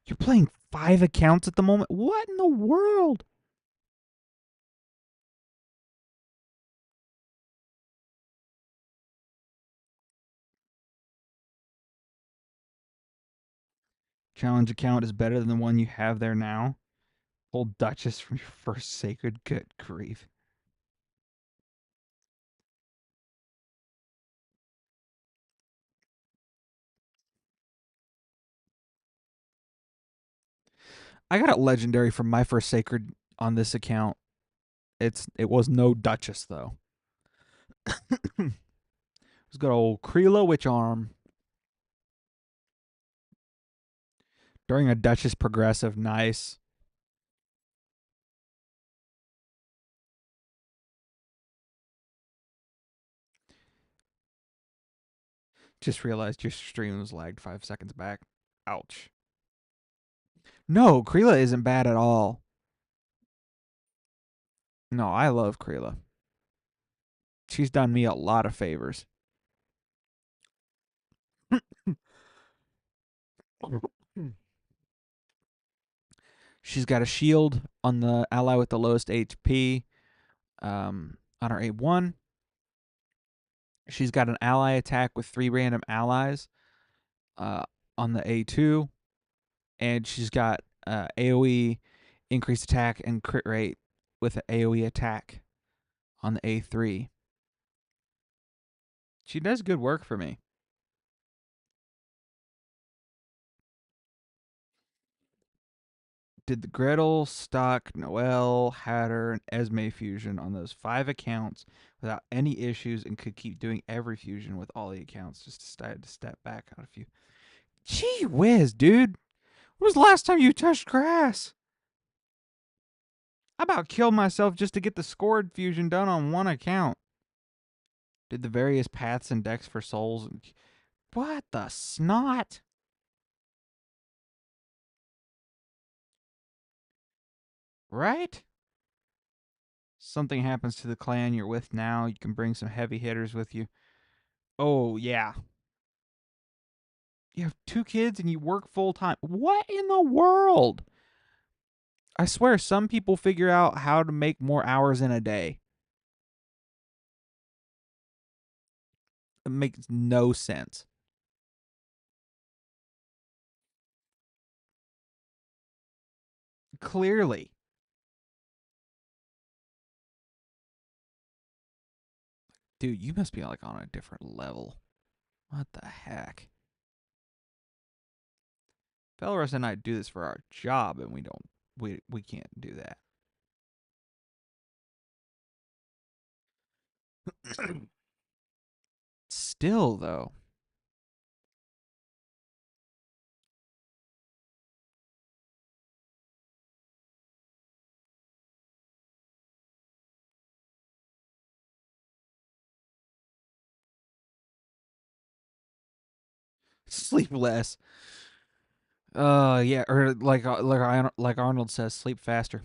You're playing 5 accounts at the moment. What in the world? Challenge account is better than the one you have there now. Old Duchess from your first sacred. Good grief. I got a legendary from my first sacred on this account. It was no Duchess though. It's got old Kreela Witch Arm. During a Duchess progressive, nice. Just realized your stream was lagged 5 seconds back. Ouch. No, Kreela isn't bad at all. No, I love Kreela. She's done me a lot of favors. She's got a shield on the ally with the lowest HP on her A1. She's got an ally attack with 3 random allies uh, on the A2. And she's got AoE increased attack and crit rate with an AoE attack on the A3. She does good work for me. Did the Gretel, Stock, Noelle, Hatter, and Esme fusion on those 5 accounts without any issues and could keep doing every fusion with all the accounts. Just decided to step back on a few. Gee whiz, dude. When was the last time you touched grass? I about killed myself just to get the scored fusion done on one account. Did the various paths and decks for souls. What the snot? Right? Something happens to the clan you're with now. You can bring some heavy hitters with you. Oh, yeah. You have 2 kids and you work full time. What in the world? I swear, some people figure out how to make more hours in a day. It makes no sense. Clearly. Dude, you must be like on a different level. What the heck? Felros and I do this for our job, and we can't do that. Still, though. Sleep less. Yeah, or like Arnold says, sleep faster.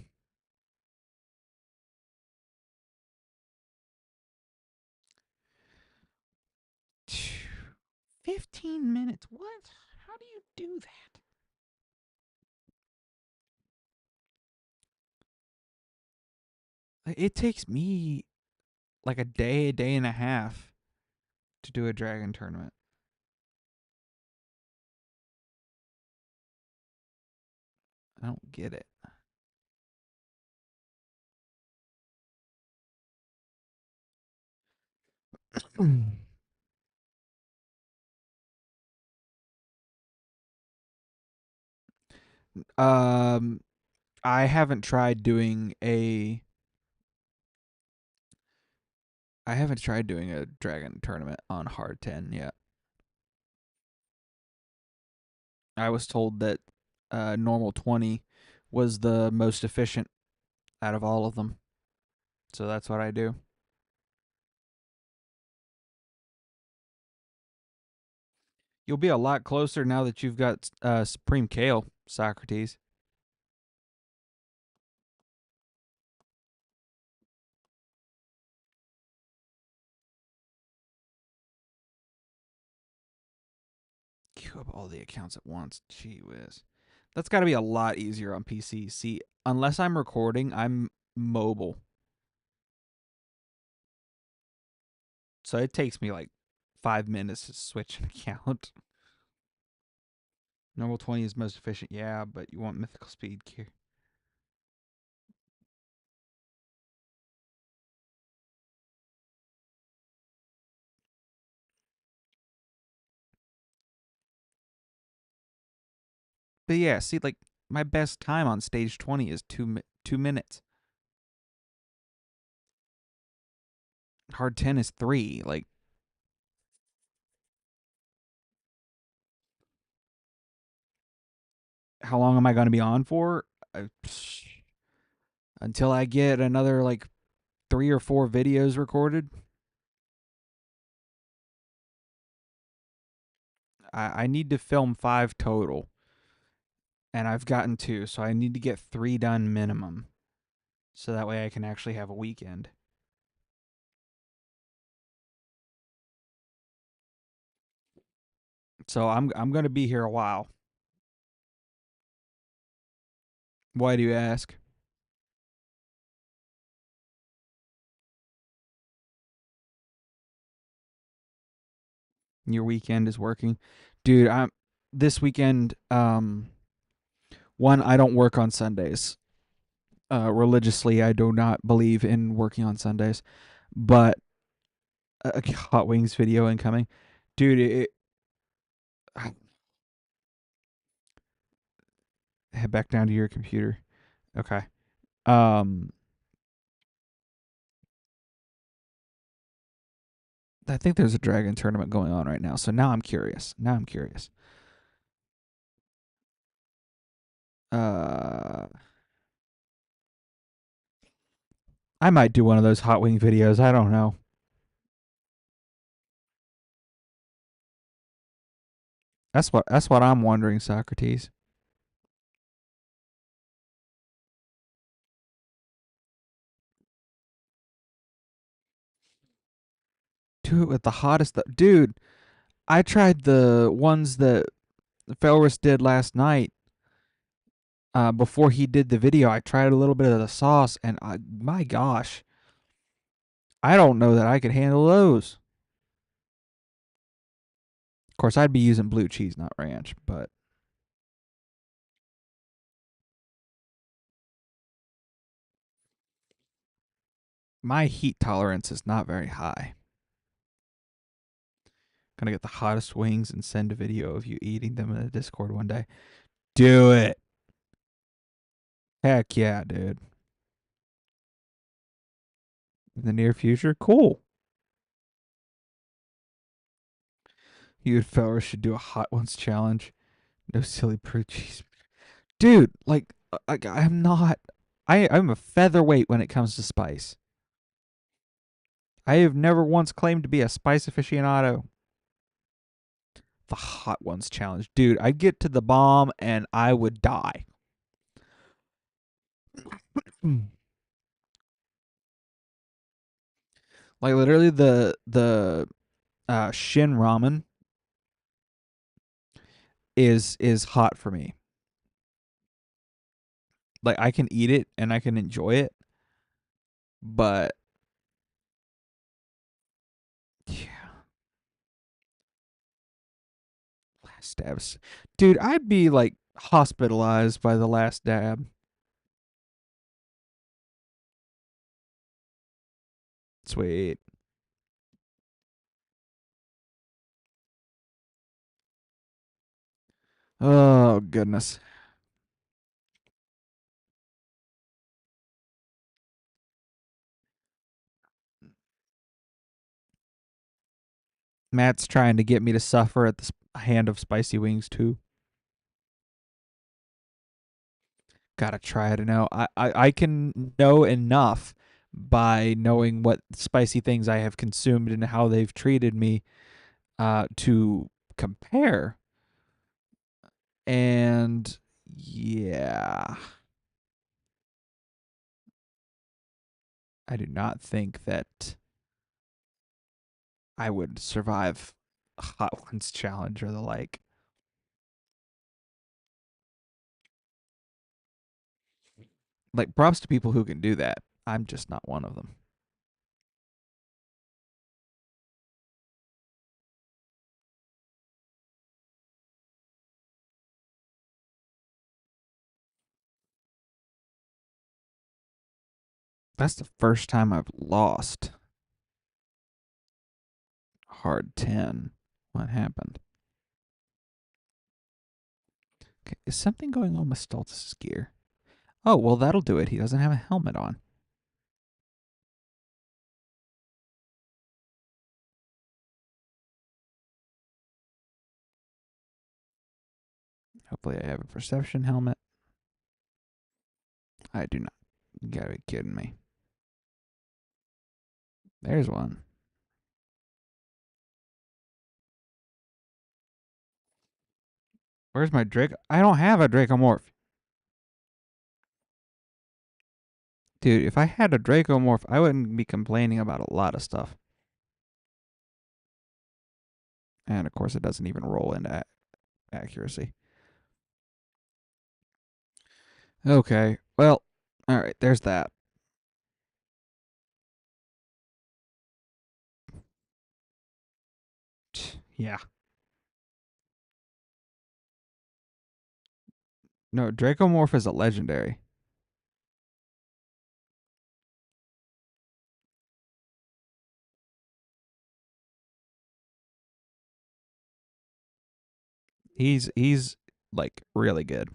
Phew. 15 minutes. What? How do you do that? It takes me like a day and a half to do a dragon tournament. I don't get it. um, I haven't tried doing a. I haven't tried doing a dragon tournament on hard 10 yet. I was told that normal 20 was the most efficient out of all of them. So that's what I do. You'll be a lot closer now that you've got Supreme Kale, Socrates. Queue up all the accounts at once. Gee whiz. That's got to be a lot easier on PC. See, unless I'm recording, I'm mobile. So it takes me like 5 minutes to switch an account. Normal 20 is most efficient, yeah, but you want mythical speed here. But yeah, see, like my best time on stage 20 is 2 minutes. Hard 10 is 3. Like, how long am I going to be on for? Until I get another like 3 or 4 videos recorded. I need to film 5 total, and I've gotten 2, so I need to get 3 done minimum, so that way I can actually have a weekend. So I'm gonna be here a while. Why do you ask? Your weekend is working, dude. I'm this weekend. One, I don't work on Sundays. Religiously, I do not believe in working on Sundays, but a hot wings video incoming, dude. Head back down to your computer. Okay. Um, I think there's a dragon tournament going on right now, so now I'm curious. Uh, I might do one of those hot wing videos. I don't know. That's what I'm wondering, Socrates. Do it with the hottest. Dude, I tried the ones that Felris did last night. Before he did the video, I tried a little bit of the sauce, and my gosh, I don't know that I could handle those. Of course, I'd be using blue cheese, not ranch, but my heat tolerance is not very high. Gonna get the hottest wings and send a video of you eating them in the Discord one day. Do it. Heck yeah, dude. In the near future, cool. You and Fellas should do a hot ones challenge. No silly blue cheese, dude. I'm not. I'm a featherweight when it comes to spice. I have never once claimed to be a spice aficionado. The hot ones challenge, dude. I'd get to the bomb and I would die. Like literally the Shin ramen is hot for me. Like I can eat it and I can enjoy it, but yeah, last dabs, dude. I'd be like hospitalized by the last dab. Sweet. Oh goodness. Matt's trying to get me to suffer at the hand of spicy wings too. Gotta try it to know. I can know enough by knowing what spicy things I have consumed and how they've treated me to compare. And yeah, I do not think that I would survive a Hot Ones challenge or the like. Like, props to people who can do that. I'm just not one of them. That's the first time I've lost hard 10. What happened? Okay, is something going on with Stultus' gear? Oh, well, that'll do it. He doesn't have a helmet on. Hopefully, I have a perception helmet. I do not. You gotta be kidding me. There's one. Where's my Draco? I don't have a Dracomorph. Dude, if I had a Dracomorph, I wouldn't be complaining about a lot of stuff. And of course, it doesn't even roll into accuracy. Okay, well, all right, there's that. Yeah. No, Dracomorph is a legendary. He's like really good.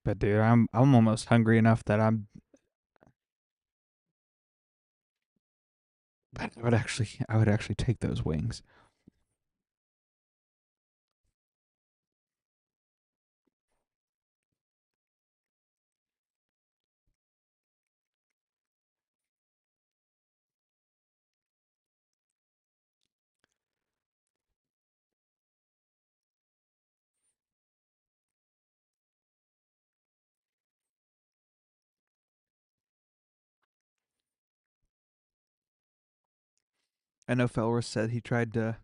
But dude, I'm almost hungry enough that I would actually take those wings. I know Felrus said he tried to.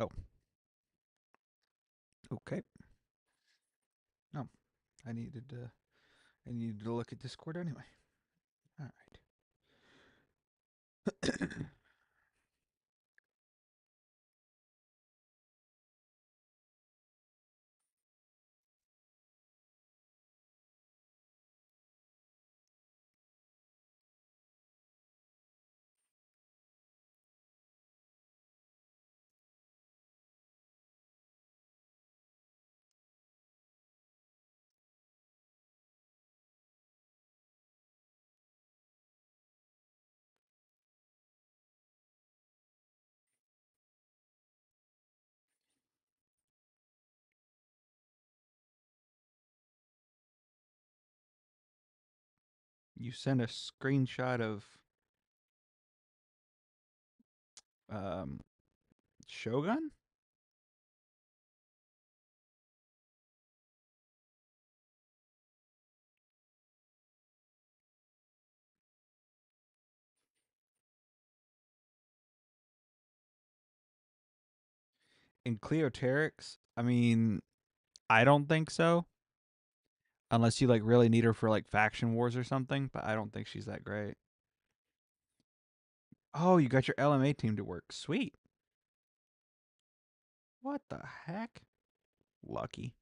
Oh, okay. No, I needed to. I needed to look at Discord anyway. All right. You sent a screenshot of um Shogun in Cleoterix. I mean, I don't think so. Unless you like really need her for like faction wars or something, but I don't think she's that great. Oh, you got your LMA team to work. Sweet. What the heck? Lucky.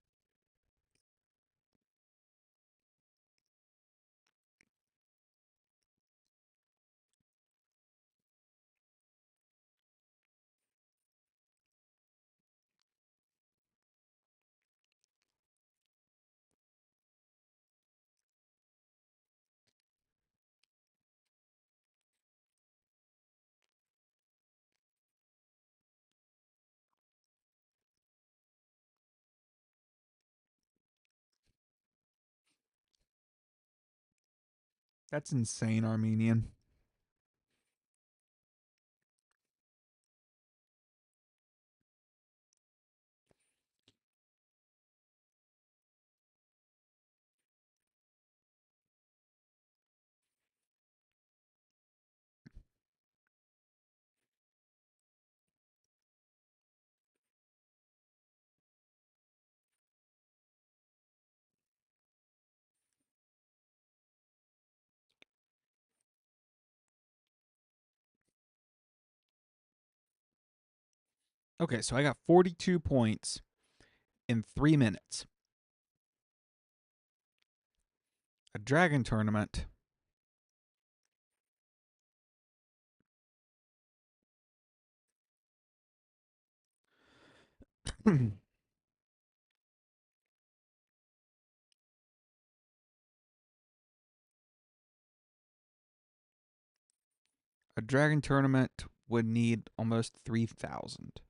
That's insane, Armenian. Okay, so I got 42 points in 3 minutes. A dragon tournament A dragon tournament would need almost 3,000.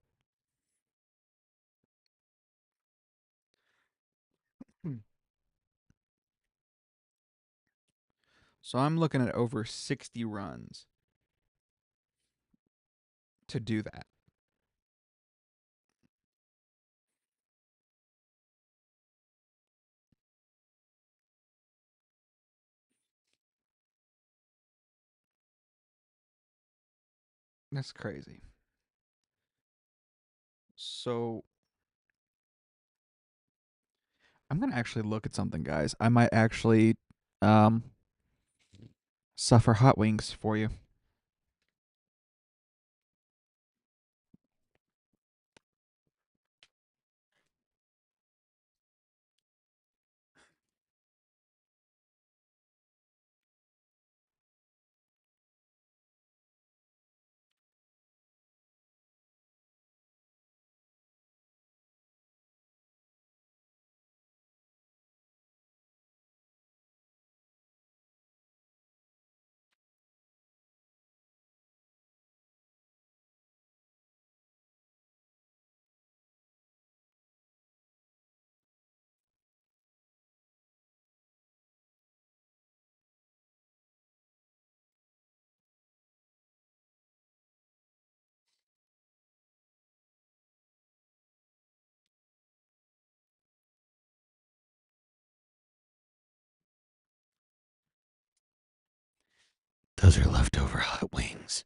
So I'm looking at over 60 runs to do that. That's crazy. So I'm gonna actually look at something, guys. I might actually um suffer hot wings for you. Those are leftover hot wings.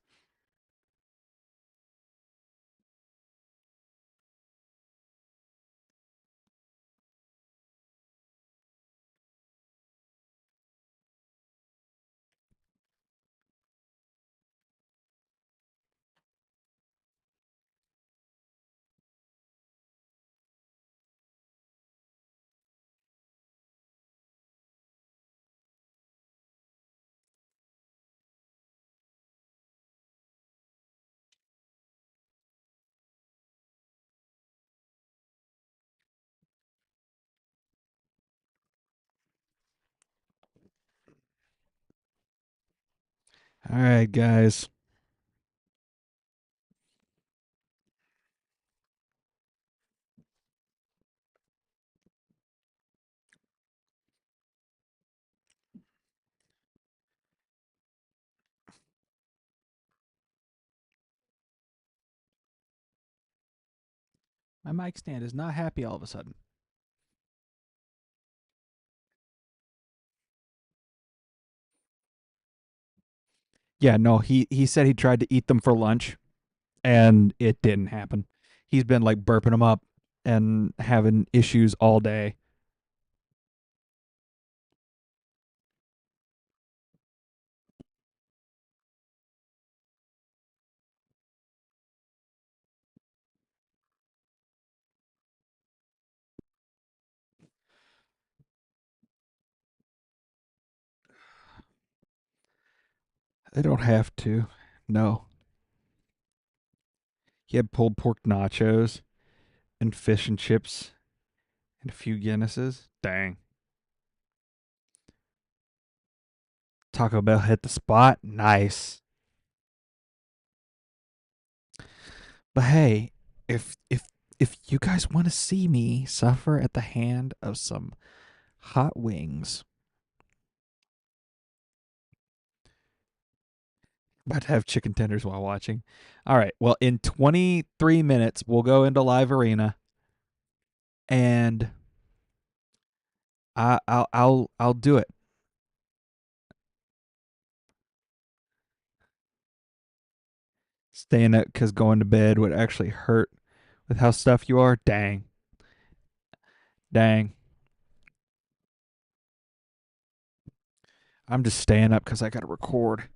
All right, guys. My mic stand is not happy all of a sudden. Yeah, no, he said he tried to eat them for lunch and it didn't happen. He's been like burping them up and having issues all day. They don't have to. No. He had pulled pork nachos and fish and chips and a few Guinnesses. Dang. Taco Bell hit the spot. Nice. But hey, if you guys want to see me suffer at the hand of some hot wings, about to have chicken tenders while watching. All right. Well, in 23 minutes, we'll go into live arena, and I'll do it. Staying up because going to bed would actually hurt with how stuffed you are. Dang, dang. I'm just staying up because I got to record.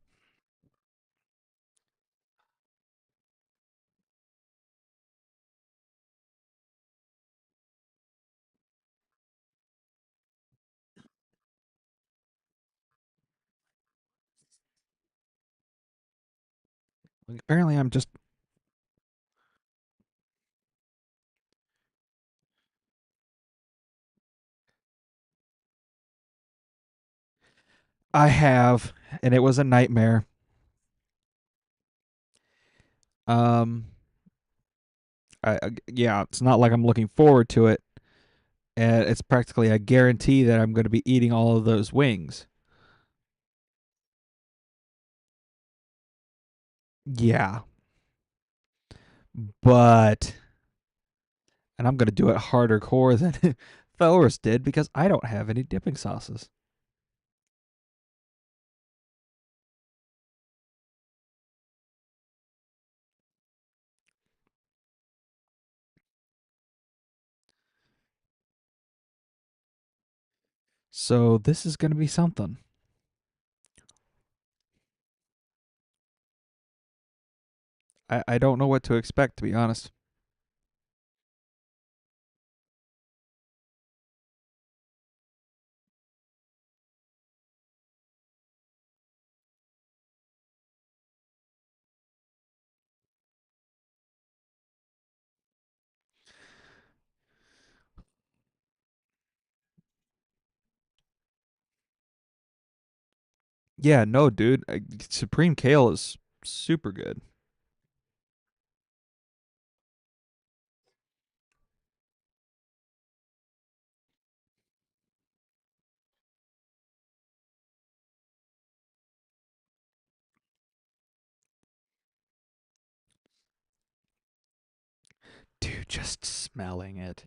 Apparently, I'm just I have, and it was a nightmare. Um, yeah, it's not like I'm looking forward to it, and it's practically a guarantee that I'm going to be eating all of those wings. Yeah, but and I'm going to do it harder core than Felrus did because I don't have any dipping sauces. So this is going to be something. I don't know what to expect, to be honest. Yeah, no, dude. Supreme Kale is super good. Dude, just smelling it.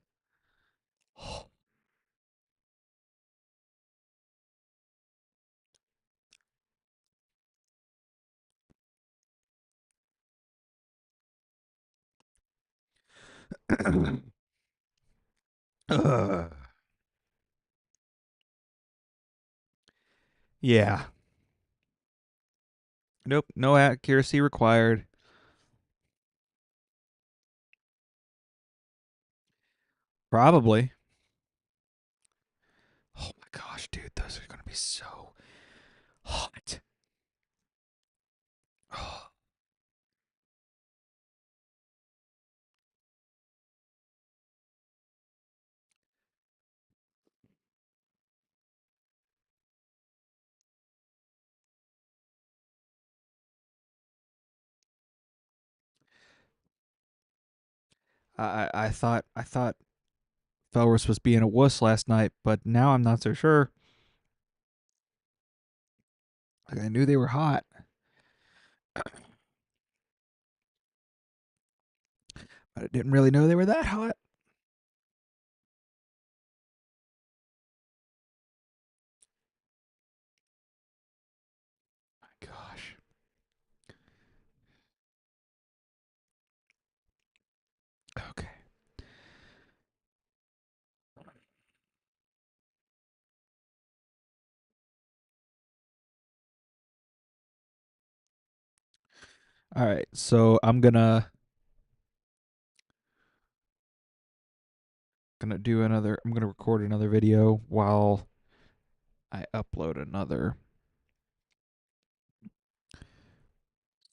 Ugh. Yeah. Nope. No accuracy required. Probably. Oh my gosh, dude, those are gonna be so hot. Oh, I thought Felrus was being a wuss last night, but now I'm not so sure. Like, I knew they were hot, but I didn't really know they were that hot. My gosh. Okay. All right. So I'm gonna do another. I'm gonna record another video while I upload another.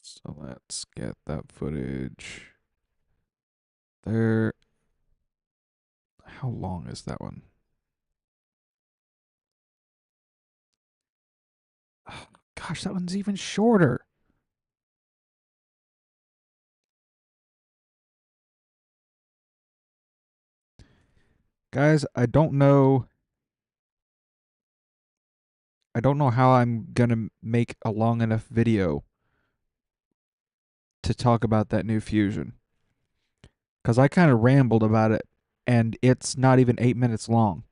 So let's get that footage there. How long is that one? Oh, gosh, that one's even shorter. Guys, I don't know. I don't know how I'm gonna make a long enough video to talk about that new fusion because I kind of rambled about it, and it's not even 8 minutes long.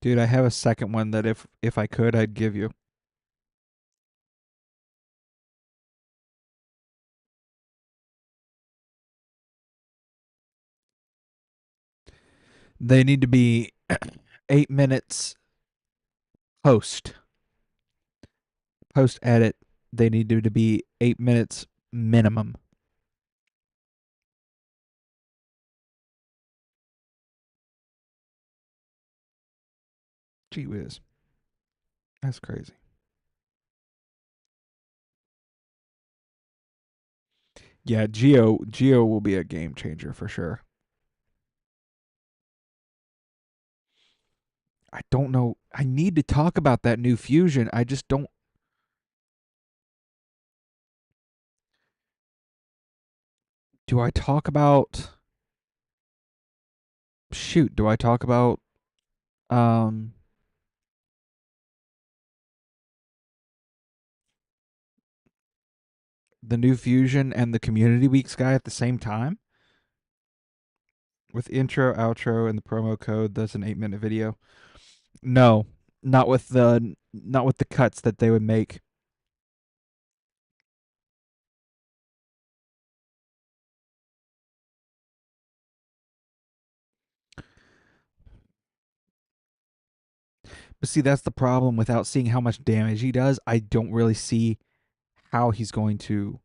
Dude, I have a second one that if I could, I'd give you. They need to be 8 minutes post post edit. They need to be 8 minutes minimum. Gee whiz, that's crazy. Yeah, Geo will be a game changer for sure. I don't know. I need to talk about that new fusion. I just don't. Do I talk about? Shoot, do I talk about um the new fusion and the community weeks guy at the same time with intro, outro, and the promo code? That's an 8-minute video. No, not with the cuts that they would make. But see, that's the problem. Without seeing how much damage he does, I don't really see how he's going to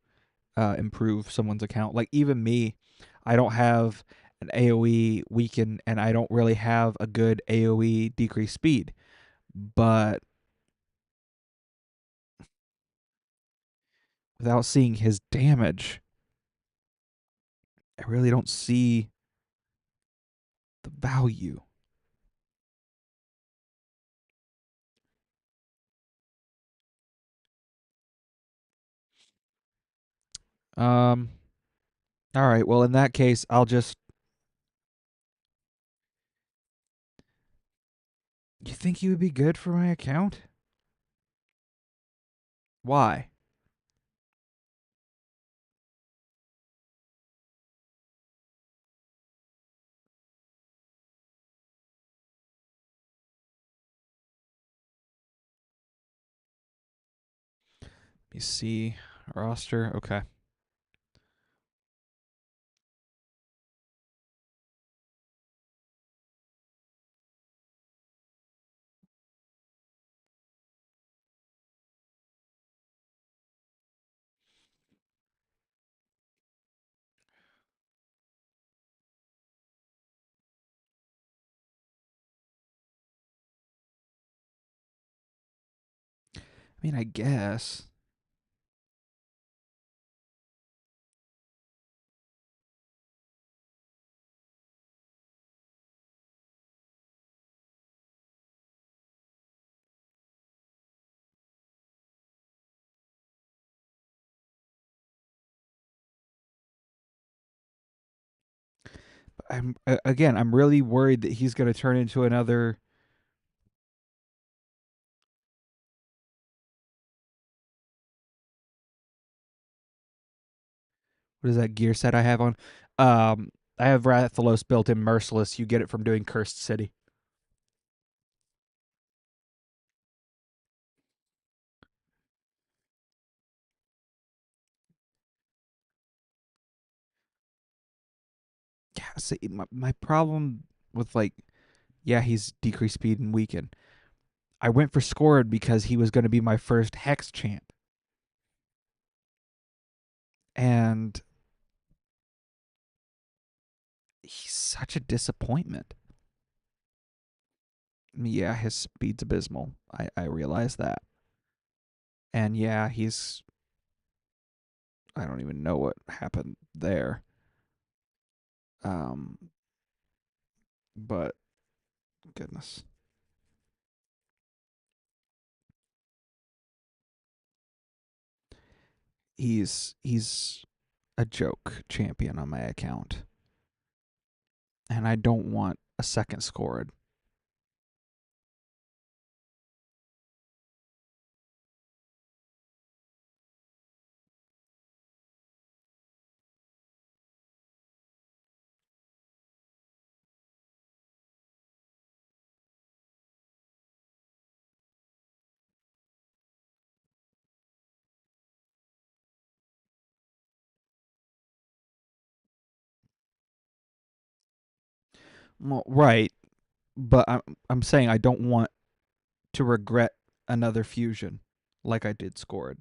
improve someone's account. Like even me, I don't have an AOE weaken, and I don't really have a good AOE decrease speed. But without seeing his damage, I really don't see the value. Um. All right. Well, in that case, I'll just. You think he would be good for my account? Why? Let me see roster. Okay. I mean, I guess. I'm really worried that he's going to turn into another. What is that gear set I have on? Um, I have Rathalos built in Merciless. You get it from doing Cursed City. Yeah, see, my problem with like, yeah, he's decreased speed and weaken. I went for Scored because he was going to be my first Hex chant, and he's such a disappointment. Yeah, his speed's abysmal. I realize that, and yeah, he's. I don't even know what happened there. Um, but goodness, he's a joke champion on my account, and I don't want a second Scored. Well, right, but I'm saying I don't want to regret another fusion like I did Scored.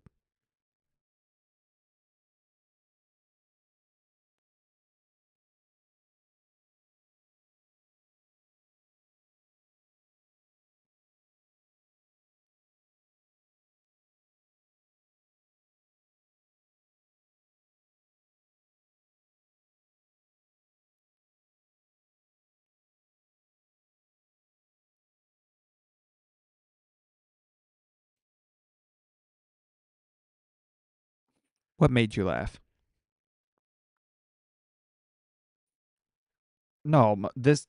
What made you laugh? No, this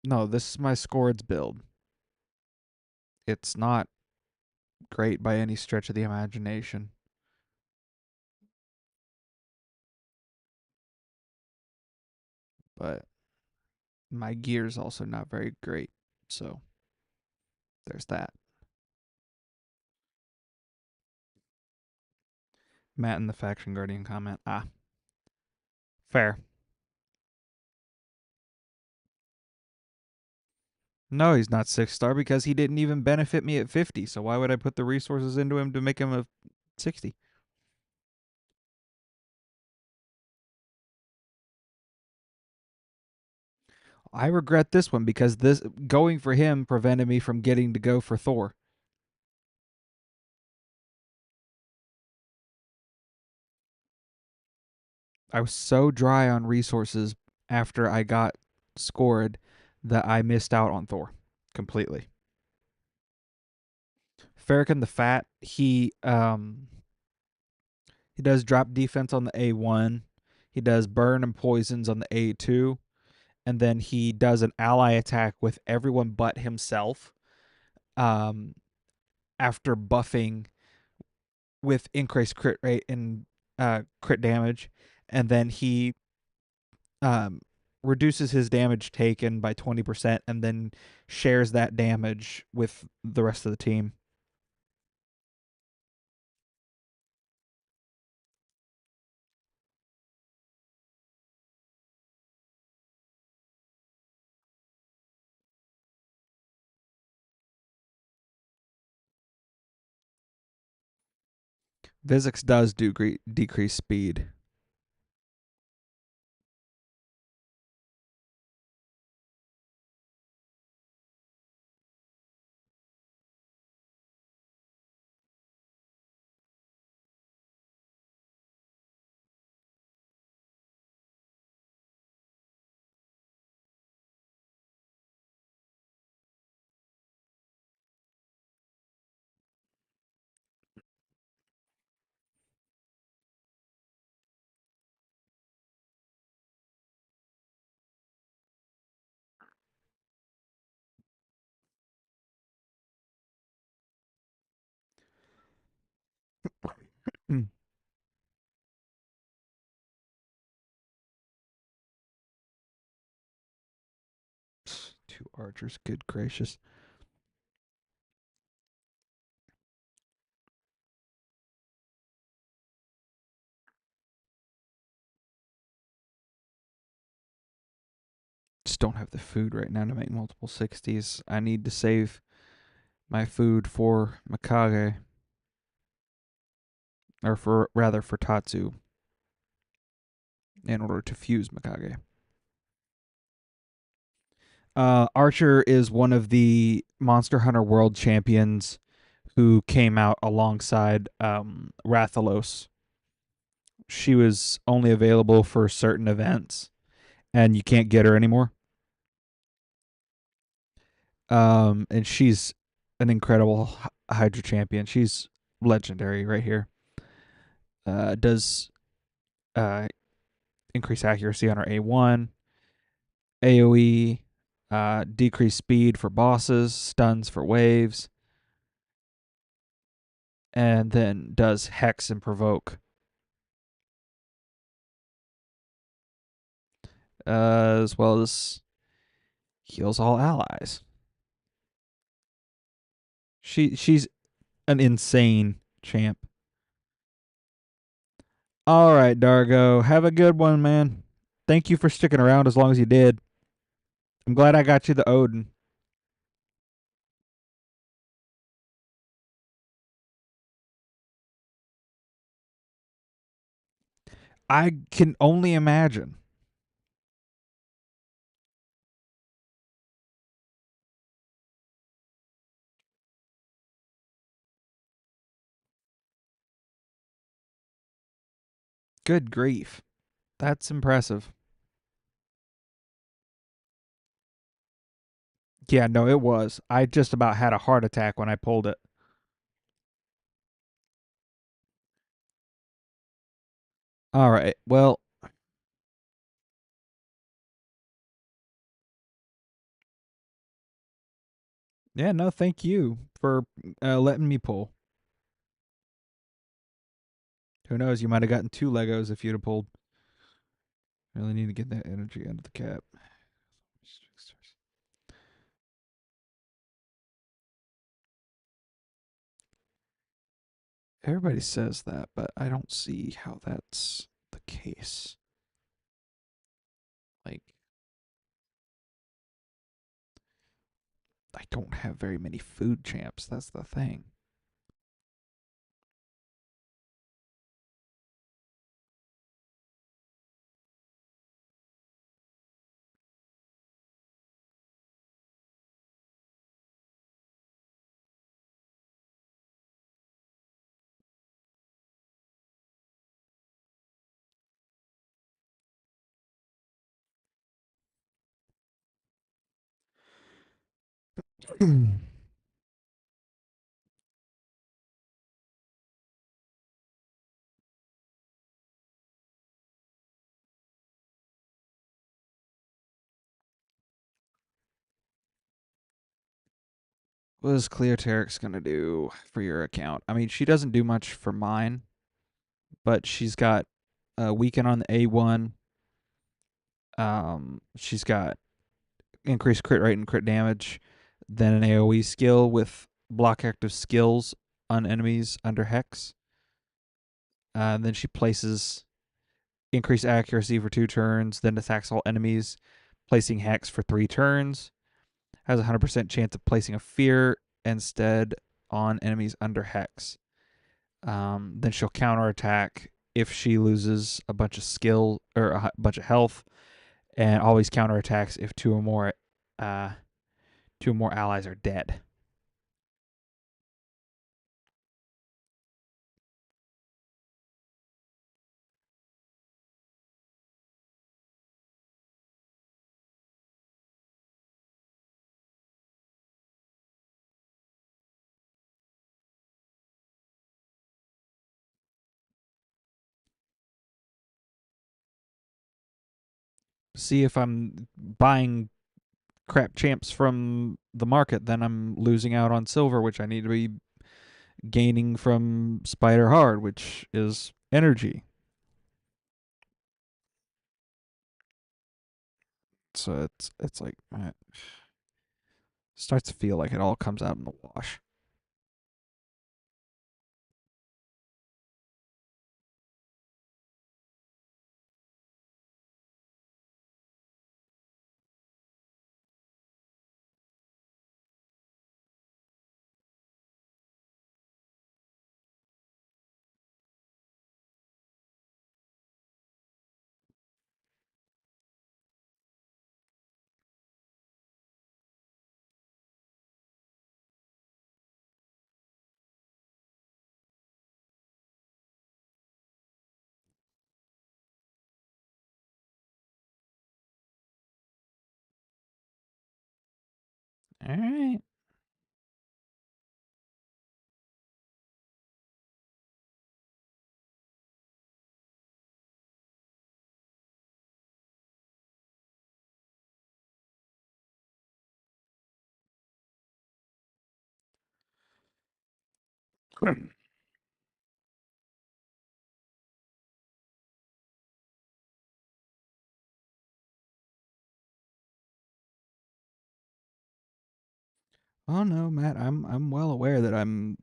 no, this is my Scoreds build. It's not great by any stretch of the imagination, but my gear's also not very great. So there's that. Matt in the Faction Guardian comment. Ah, fair. No, he's not 6 star because he didn't even benefit me at 50. So why would I put the resources into him to make him a 60? I regret this one because this going for him prevented me from getting to go for Thor. I was so dry on resources after I got scored that I missed out on Thor completely. Farrakhan the Fat, he does drop defense on the A1. He does burn and poisons on the A2, and then he does an ally attack with everyone but himself. Um, after buffing with increased crit rate and crit damage, and then he um, reduces his damage taken by 20%, and then shares that damage with the rest of the team. Visix does do decrease speed. Two archers, good gracious. Just don't have the food right now to make multiple 60s. I need to save my food for Mikage, or for rather for Tatsu, in order to fuse Mikage. Archer is one of the Monster Hunter World Champions who came out alongside Rathalos. She was only available for certain events, and you can't get her anymore. And she's an incredible Hydra champion. She's legendary right here. Does uh, increase accuracy on her A1, AoE, decrease speed for bosses, stuns for waves, and then does Hex and Provoke. As well as heals all allies. She's an insane champ. All right, Dargo, have a good one, man. Thank you for sticking around as long as you did. I'm glad I got you the Odin. I can only imagine. Good grief. That's impressive. Yeah, no, it was. I just about had a heart attack when I pulled it. All right. Well, yeah, no, thank you for letting me pull. Who knows? You might have gotten two Legos if you'd have pulled. Really need to get that energy out of the cap. Everybody says that, but I don't see how that's the case. Like, I don't have very many food champs. That's the thing. What is Cleoterix gonna do for your account? I mean, she doesn't do much for mine, but she's got a weaken on the A1. She's got increased crit rate and crit damage, then an AoE skill with block active skills on enemies under Hex. And then she places increased accuracy for 2 turns, then attacks all enemies, placing Hex for 3 turns. Has a 100% chance of placing a fear instead on enemies under Hex. Then she'll counterattack if she loses a bunch of skill or a bunch of health, and always counterattacks if uh, two or more allies are dead. See, if I'm buying crap champs from the market, then I'm losing out on silver, which I need to be gaining from Spider Hard, which is energy. So it's like it starts to feel like it all comes out in the wash. All right. Oh no, Matt, I'm well aware that I'm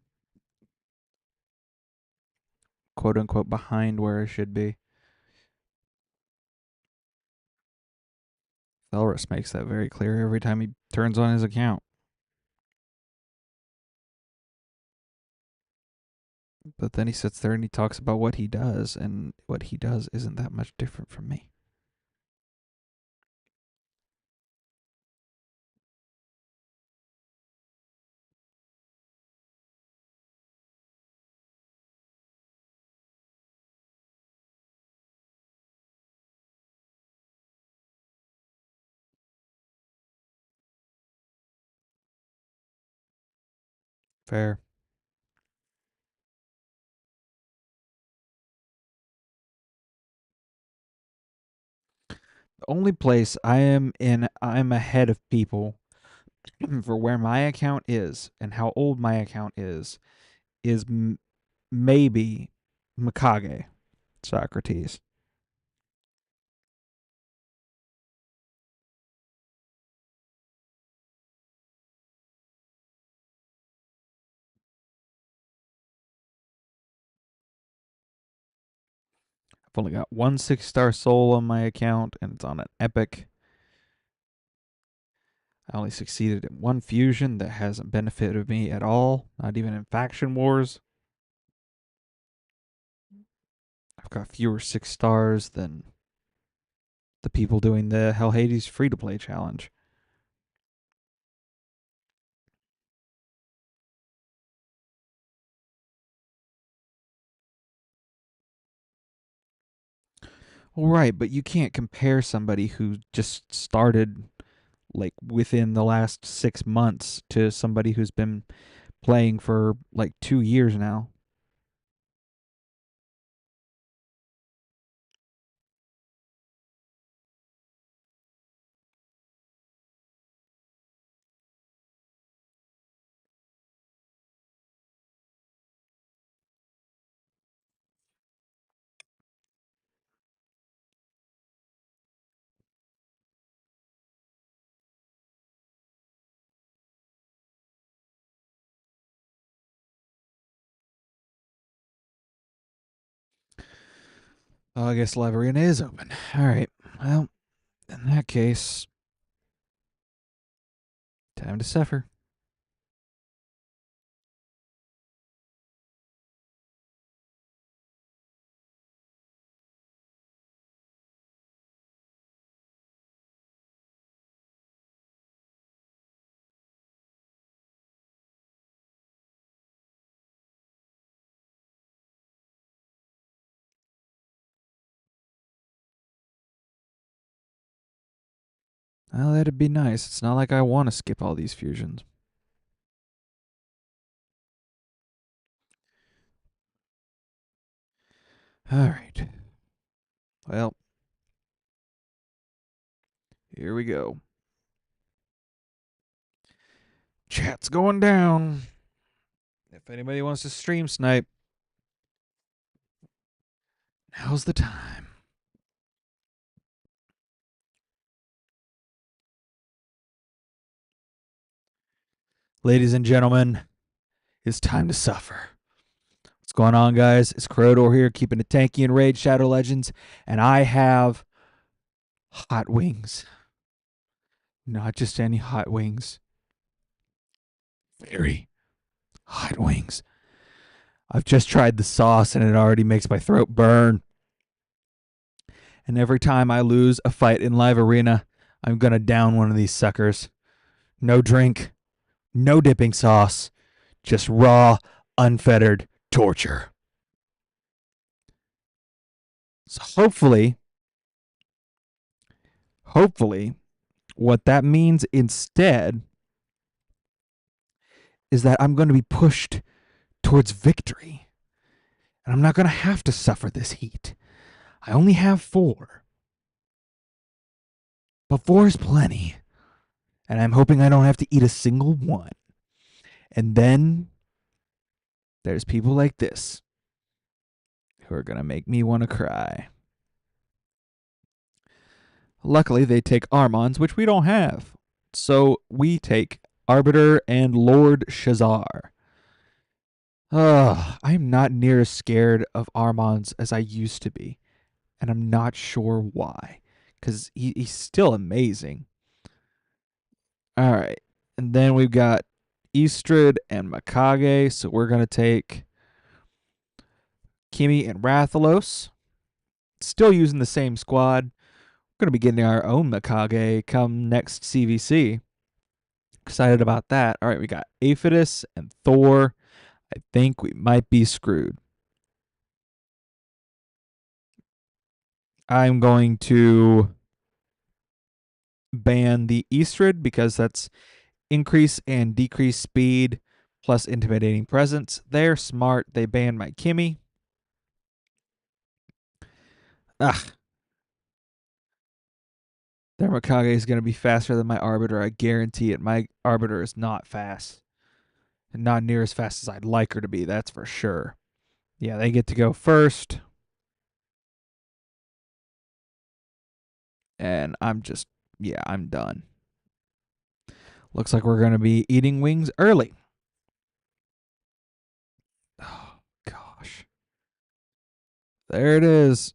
quote unquote behind where I should be. Elris makes that very clear every time he turns on his account. But then he sits there and he talks about what he does, and what he does isn't that much different from me. Fair. The only place I'm ahead of people for where my account is and how old my account is maybe Mikage Socrates. I've only got one 6-star soul on my account, and it's on an epic. I only succeeded in one fusion that hasn't benefited me at all, not even in faction wars. I've got fewer 6 stars than the people doing the Hell Hades free to play challenge. Well, right, but you can't compare somebody who just started like within the last 6 months to somebody who's been playing for like 2 years now. Oh, I guess Live Arena is open. All right. Well, in that case, time to suffer. Well, that'd be nice. It's not like I want to skip all these fusions. All right. Well, here we go. Chat's going down. If anybody wants to stream snipe, now's the time. Ladies and gentlemen, it's time to suffer. What's going on, guys? It's Corrodor here, keeping it tanky in Raid Shadow Legends, and I have hot wings. Not just any hot wings. Very hot wings. I've just tried the sauce and it already makes my throat burn. And every time I lose a fight in Live Arena, I'm going to down one of these suckers. No drink, no dipping sauce, just raw, unfettered torture. So hopefully, what that means instead is that I'm going to be pushed towards victory. And I'm not going to have to suffer this heat. I only have 4. But 4 is plenty. And I'm hoping I don't have to eat a single one. And then there's people like this who are going to make me want to cry. Luckily, they take Armons, which we don't have. So we take Arbiter and Lord Shazar. I'm not near as scared of Armons as I used to be. And I'm not sure why. Because he's still amazing. All right. And then we've got Eastrid and Mikage. So we're going to take Kimi and Rathalos. Still using the same squad. We're going to be getting our own Mikage come next CVC. Excited about that. All right, we got Aphidus and Thor. I think we might be screwed. I'm going to ban the Eastrid because that's increase and decrease speed plus intimidating presence. They're smart. They banned my Kimmy. Ah, Their Mikage is going to be faster than my Arbiter. I guarantee it. My Arbiter is not fast. And not near as fast as I'd like her to be, that's for sure. Yeah, they get to go first. And I'm done. Looks like we're going to be eating wings early. Oh, gosh. There it is.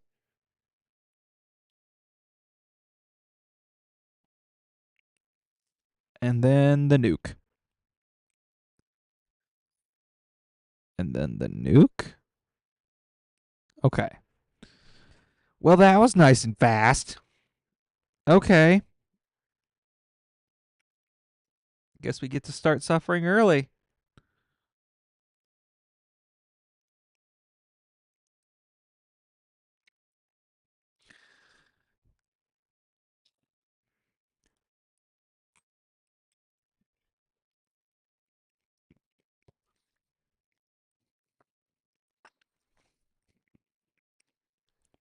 And then the nuke. And then the nuke. Okay. Well, that was nice and fast. Okay. Guess we get to start suffering early.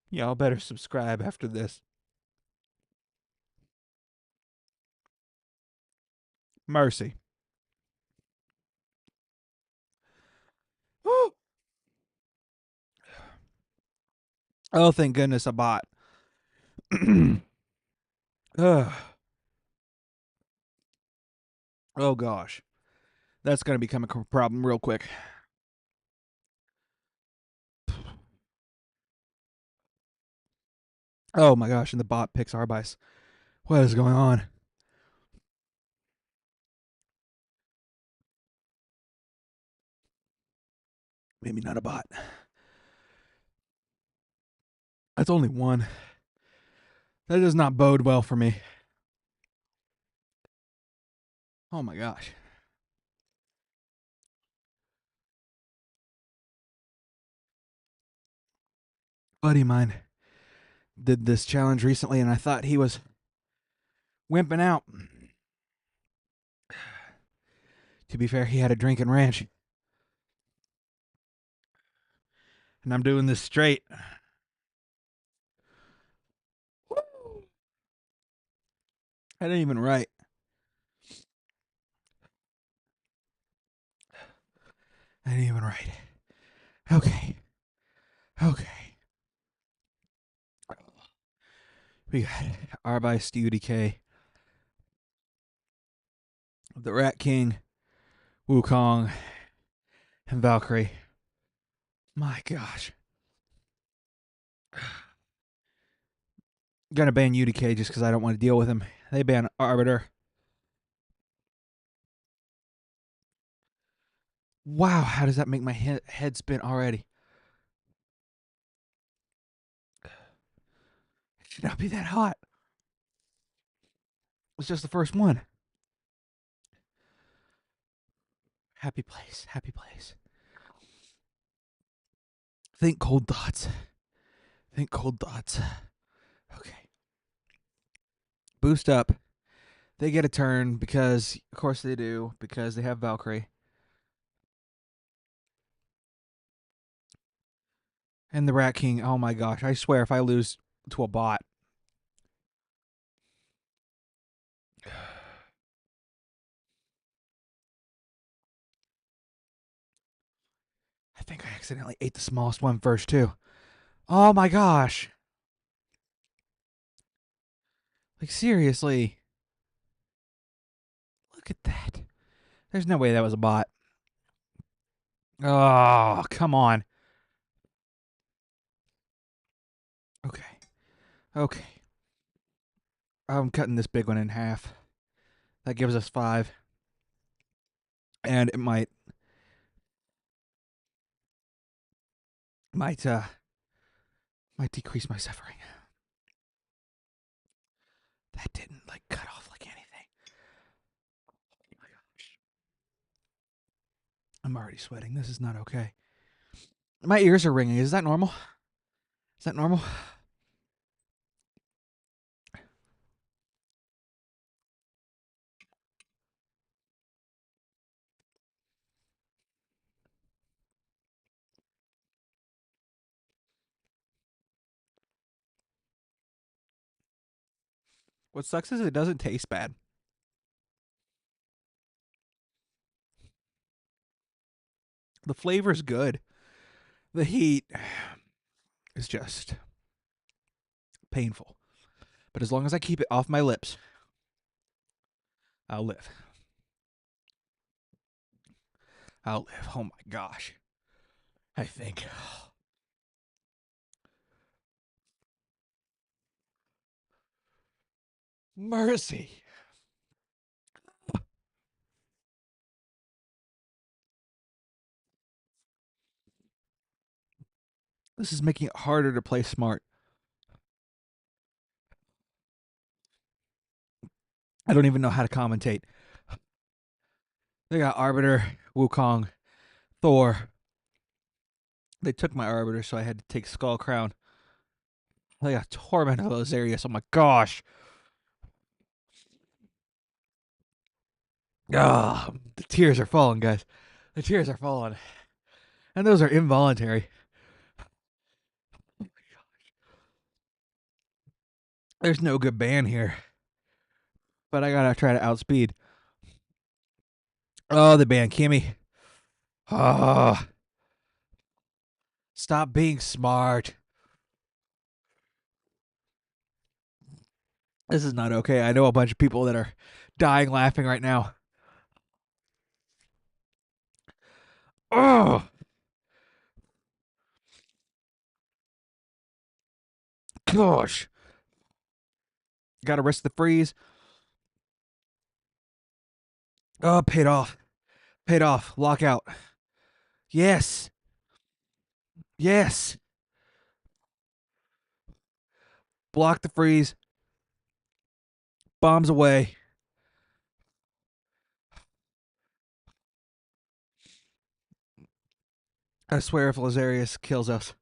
Y'all better subscribe after this. Mercy. Oh, thank goodness, a bot. Ugh. Oh, gosh. That's going to become a problem real quick. Oh, my gosh. And the bot picks Arbice. What is going on? Maybe not a bot. That's only one. That does not bode well for me. Oh, my gosh. Buddy of mine did this challenge recently, and I thought he was wimping out. To be fair, he had a drinking ranch. And I'm doing this straight. I didn't even write. I didn't even write. Okay. Okay. We got Arbice, UDK, the Rat King, Wukong, and Valkyrie. My gosh. Gonna ban UDK just because I don't want to deal with him. They ban Arbiter. Wow, how does that make my head spin already? It should not be that hot. It's just the first one. Happy place. Happy place. Think cold thoughts. Think cold thoughts. Okay. Boost up. They get a turn because, of course, they do, because they have Valkyrie. And the Rat King, oh my gosh, I swear if I lose to a bot. I think I accidentally ate the smallest one first, too. Oh my gosh. Like, seriously. Look at that. There's no way that was a bot. Oh, come on. Okay. Okay. I'm cutting this big one in half. That gives us 5. And it might decrease my suffering. That didn't like cut off like anything. Oh my gosh. I'm already sweating. This is not okay. My ears are ringing. Is that normal? Is that normal? What sucks is it doesn't taste bad. The flavor's good. The heat is just painful. But as long as I keep it off my lips, I'll live. I'll live. Oh my gosh. I think. Mercy. This is making it harder to play smart. I don't even know how to commentate. They got Arbiter, Wukong, Thor. They took my Arbiter, so I had to take Skull Crown. They got Torment of Ozarius. Oh my gosh. Ah, the tears are falling, guys. The tears are falling. And those are involuntary. There's no good ban here. But I gotta try to outspeed. Oh, the ban Kimmy. Oh, stop being smart. This is not okay. I know a bunch of people that are dying laughing right now. Oh, gosh. Gotta risk the freeze. Oh, paid off. Paid off. Lockout. Yes. Yes. Block the freeze. Bombs away. I swear if Lazarius kills us,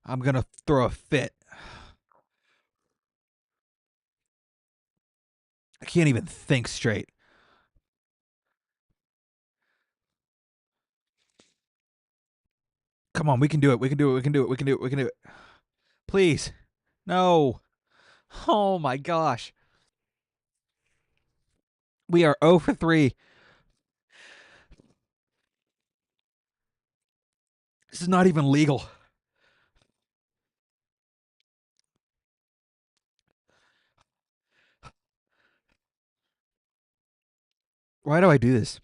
I'm gonna throw a fit. I can't even think straight. Come on, we can do it. We can do it. We can do it. We can do it. We can do it. Please. No. Oh my gosh. We are 0 for 3. This is not even legal. Why do I do this?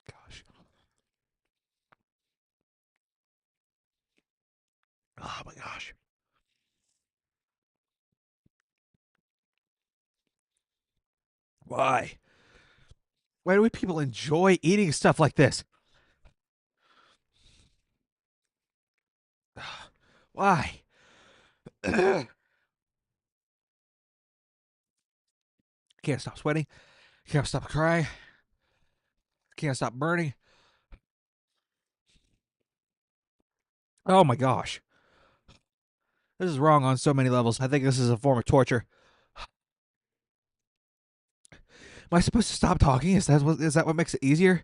Gosh. Oh my gosh. Why? Why do people enjoy eating stuff like this? Why? Can't stop sweating. Can't stop crying. Can't stop burning. Oh my gosh. This is wrong on so many levels. I think this is a form of torture. Am I supposed to stop talking? Is that what makes it easier?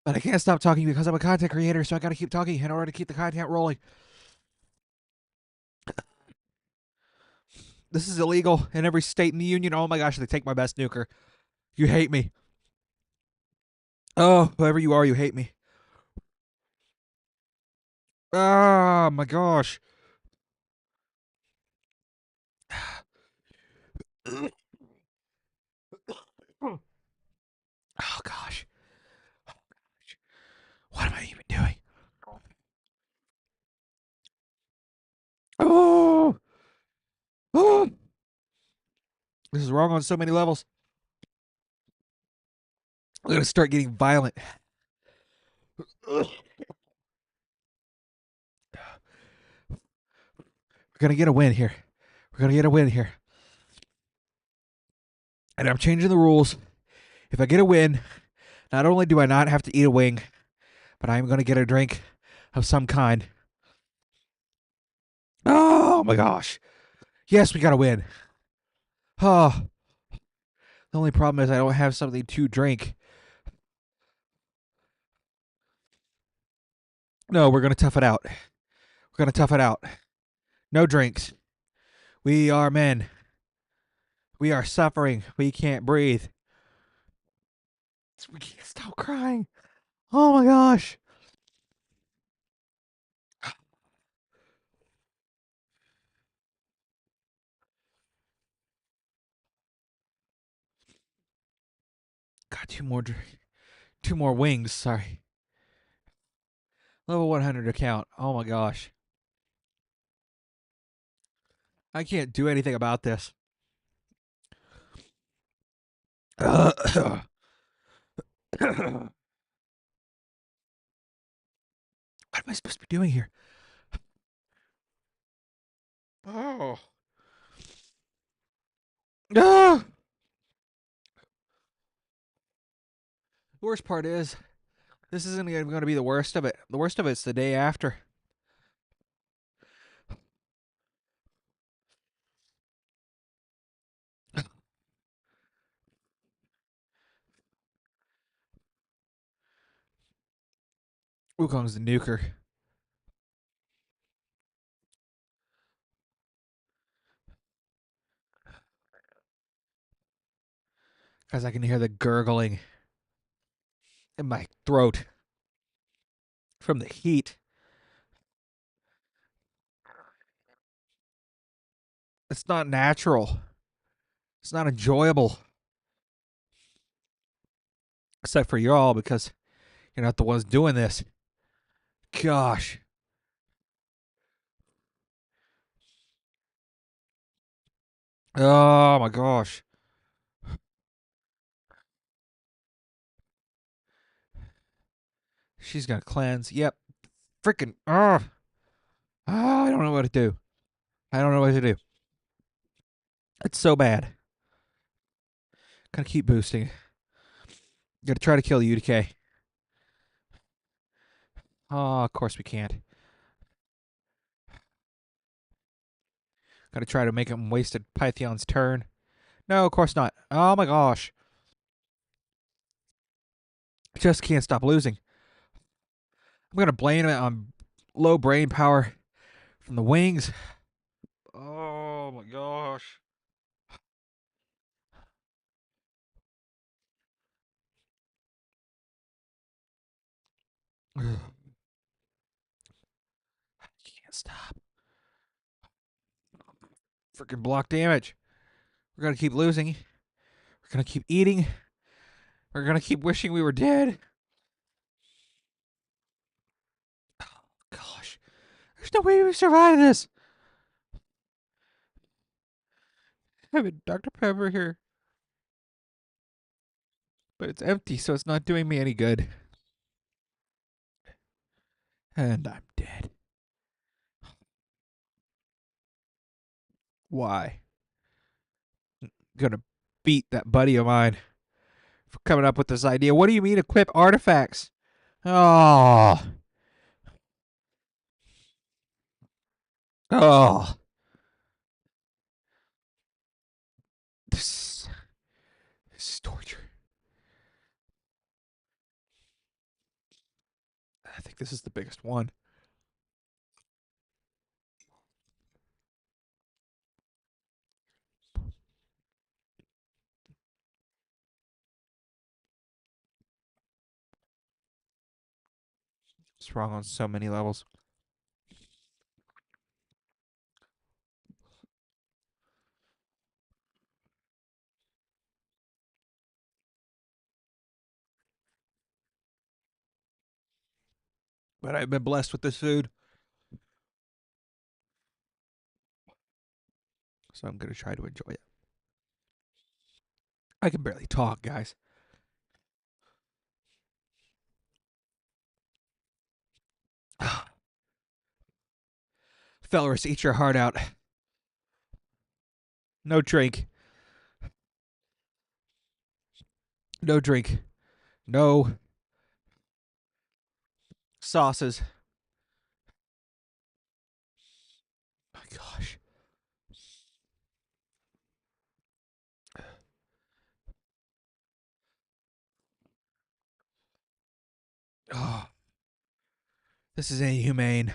But I can't stop talking because I'm a content creator, so I gotta keep talking in order to keep the content rolling. This is illegal in every state in the union. Oh my gosh, they take my best nuker. You hate me. Oh, whoever you are, you hate me. Oh my gosh. Oh gosh. What am I even doing? Oh, oh. This is wrong on so many levels. I'm gonna start getting violent. We're gonna get a win here. We're gonna get a win here. And I'm changing the rules. If I get a win, not only do I not have to eat a wing, but I'm gonna get a drink of some kind. Oh my gosh. Yes, we got to win. Oh, the only problem is I don't have something to drink. No, we're gonna tough it out. We're gonna tough it out. No drinks. We are men. We are suffering. We can't breathe. We can't stop crying. Oh my gosh. Got two more wings. Sorry. Level 100 account. Oh my gosh. I can't do anything about this. What am I supposed to be doing here? Oh. Ah! The worst part is, this isn't even going to be the worst of it. The worst of it's the day after. Wukong's the nuker. Because I can hear the gurgling in my throat from the heat. It's not natural. It's not enjoyable. Except for y'all, because you're not the ones doing this. Gosh. Oh my gosh. She's gonna cleanse. Yep. Freaking. I don't know what to do. I don't know what to do. It's so bad. Gotta keep boosting. Gotta try to kill UDK. Oh, of course we can't. Gotta try to make him wasted Pythion's turn. No, of course not. Oh my gosh. Just can't stop losing. I'm gonna blame it on low brain power from the wings. Oh my gosh. Can't stop. Freaking block damage. We're gonna keep losing. We're gonna keep eating. We're gonna keep wishing we were dead. Oh gosh. There's no way we survive this. I have a Dr. Pepper here, but it's empty, so it's not doing me any good. And I'm dead. Why? I'm gonna beat that buddy of mine for coming up with this idea. What do you mean equip artifacts? Oh. Oh. This, this is torture. I think this is the biggest one. It's wrong on so many levels. But I've been blessed with this food, so I'm gonna try to enjoy it. I can barely talk, guys. Fellerus, eat your heart out. No drink. No drink. No sauces. My gosh. Oh, This is inhumane.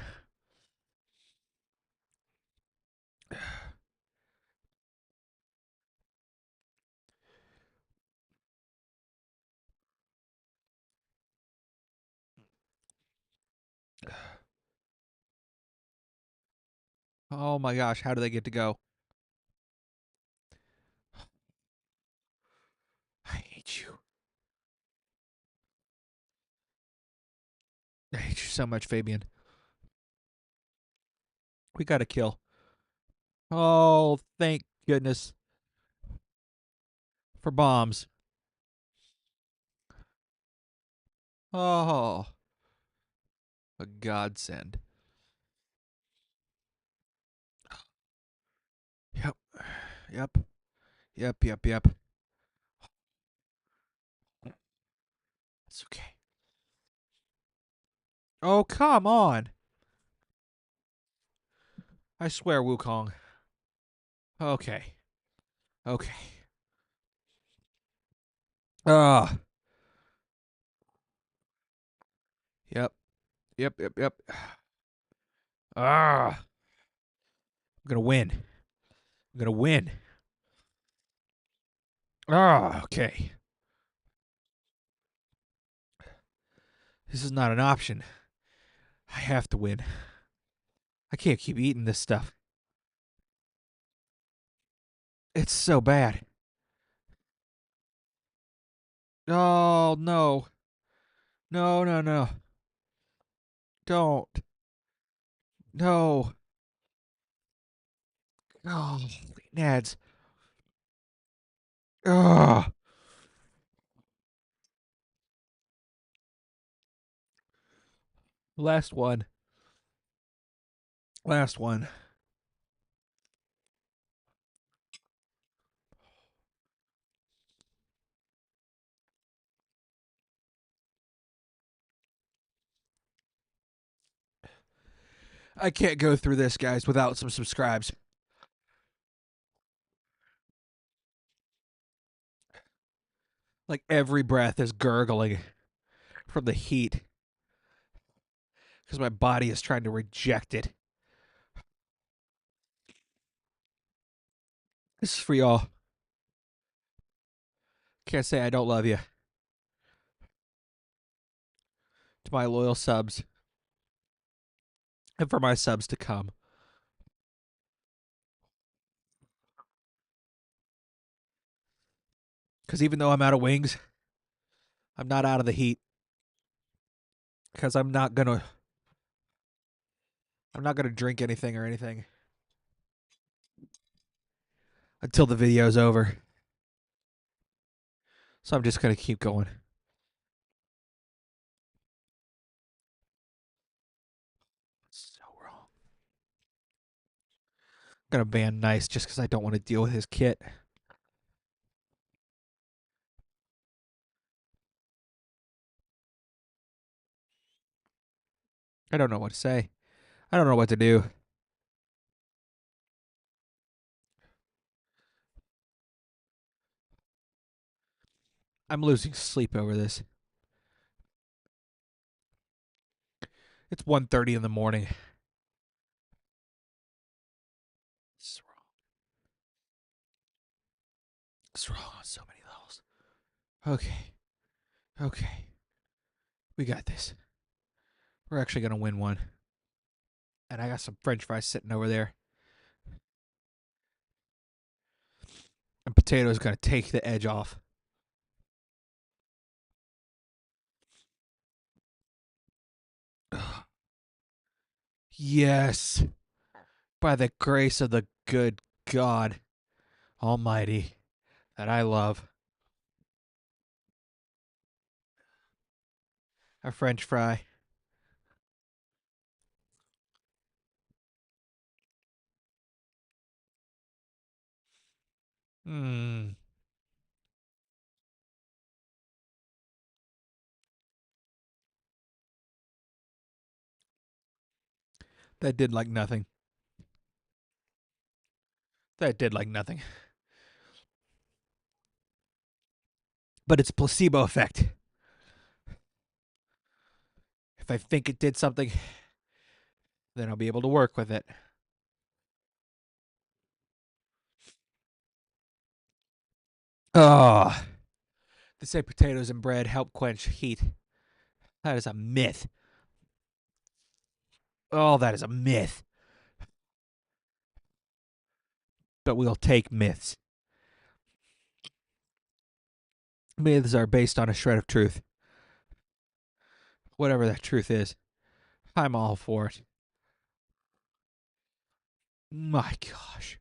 Oh my gosh, how do they get to go? I hate you. I hate you so much, Fabian. We got to kill. Oh, thank goodness for bombs. Oh, a godsend. Yep. Yep. Yep. Yep. Yep. It's okay. Oh, come on. I swear, Wukong. Okay. Okay. Ah. Yep. Yep. Yep. Yep. Ah. I'm gonna win. I'm gonna win. Ah. Okay. This is not an option. I have to win. I can't keep eating this stuff. It's so bad. Oh no. No. No. No. Don't. No. Oh, Nads. Oh. Last one. Last one. I can't go through this, guys, without some subscribes. Like every breath is gurgling from the heat because my body is trying to reject it. This is for y'all. Can't say I don't love you. To my loyal subs and for my subs to come. Because even though I'm out of wings, I'm not out of the heat. Because I'm not gonna drink anything or anything until the video's over. So I'm just gonna keep going. So wrong. I'm gonna ban Nice just because I don't want to deal with his kit. I don't know what to say. I don't know what to do. I'm losing sleep over this. It's 1:30 in the morning. It's wrong. It's wrong on so many levels. Okay. Okay. We got this. We're actually going to win one. And I got some french fries sitting over there. And Potato's going to take the edge off. Ugh. Yes. By the grace of the good God Almighty that I love. A french fry. Mmm. That did like nothing. That did like nothing. But it's placebo effect. If I think it did something, then I'll be able to work with it. Oh, they say potatoes and bread help quench heat. That is a myth. Oh, that is a myth. But we'll take myths. Myths are based on a shred of truth. Whatever that truth is, I'm all for it. My gosh.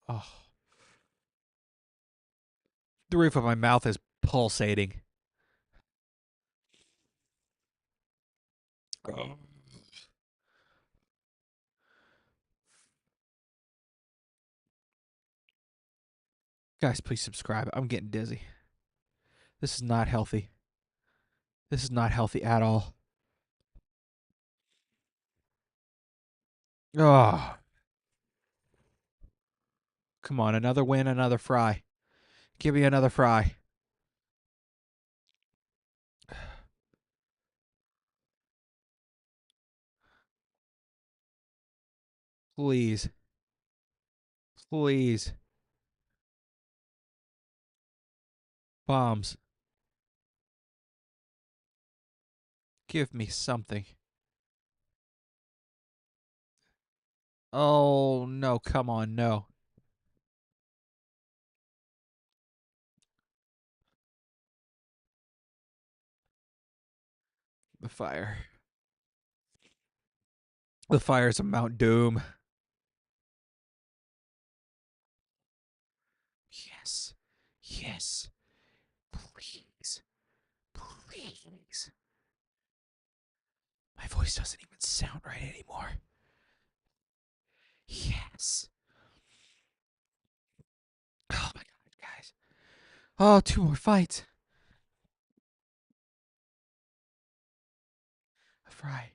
Oh, the roof of my mouth is pulsating. Oh. Guys, please subscribe. I'm getting dizzy. This is not healthy. This is not healthy at all. Oh, come on. Another win, another fry. Give me another fry. Please. Please. Bombs. Give me something. Oh, no. Come on. No. The fire. The fire's a Mount Doom. Yes. Yes. Please. Please. My voice doesn't even sound right anymore. Yes. Oh my god, guys. Oh, two more fights. A fry.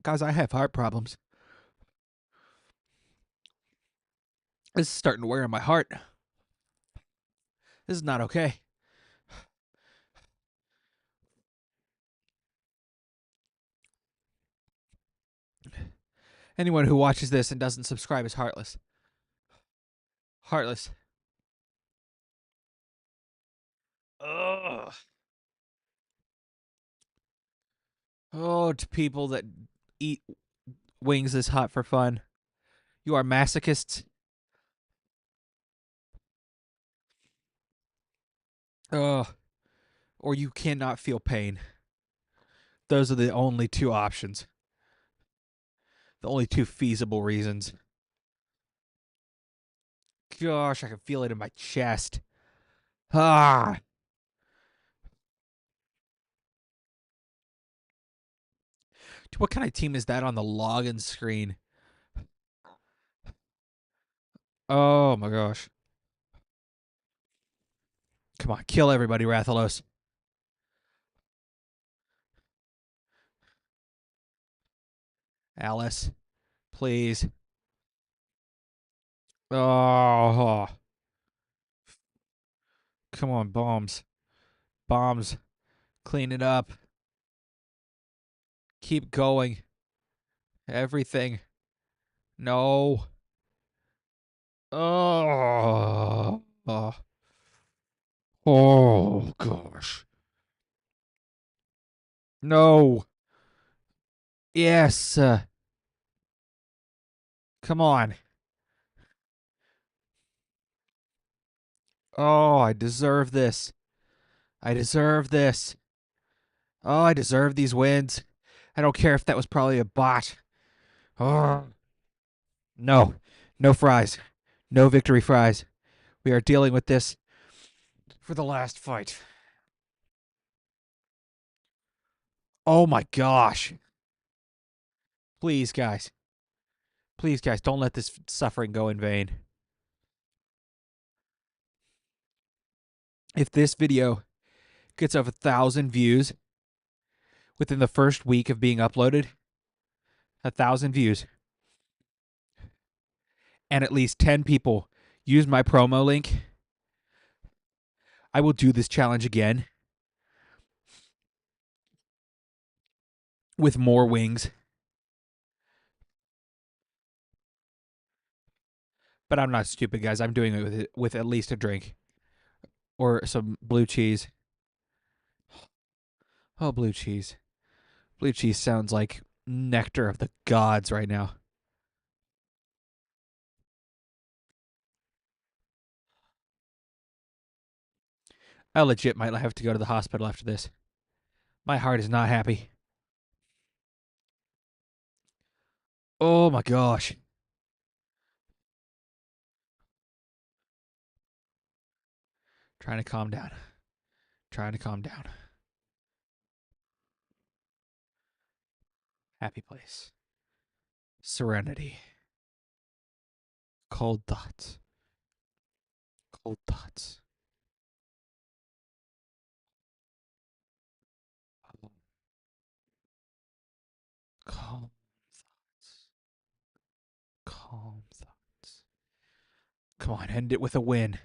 Guys, I have heart problems. This is starting to wear on my heart. This is not okay. Anyone who watches this and doesn't subscribe is heartless. Heartless. Ugh. Oh, to people that eat wings this hot for fun. You are masochists. Ugh. Or you cannot feel pain. Those are the only two options. The only two feasible reasons. Gosh, I can feel it in my chest. Ah. What kind of team is that on the login screen? Oh my gosh. Come on, kill everybody, Rathalos. Alice, please. Oh, come on, bombs. Bombs. Clean it up. Keep going. Everything. No. Oh. Oh, gosh. No. Yes. Come on. Oh, I deserve this. I deserve this. Oh, I deserve these wins. I don't care if that was probably a bot. Oh. No. No fries. No victory fries. We are dealing with this for the last fight. Oh my gosh. Please, guys. Please, guys, don't let this suffering go in vain. If this video gets over 1,000 views within the first week of being uploaded, 1,000 views, and at least 10 people use my promo link, I will do this challenge again with more wings. But I'm not stupid, guys. I'm doing it with at least a drink or some blue cheese. Oh, blue cheese. Blue cheese sounds like nectar of the gods right now. I legit might have to go to the hospital after this. My heart is not happy. Oh my gosh. Trying to calm down. Trying to calm down. Happy place. Serenity. Cold thoughts. Cold thoughts. Calm thoughts. Calm thoughts. Come on, end it with a win.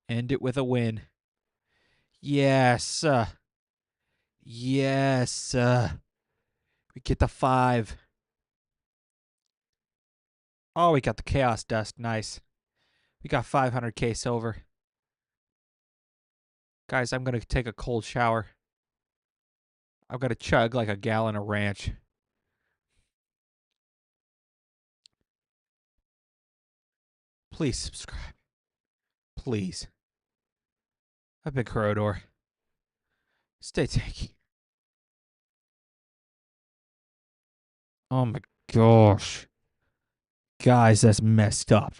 End it with a win. Yes. Yes. We get the 5. Oh, we got the chaos dust. Nice. We got 500k silver. Guys, I'm going to take a cold shower. I'm going to chug like a gallon of ranch. Please subscribe. Please. I've been Corridor. Stay tanky. Oh my gosh. Guys, that's messed up.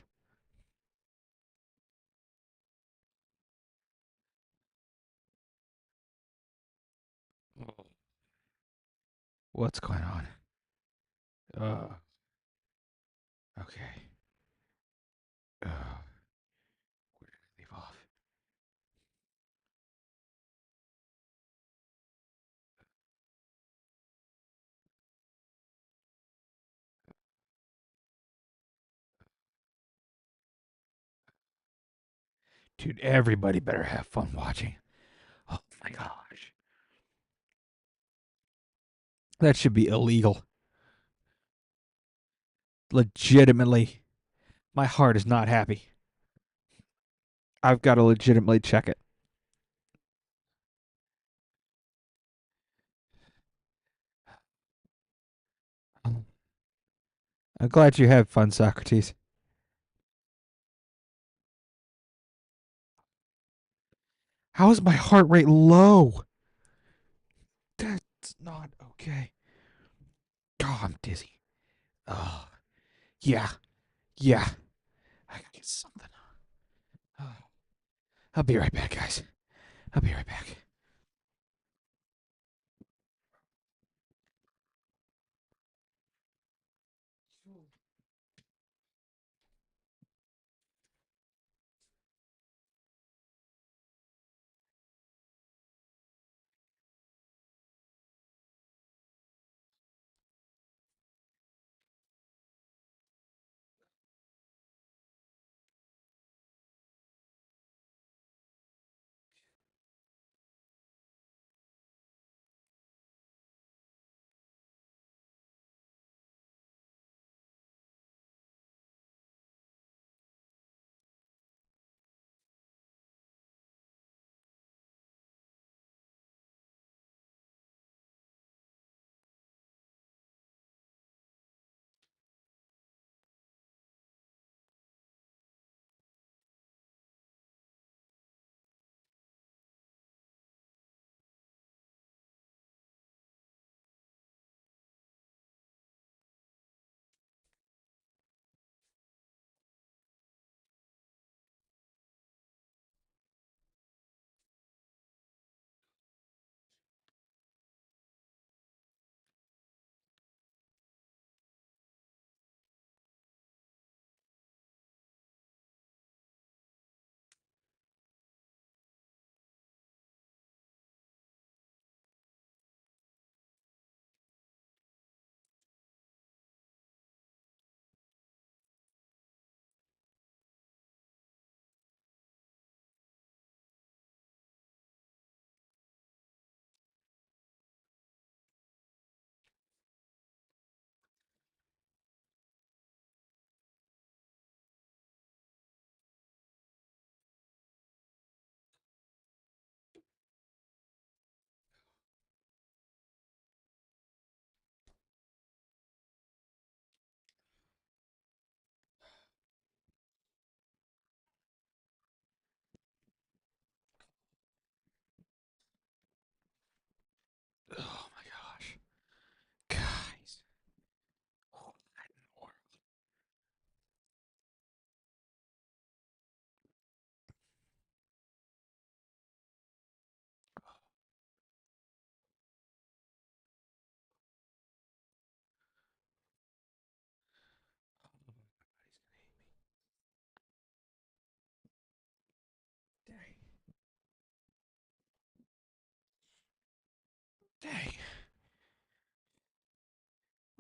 What's going on? Okay. Where did I leave off? Dude, everybody better have fun watching. Oh my gosh. That should be illegal. Legitimately. My heart is not happy. I've got to legitimately check it. I'm glad you had fun, Socrates. How is my heart rate low? That's not okay. Oh, I'm dizzy. Oh, yeah. Yeah. I gotta get something. Oh. I'll be right back, guys. I'll be right back.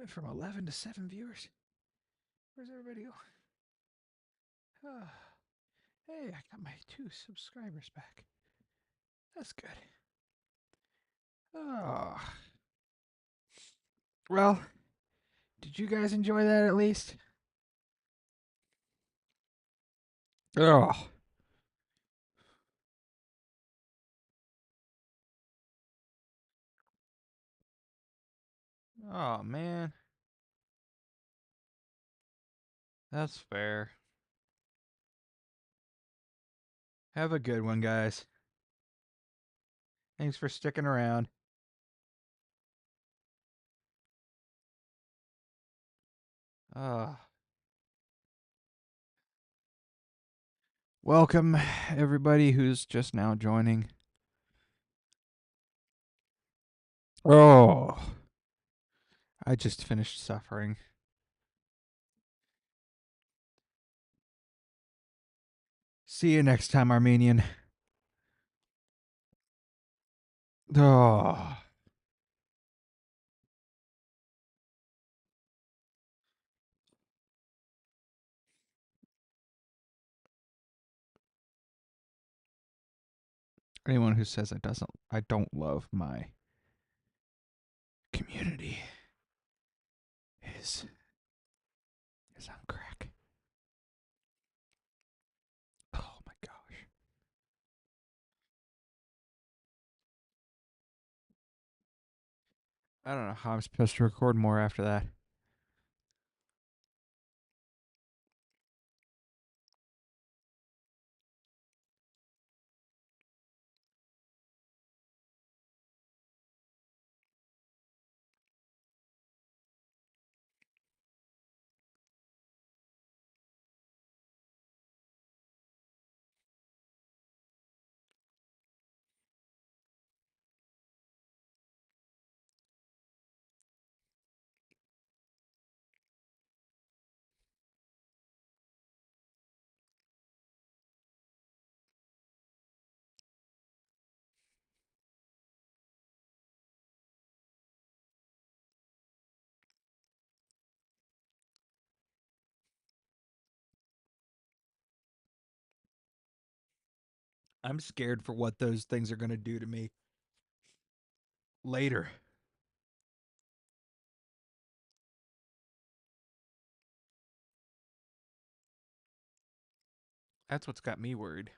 Went from 11 to 7 viewers. Where's everybody going? Oh, hey, I got my 2 subscribers back. That's good. Oh. Well, did you guys enjoy that at least? Oh. Oh, man. That's fair. Have a good one, guys. Thanks for sticking around. Welcome, everybody who's just now joining. Oh, I just finished suffering. See you next time, Armenian. Oh. Anyone who says I don't love my community is on crack. Oh my gosh. I don't know how I'm supposed to record more after that. I'm scared for what those things are going to do to me later. That's what's got me worried.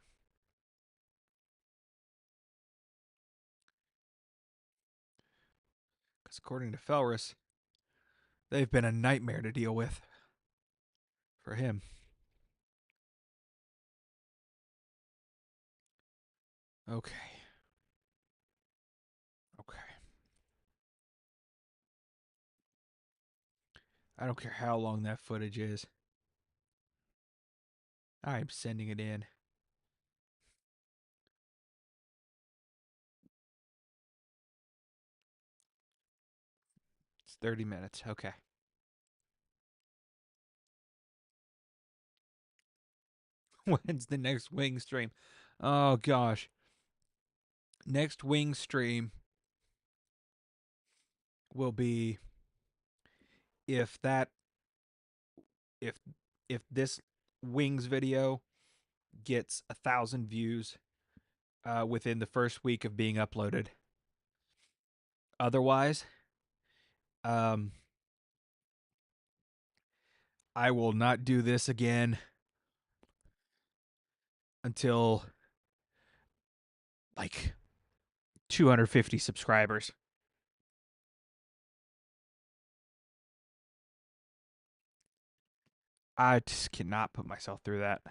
Because according to Felrus, they've been a nightmare to deal with for him. Okay. Okay. I don't care how long that footage is. I'm sending it in. It's 30 minutes. Okay. When's the next wing stream? Oh gosh. Next wing stream will be if that if if this wings video gets 1,000 views within the first week of being uploaded. Otherwise, um, I will not do this again until like 250 subscribers. I just cannot put myself through that.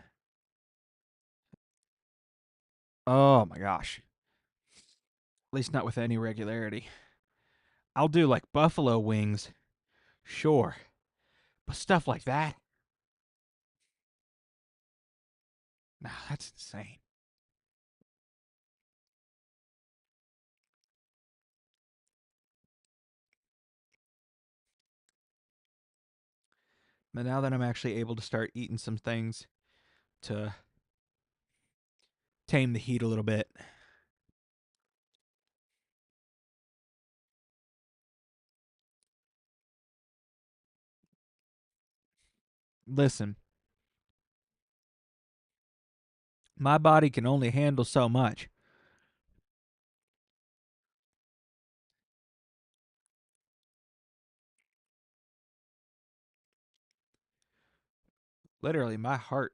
Oh my gosh. At least not with any regularity. I'll do like buffalo wings, sure. But stuff like that? Nah, that's insane. But now that I'm actually able to start eating some things to tame the heat a little bit, Listen, my body can only handle so much. Literally, my heart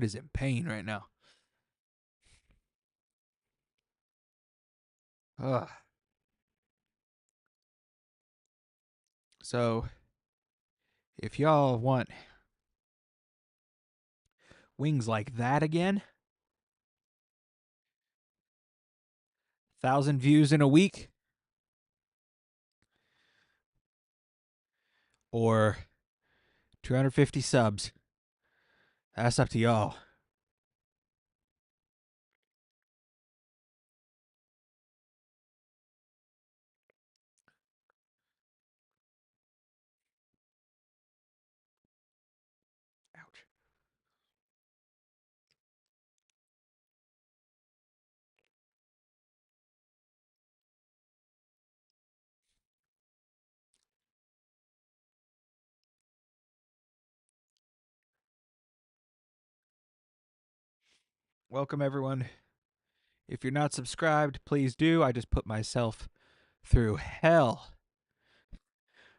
is in pain right now. Ugh. So, if y'all want wings like that again, 1,000 views in a week, or 250 subs, that's up to y'all. Ouch. Welcome, everyone. If you're not subscribed, please do. I just put myself through hell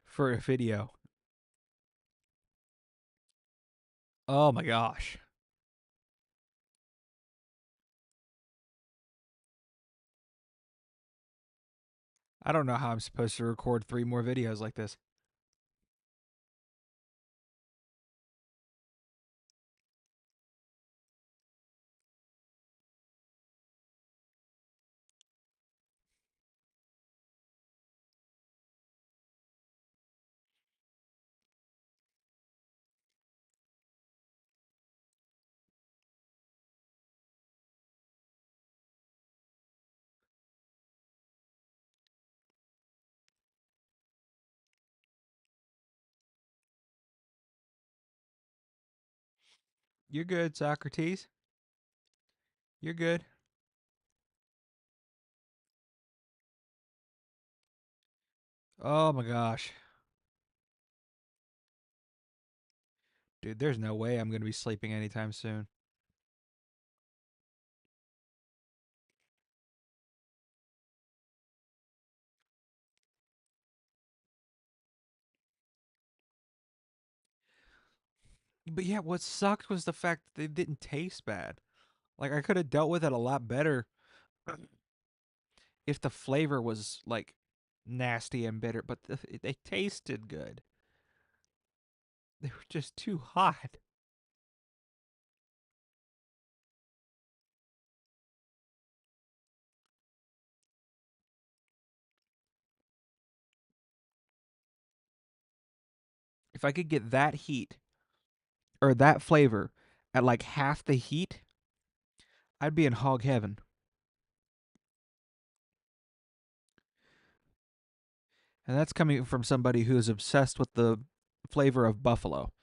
for a video. Oh my gosh. I don't know how I'm supposed to record 3 more videos like this. You're good, Socrates. You're good. Oh my gosh. Dude, there's no way I'm going to be sleeping anytime soon. But yeah, what sucked was the fact that they didn't taste bad. Like, I could have dealt with it a lot better if the flavor was, like, nasty and bitter, but they tasted good. They were just too hot. If I could get that heat or that flavor at like half the heat, I'd be in hog heaven. And that's coming from somebody who is obsessed with the flavor of buffalo.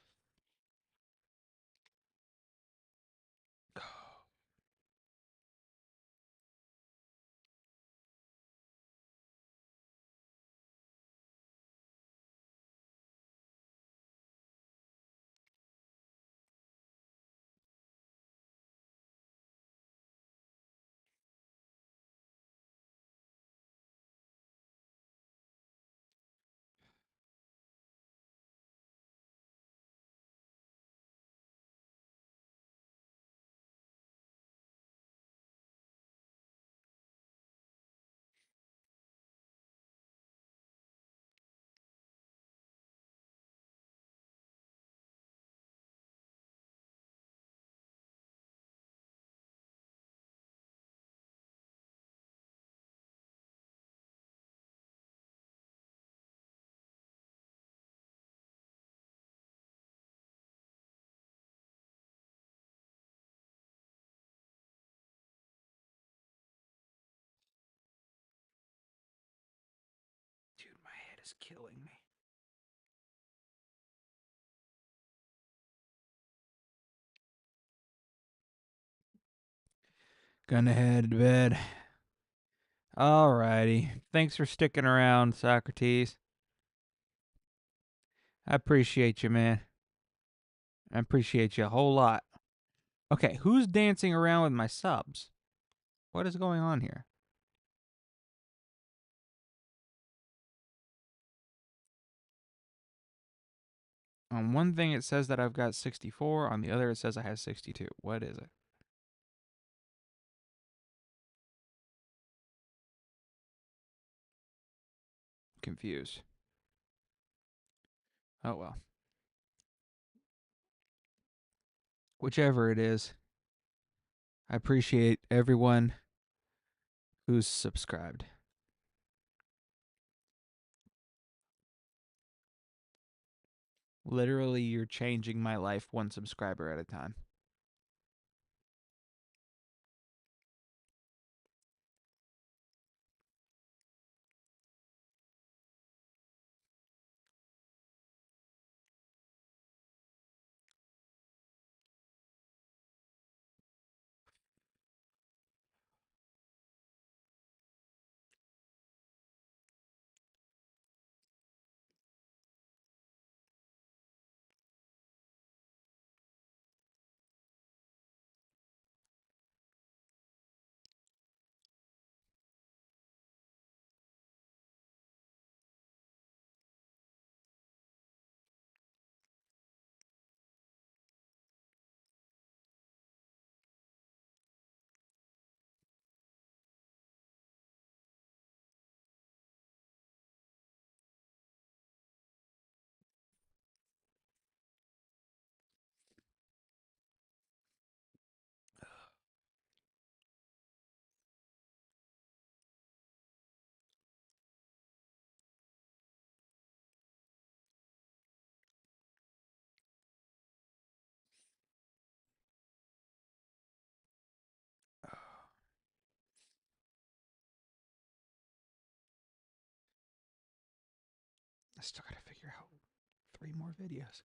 Dude, my head is killing me. Gonna head to bed. Alrighty. Thanks for sticking around, Socrates. I appreciate you, man. I appreciate you a whole lot. Okay, who's dancing around with my subs? What is going on here? On one thing it says that I've got 64, on the other it says I have 62. What is it? Confused. Oh well. Whichever it is, I appreciate everyone who's subscribed. Literally, you're changing my life one subscriber at a time. I still gotta figure out 3 more videos.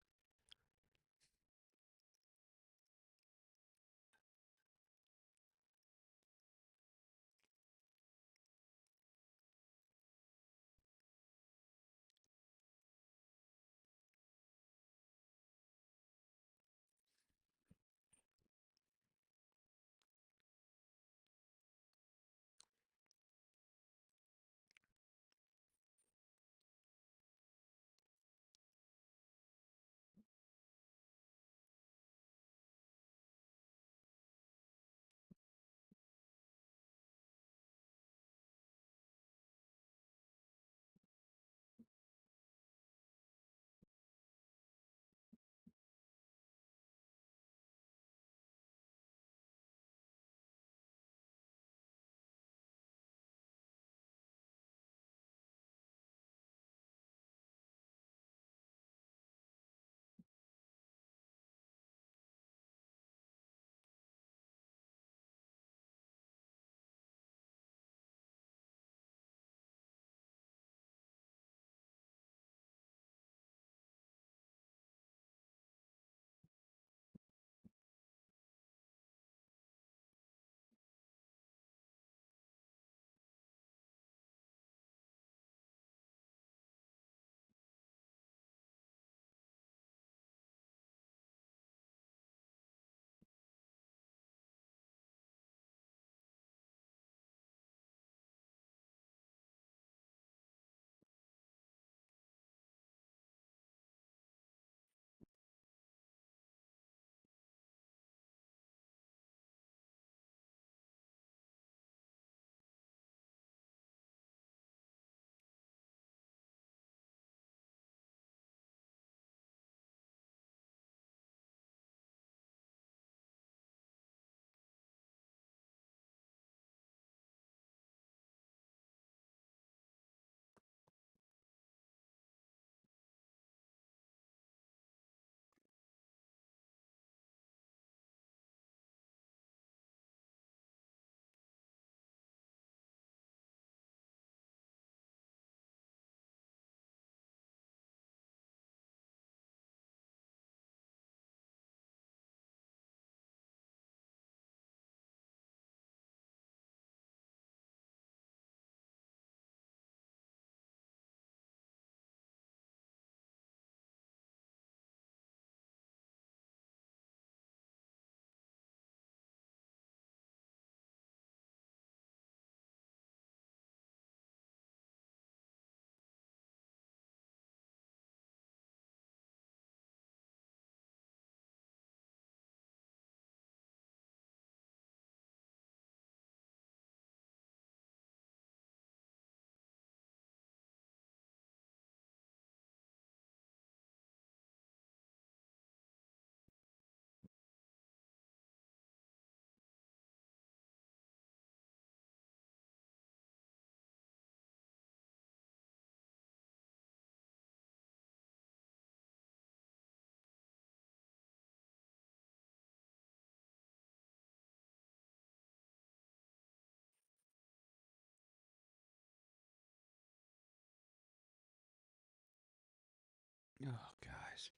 Oh, guys.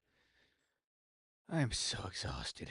I am so exhausted.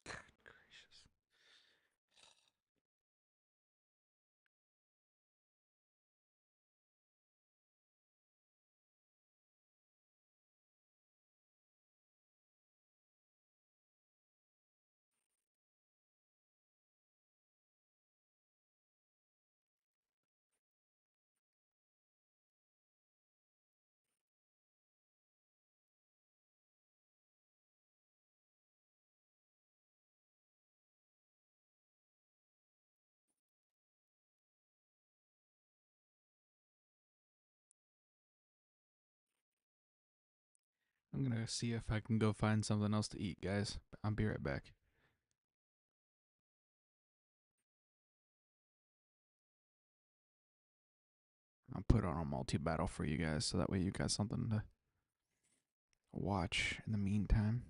Gracious. I'm gonna see if I can go find something else to eat, guys. I'll be right back. I'll put on a multi battle for you guys so that way you got something to watch in the meantime.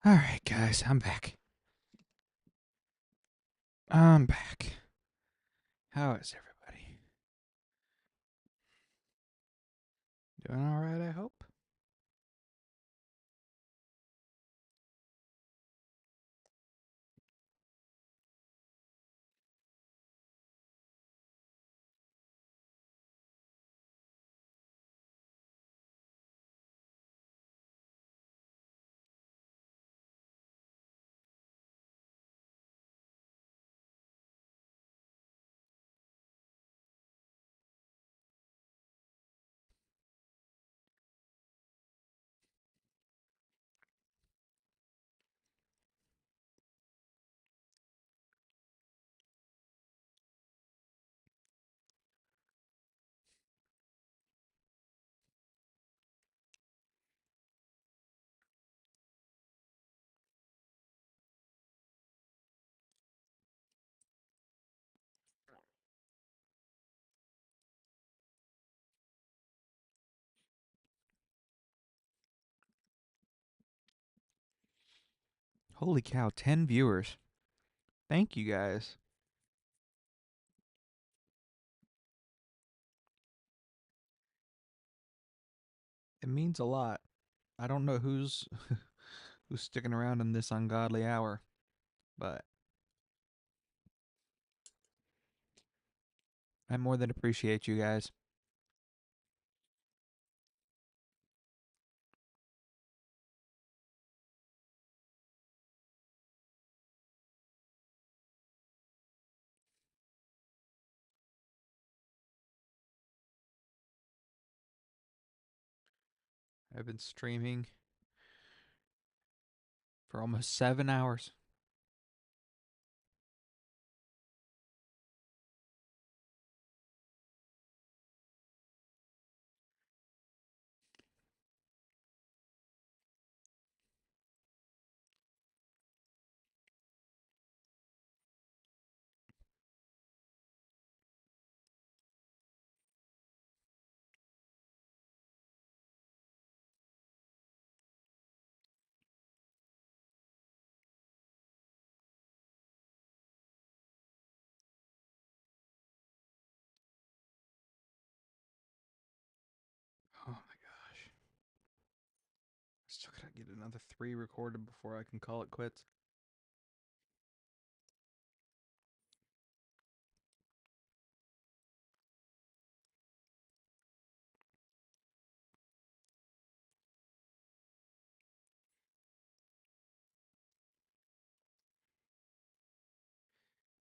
All right, guys, I'm back. I'm back. How is everybody? Doing all right, I hope. Holy cow, 10 viewers. Thank you guys. It means a lot. I don't know who's who's sticking around in this ungodly hour, but I more than appreciate you guys. I've been streaming for almost 7 hours. Oh my gosh. Still gotta get another 3 recorded before I can call it quits.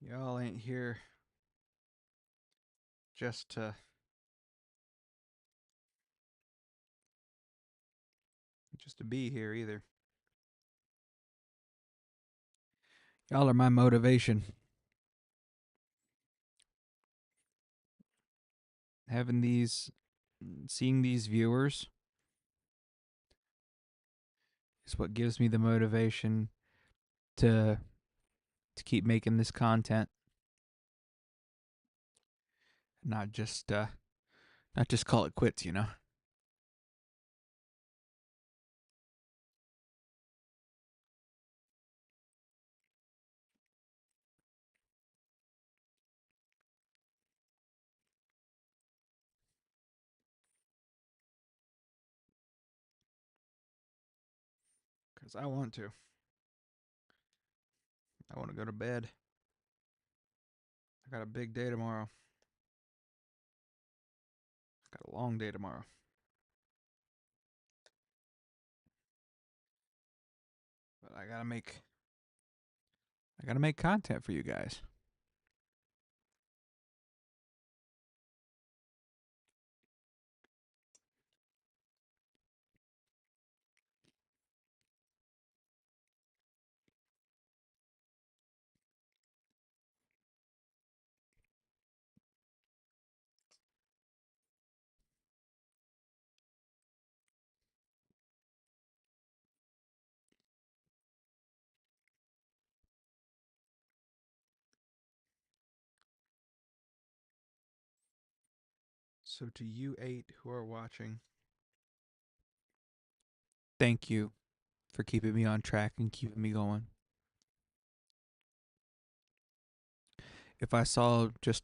Y'all ain't here just to be here either. Y'all are my motivation. Having these seeing these viewers is what gives me the motivation to keep making this content. Not just call it quits, you know. Cuz I want to. I want to go to bed. I got a big day tomorrow. I got a long day tomorrow. But I got to make content for you guys. So to you 8 who are watching, thank you. for keeping me on track and keeping me going. If I saw just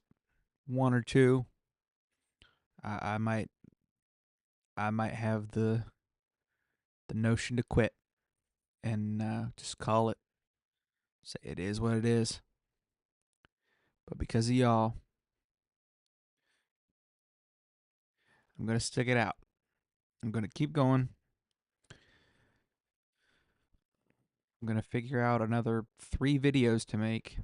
one or two, I might have the notion to quit and just call it. Say it is what it is. But because of y'all, I'm gonna stick it out. I'm gonna keep going. I'm gonna figure out another 3 videos to make.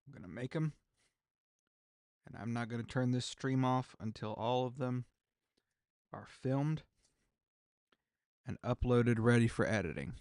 I'm gonna make them, and I'm not gonna turn this stream off until all of them are filmed and uploaded, ready for editing.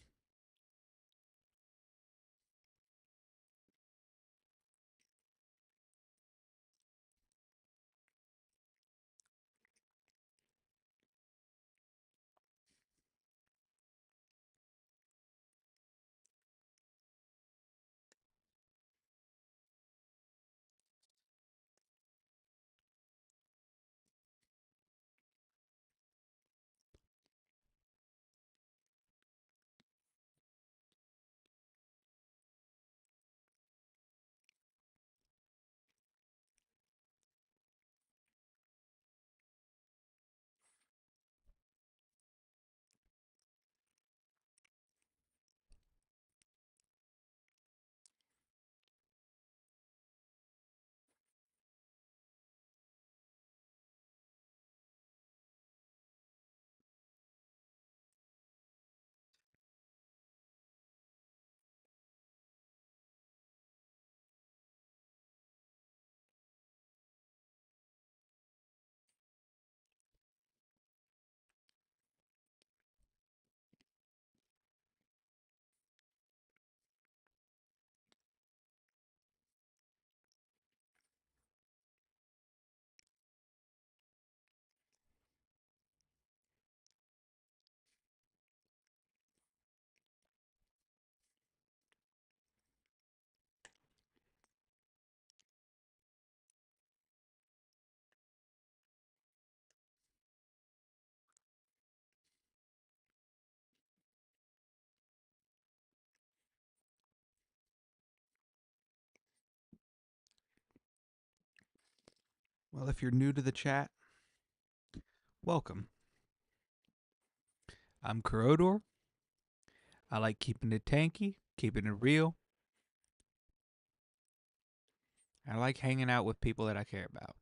Well, if you're new to the chat, welcome. I'm Kurodor. I like keeping it tanky, keeping it real. I like hanging out with people that I care about.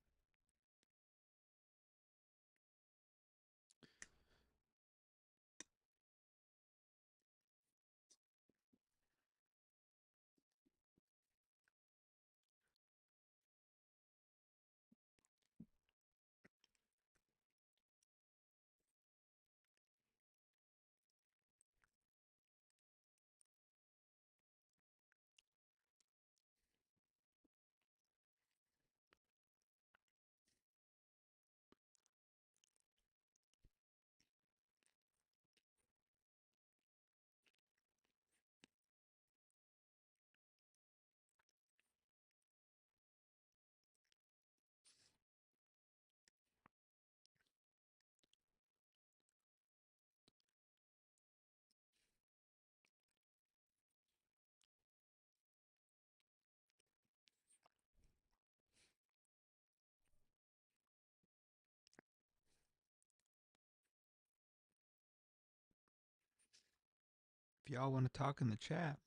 If y'all want to talk in the chat,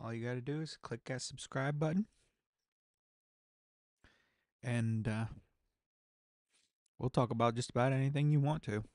all you got to do is click that subscribe button, and we'll talk about just about anything you want to.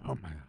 Oh my god.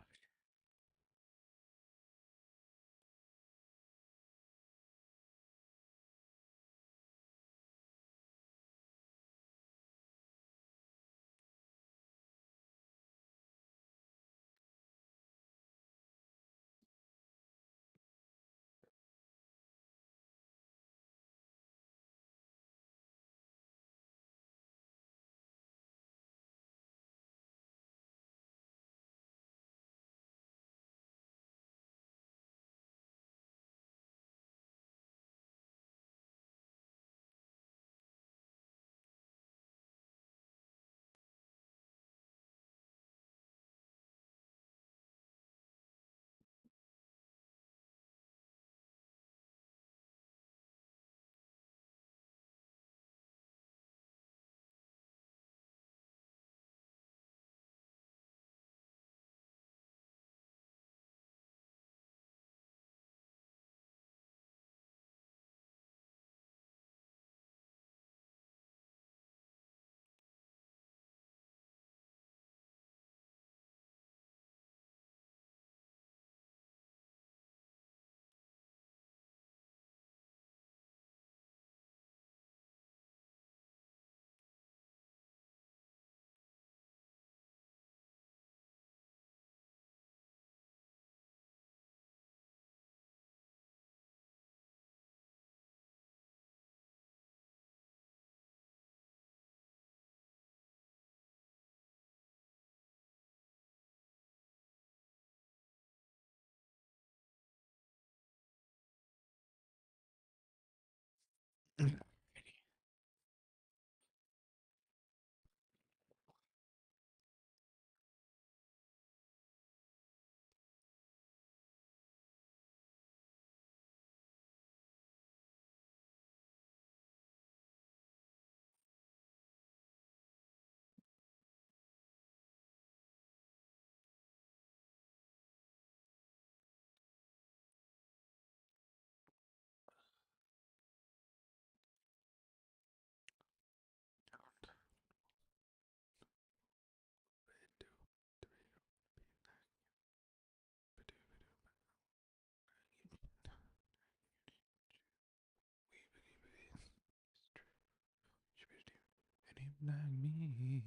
Like me,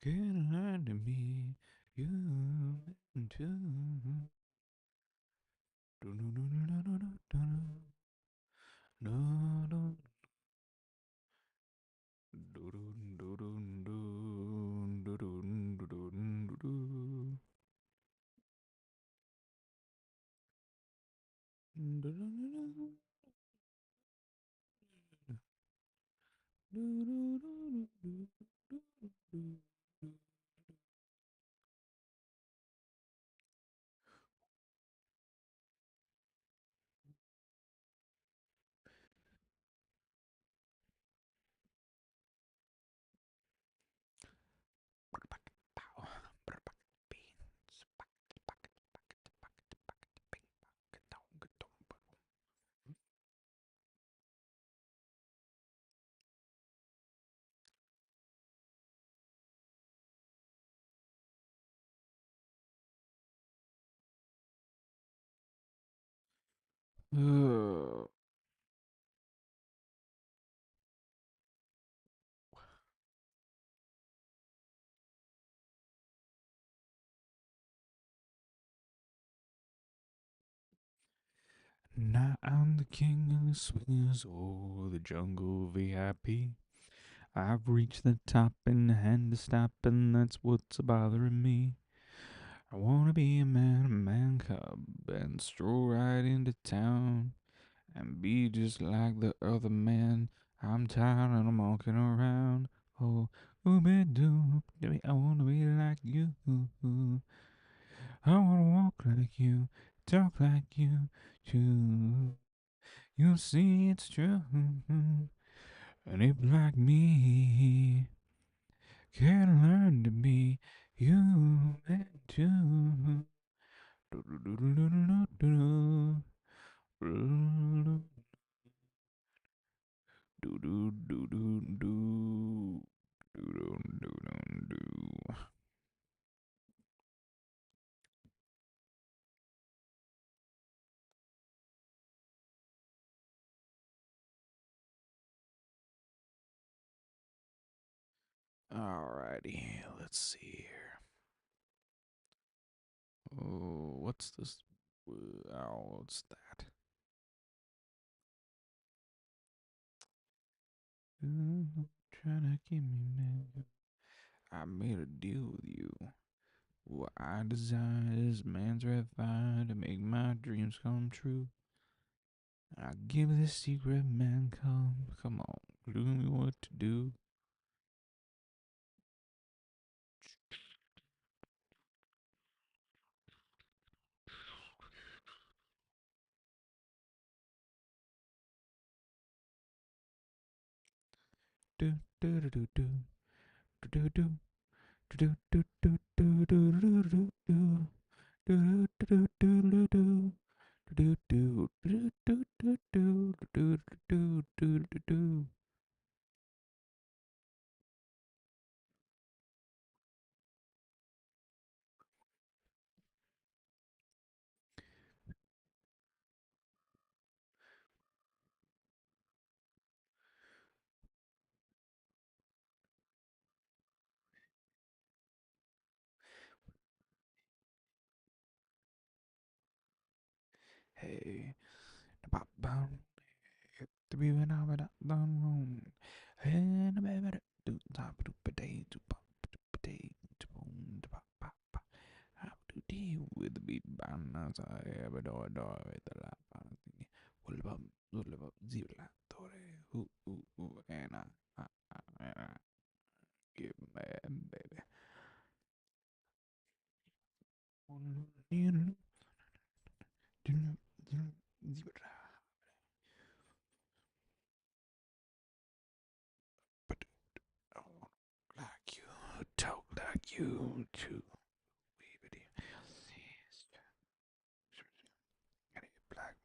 can learn to be human too. Do do do do do do do do do do do do do do do do. Now I'm the king of the swingers, oh, the jungle VIP. I've reached the top and had to stop, and that's what's bothering me. I wanna be a man cub, and stroll right into town, and be just like the other man. I'm tired and I'm walking around. Oh, ooby doo, I wanna be like you. I wanna walk like you, talk like you, too. You see, it's true. And if like me, can learn to be human too. Alrighty, let's see here. Oh, what's this? Oh, what's that? Trying to keep me mad. I made a deal with you. What I desire is man's red fire to make my dreams come true. I give this secret man come on, do me what to do. Do do do do do do do do do do do do do do do. Do do do do do do do do do do do do do do do do. Hey, the pop bum, the baby now with that done wrong. Hey, the baby that do top do potato pop do potato boom the pop pop pop. How to deal with the beat banners I ever do with the lap on the will up zero la tore who and I give me baby. But I want like you, talk like you too. Baby, black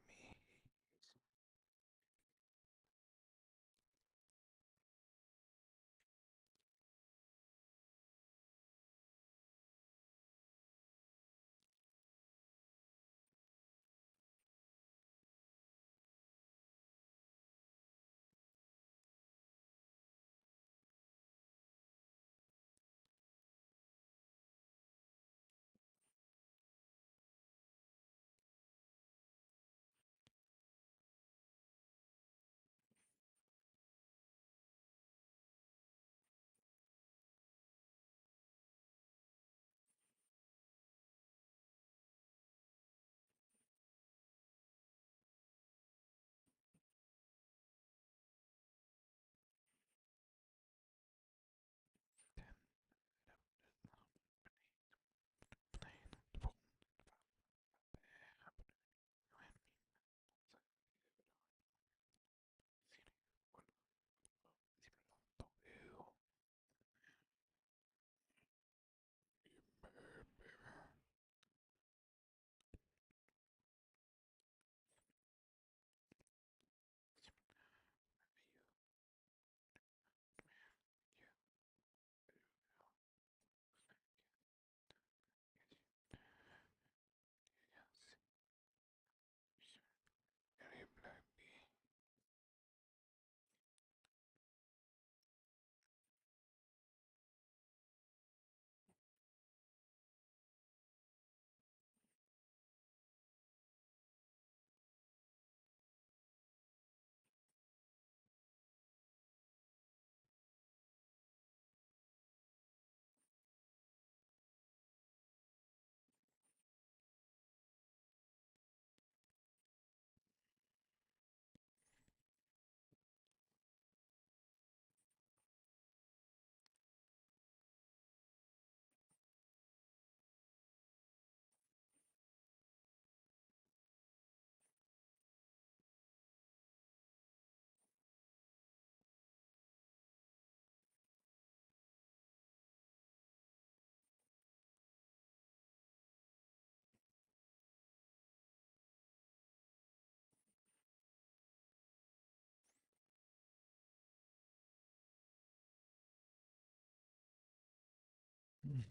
me.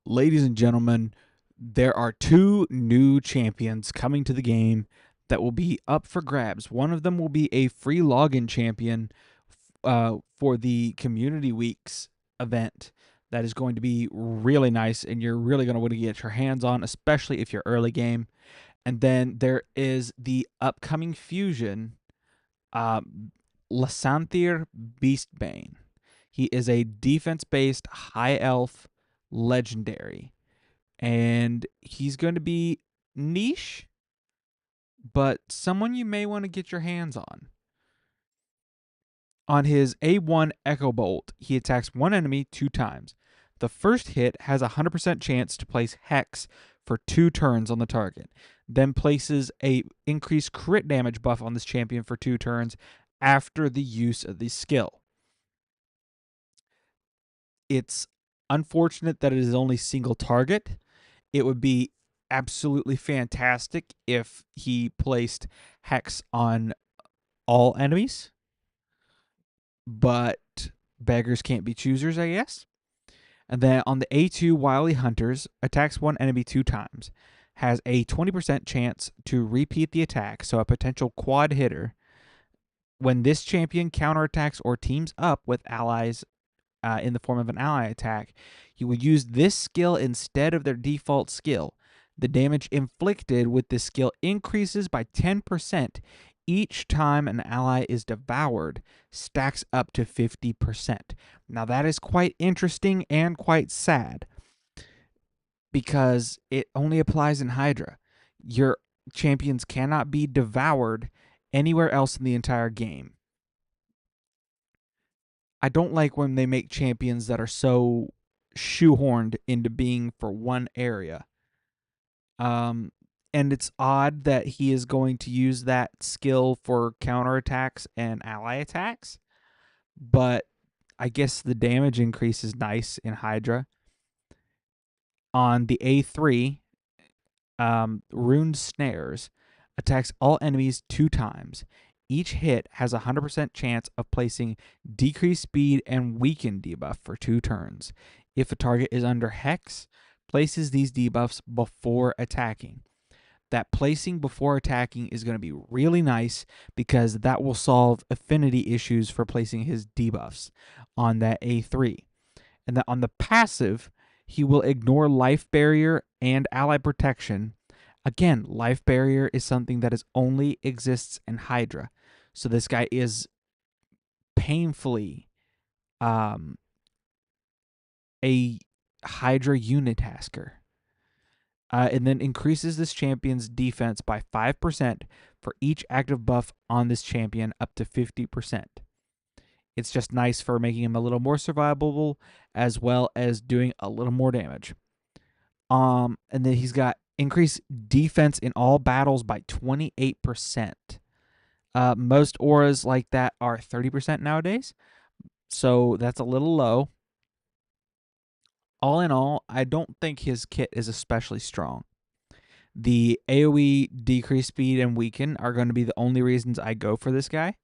ladies and gentlemen, there are 2 new champions coming to the game that will be up for grabs. One of them will be a free login champion for the Community Weeks event. That is going to be really nice, and you're really going to want to get your hands on, especially if you're early game. And then there is the upcoming fusion, Lysanthir Beastbane. He is a defense-based high elf legendary, and he's going to be niche, but someone you may want to get your hands on. On his A1 Echo Bolt, he attacks one enemy 2 times. The first hit has a 100% chance to place Hex for 2 turns on the target, then places a increased crit damage buff on this champion for 2 turns after the use of the skill. It's unfortunate that it is only single target. It would be absolutely fantastic if he placed Hex on all enemies, but beggars can't be choosers, I guess. And then on the A2 Wily Hunters, attacks one enemy 2 times, has a 20% chance to repeat the attack, so a potential quad hitter. When this champion counterattacks or teams up with allies in the form of an ally attack, he will use this skill instead of their default skill. The damage inflicted with this skill increases by 10% each time an ally is devoured, stacks up to 50%. Now that is quite interesting and quite sad because it only applies in Hydra. Your champions cannot be devoured anywhere else in the entire game. I don't like when they make champions that are so shoehorned into being for one area. And it's odd that he is going to use that skill for counterattacks and ally attacks, but I guess the damage increase is nice in Hydra. On the A3, Ruined Snares attacks all enemies 2 times. Each hit has a 100% chance of placing decreased speed and weaken debuff for 2 turns. If a target is under Hex, places these debuffs before attacking. That placing before attacking is going to be really nice because that will solve affinity issues for placing his debuffs on that A3. And that on the passive, he will ignore life barrier and ally protection. Again, life barrier is something that only exists in Hydra. So this guy is painfully a Hydra unitasker. And then increases this champion's defense by 5% for each active buff on this champion up to 50%. It's just nice for making him a little more survivable as well as doing a little more damage. And then he's got increased defense in all battles by 28%. Most auras like that are 30% nowadays, so that's a little low. All in all, I don't think his kit is especially strong. The AoE decrease speed and weaken are going to be the only reasons I go for this guy,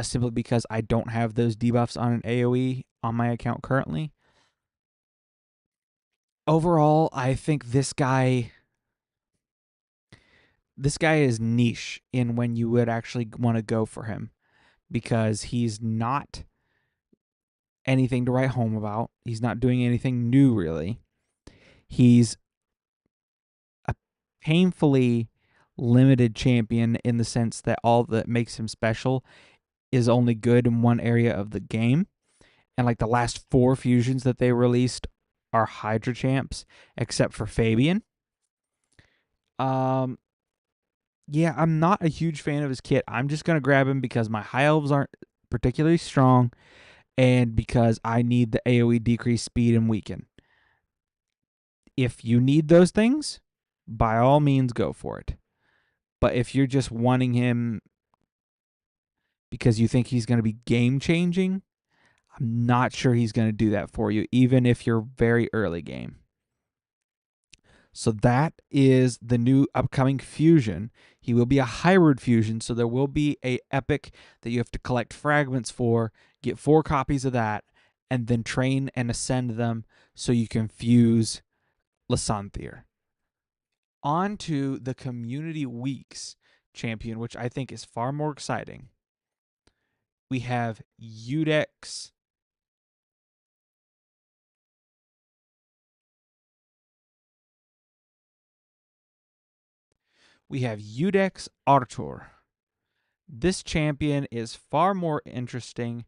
simply because I don't have those debuffs on an AoE on my account currently. Overall, I think this guy is niche in when you would actually want to go for him because he's not anything to write home about. He's not doing anything new, really. He's a painfully limited champion in the sense that all that makes him special is only good in one area of the game. And like the last 4 fusions that they released are Hydra champs, except for Fabian. Yeah, I'm not a huge fan of his kit. I'm just going to grab him because my high elves aren't particularly strong and because I need the AoE decrease speed and weaken. If you need those things, by all means go for it. But if you're just wanting him because you think he's going to be game changing, I'm not sure he's going to do that for you, even if you're very early game. So that is the new upcoming fusion. He will be a hybrid fusion, so there will be a epic that you have to collect fragments for, get 4 copies of that, and then train and ascend them so you can fuse Lasanthier. On to the Community Weeks champion, which I think is far more exciting. We have Udex. We have Udex Artur. This champion is far more interesting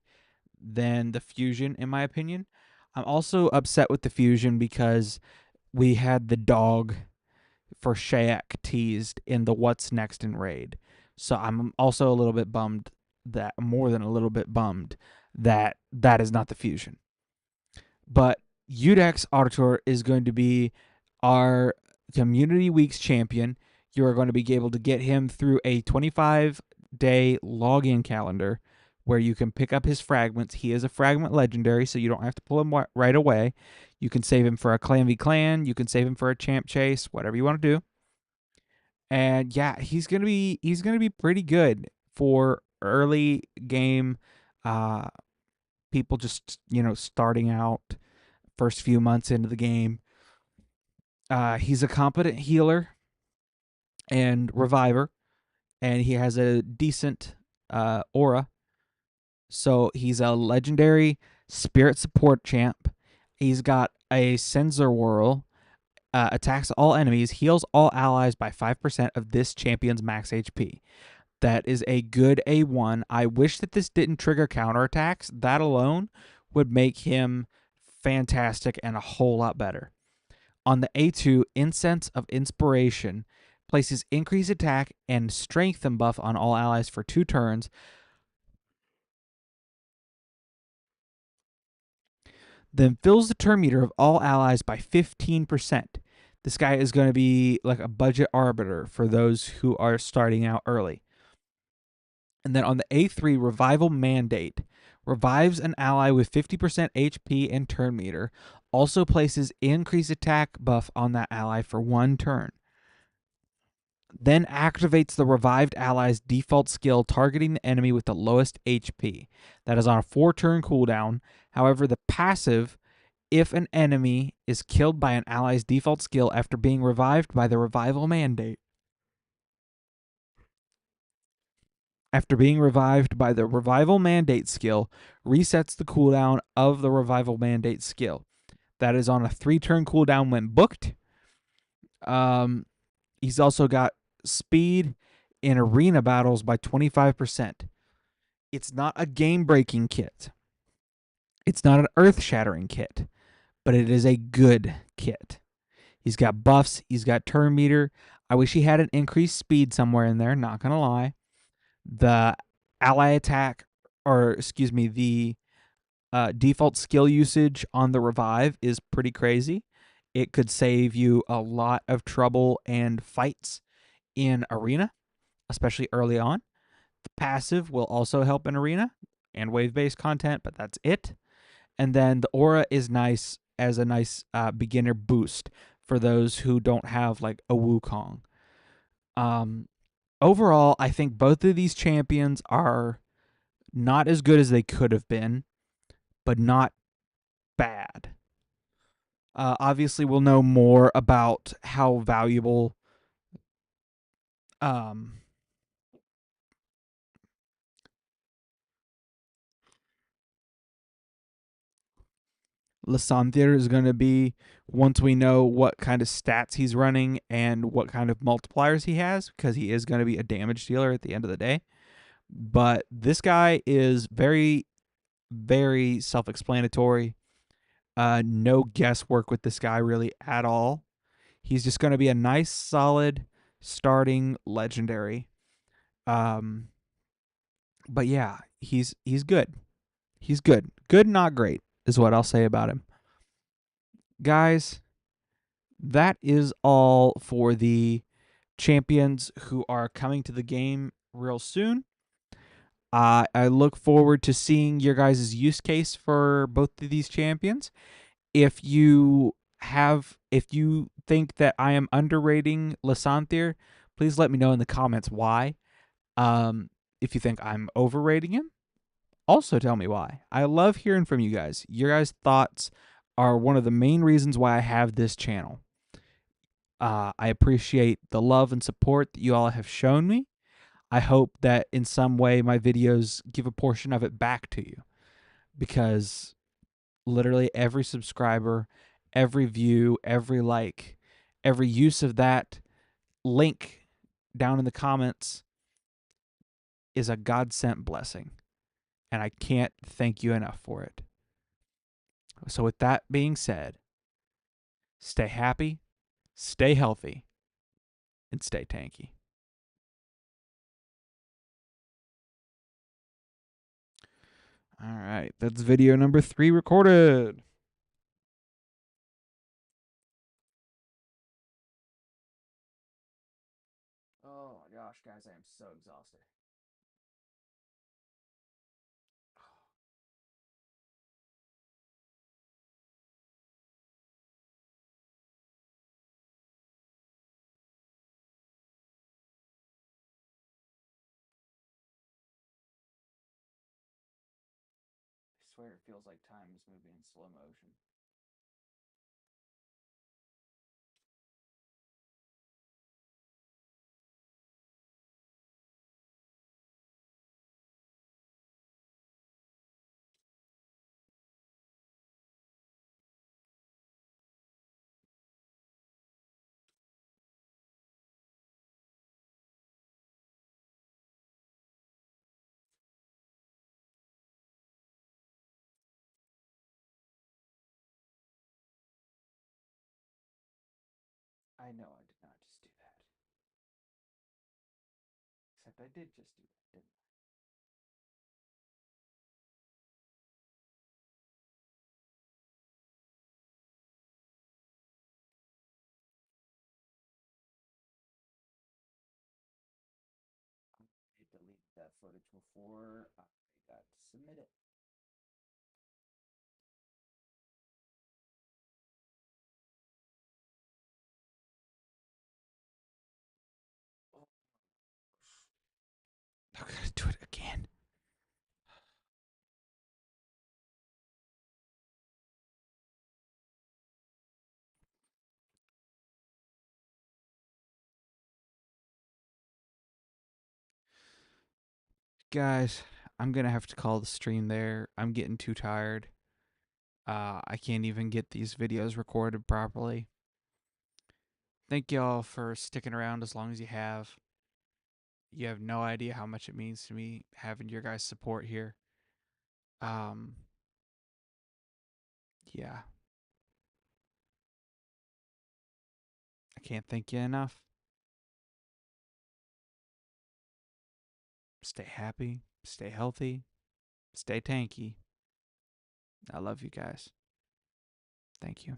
than the Fusion, in my opinion. I'm also upset with the Fusion because we had the dog for Shayak teased in the What's Next in Raid. So I'm also a little bit bummed that, more than a little bit bummed, that that is not the Fusion. But Udex Artur is going to be our Community Weeks champion. You are going to be able to get him through a 25-day login calendar where you can pick up his fragments. He is a fragment legendary, so you don't have to pull him right away. You can save him for a clan v clan. You can save him for a champ chase, whatever you want to do. And yeah, he's gonna be pretty good for early game people just starting out first few months into the game. He's a competent healer and reviver, and he has a decent aura. So he's a legendary spirit support champ. He's got a sensor whirl, attacks all enemies, heals all allies by 5% of this champion's max HP. That is a good A1. I wish that this didn't trigger counterattacks. That alone would make him fantastic and a whole lot better. On the A2, Incense of Inspiration places increased attack and strength buff on all allies for 2 turns. Then fills the turn meter of all allies by 15%. This guy is going to be like a budget arbiter for those who are starting out early. And then on the A3, Revival Mandate revives an ally with 50% HP and turn meter. Also places increased attack buff on that ally for 1 turn. Then activates the revived ally's default skill, targeting the enemy with the lowest HP. That is on a 4-turn cooldown. However, the passive, if an enemy is killed by an ally's default skill after being revived by the Revival Mandate. After being revived by the Revival Mandate skill, resets the cooldown of the Revival Mandate skill. That is on a 3-turn cooldown when booked. He's also got speed in arena battles by 25%. It's not a game-breaking kit. It's not an earth-shattering kit, but it is a good kit. He's got buffs. He's got turn meter. I wish he had an increased speed somewhere in there, not going to lie. The ally attack, or excuse me, the default skill usage on the revive is pretty crazy. It could save you a lot of trouble and fights in arena, especially early on. The passive will also help in arena and wave-based content, but that's it. And then the aura is nice as a nice beginner boost for those who don't have like a Wukong. Overall, I think both of these champions are not as good as they could have been, but not bad. Obviously, we'll know more about how valuable Lasanthier is going to be once we know what kind of stats he's running and what kind of multipliers he has, because he is going to be a damage dealer at the end of the day. But this guy is very, very self-explanatory. No guesswork with this guy really at all. He's just going to be a nice, solid starting legendary. But yeah, he's good. He's good. Good, not great, is what I'll say about him. Guys, that is all for the champions who are coming to the game real soon. I look forward to seeing your guys' use case for both of these champions. If you think that I am underrating Lasanthier, please let me know in the comments why. If you think I'm overrating him, also tell me why. I love hearing from you guys. Your guys' thoughts are one of the main reasons why I have this channel. I appreciate the love and support that you all have shown me. I hope that in some way my videos give a portion of it back to you, because literally every subscriber, every view, every like, every use of that link down in the comments is a God sent blessing. And I can't thank you enough for it. So, with that being said, stay happy, stay healthy, and stay tanky. All right, that's video number 3 recorded. Oh my gosh, guys, I am so exhausted. I swear it feels like time is moving in slow motion. I know I did not just do that. Except I did just do that, didn't I? I deleted that footage before I got to submit it. Oh, I gotta do it again. Guys, I'm gonna have to call the stream there. I'm getting too tired. I can't even get these videos recorded properly. Thank y'all for sticking around as long as you have. You have no idea how much it means to me having your guys' support here. Um, yeah, I can't thank you enough. Stay happy, stay healthy, stay tanky. I love you guys. Thank you.